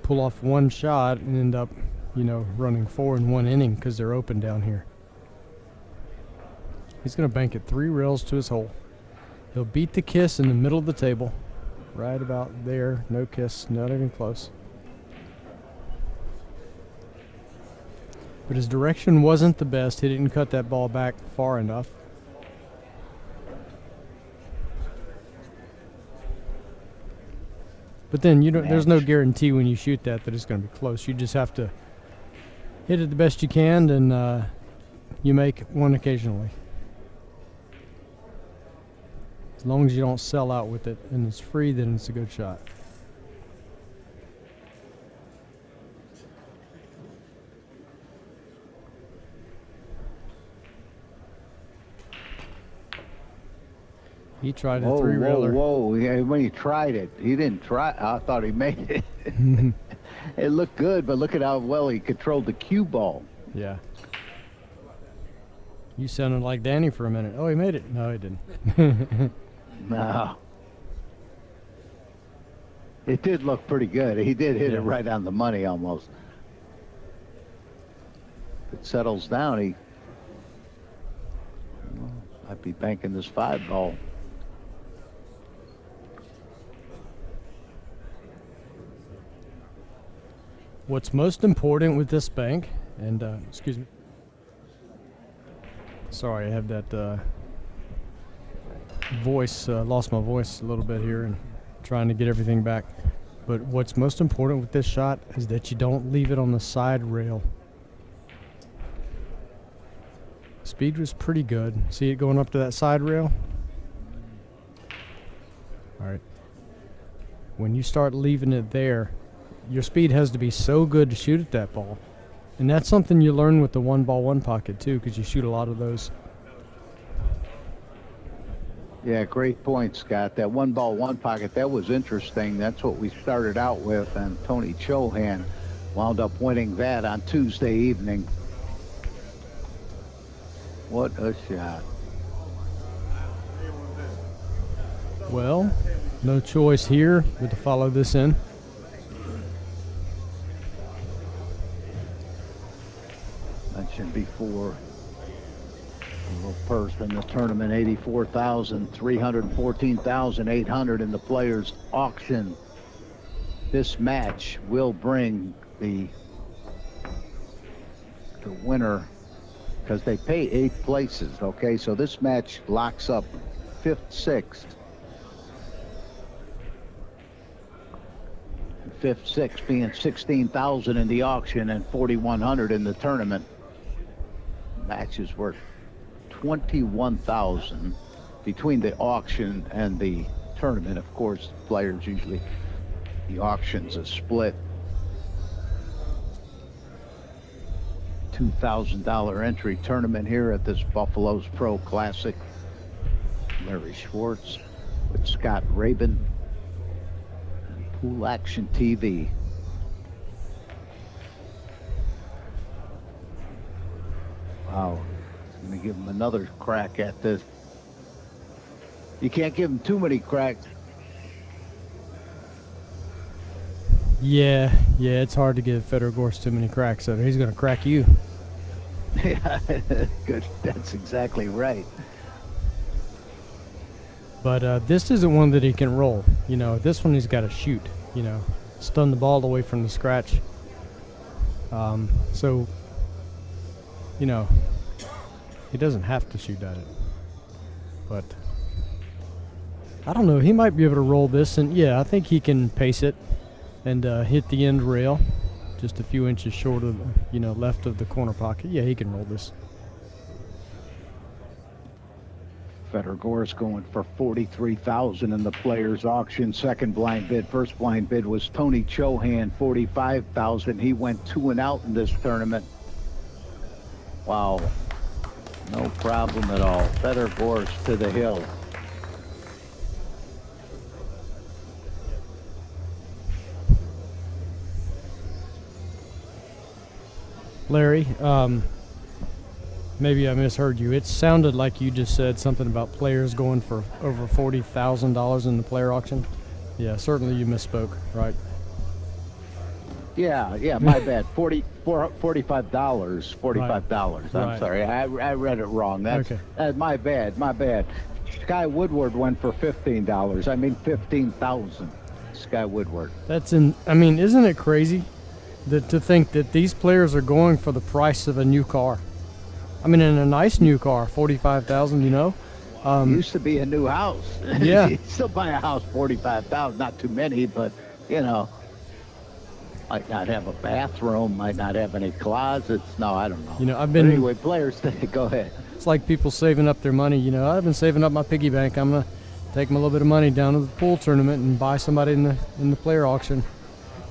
pull off 1 shot and end up, running 4 in 1 inning because they're open down here? He's going to bank it 3 rails to his hole. He'll beat the kiss in the middle of the table, right about there. No kiss, not even close. But his direction wasn't the best. He didn't cut that ball back far enough. But then there's no guarantee when you shoot that it's going to be close. You just have to hit it the best you can, and you make 1 occasionally. As long as you don't sell out with it and it's free, then it's a good shot. He tried a 3-reeler. Whoa. Yeah, when he tried it, he didn't try. I thought he made it. It looked good, but look at how well he controlled the cue ball. Yeah. You sounded like Danny for a minute. Oh, he made it. No, he didn't. No. It did look pretty good. He did hit it right on the money almost. If it settles down, he might be banking this 5 ball. What's most important with this bank, and excuse me. Sorry, I have that voice, lost my voice a little bit here and trying to get everything back. But what's most important with this shot is that you don't leave it on the side rail. Speed was pretty good. See it going up to that side rail? All right. When you start leaving it there, your speed has to be so good to shoot at that ball. And that's something you learn with the 1-ball 1 pocket too, because you shoot a lot of those. Yeah, great point, Scott. That 1-ball 1 pocket, that was interesting. That's what we started out with, and Tony Chohan wound up winning that on Tuesday evening. What a shot. Well, no choice here but to follow this in. Mentioned before, a little purse in the tournament, $84,000, $314,800 in the players' auction. This match will bring the winner, because they pay 8 places, okay? So this match locks up 5th, 6th. 5th, 6th being $16,000 in the auction and $4,100 in the tournament. Match is worth $21,000 between the auction and the tournament. Of course, players usually, the auction's a split. $2,000 entry tournament here at this Buffalo's Pro Classic. Larry Schwartz with Scott Rabin, Pool Action TV. Wow, let me give him another crack at this. You can't give him too many cracks. Yeah, it's hard to give Fedor Gorst too many cracks at it. He's going to crack you. Yeah, good. That's exactly right. But this isn't one that he can roll. You know, this one he's got to shoot. You know, stun the ball away from the scratch. So, you know, he doesn't have to shoot at it. But I don't know. He might be able to roll this, and yeah, I think he can pace it and hit the end rail, just a few inches short of, left of the corner pocket. Yeah, he can roll this. Fedor Gorst going for $43,000 in the players' auction. Second blind bid. First blind bid was Tony Chohan, $45,000. He went 2 and out in this tournament. Wow, no problem at all. Fedor Gorst to the hill. Larry, maybe I misheard you. It sounded like you just said something about players going for over $40,000 in the player auction. Yeah, certainly you misspoke, right? Yeah, my bad. $45. $45. I'm Right. sorry, I read it wrong. That's Okay. my bad. Sky Woodward went for $15. I mean 15,000. Sky Woodward. Isn't it crazy that to think that these players are going for the price of a new car? I mean, in a nice new car, $45,000. Used to be a new house. Yeah. You still buy a house $45,000. Not too many, but might not have a bathroom, might not have any closets. No, I don't know. I've But been. anyway, players. Go ahead. It's like people saving up their money. I've been saving up my piggy bank. I'm gonna take my little bit of money down to the pool tournament and buy somebody in the player auction.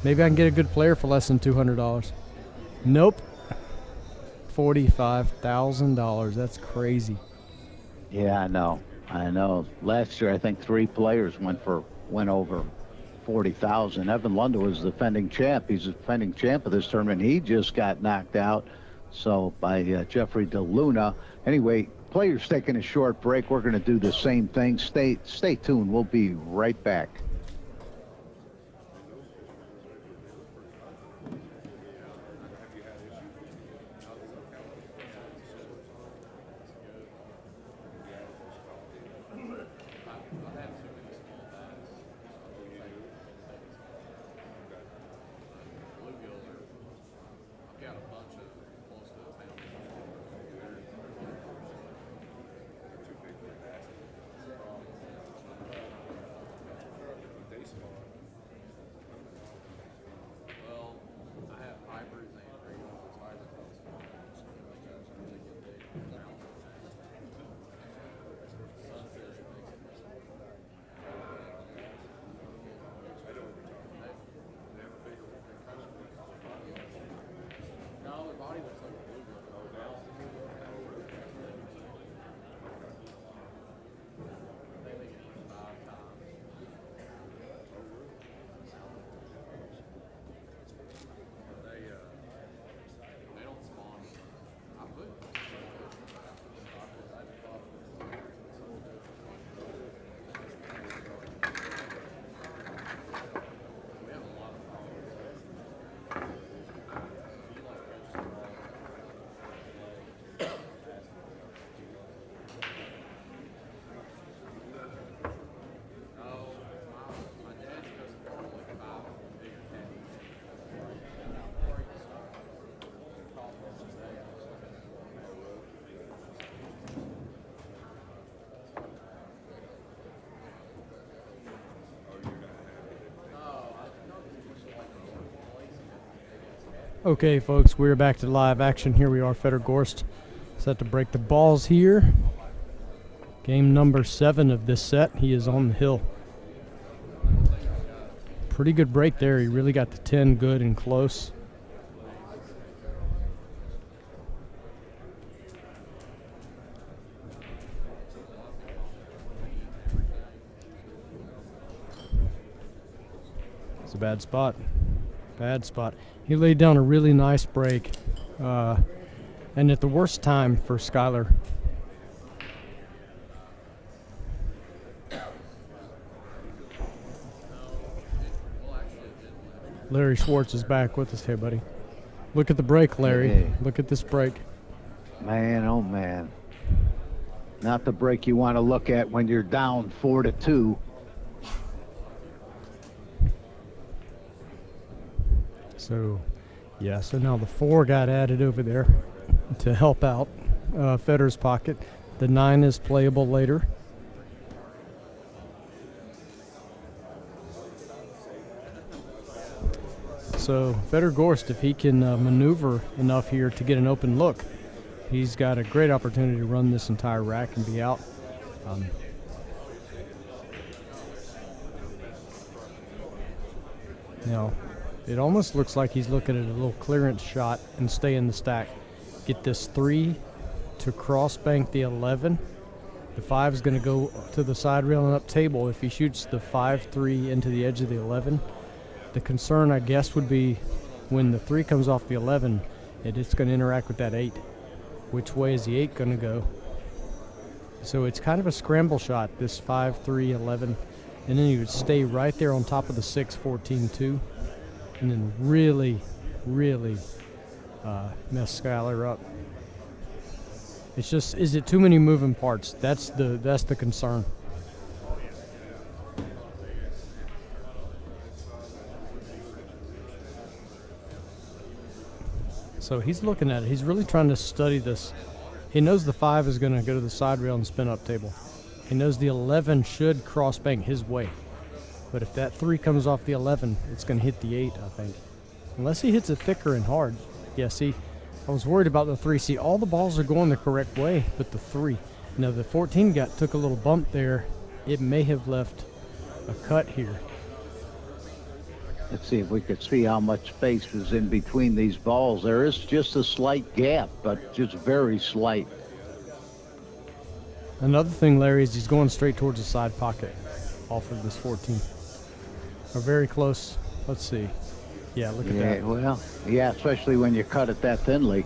Maybe I can get a good player for less than $200. Nope. $45,000. That's crazy. Yeah, I know. Last year, I think 3 players went over 40,000. Evan Lunda was the defending champ. He's the defending champ of this tournament. He just got knocked out by Jeffrey DeLuna. Anyway, players taking a short break. We're going to do the same thing. Stay tuned. We'll be right back. Okay, folks, we're back to live action. Here we are, Fedor Gorst, set to break the balls here. Game number 7 of this set. He is on the hill. Pretty good break there. He really got the 10 good and close. It's a bad spot. Bad spot. He laid down a really nice break, and at the worst time for Skyler. Larry Schwartz is back with us. Hey, buddy. Look at the break, Larry. Hey. Look at this break. Man, oh man. Not the break you want to look at when you're down 4-2. So, yeah, so now the 4 got added over there to help out Fedor's pocket. The 9 is playable later. So Fedor Gorst, if he can maneuver enough here to get an open look, he's got a great opportunity to run this entire rack and be out. Now, it almost looks like he's looking at a little clearance shot and stay in the stack. Get this 3 to cross bank the 11. The 5 is going to go to the side rail and up table. If he shoots the 5-3 into the edge of the 11, the concern, I guess, would be when the 3 comes off the 11, it's going to interact with that 8. Which way is the 8 going to go? So it's kind of a scramble shot, this 5-3, 11. And then you would stay right there on top of the 6, 14, 2. And then really, really mess Skylar up. It's just, is it too many moving parts? That's the concern. So he's looking at it. He's really trying to study this. He knows the 5 is going to go to the side rail and spin up table. He knows the 11 should cross bank his way. But if that 3 comes off the 11, it's going to hit the 8, I think. Unless he hits it thicker and hard. Yeah, see, I was worried about the 3. See, all the balls are going the correct way, but the 3. Now, the 14 took a little bump there. It may have left a cut here. Let's see if we could see how much space is in between these balls. There is just a slight gap, but just very slight. Another thing, Larry, is he's going straight towards the side pocket off of this 14. Or very close. Let's see. Yeah, look at that. Well, yeah, especially when you cut it that thinly.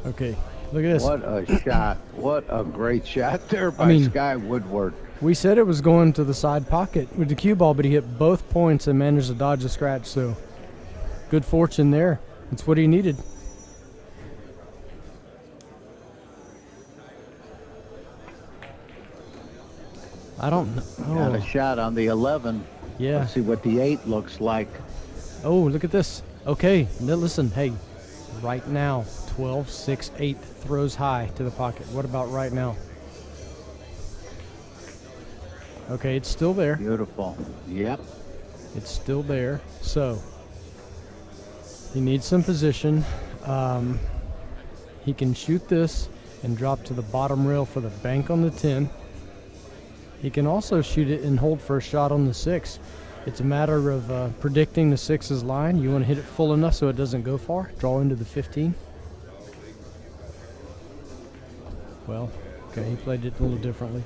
Okay, look at this. What a shot. What a great shot there by Sky Woodward. We said it was going to the side pocket with the cue ball, but he hit both points and managed to dodge a scratch, so good fortune there. That's what he needed. I don't know. Got a shot on the 11. Yeah. Let's see what the 8 looks like. Oh, look at this. Okay, now listen, hey, right now, 12, 6, 8 throws high to the pocket. What about right now? Okay, it's still there. Beautiful. Yep. It's still there. So he needs some position. He can shoot this and drop to the bottom rail for the bank on the 10. He can also shoot it and hold for a shot on the 6. It's a matter of predicting the 6's line. You want to hit it full enough so it doesn't go far. Draw into the 15. Well, okay, he played it a little differently.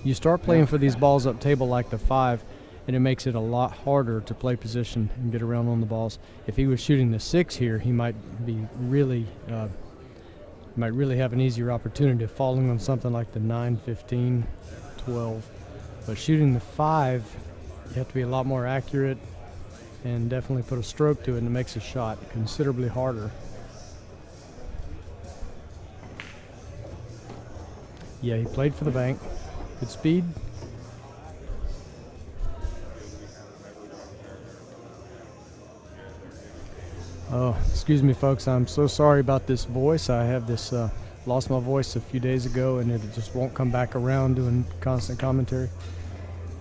You start playing for these balls up table like the 5, and it makes it a lot harder to play position and get around on the balls. If he was shooting the 6 here, he might be really, have an easier opportunity of falling on something like the 9, 15, 12. But shooting the 5, you have to be a lot more accurate and definitely put a stroke to it, and it makes a shot considerably harder. Yeah, he played for the bank. Good speed. Oh, excuse me, folks. I'm so sorry about this voice. I have this, lost my voice a few days ago, and it just won't come back around doing constant commentary.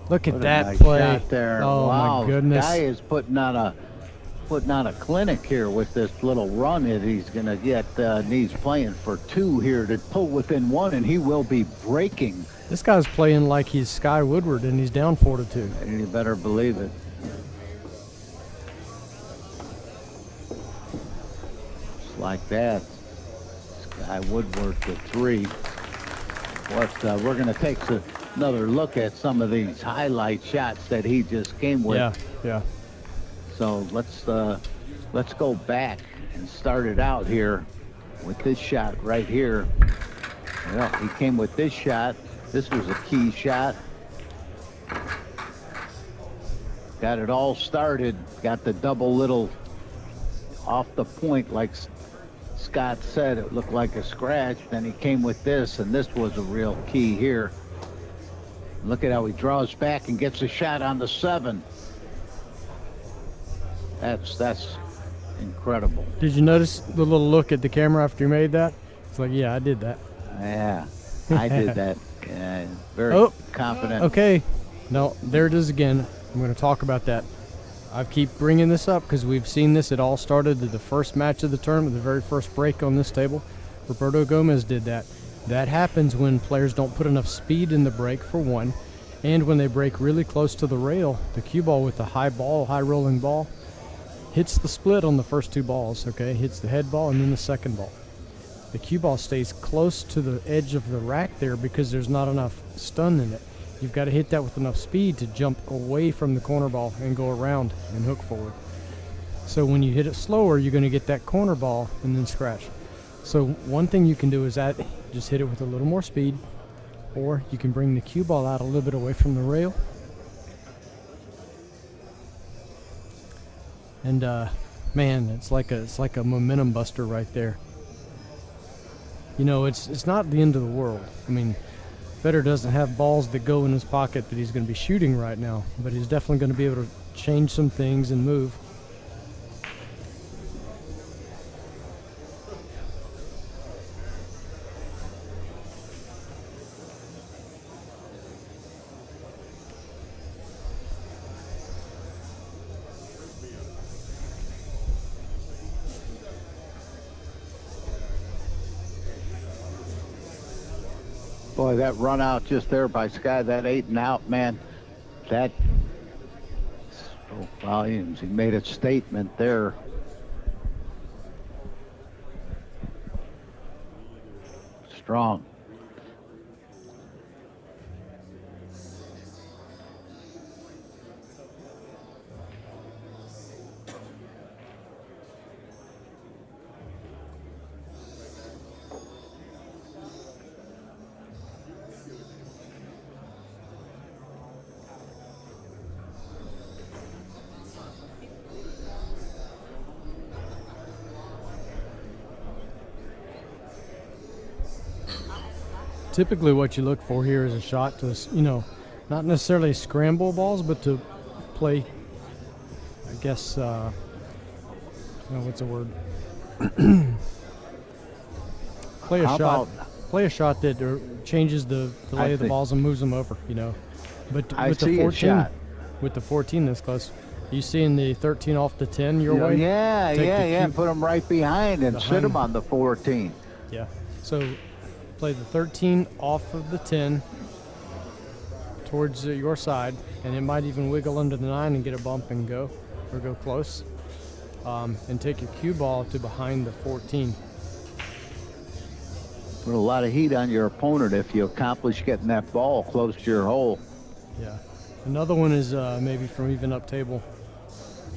Look at that nice play. shot there. Oh, wow. my goodness. Guy is putting on a clinic here with this little run that he's going to get. He's playing for 2 here to pull within 1, and he will be breaking. This guy's playing like he's Sky Woodward, and he's down 4-2. And you better believe it. Just like that. Sky Woodward to 3. we're going to take another look at some of these highlight shots that he just came with. Yeah. So let's go back and start it out here with this shot right here. Well, he came with this shot. This was a key shot. Got it all started. Got the double little off the point, like Scott said, it looked like a scratch. Then he came with this, and this was a real key here. Look at how he draws back and gets a shot on the 7. That's incredible. Did you notice the little look at the camera after you made that? It's like, yeah, I did that. Yeah, I did that. Yeah, very confident. Okay. No, there it is again. I'm going to talk about that. I keep bringing this up because we've seen this. It all started at the first match of the tournament, the very first break on this table. Roberto Gomez did that. That happens when players don't put enough speed in the break, for one, and when they break really close to the rail. The cue ball with the high rolling ball, hits the split on the first 2 balls, okay? Hits the head ball and then the second ball. The cue ball stays close to the edge of the rack there because there's not enough stun in it. You've got to hit that with enough speed to jump away from the corner ball and go around and hook forward. So when you hit it slower, you're going to get that corner ball and then scratch. So one thing you can do is just hit it with a little more speed, or you can bring the cue ball out a little bit away from the rail. And man, it's like a momentum buster right there. You know, it's not the end of the world. I mean, Federer doesn't have balls that go in his pocket that he's going to be shooting right now, but he's definitely going to be able to change some things and move. Boy, that run out just there by Sky, that 8 and out, man, that spoke volumes. He made a statement there. Strong. Typically what you look for here is a shot to, not necessarily scramble balls, but to play, I guess, what's the word? Play a shot that changes the lay of the balls and moves them over, But with the 14 this close, you seeing the 13 off the 10 your way? Yeah. Put them right behind and sit them on the 14. Yeah. So play the 13 off of the 10 towards your side, and it might even wiggle under the 9 and get a bump and go, or go close, and take your cue ball to behind the 14. Put a lot of heat on your opponent if you accomplish getting that ball close to your hole. Yeah. Another one is maybe from even up table.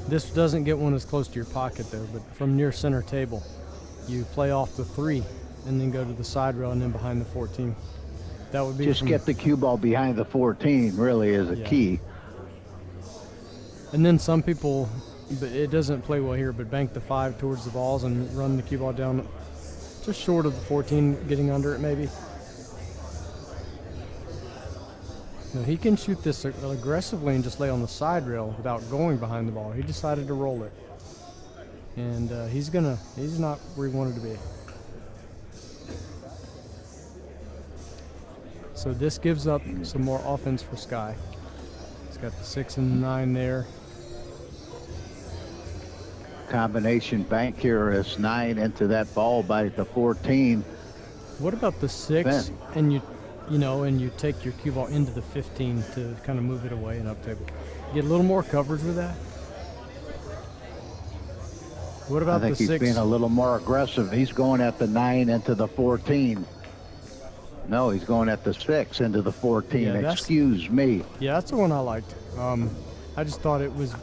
This doesn't get one as close to your pocket though, but from near center table, you play off the 3 and then go to the side rail and then behind the 14. That would be just get the cue ball behind the 14 really is a key. And then some people, but it doesn't play well here, but bank the 5 towards the balls and run the cue ball down just short of the 14, getting under it maybe. Now he can shoot this aggressively and just lay on the side rail without going behind the ball. He decided to roll it, and he's not where he wanted to be. So this gives up some more offense for Sky. He's got the 6 and the 9 there. Combination bank here is 9 into that ball by the 14. What about the 6 and you take your cue ball into the 15 to kind of move it away and up table? Get a little more coverage with that? What about the 6? I think he's being a little more aggressive. He's going at the 9 into the 14. No, he's going at the 6 into the 14. Yeah, that's- Excuse me. Yeah, that's the one I liked. I just thought it was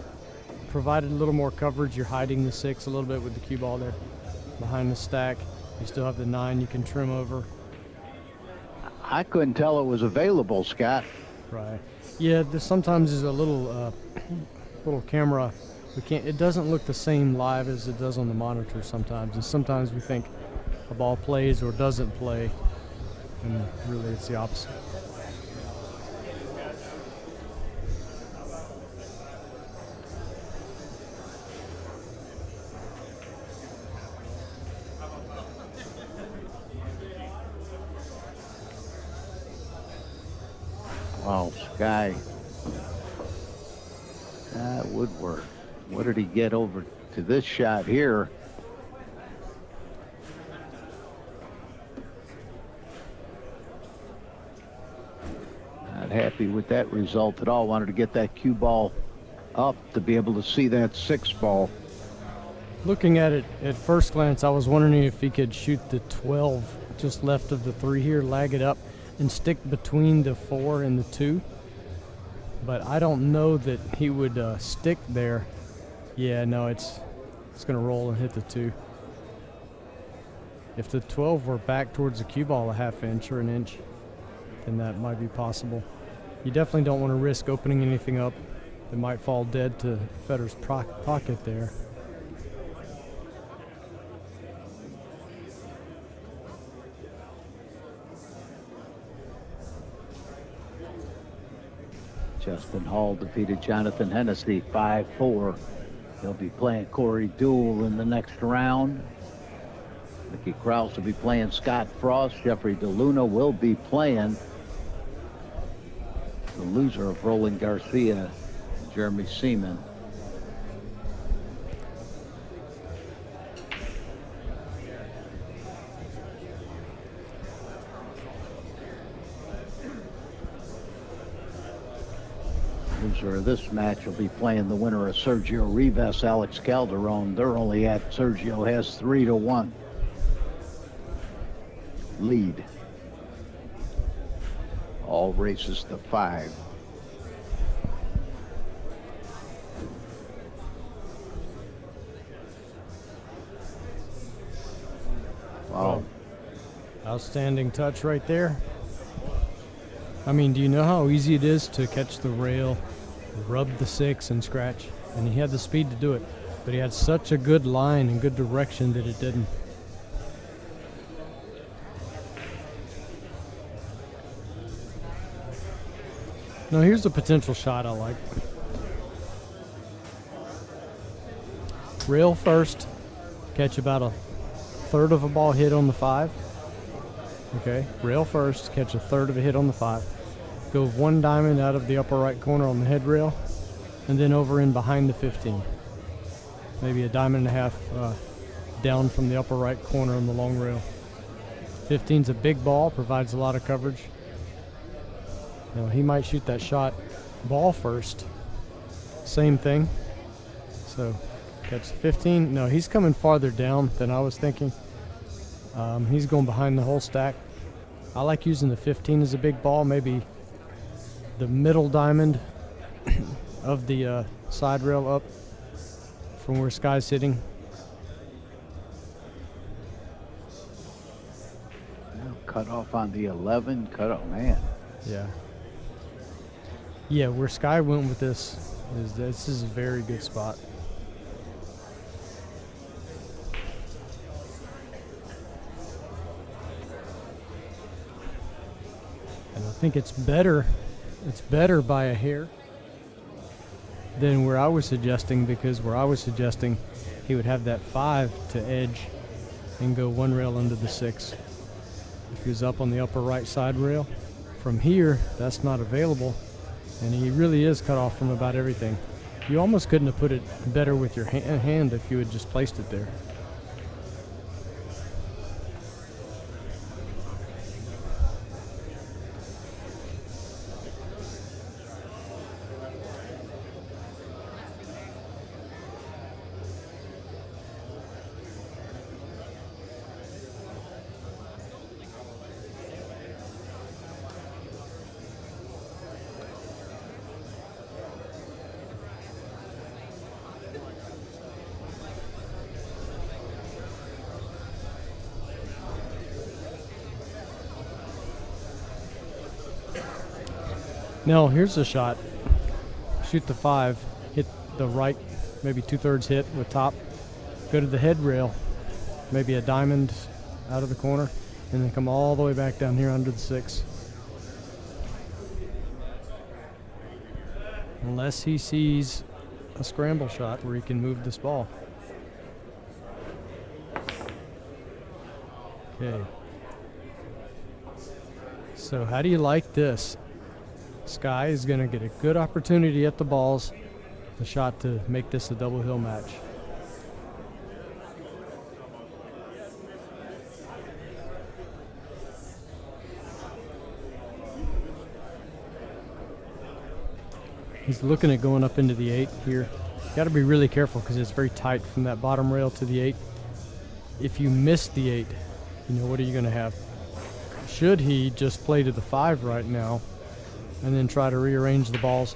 provided a little more coverage. You're hiding the 6 a little bit with the cue ball there behind the stack. You still have the 9 you can trim over. I couldn't tell it was available, Scott. Right. Yeah, there sometimes is a little little camera. It doesn't look the same live as it does on the monitor sometimes. And sometimes we think a ball plays or doesn't play, and really it's the opposite. Wow, Sky. Woodward. What did he get over to this shot here? Not happy with that result at all. Wanted to get that cue ball up to be able to see that 6 ball. Looking at it at first glance, I was wondering if he could shoot the 12 just left of the 3 here, lag it up, and stick between the 4 and the 2. But I don't know that he would stick there. Yeah, no, it's going to roll and hit the 2. If the 12 were back towards the cue ball a half inch or an inch, then that might be possible. You definitely don't want to risk opening anything up. It might fall dead to Fedor's pocket there. Justin Hall defeated Jonathan Hennessy 5-4. He'll be playing Corey Deuel in the next round. Mickey Krause will be playing Scott Frost. Jeffrey DeLuna will be playing the loser of Roland Garcia, Jeremy Seaman. Loser of this match will be playing the winner of Sergio Rivas, Alex Calderon. They're only at, Sergio has 3-1 lead. All races to 5. Wow. Outstanding touch right there. I mean, do you know how easy it is to catch the rail, rub the 6 and scratch? And he had the speed to do it, but he had such a good line and good direction that it didn't. Now here's a potential shot I like. Rail first, catch about a third of a ball hit on the 5. Okay, rail first, catch a third of a hit on the 5. Go 1 diamond out of the upper right corner on the head rail, and then over in behind the 15. Maybe a diamond and a half down from the upper right corner on the long rail. 15's a big ball, provides a lot of coverage. Now he might shoot that shot ball first. Same thing. So catch 15. No, he's coming farther down than I was thinking. He's going behind the whole stack. I like using the 15 as a big ball, maybe the middle diamond of the side rail up from where Sky's sitting. Cut off on the 11, cut off, man. Yeah. Yeah, where Sky went with this is a very good spot. And I think it's better by a hair than where I was suggesting, because where I was suggesting he would have that 5 to edge and go 1 rail under the 6. If he was up on the upper right side rail. From here, that's not available, and he really is cut off from about everything. You almost couldn't have put it better with your hand if you had just placed it there. No, here's the shot. Shoot the 5, hit the right, maybe 2/3 hit with top, go to the head rail, maybe a diamond out of the corner, and then come all the way back down here under the 6. Unless he sees a scramble shot where he can move this ball. Okay. So how do you like this? Sky is going to get a good opportunity at the balls, the shot to make this a double hill match. He's looking at going up into the 8 here. Got to be really careful because it's very tight from that bottom rail to the 8. If you miss the 8, you know, what are you going to have? Should he just play to the 5 right now and then try to rearrange the balls?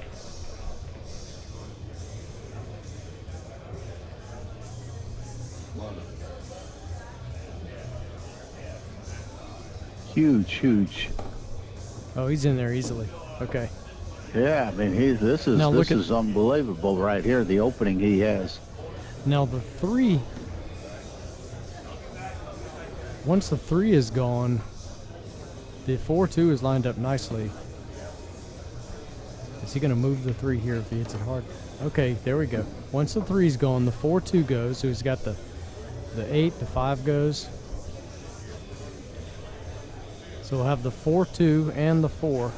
Huge. Oh, he's in there easily. Okay. Yeah, I mean, this is unbelievable right here, the opening he has. Now the 3, once the 3 is gone, the 4-2 is lined up nicely. Is he going to move the 3 here if he hits it hard? Okay, there we go. Once the 3's gone, the 4-2 goes. So he's got the 8, the 5 goes. So we'll have the 4-2 and the 4.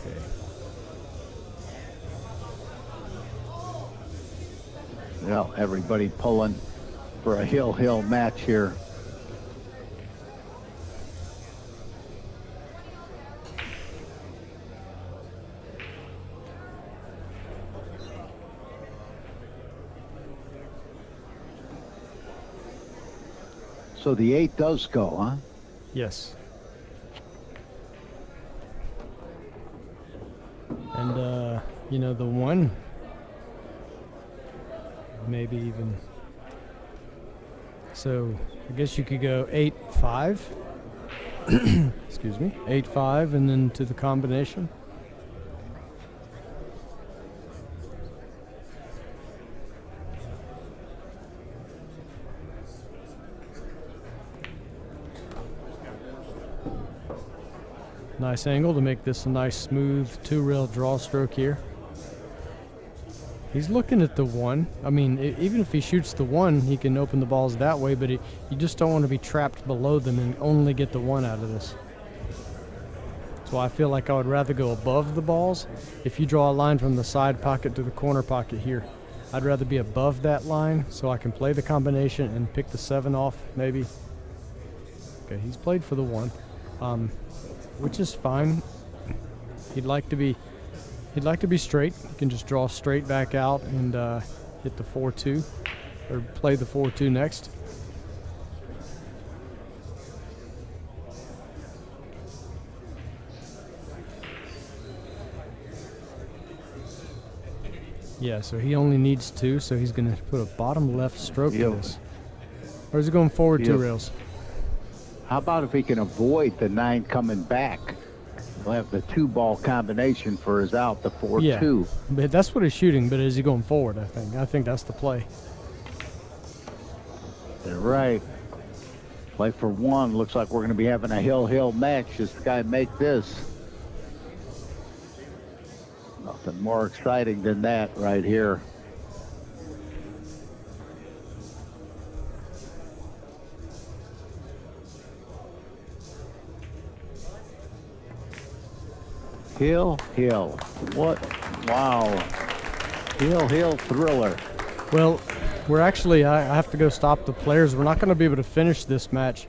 Okay. Well, everybody pulling for a hill match here. So the 8 does go, huh? Yes. And, you know, the 1, maybe even. So I guess you could go 8-5. Excuse me. 8-5 and then to the combination. Nice angle to make this a nice smooth 2-rail draw stroke here. He's looking at the 1. I mean, even if he shoots the 1, he can open the balls that way, but you just don't want to be trapped below them and only get the 1 out of this. So I feel like I would rather go above the balls. If you draw a line from the side pocket to the corner pocket here, I'd rather be above that line so I can play the combination and pick the 7 off maybe. Okay, he's played for the 1. Which is fine. He'd like to be straight. He can just draw straight back out and hit the 4-2 or play the 4-2 next. Yeah, so he only needs 2, so he's going to put a bottom left stroke in this. Or is he going forward 2 rails? How about if he can avoid the 9 coming back? He'll have the 2-ball combination for his out, the 4-2. Yeah, but that's what he's shooting, but is he going forward, I think. I think that's the play. You're right. Play for 1. Looks like we're going to be having a hill match. This guy make this. Nothing more exciting than that right here. Hill. What? Wow. Hill thriller. Well, we're actually, I have to go stop the players. We're not going to be able to finish this match.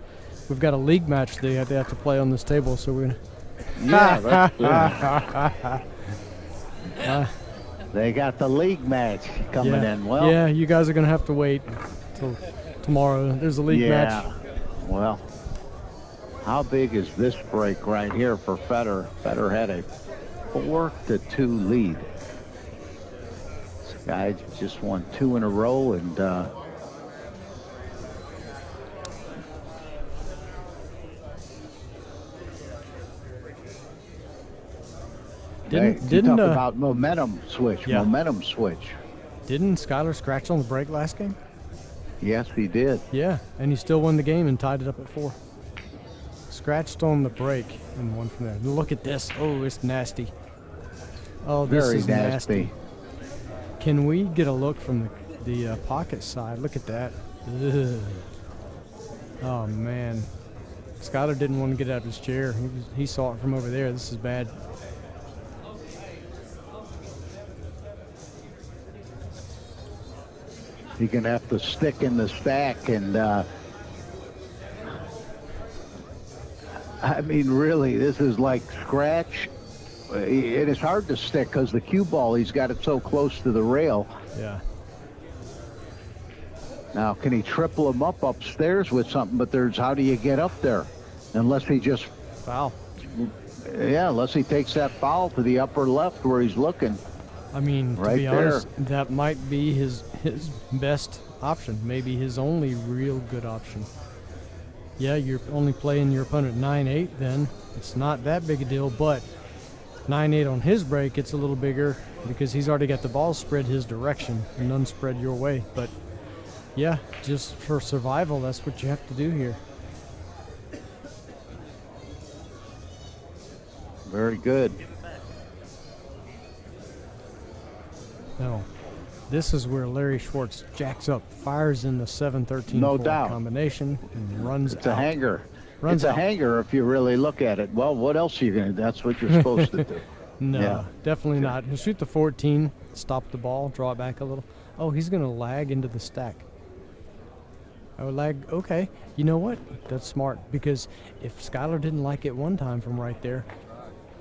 We've got a league match they have to play on this table, so we're going to... Yeah, that's they got the league match coming in. Well, yeah, you guys are going to have to wait till tomorrow. There's a league match. Well, how big is this break right here for Fedor? Fedor had a 4-2 lead. This guy just won 2 in a row, and Talk about momentum switch. Yeah. Momentum switch. Didn't Skyler scratch on the break last game? Yes, he did. Yeah, and he still won the game and tied it up at 4. Scratched on the break and won from there. Look at this. Oh, it's nasty. Oh, this Very is nasty. nasty. Can we get a look from the pocket side? Look at that. Ugh. Oh, man. Skyler didn't want to get out of his chair. He saw it from over there. This is bad. You're going to have to stick in the stack. And, I mean, really, this is like scratch. It is hard to stick because the cue ball, he's got it so close to the rail. Yeah. Now, can he triple him up upstairs with something? But how do you get up there? Unless he just, Foul. yeah, unless he takes that foul to the upper left where he's looking. I mean, Right to be there. honest, that might be his best option. Maybe his only real good option. Yeah, you're only playing your opponent 9-8 then. It's not that big a deal, but 9-8 on his break, it's a little bigger because he's already got the ball spread his direction and none spread your way. But yeah, just for survival, that's what you have to do here. Very good. Now, this is where Larry Schwartz jacks up, fires in the 7-13 No doubt. combination, and runs It's a out. hanger. Runs It's a out. hanger if you really look at it. Well, what else are you going to do? That's what you're supposed to do. No, Yeah. definitely not. He'll shoot the 14, stop the ball, draw it back a little. Oh, he's going to lag into the stack. Oh, lag. Okay. You know what? That's smart because if Skyler didn't like it one time from right there,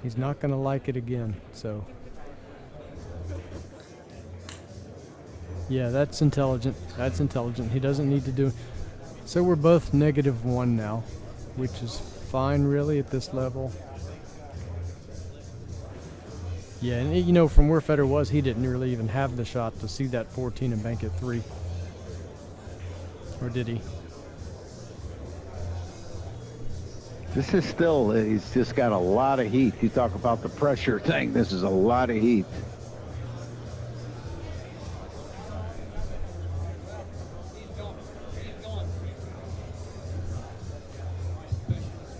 he's not going to like it again. So, yeah, that's intelligent. That's intelligent. He doesn't need to do. So we're both -1 now, which is fine really at this level. Yeah, and you know, from where Fedor was, he didn't really even have the shot to see that 14 and bank it 3. Or did he? This is still, he's just got a lot of heat. You talk about the pressure thing. This is a lot of heat.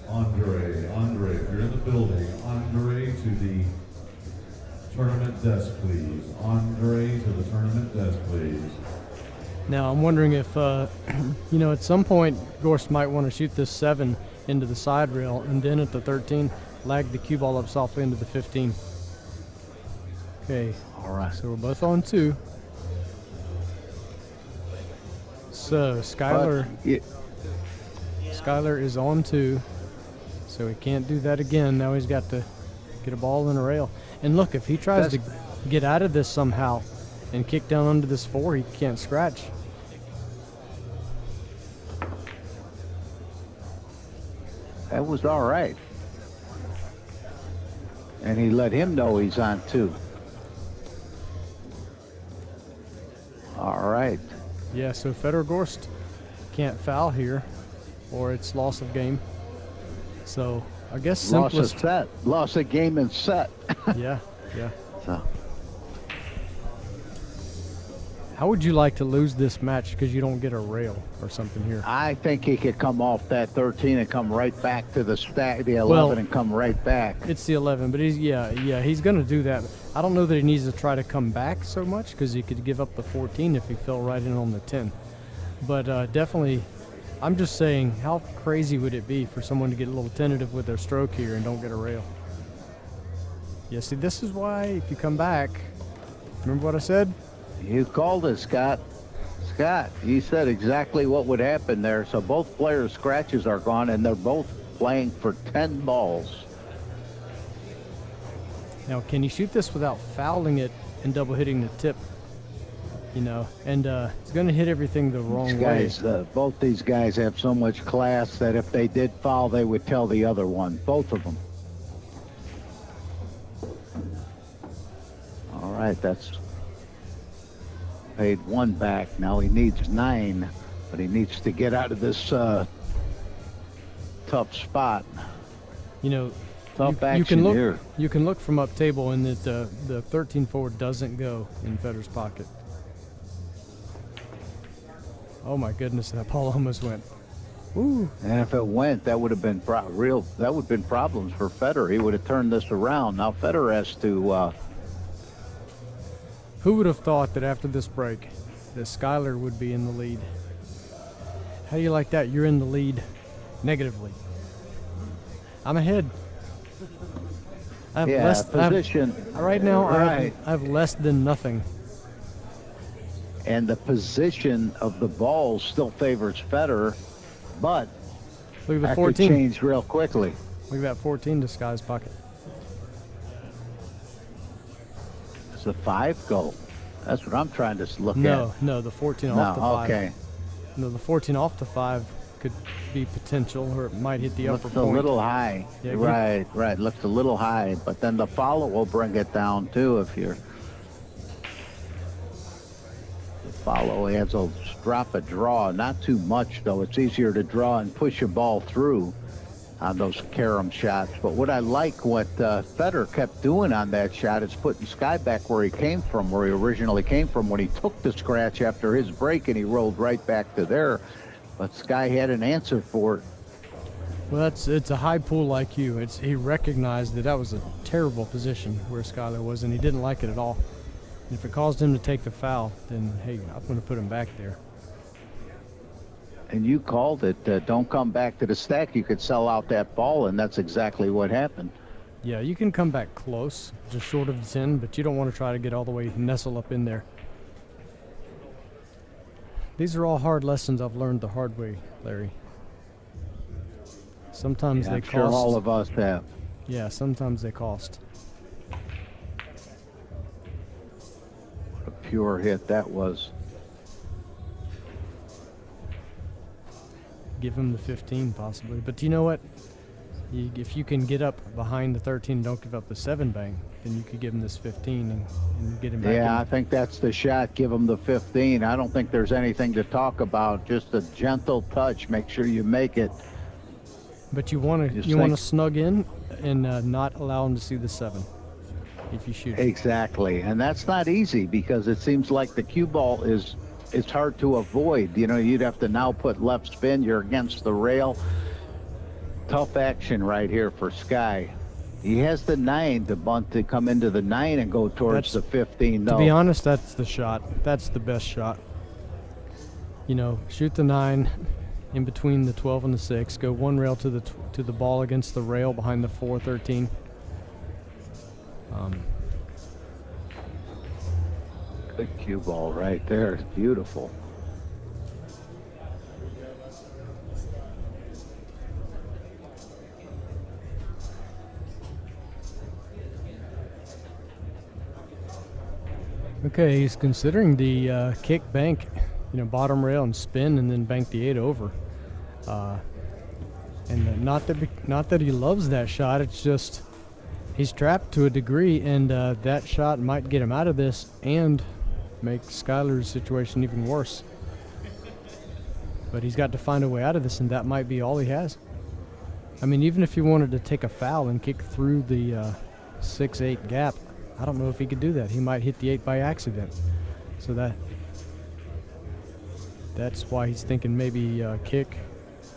Andre, if you're in the building, Andre to the tournament desk, please. Andre to the tournament desk, please. Now I'm wondering if, you know, at some point Gorst might want to shoot this 7 into the side rail and then at the 13 lag the cue ball up softly into the 15. Okay, All right. so we're both on 2. So Skyler, Skyler is on 2, so he can't do that again. Now he's got to get a ball in a rail. And look, if he tries to get out of this somehow and kick down under this 4, he can't scratch. That was all right. And he let him know he's on 2. All right. Yeah, so Fedor Gorst can't foul here, or it's loss of game. So I guess Lost a simplest. set. Lost a game and set. Yeah, yeah. So, How would you like to lose this match because you don't get a rail or something here? I think he could come off that 13 and come right back to the stack, the 11, Well, and come right back. It's the 11, but he's he's gonna do that. I don't know that he needs to try to come back so much because he could give up the 14 if he fell right in on the 10. But definitely, I'm just saying, how crazy would it be for someone to get a little tentative with their stroke here and don't get a rail? Yeah, see, this is why if you come back, remember what I said? You called it, Scott. Scott, you said exactly what would happen there. So both players' scratches are gone, and they're both playing for 10 balls. Now, can you shoot this without fouling it and double hitting the tip? You know, and it's going to hit everything the wrong These way. guys, both these guys have so much class that if they did foul, they would tell the other one. Both of them. All right, that's paid 1 back. Now he needs 9, but he needs to get out of this tough spot. You know, Tough you action can look, here. You can look from up table, and that the 13 forward doesn't go in Fedor's pocket. Oh my goodness, that ball almost went. Ooh. And if it went, that would have been problems for Fedor. He would have turned this around. Now Fedor has to. Who would have thought that after this break, that Skyler would be in the lead? How do you like that? You're in the lead negatively. I'm ahead. I have Yeah, position. Right now, Right. I have less than nothing. And the position of the ball still favors Fedor, but Look at the that 14. could change real quickly. Look at that 14 to Sky's pocket. Does the 5 go? That's what I'm trying to look at. No, the 14 off the 5. Okay. No, the 14 off the 5 could be potential, or it might hit the upper Looks point. a little high. Yeah, right. Looks a little high, but then the follow will bring it down too if you're. The follow has a drop a draw, not too much though. It's easier to draw and push a ball through on those carom shots. But what I like, what Fedor kept doing on that shot is putting Sky back where he came from, where he originally came from when he took the scratch after his break, and he rolled right back to there. But Sky had an answer for it. Well, it's a high pool like you. He recognized that was a terrible position where Skyler was, and he didn't like it at all. And if it caused him to take the foul, then hey, I'm going to put him back there. And you called it. Don't come back to the stack. You could sell out that ball, and that's exactly what happened. Yeah, you can come back close, just short of the 10, but you don't want to try to get all the way nestle up in there. These are all hard lessons I've learned the hard way, Larry. Sometimes they I'm cost. sure all of us have. Yeah, sometimes they cost. A pure hit that was. Give him the 15 possibly, but you know what? If you can get up behind the 13 and don't give up the 7 bang, then you could give him this 15 and get him back. Yeah, I think that's the shot. Give him the 15. I don't think there's anything to talk about. Just a gentle touch. Make sure you make it. But you want to snug in and not allow him to see the 7 if you shoot. Exactly, and that's not easy because it seems like the cue ball it's hard to avoid. You know, you'd have to now put left spin. You're against the rail. Tough action right here for Sky. He has the 9 to bunt to come into the 9 and go towards the 15. To be honest, that's the shot. That's the best shot. You know, shoot the 9 in between the 12 and the 6. Go one rail to the ball against the rail behind the 4-13. Good cue ball right there. It's beautiful. Okay, he's considering the kick bank, bottom rail and spin, and then bank the 8 over. And not that he loves that shot. It's just he's trapped to a degree, and that shot might get him out of this and make Skyler's situation even worse. But he's got to find a way out of this, and that might be all he has. I mean, even if he wanted to take a foul and kick through the 6-8 gap, I don't know if he could do that. He might hit the 8 by accident. So that's why he's thinking maybe kick,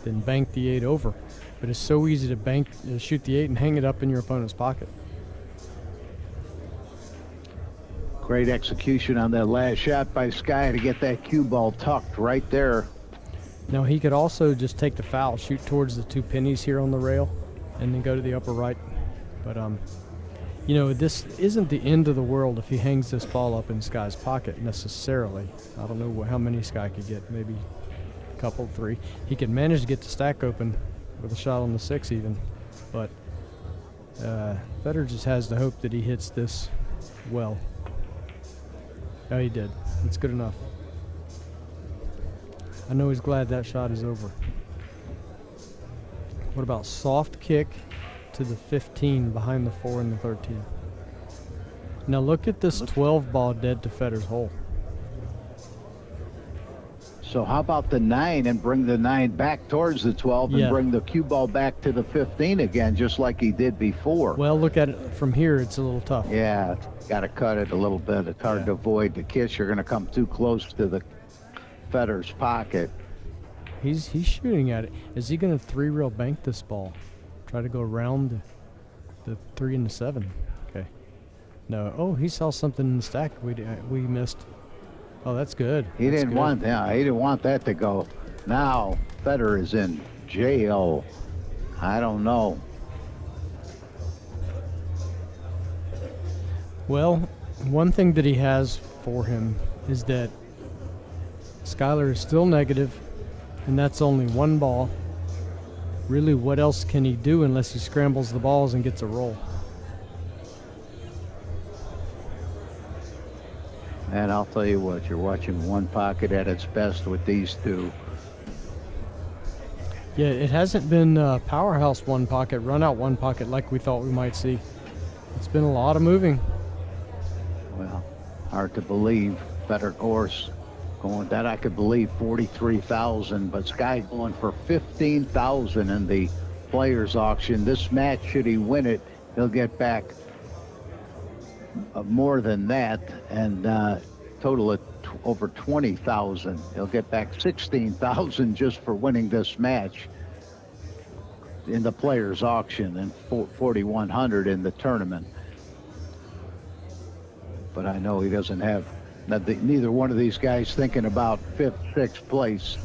then bank the 8 over. But it's so easy to shoot the 8 and hang it up in your opponent's pocket. Great execution on that last shot by Sky to get that cue ball tucked right there. Now he could also just take the foul, shoot towards the 2 pennies here on the rail, and then go to the upper right. But this isn't the end of the world if he hangs this ball up in Sky's pocket necessarily. I don't know how many Sky could get, maybe a couple, 3. He could manage to get the stack open with a shot on the 6 even. But Fedor just has to hope that he hits this well. Oh, he did. It's good enough. I know he's glad that shot is over. What about soft kick to the 15 behind the 4 and the 13? Now look at this 12 ball dead to Fedor's hole. So how about the 9 and bring the 9 back towards the 12 and Yeah. bring the cue ball back to the 15 again, just like he did before? Well, look at it from here. It's a little tough. Yeah, got to cut it a little bit. It's hard Yeah. to avoid the kiss. You're going to come too close to the Fedor's pocket. He's shooting at it. Is he going to 3-rail bank this ball? Try to go around the 3 and the 7. Okay. No. Oh, he saw something in the stack we missed. Oh, that's good. He That's didn't good. want that. He didn't want that to go. Now Fedor is in jail. I don't know. Well, one thing that he has for him is that Skyler is still negative, and that's only one ball. Really, what else can he do unless he scrambles the balls and gets a roll? And I'll tell you what, you're watching one pocket at its best with these two. Yeah, it hasn't been powerhouse one pocket, run out one pocket like we thought we might see. It's been a lot of moving. Well, hard to believe. Fedor Gorst going, that I could believe, 43,000, but Sky going for 15,000 in the players auction. This match, should he win it, he'll get back more than that, and total of over 20,000. He'll get back 16,000 just for winning this match in the players auction, and 4,100 in the tournament. But I know he doesn't have, neither one of these guys thinking about 5th, 6th place.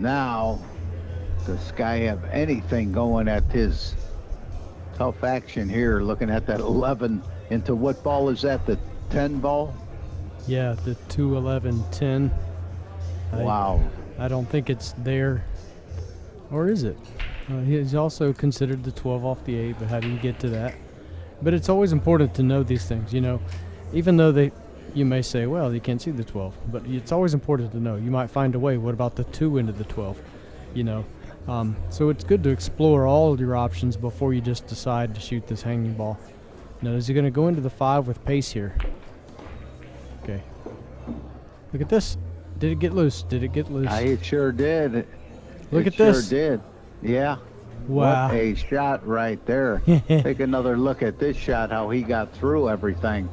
Now, does Sky have anything going at his tough action here? Looking at that 11 into what ball is that? The 10 ball? Yeah, the 2, 11, 10. Wow. I don't think it's there. Or is it? He's also considered the 12 off the 8, but how do you get to that? But it's always important to know these things, you know. Even though you may say, well, you can't see the 12, but it's always important to know. You might find a way. What about the 2 into the 12? You know, so it's good to explore all of your options before you just decide to shoot this hanging ball. Now, is he going to go into the 5 with pace here? Okay. Look at this. Did it get loose? Did it get loose? It sure did. Look It at this. Sure did. Yeah. Wow. What a shot right there. Take another look at this shot, how he got through everything.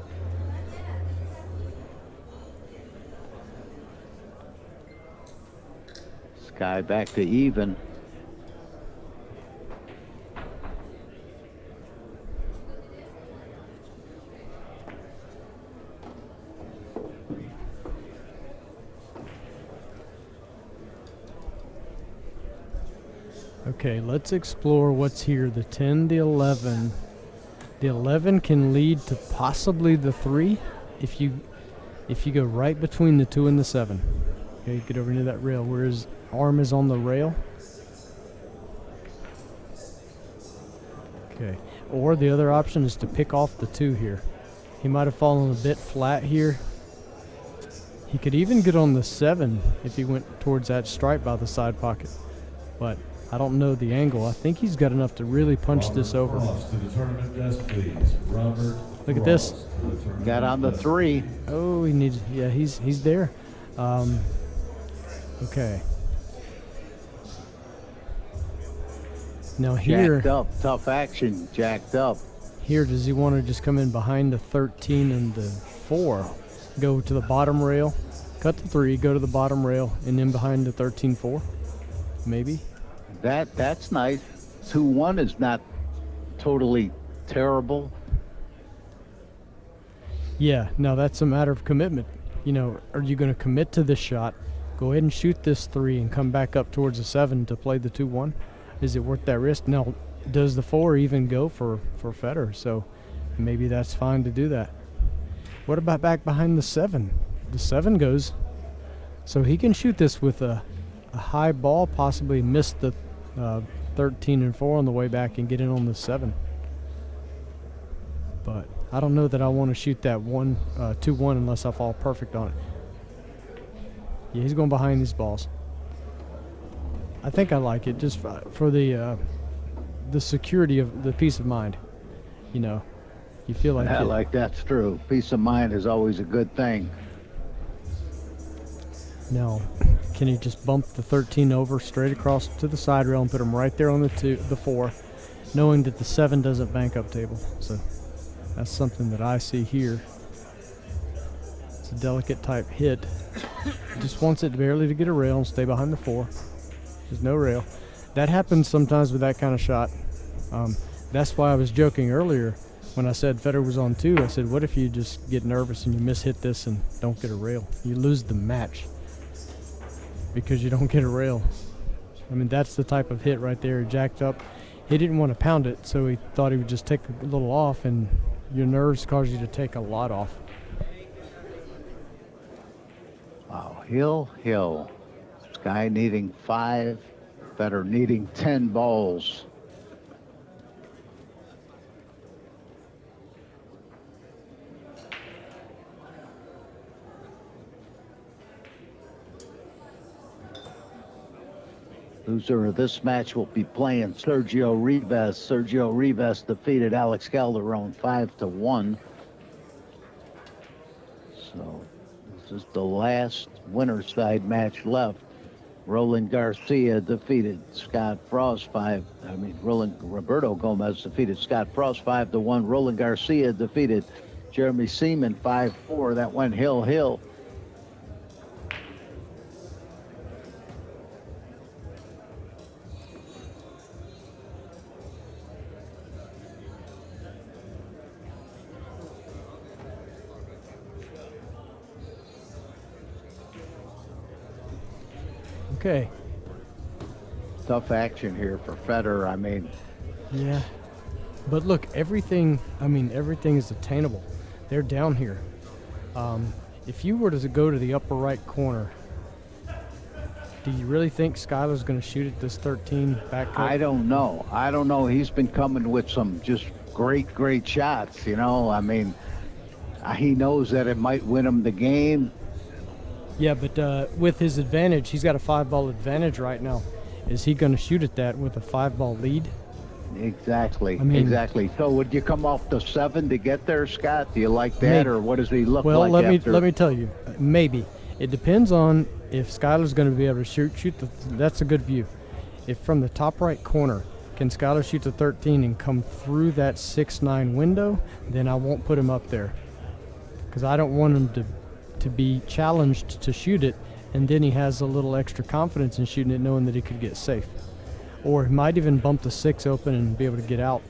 Sky back to even. Okay, let's explore what's here. The 10, the 11. The 11 can lead to possibly the 3 if you go right between the 2 and the 7. Okay, get over near that rail where his arm is on the rail. Okay, or the other option is to pick off the 2 here. He might have fallen a bit flat here. He could even get on the 7 if he went towards that stripe by the side pocket. But I don't know the angle. I think he's got enough to really punch this over. To the tournament desk, please. Robert Look at this. Frost to the tournament Got on the desk. 3. Oh, he needs. Yeah, he's there. Okay. Now here, Jacked up. Tough action. Jacked up. here, does he want to just come in behind the 13 and the 4? Go to the bottom rail, cut the 3, go to the bottom rail, and then behind the 13-4? Maybe. That's nice. 2-1 is not totally terrible. Yeah, now that's a matter of commitment. You know, are you going to commit to this shot? Go ahead and shoot this 3 and come back up towards the 7 to play the 2-1. Is it worth that risk? Now, does the 4 even go for Fedor? So maybe that's fine to do that. What about back behind the 7? The 7 goes. So he can shoot this with a high ball, possibly miss the 13 and 4 on the way back and get in on the 7. But I don't know that I want to shoot that 2-1 unless I fall perfect on it. Yeah, he's going behind these balls. I think I like it just for the security of the peace of mind. You know, you feel like Yeah, like that's true. Peace of mind is always a good thing. Now, can he just bump the 13 over straight across to the side rail and put him right there on the 4, knowing that the 7 doesn't bank up table? So that's something that I see here. It's a delicate type hit. He just wants it barely to get a rail and stay behind the 4. There's no rail. That happens sometimes with that kind of shot. That's why I was joking earlier when I said Fedor was on 2. I said, what if you just get nervous and you miss-hit this and don't get a rail? You lose the match because you don't get a rail. I mean, that's the type of hit right there. He jacked up. He didn't want to pound it, so he thought he would just take a little off, and your nerves cause you to take a lot off. Wow, hill. Sky needing 5, Fedor needing 10 balls. Loser of this match will be playing Sergio Rivas. Sergio Rivas defeated Alex Calderon 5-1. So this is the last winner's side match left. Roland Garcia defeated Scott Frost Roberto Gomez defeated Scott Frost 5-1. Roland Garcia defeated Jeremy Seaman 5-4. That went hill. Okay. Tough action here for Fedor. I mean, yeah. But look, everything is attainable. They're down here. If you were to go to the upper right corner, do you really think Skylar's going to shoot at this 13 back cut? I don't know. He's been coming with some just great shots, you know. I mean, he knows that it might win him the game. Yeah, but with his advantage, he's got a 5-ball advantage right now. Is he going to shoot at that with a 5-ball lead? Exactly. Exactly. So would you come off the 7 to get there, Scott? Do you like that, maybe. Or what does he look like? Well, let me tell you. Maybe. It depends on if Skylar's going to be able to shoot that's a good view. If from the top right corner, can Skylar shoot the 13 and come through that 6-9 window, then I won't put him up there. Because I don't want him to be challenged to shoot it, and then he has a little extra confidence in shooting it knowing that he could get safe. Or he might even bump the 6 open and be able to get out.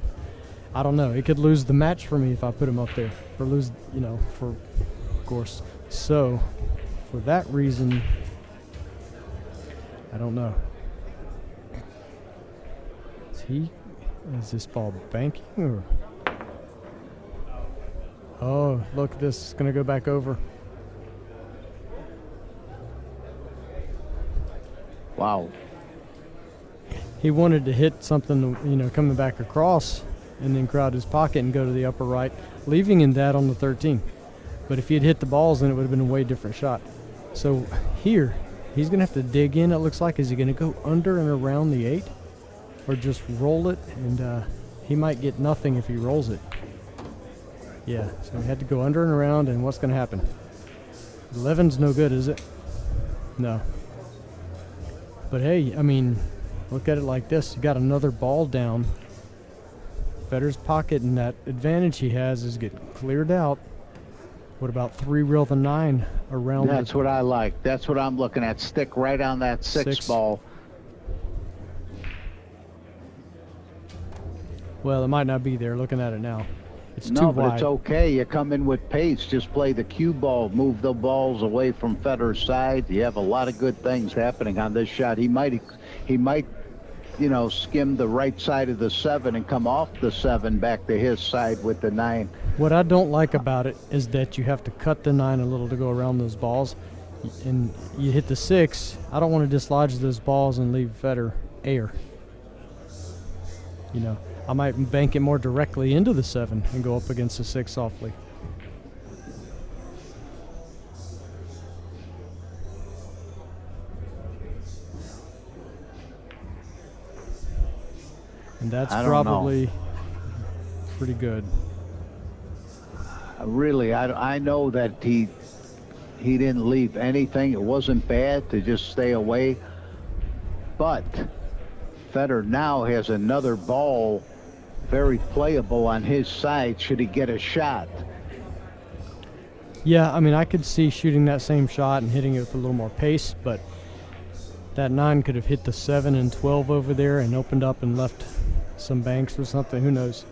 I don't know. It could lose the match for me if I put him up there. Or lose, for Gorst. So, for that reason, I don't know. Is this ball banking or? Oh, look, this is going to go back over. Wow. He wanted to hit something, coming back across and then crowd his pocket and go to the upper right, leaving in that on the 13. But if he had hit the balls, then it would have been a way different shot. So here, he's going to have to dig in, it looks like. Is he going to go under and around the 8? Or just roll it? And he might get nothing if he rolls it. Yeah, so he had to go under and around, and what's going to happen? 11's no good, is it? No. But hey, I mean, look at it like this. You got another ball down. Fedor's pocket, and that advantage he has is getting cleared out. What about 3 reel the 9 around? That's what I like. That's what I'm looking at. Stick right on that 6 ball. Well, it might not be there. Looking at it now, it's too No, but wide. it's okay. You come in with pace. Just play the cue ball. Move the balls away from Fedor's side. You have a lot of good things happening on this shot. He might you know, skim the right side of the 7 and come off the 7 back to his side with the 9. What I don't like about it is that you have to cut the 9 a little to go around those balls. And you hit the 6, I don't want to dislodge those balls and leave Fedor air. You know, I might bank it more directly into the 7 and go up against the 6 softly. And that's probably pretty good. Really, I know that he didn't leave anything. It wasn't bad to just stay away. But Fedor now has another ball very playable on his side should he get a shot. Yeah, I mean, I could see shooting that same shot and hitting it with a little more pace, but that 9 could have hit the 7 and 12 over there and opened up and left some banks or something. Who knows?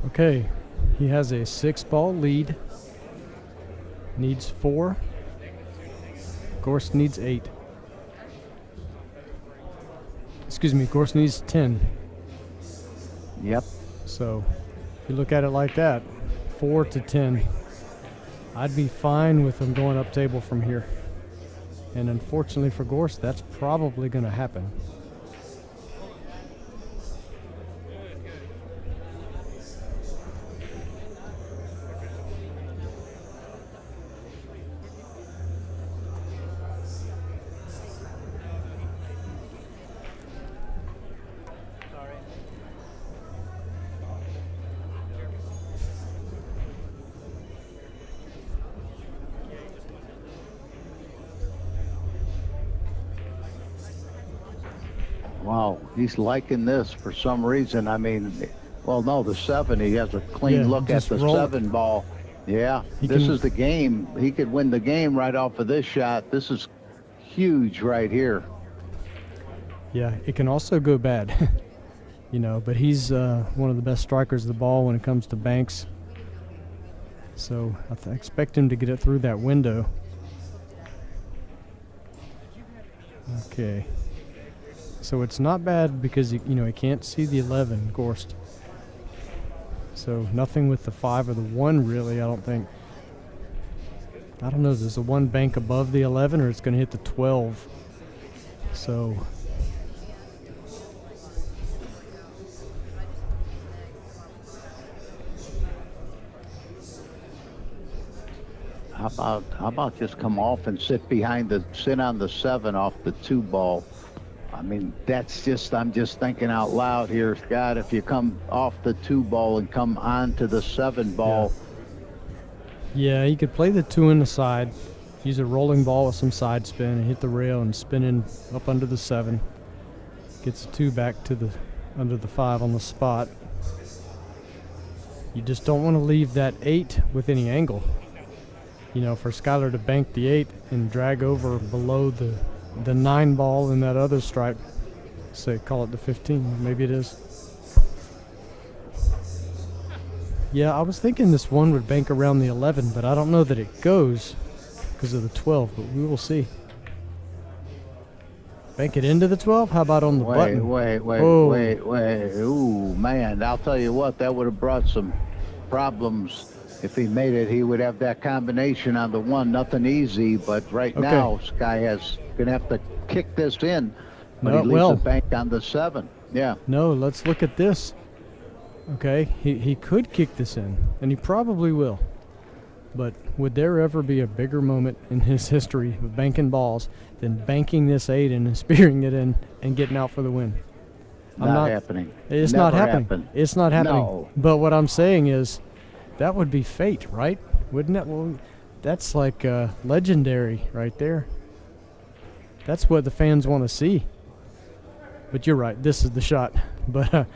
Okay, he has a 6-ball lead. Needs 4. Gorst needs 8. Excuse me, Gorst needs 10. Yep. So, if you look at it like that, 4 to 10, I'd be fine with him going up table from here. And unfortunately for Gorst, that's probably going to happen. Wow, he's liking this for some reason. I mean, well, no, the 7, he has a clean look at the 7 ball. Yeah, this is the game. He could win the game right off of this shot. This is huge right here. Yeah, it can also go bad, you know, but he's one of the best strikers of the ball when it comes to banks. So I expect him to get it through that window. Okay. So it's not bad because, you know, he can't see the 11, Gorst. So nothing with the 5 or the 1, really, I don't think. I don't know, does the 1 bank above the 11 or it's going to hit the 12? So... How about just come off and sit on the 7 off the 2 ball? I mean, I'm just thinking out loud here, Scott. If you come off the 2 ball and come on to the 7 ball. Yeah, you could play the 2 in the side, use a rolling ball with some side spin and hit the rail and spin in up under the 7. Gets the 2 back to under the 5 on the spot. You just don't want to leave that 8 with any angle. You know, for Skylar to bank the 8 and drag over below the 9 ball in that other stripe, say call it the 15, maybe it is. Yeah, I was thinking this 1 would bank around the 11, but I don't know that it goes because of the 12, but we will see. Bank it into the 12? How about on the button? Wait. Ooh, man, I'll tell you what, that would have brought some problems. If he made it, he would have that combination on the 1. Nothing easy, but right now, Sky is going to have to kick this in. But he leaves the bank on the 7. Yeah. No, let's look at this. Okay, he could kick this in, and he probably will. but would there ever be a bigger moment in his history of banking balls than banking this 8 and spearing it in and getting out for the win? Not happening. It's Never not happening. happened. It's not happening. No. But what I'm saying is, that would be fate, right? Wouldn't it? Well, that's like legendary right there. That's what the fans want to see. But you're right. This is the shot. But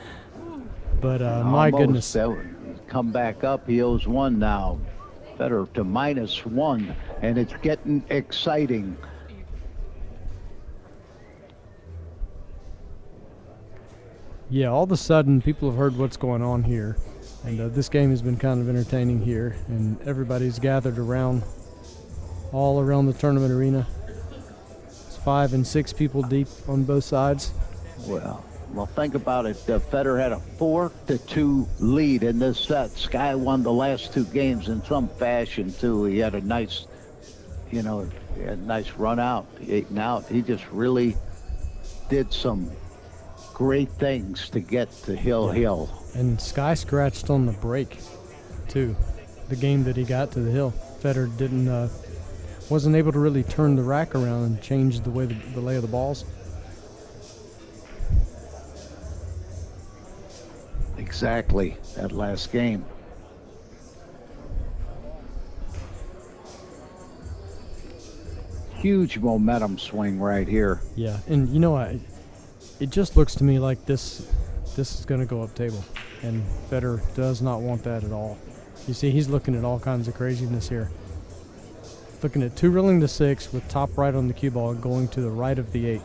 my Almost. goodness. That would come back up. He owes 1 now. Fedor to -1, and it's getting exciting. Yeah, all of a sudden people have heard what's going on here, and this game has been kind of entertaining here, and everybody's gathered around, all around the tournament arena. It's 5 and 6 people deep on both sides. Well, think about it. Fedor had a 4-2 lead in this set. Sky won the last 2 games in some fashion too. He had a nice, he had a nice run out, 8 and out. He just really did some great things to get to Hill. And Sky scratched on the break, too. The game that he got to the hill, Fedor wasn't able to really turn the rack around and change the way the lay of the balls. Exactly, that last game. Huge momentum swing right here. Yeah, and it just looks to me like this is going to go up table, and Fedor does not want that at all. You see, he's looking at all kinds of craziness here. Looking at 2 reeling to 6 with top right on the cue ball and going to the right of the 8.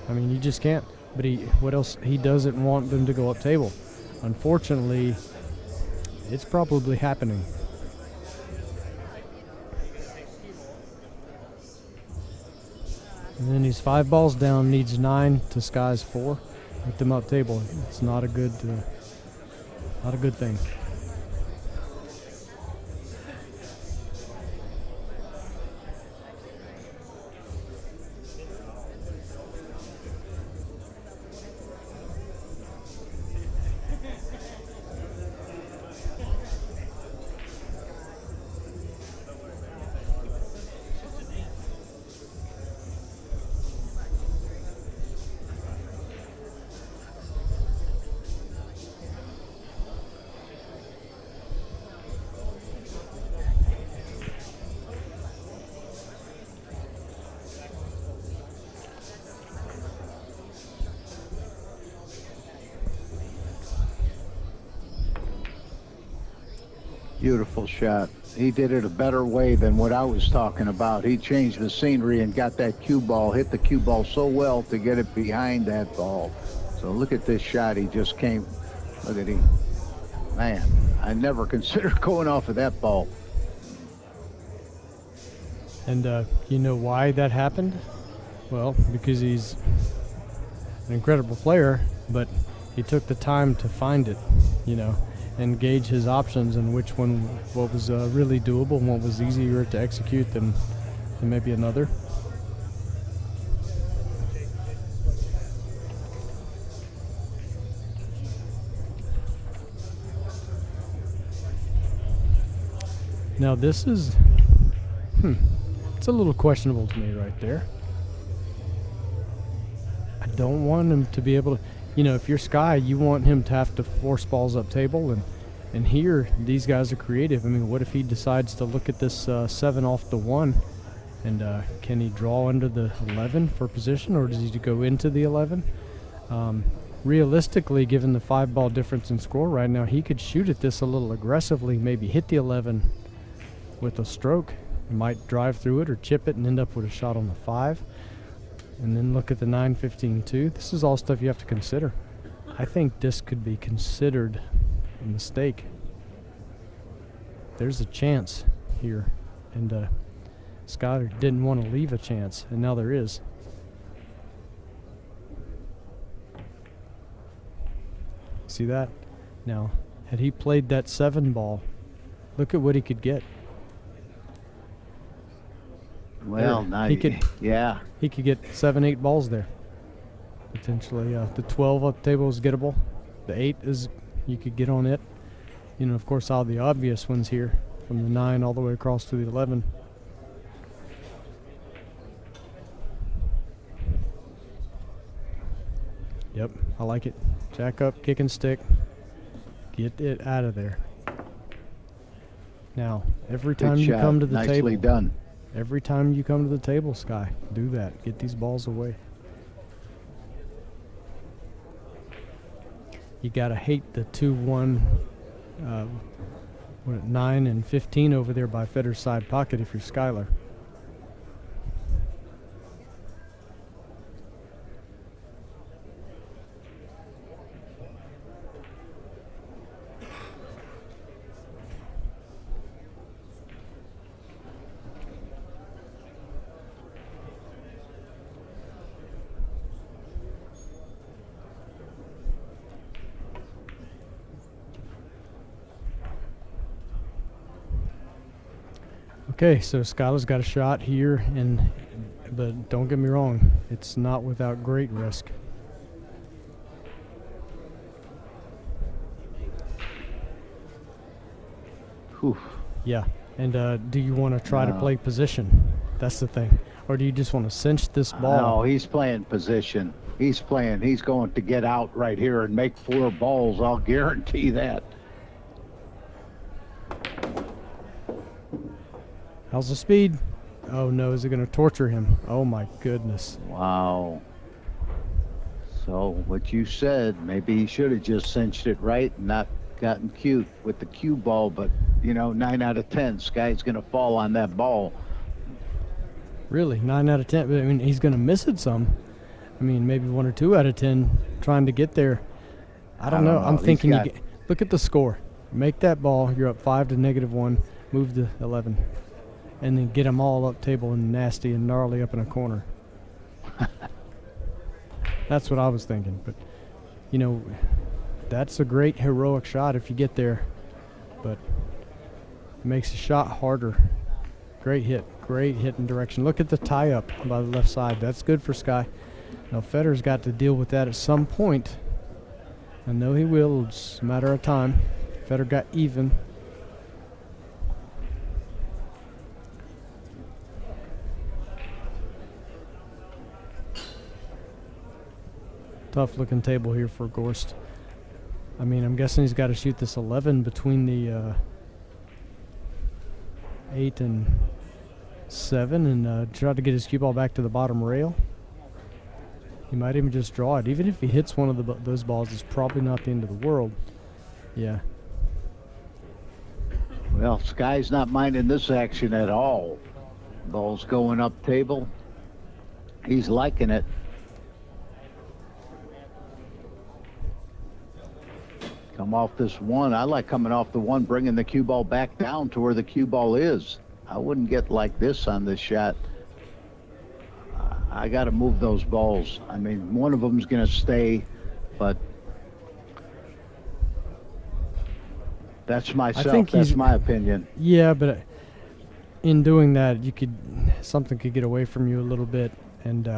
I mean, you just can't. But what else? He doesn't want them to go up table. Unfortunately, it's probably happening. And then he's 5 balls down, needs 9 to Sky's 4. With them up table, it's not a good thing. Beautiful shot. He did it a better way than what I was talking about. He changed the scenery and got that cue ball, hit the cue ball so well to get it behind that ball. So look at this shot. He just came. Look at him. Man, I never considered going off of that ball. And you know why that happened? Well, because he's an incredible player, but he took the time to find it, and gauge his options and what was really doable and what was easier to execute than maybe another. Now this is, it's a little questionable to me right there. I don't want him to be able to, if you're Sky, you want him to have to force balls up table, and here these guys are creative. I mean, what if he decides to look at this 7 off the 1, and can he draw under the 11 for position, or does he go into the 11? Realistically, given the 5 ball difference in score right now, he could shoot at this a little aggressively, maybe hit the 11 with a stroke. He might drive through it or chip it and end up with a shot on the 5. And then look at the 9-15-2. This is all stuff you have to consider. I think this could be considered a mistake. There's a chance here, and Scott didn't want to leave a chance, and now there is. See that? Now, had he played that 7 ball, look at what he could get. Well, now he could get 7-8 balls there potentially. The 12 up table is gettable. The 8 is, you could get on it. Of course, all the obvious ones here. from the 9 all the way across to the 11. Yep, I like it. Jack up, kick and stick. Get it out of there. Now, every time Good you shot. come to the Nicely table, done. every time you come to the table, Sky, do that. Get these balls away. You gotta hate the 2-1, 9 and 15 over there by Fedor's side pocket if you're Skylar. Okay, so Skylar's got a shot here, but don't get me wrong, it's not without great risk. Whew. Yeah, and do you want to try to play position? That's the thing. Or do you just want to cinch this ball? No, he's playing position. He's going to get out right here and make 4 balls. I'll guarantee that. How's the speed? Oh no, is it going to torture him? Oh my goodness. Wow. So what you said, maybe he should have just cinched it right and not gotten cute with the cue ball, but you know, 9 out of 10, Sky's going to fall on that ball. Really, 9 out of 10. I mean, he's going to miss it some. I mean, maybe 1 or 2 out of 10 trying to get there. I don't know. I'm thinking look at the score. Make that ball. You're up 5 to -1. Move to 11. And then get them all up table and nasty and gnarly up in a corner. That's what I was thinking. But, you know, that's a great heroic shot if you get there. But it makes the shot harder. Great hit. Great hit in direction. Look at the tie-up by the left side. That's good for Sky. Now, Fedor's got to deal with that at some point. I know he will. It's a matter of time. Fedor got even. Tough looking table here for Gorst. I mean, I'm guessing he's got to shoot this 11 between the 8 and 7 and try to get his cue ball back to the bottom rail. He might even just draw it. Even if he hits one of those balls, it's probably not the end of the world. Yeah. Well, Sky's not minding this action at all. Ball's going up table. He's liking it. Come off this 1. I like coming off the 1, bringing the cue ball back down to where the cue ball is. I wouldn't get like this on this shot. I got to move those balls. I mean, one of them's going to stay, but that's myself. That's my opinion. Yeah, but in doing that, something could get away from you a little bit, and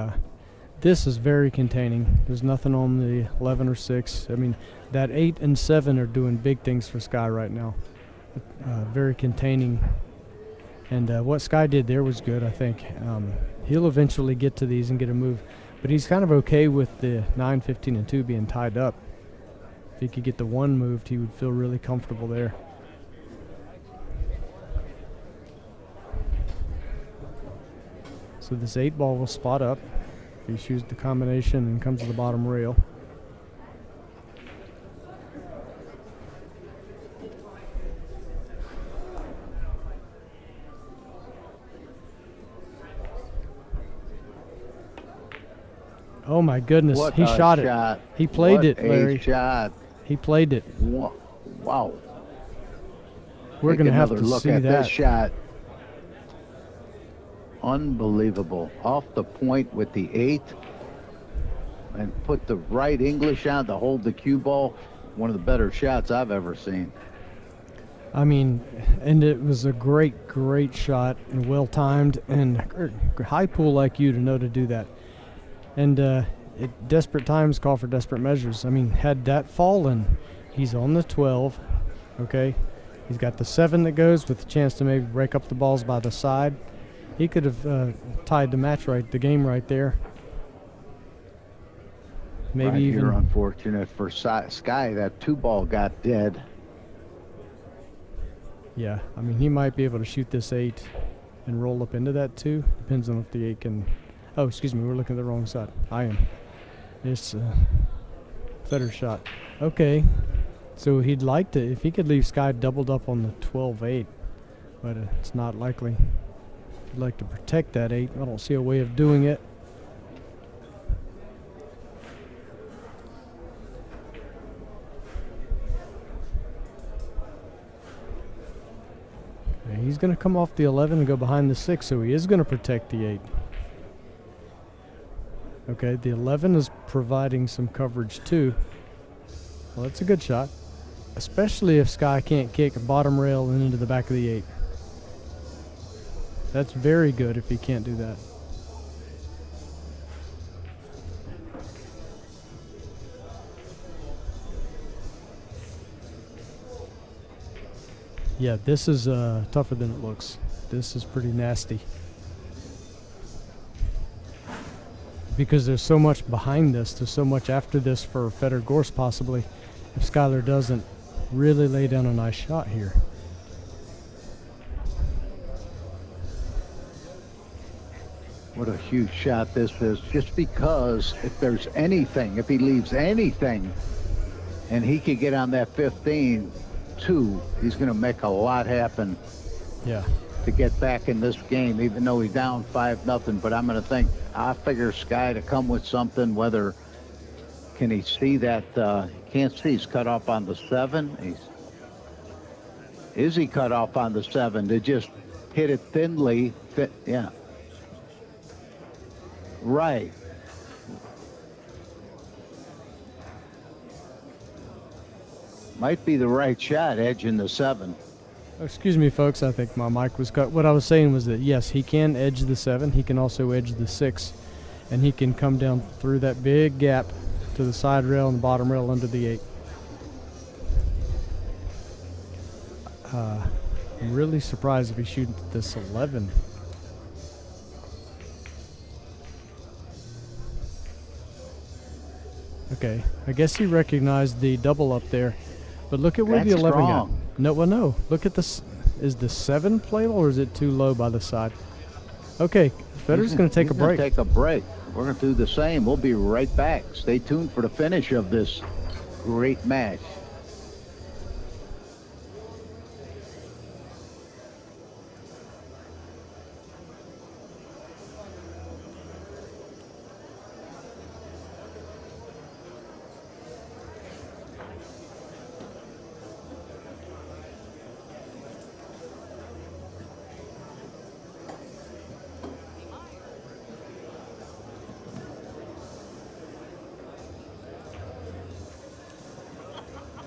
this is very containing. There's nothing on the 11 or 6. I mean, that 8 and 7 are doing big things for Sky right now. Very containing. And what Sky did there was good, I think. He'll eventually get to these and get a move. But he's kind of okay with the 9, 15, and 2 being tied up. If he could get the 1 moved, he would feel really comfortable there. So this 8 ball will spot up. If he shoots the combination and comes to the bottom rail. Oh my goodness, he shot it. He played it, Larry. Shot. He played it. Wow. We're going to have to look see at that. This shot. Unbelievable. Off the point with the 8 and put the right English on to hold the cue ball. One of the better shots I've ever seen. I mean, and it was a great shot and well timed and high pool like you to know to do that. And desperate times call for desperate measures. I mean, had that fallen, he's on the 12, okay? He's got the 7 that goes with the chance to maybe break up the balls by the side. He could have tied the match the game right there. Maybe right even here, unfortunate for Sky, that 2-ball got dead. Yeah, I mean, he might be able to shoot this 8 and roll up into that 2. Depends on if the 8 can... Oh, excuse me, we're looking at the wrong side. I am. It's Fedor shot. Okay, so he'd like to, if he could leave Sky doubled up on the 12-8, but it's not likely. He'd like to protect that 8. I don't see a way of doing it. He's going to come off the 11 and go behind the 6, so he is going to protect the 8. Okay, the 11 is providing some coverage too. Well, that's a good shot, especially if Sky can't kick a bottom rail and into the back of the 8. That's very good if he can't do that. Yeah, this is tougher than it looks. This is pretty nasty. Because there's so much behind this, there's so much after this for Fedor Gorst possibly, if Skylar doesn't really lay down a nice shot here. What a huge shot this is, just because if there's anything, if he leaves anything, and he could get on that 15-2, he's going to make a lot happen. Yeah. To get back in this game, even though he's down 5-0. But I'm going to think, I figure Sky to come with something, whether, can he see that, can't see, he's cut off on the 7. Is he cut off on the 7 to just hit it thinly? Yeah. Right. Might be the right shot, edging the 7. Excuse me, folks. I think my mic was cut. What I was saying was that, yes, he can edge the 7. He can also edge the 6. And he can come down through that big gap to the side rail and the bottom rail under the 8. I'm really surprised if he shoots this 11. Okay, I guess he recognized the double up there. But look at where That's the 11 strong. got. No, well, no. Look at this. Is the 7 playable or is it too low by the side? Okay, Fedor's going to take a break. Take a break. We're going to do the same. We'll be right back. Stay tuned for the finish of this great match. Thank you.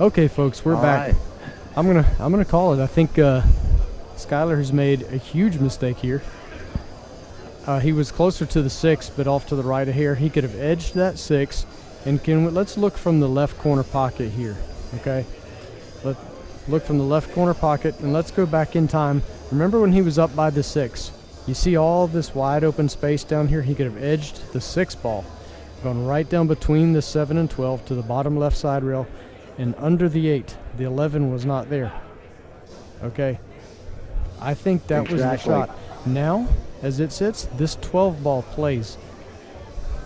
Okay, folks, we're All back. right. I'm gonna call it. I think Skyler has made a huge mistake here. He was closer to the 6, but off to the right of here. He could have edged that 6. And let's look from the left corner pocket here. Okay, look from the left corner pocket, and let's go back in time. Remember when he was up by the 6? You see all this wide open space down here? He could have edged the 6 ball, gone right down between the 7 and 12 to the bottom left side rail, and under the 8. The 11 was not there. Okay, I think that was the shot. Now, as it sits, this 12 ball plays.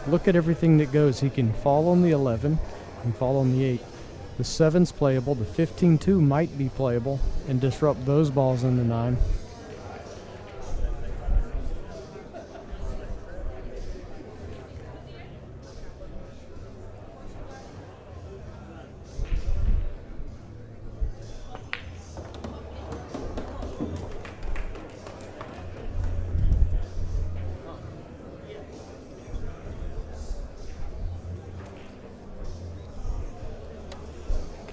Look at everything that goes. He can fall on the 11 and fall on the 8. The 7's playable. The 15-2 might be playable and disrupt those balls in the 9.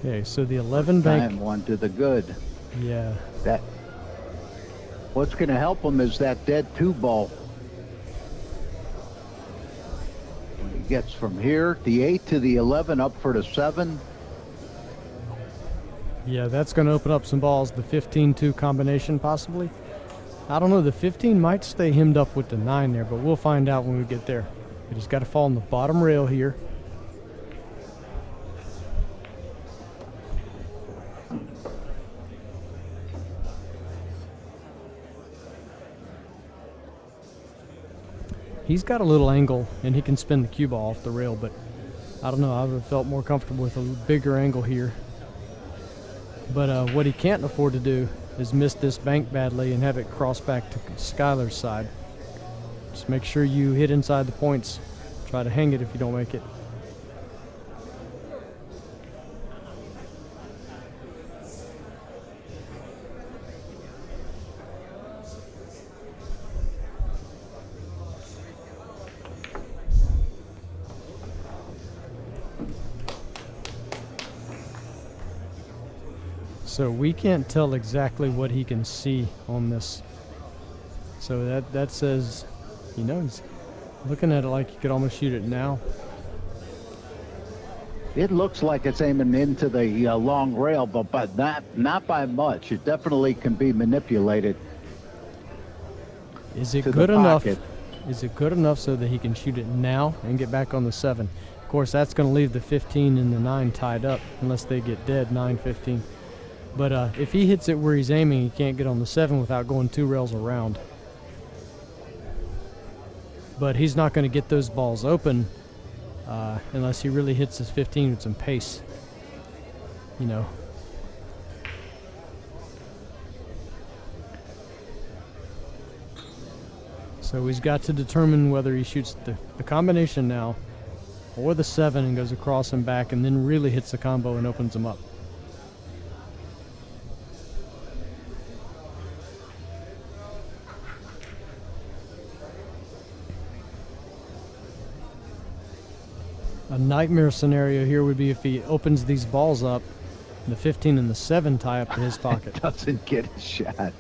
Okay, so the 11 bank. Time one to the good. Yeah. That. What's going to help him is that dead 2 ball. When he gets from here, the 8 to the 11 up for the 7. Yeah, that's going to open up some balls. The 15-2 combination, possibly. I don't know. The 15 might stay hemmed up with the 9 there, but we'll find out when we get there. It just got to fall on the bottom rail here. He's got a little angle, and he can spin the cue ball off the rail, but I don't know. I would have felt more comfortable with a bigger angle here. But what he can't afford to do is miss this bank badly and have it cross back to Skyler's side. Just make sure you hit inside the points. Try to hang it if you don't make it. So we can't tell exactly what he can see on this. So that says, you know, he's looking at it like he could almost shoot it now. It looks like it's aiming into the long rail, but not by much. It definitely can be manipulated. Is it to the good enough? pocket. Is it good enough so that he can shoot it now and get back on the 7? Of course, that's going to leave the 15 and the 9 tied up unless they get dead, 9-15. But if he hits it where he's aiming, he can't get on the 7 without going 2 rails around. But he's not going to get those balls open unless he really hits his 15 with some pace. You know. So he's got to determine whether he shoots the combination now or the 7 and goes across and back and then really hits the combo and opens them up. A nightmare scenario here would be if he opens these balls up, the 15 and the 7 tie up to his pocket. Doesn't get a shot.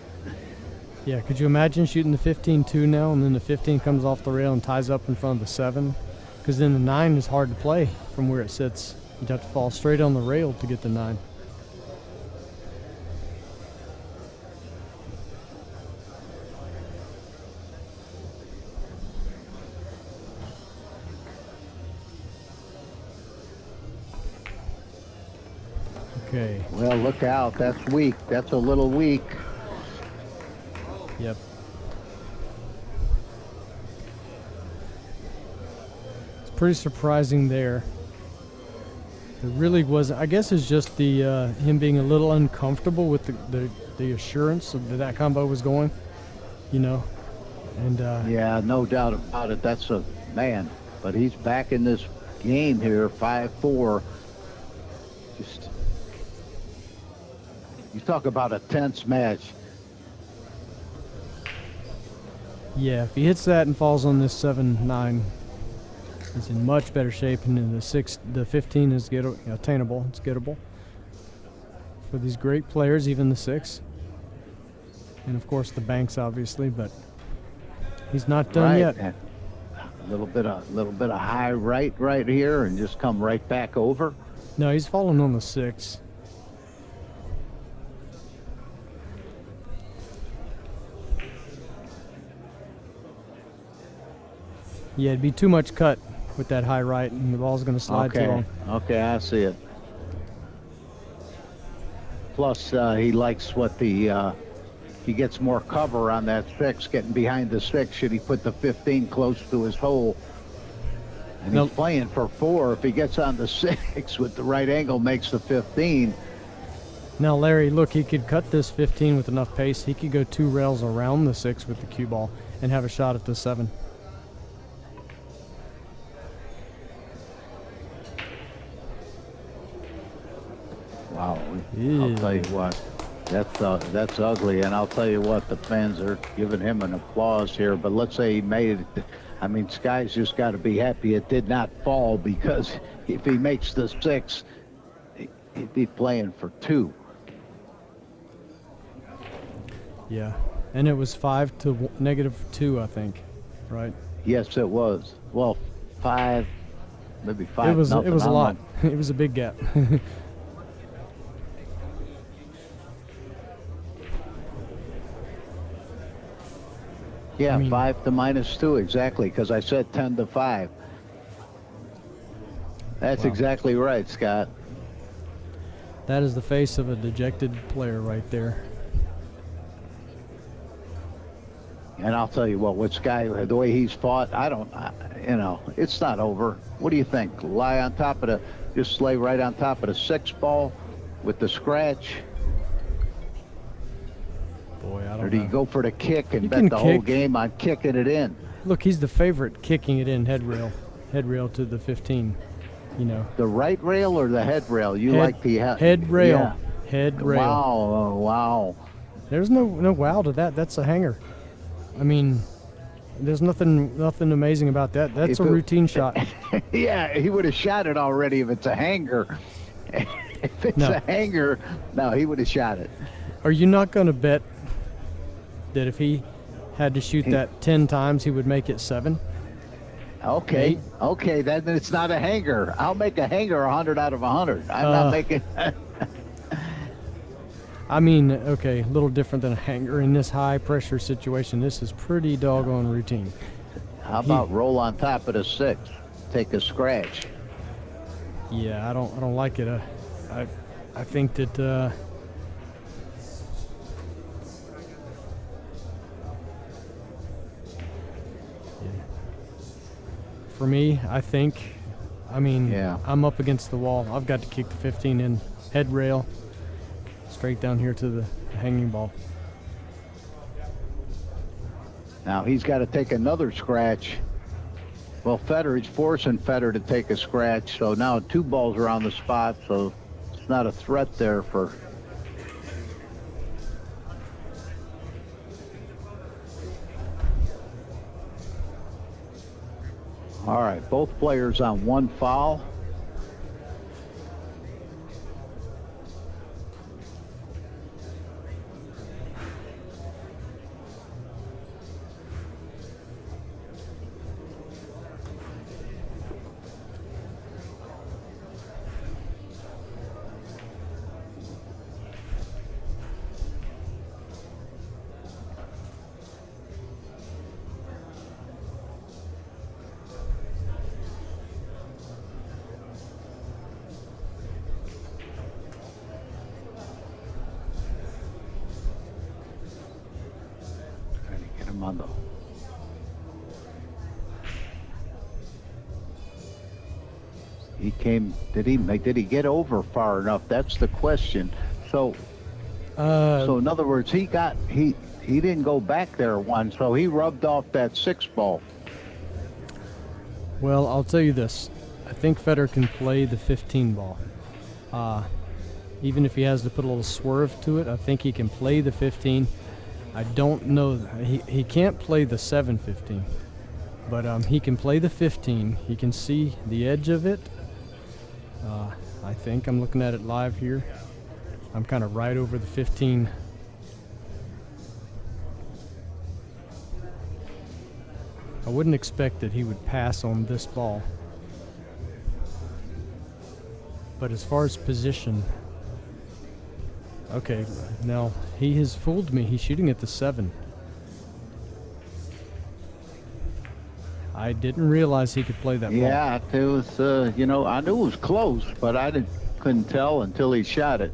Yeah, could you imagine shooting the 15-2 now, and then the 15 comes off the rail and ties up in front of the 7? Because then the 9 is hard to play from where it sits. You'd have to fall straight on the rail to get the 9. Okay. Well, look out. That's weak. That's a little weak. Yep. It's pretty surprising there. It really was. I guess it's just the him being a little uncomfortable with the assurance that combo was going. You know, and Yeah, no doubt about it. That's a man. But he's back in this game here, 5-4. Just, you talk about a tense match. yeah, if he hits that and falls on this 7-9, he's in much better shape, and then the 15 is attainable. It's gettable. for these great players, even the 6. And of course the banks, obviously, but he's not done Right. yet. And a little bit of high right here, and just come right back over. No, he's falling on the 6. Yeah, it'd be too much cut with that high right, and the ball's going to slide too long. Okay, I see it. Plus, he likes what the he gets more cover on that 6, getting behind the 6. Should he put the 15 close to his hole? And he's playing for 4. If he gets on the 6 with the right angle, makes the 15. Now, Larry, look, he could cut this 15 with enough pace. He could go 2 rails around the 6 with the cue ball and have a shot at the 7. Wow. Yeah. I'll tell you what, that's ugly. And I'll tell you what, the fans are giving him an applause here. But let's say he made it. I mean, Sky's just got to be happy it did not fall, because if he makes the 6, he'd be playing for 2. Yeah, and it was 5 to -2, I think, right? Yes, it was. Well, 5, maybe 5. It was nothing. a I don't lot. know. It was a big gap. Yeah, I mean, 5 to -2, exactly, because I said 10 to 5. That's Wow. exactly right, Scott. That is the face of a dejected player right there. And I'll tell you what, with Sky, the way he's fought, it's not over. What do you think? Lie on top of just lay right on top of the 6 ball with the scratch? Boy, I don't know. Or do you go for the kick and You bet can the whole kick. game on kicking it in? Look, he's the favorite, kicking it in head rail to the 15. You know, The right rail or the head rail? You like the head rail, Yeah. head rail. Wow, wow. There's no wow to that. That's a hanger. I mean, there's nothing amazing about that. That's If a it- routine shot. Yeah, he would have shot it already if it's a hanger. If it's No. a hanger, no, he would have shot it. Are you not going to bet that if he had to shoot that 10 times, he would make it 7? Okay, Eight. okay, then it's not a hanger. I'll make a hanger 100 out of 100. I'm not making. I mean, okay, a little different than a hanger in this high pressure situation. This is pretty doggone routine. How about roll on top of the 6, take a scratch? Yeah, I don't like it. I think that for me, I mean, Yeah. I'm up against the wall. I've got to kick the 15 in head rail straight down here to the hanging ball. Now he's got to take another scratch. Well, he's forcing Fedor to take a scratch, so now 2 balls are on the spot, so it's not a threat there for. All right, both players on 1 foul. Trying to get him on the. He came. Did he get over far enough? That's the question. So in other words, he didn't go back there once, so he rubbed off that 6 ball. Well, I'll tell you this. I think Fedor can play the 15 ball. Even if he has to put a little swerve to it, I think he can play the 15. I don't know. He can't play the 7-15, but he can play the 15. He can see the edge of it. I think I'm looking at it live here. I'm kind of right over the 15. I wouldn't expect that he would pass on this ball. But as far as position, okay, now he has fooled me. He's shooting at the 7. I didn't realize he could play that ball. Yeah, it was, you know, I knew it was close, but I couldn't tell until he shot it.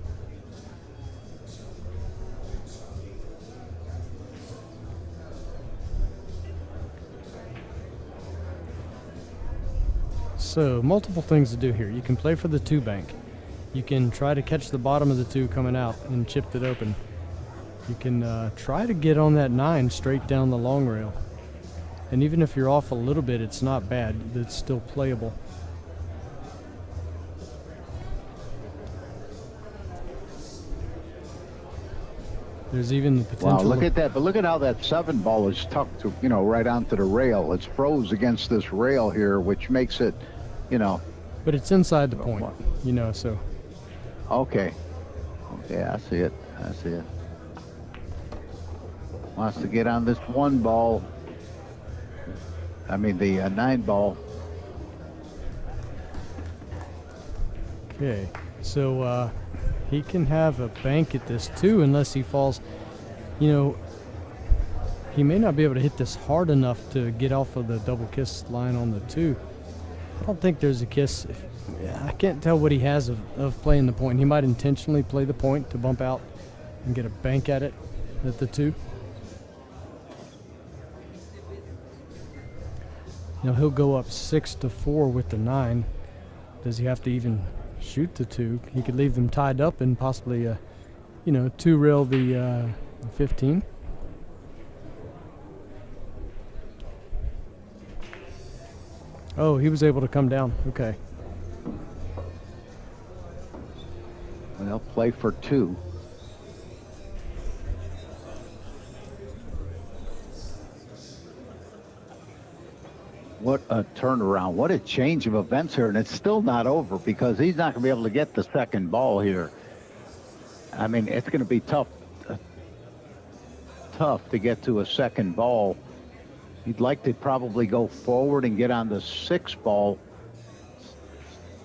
So, multiple things to do here. You can play for the 2 bank. You can try to catch the bottom of the 2 coming out and chip it open. You can try to get on that 9 straight down the long rail. And even if you're off a little bit, it's not bad. It's still playable. There's even the potential. Wow, look at that. But look at how that 7 ball is tucked, to, you know, right onto the rail. It's froze against this rail here, which makes it, you know. But it's inside the point, you know, so. Okay. Okay, I see it. I see it. Wants to get on this 1 ball. I mean, the 9 ball. Okay, so he can have a bank at this too, unless he falls. You know, he may not be able to hit this hard enough to get off of the double kiss line on the 2. I don't think there's a kiss. I can't tell what he has of playing the point. He might intentionally play the point to bump out and get a bank at it at the 2. Now he'll go up 6-4 with the 9. Does he have to even shoot the 2? He could leave them tied up and possibly, you know, 2 rail the 15. Oh, he was able to come down. Okay. And they'll play for 2. What a turnaround. What a change of events here. And it's still not over because he's not going to be able to get the 2nd ball here. I mean, it's going to be tough to get to a 2nd ball. He'd like to probably go forward and get on the 6th ball.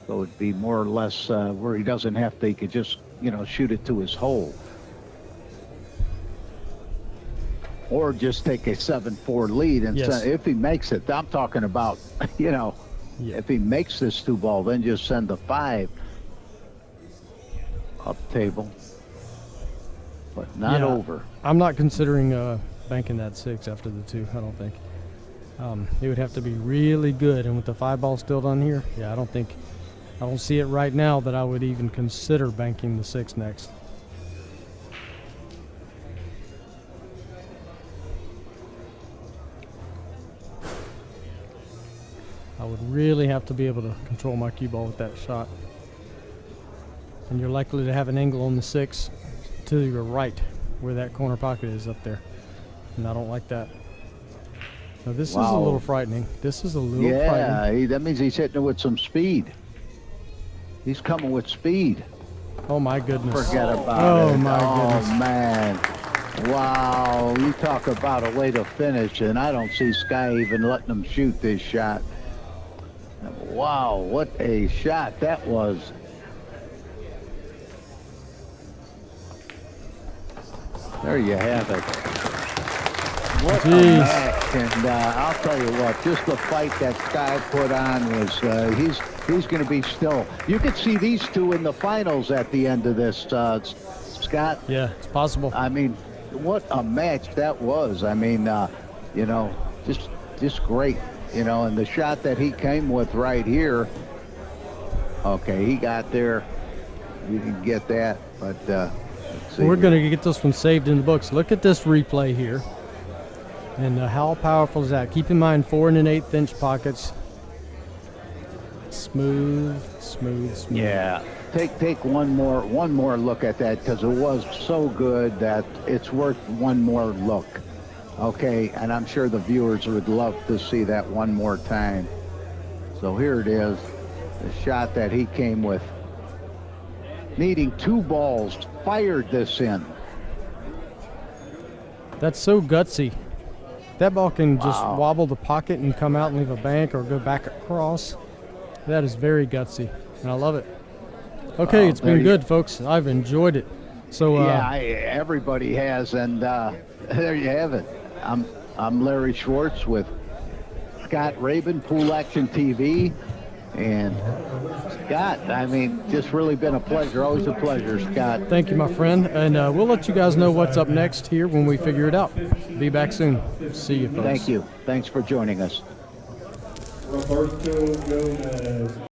So it'd be more or less where he doesn't have to, he could just, you know, shoot it to his hole. Or just take a 7-4 lead. And Yes. if he makes it, I'm talking about, you know, if he makes this 2 ball, then just send the 5 up table. But not over. I'm not considering banking that 6 after the 2, I don't think. It would have to be really good, and with the 5 ball still down here, yeah, I don't see it right now that I would even consider banking the 6 next. I would really have to be able to control my cue ball with that shot. And you're likely to have an angle on the 6 to your right, where that corner pocket is up there. And I don't like that. Now this is a little frightening. This is a little frightening. Yeah, that means he's hitting it with some speed. He's coming with speed. Oh my goodness. Forget about it. Oh my goodness. Oh man. Wow, you talk about a way to finish, and I don't see Sky even letting him shoot this shot. Wow, what a shot that was. There you have it. What a match, and I'll tell you what, just the fight that Sky put on was, he's going to be still. You could see these 2 in the finals at the end of this, Scott. Yeah, it's possible. I mean, what a match that was. I mean, you know, just great, you know, and the shot that he came with right here, okay, he got there. You can get that, but let's see. We're going to get this one saved in the books. Look at this replay here. And how powerful is that? Keep in mind 4 1/8 inch pockets. Smooth, smooth, smooth. Yeah. Take one more look at that, because it was so good that it's worth one more look. Okay, and I'm sure the viewers would love to see that one more time. So here it is, the shot that he came with. needing 2 balls, fired this in. That's so gutsy. That ball can just Wow. wobble the pocket and come out and leave a bank or go back across. That is very gutsy, and I love it. Okay, it's there been you- good, folks. I've enjoyed it. So, Everybody has, and there you have it. I'm Larry Schwartz with Scott Rabin, Pool Action TV, and Scott, I mean, just really been a pleasure. Always a pleasure, Scott. thank you, my friend. And we'll let you guys know what's up next here when we figure it out. Be back soon. See you, folks. Thank you. Thanks for joining us. Roberto Gomez.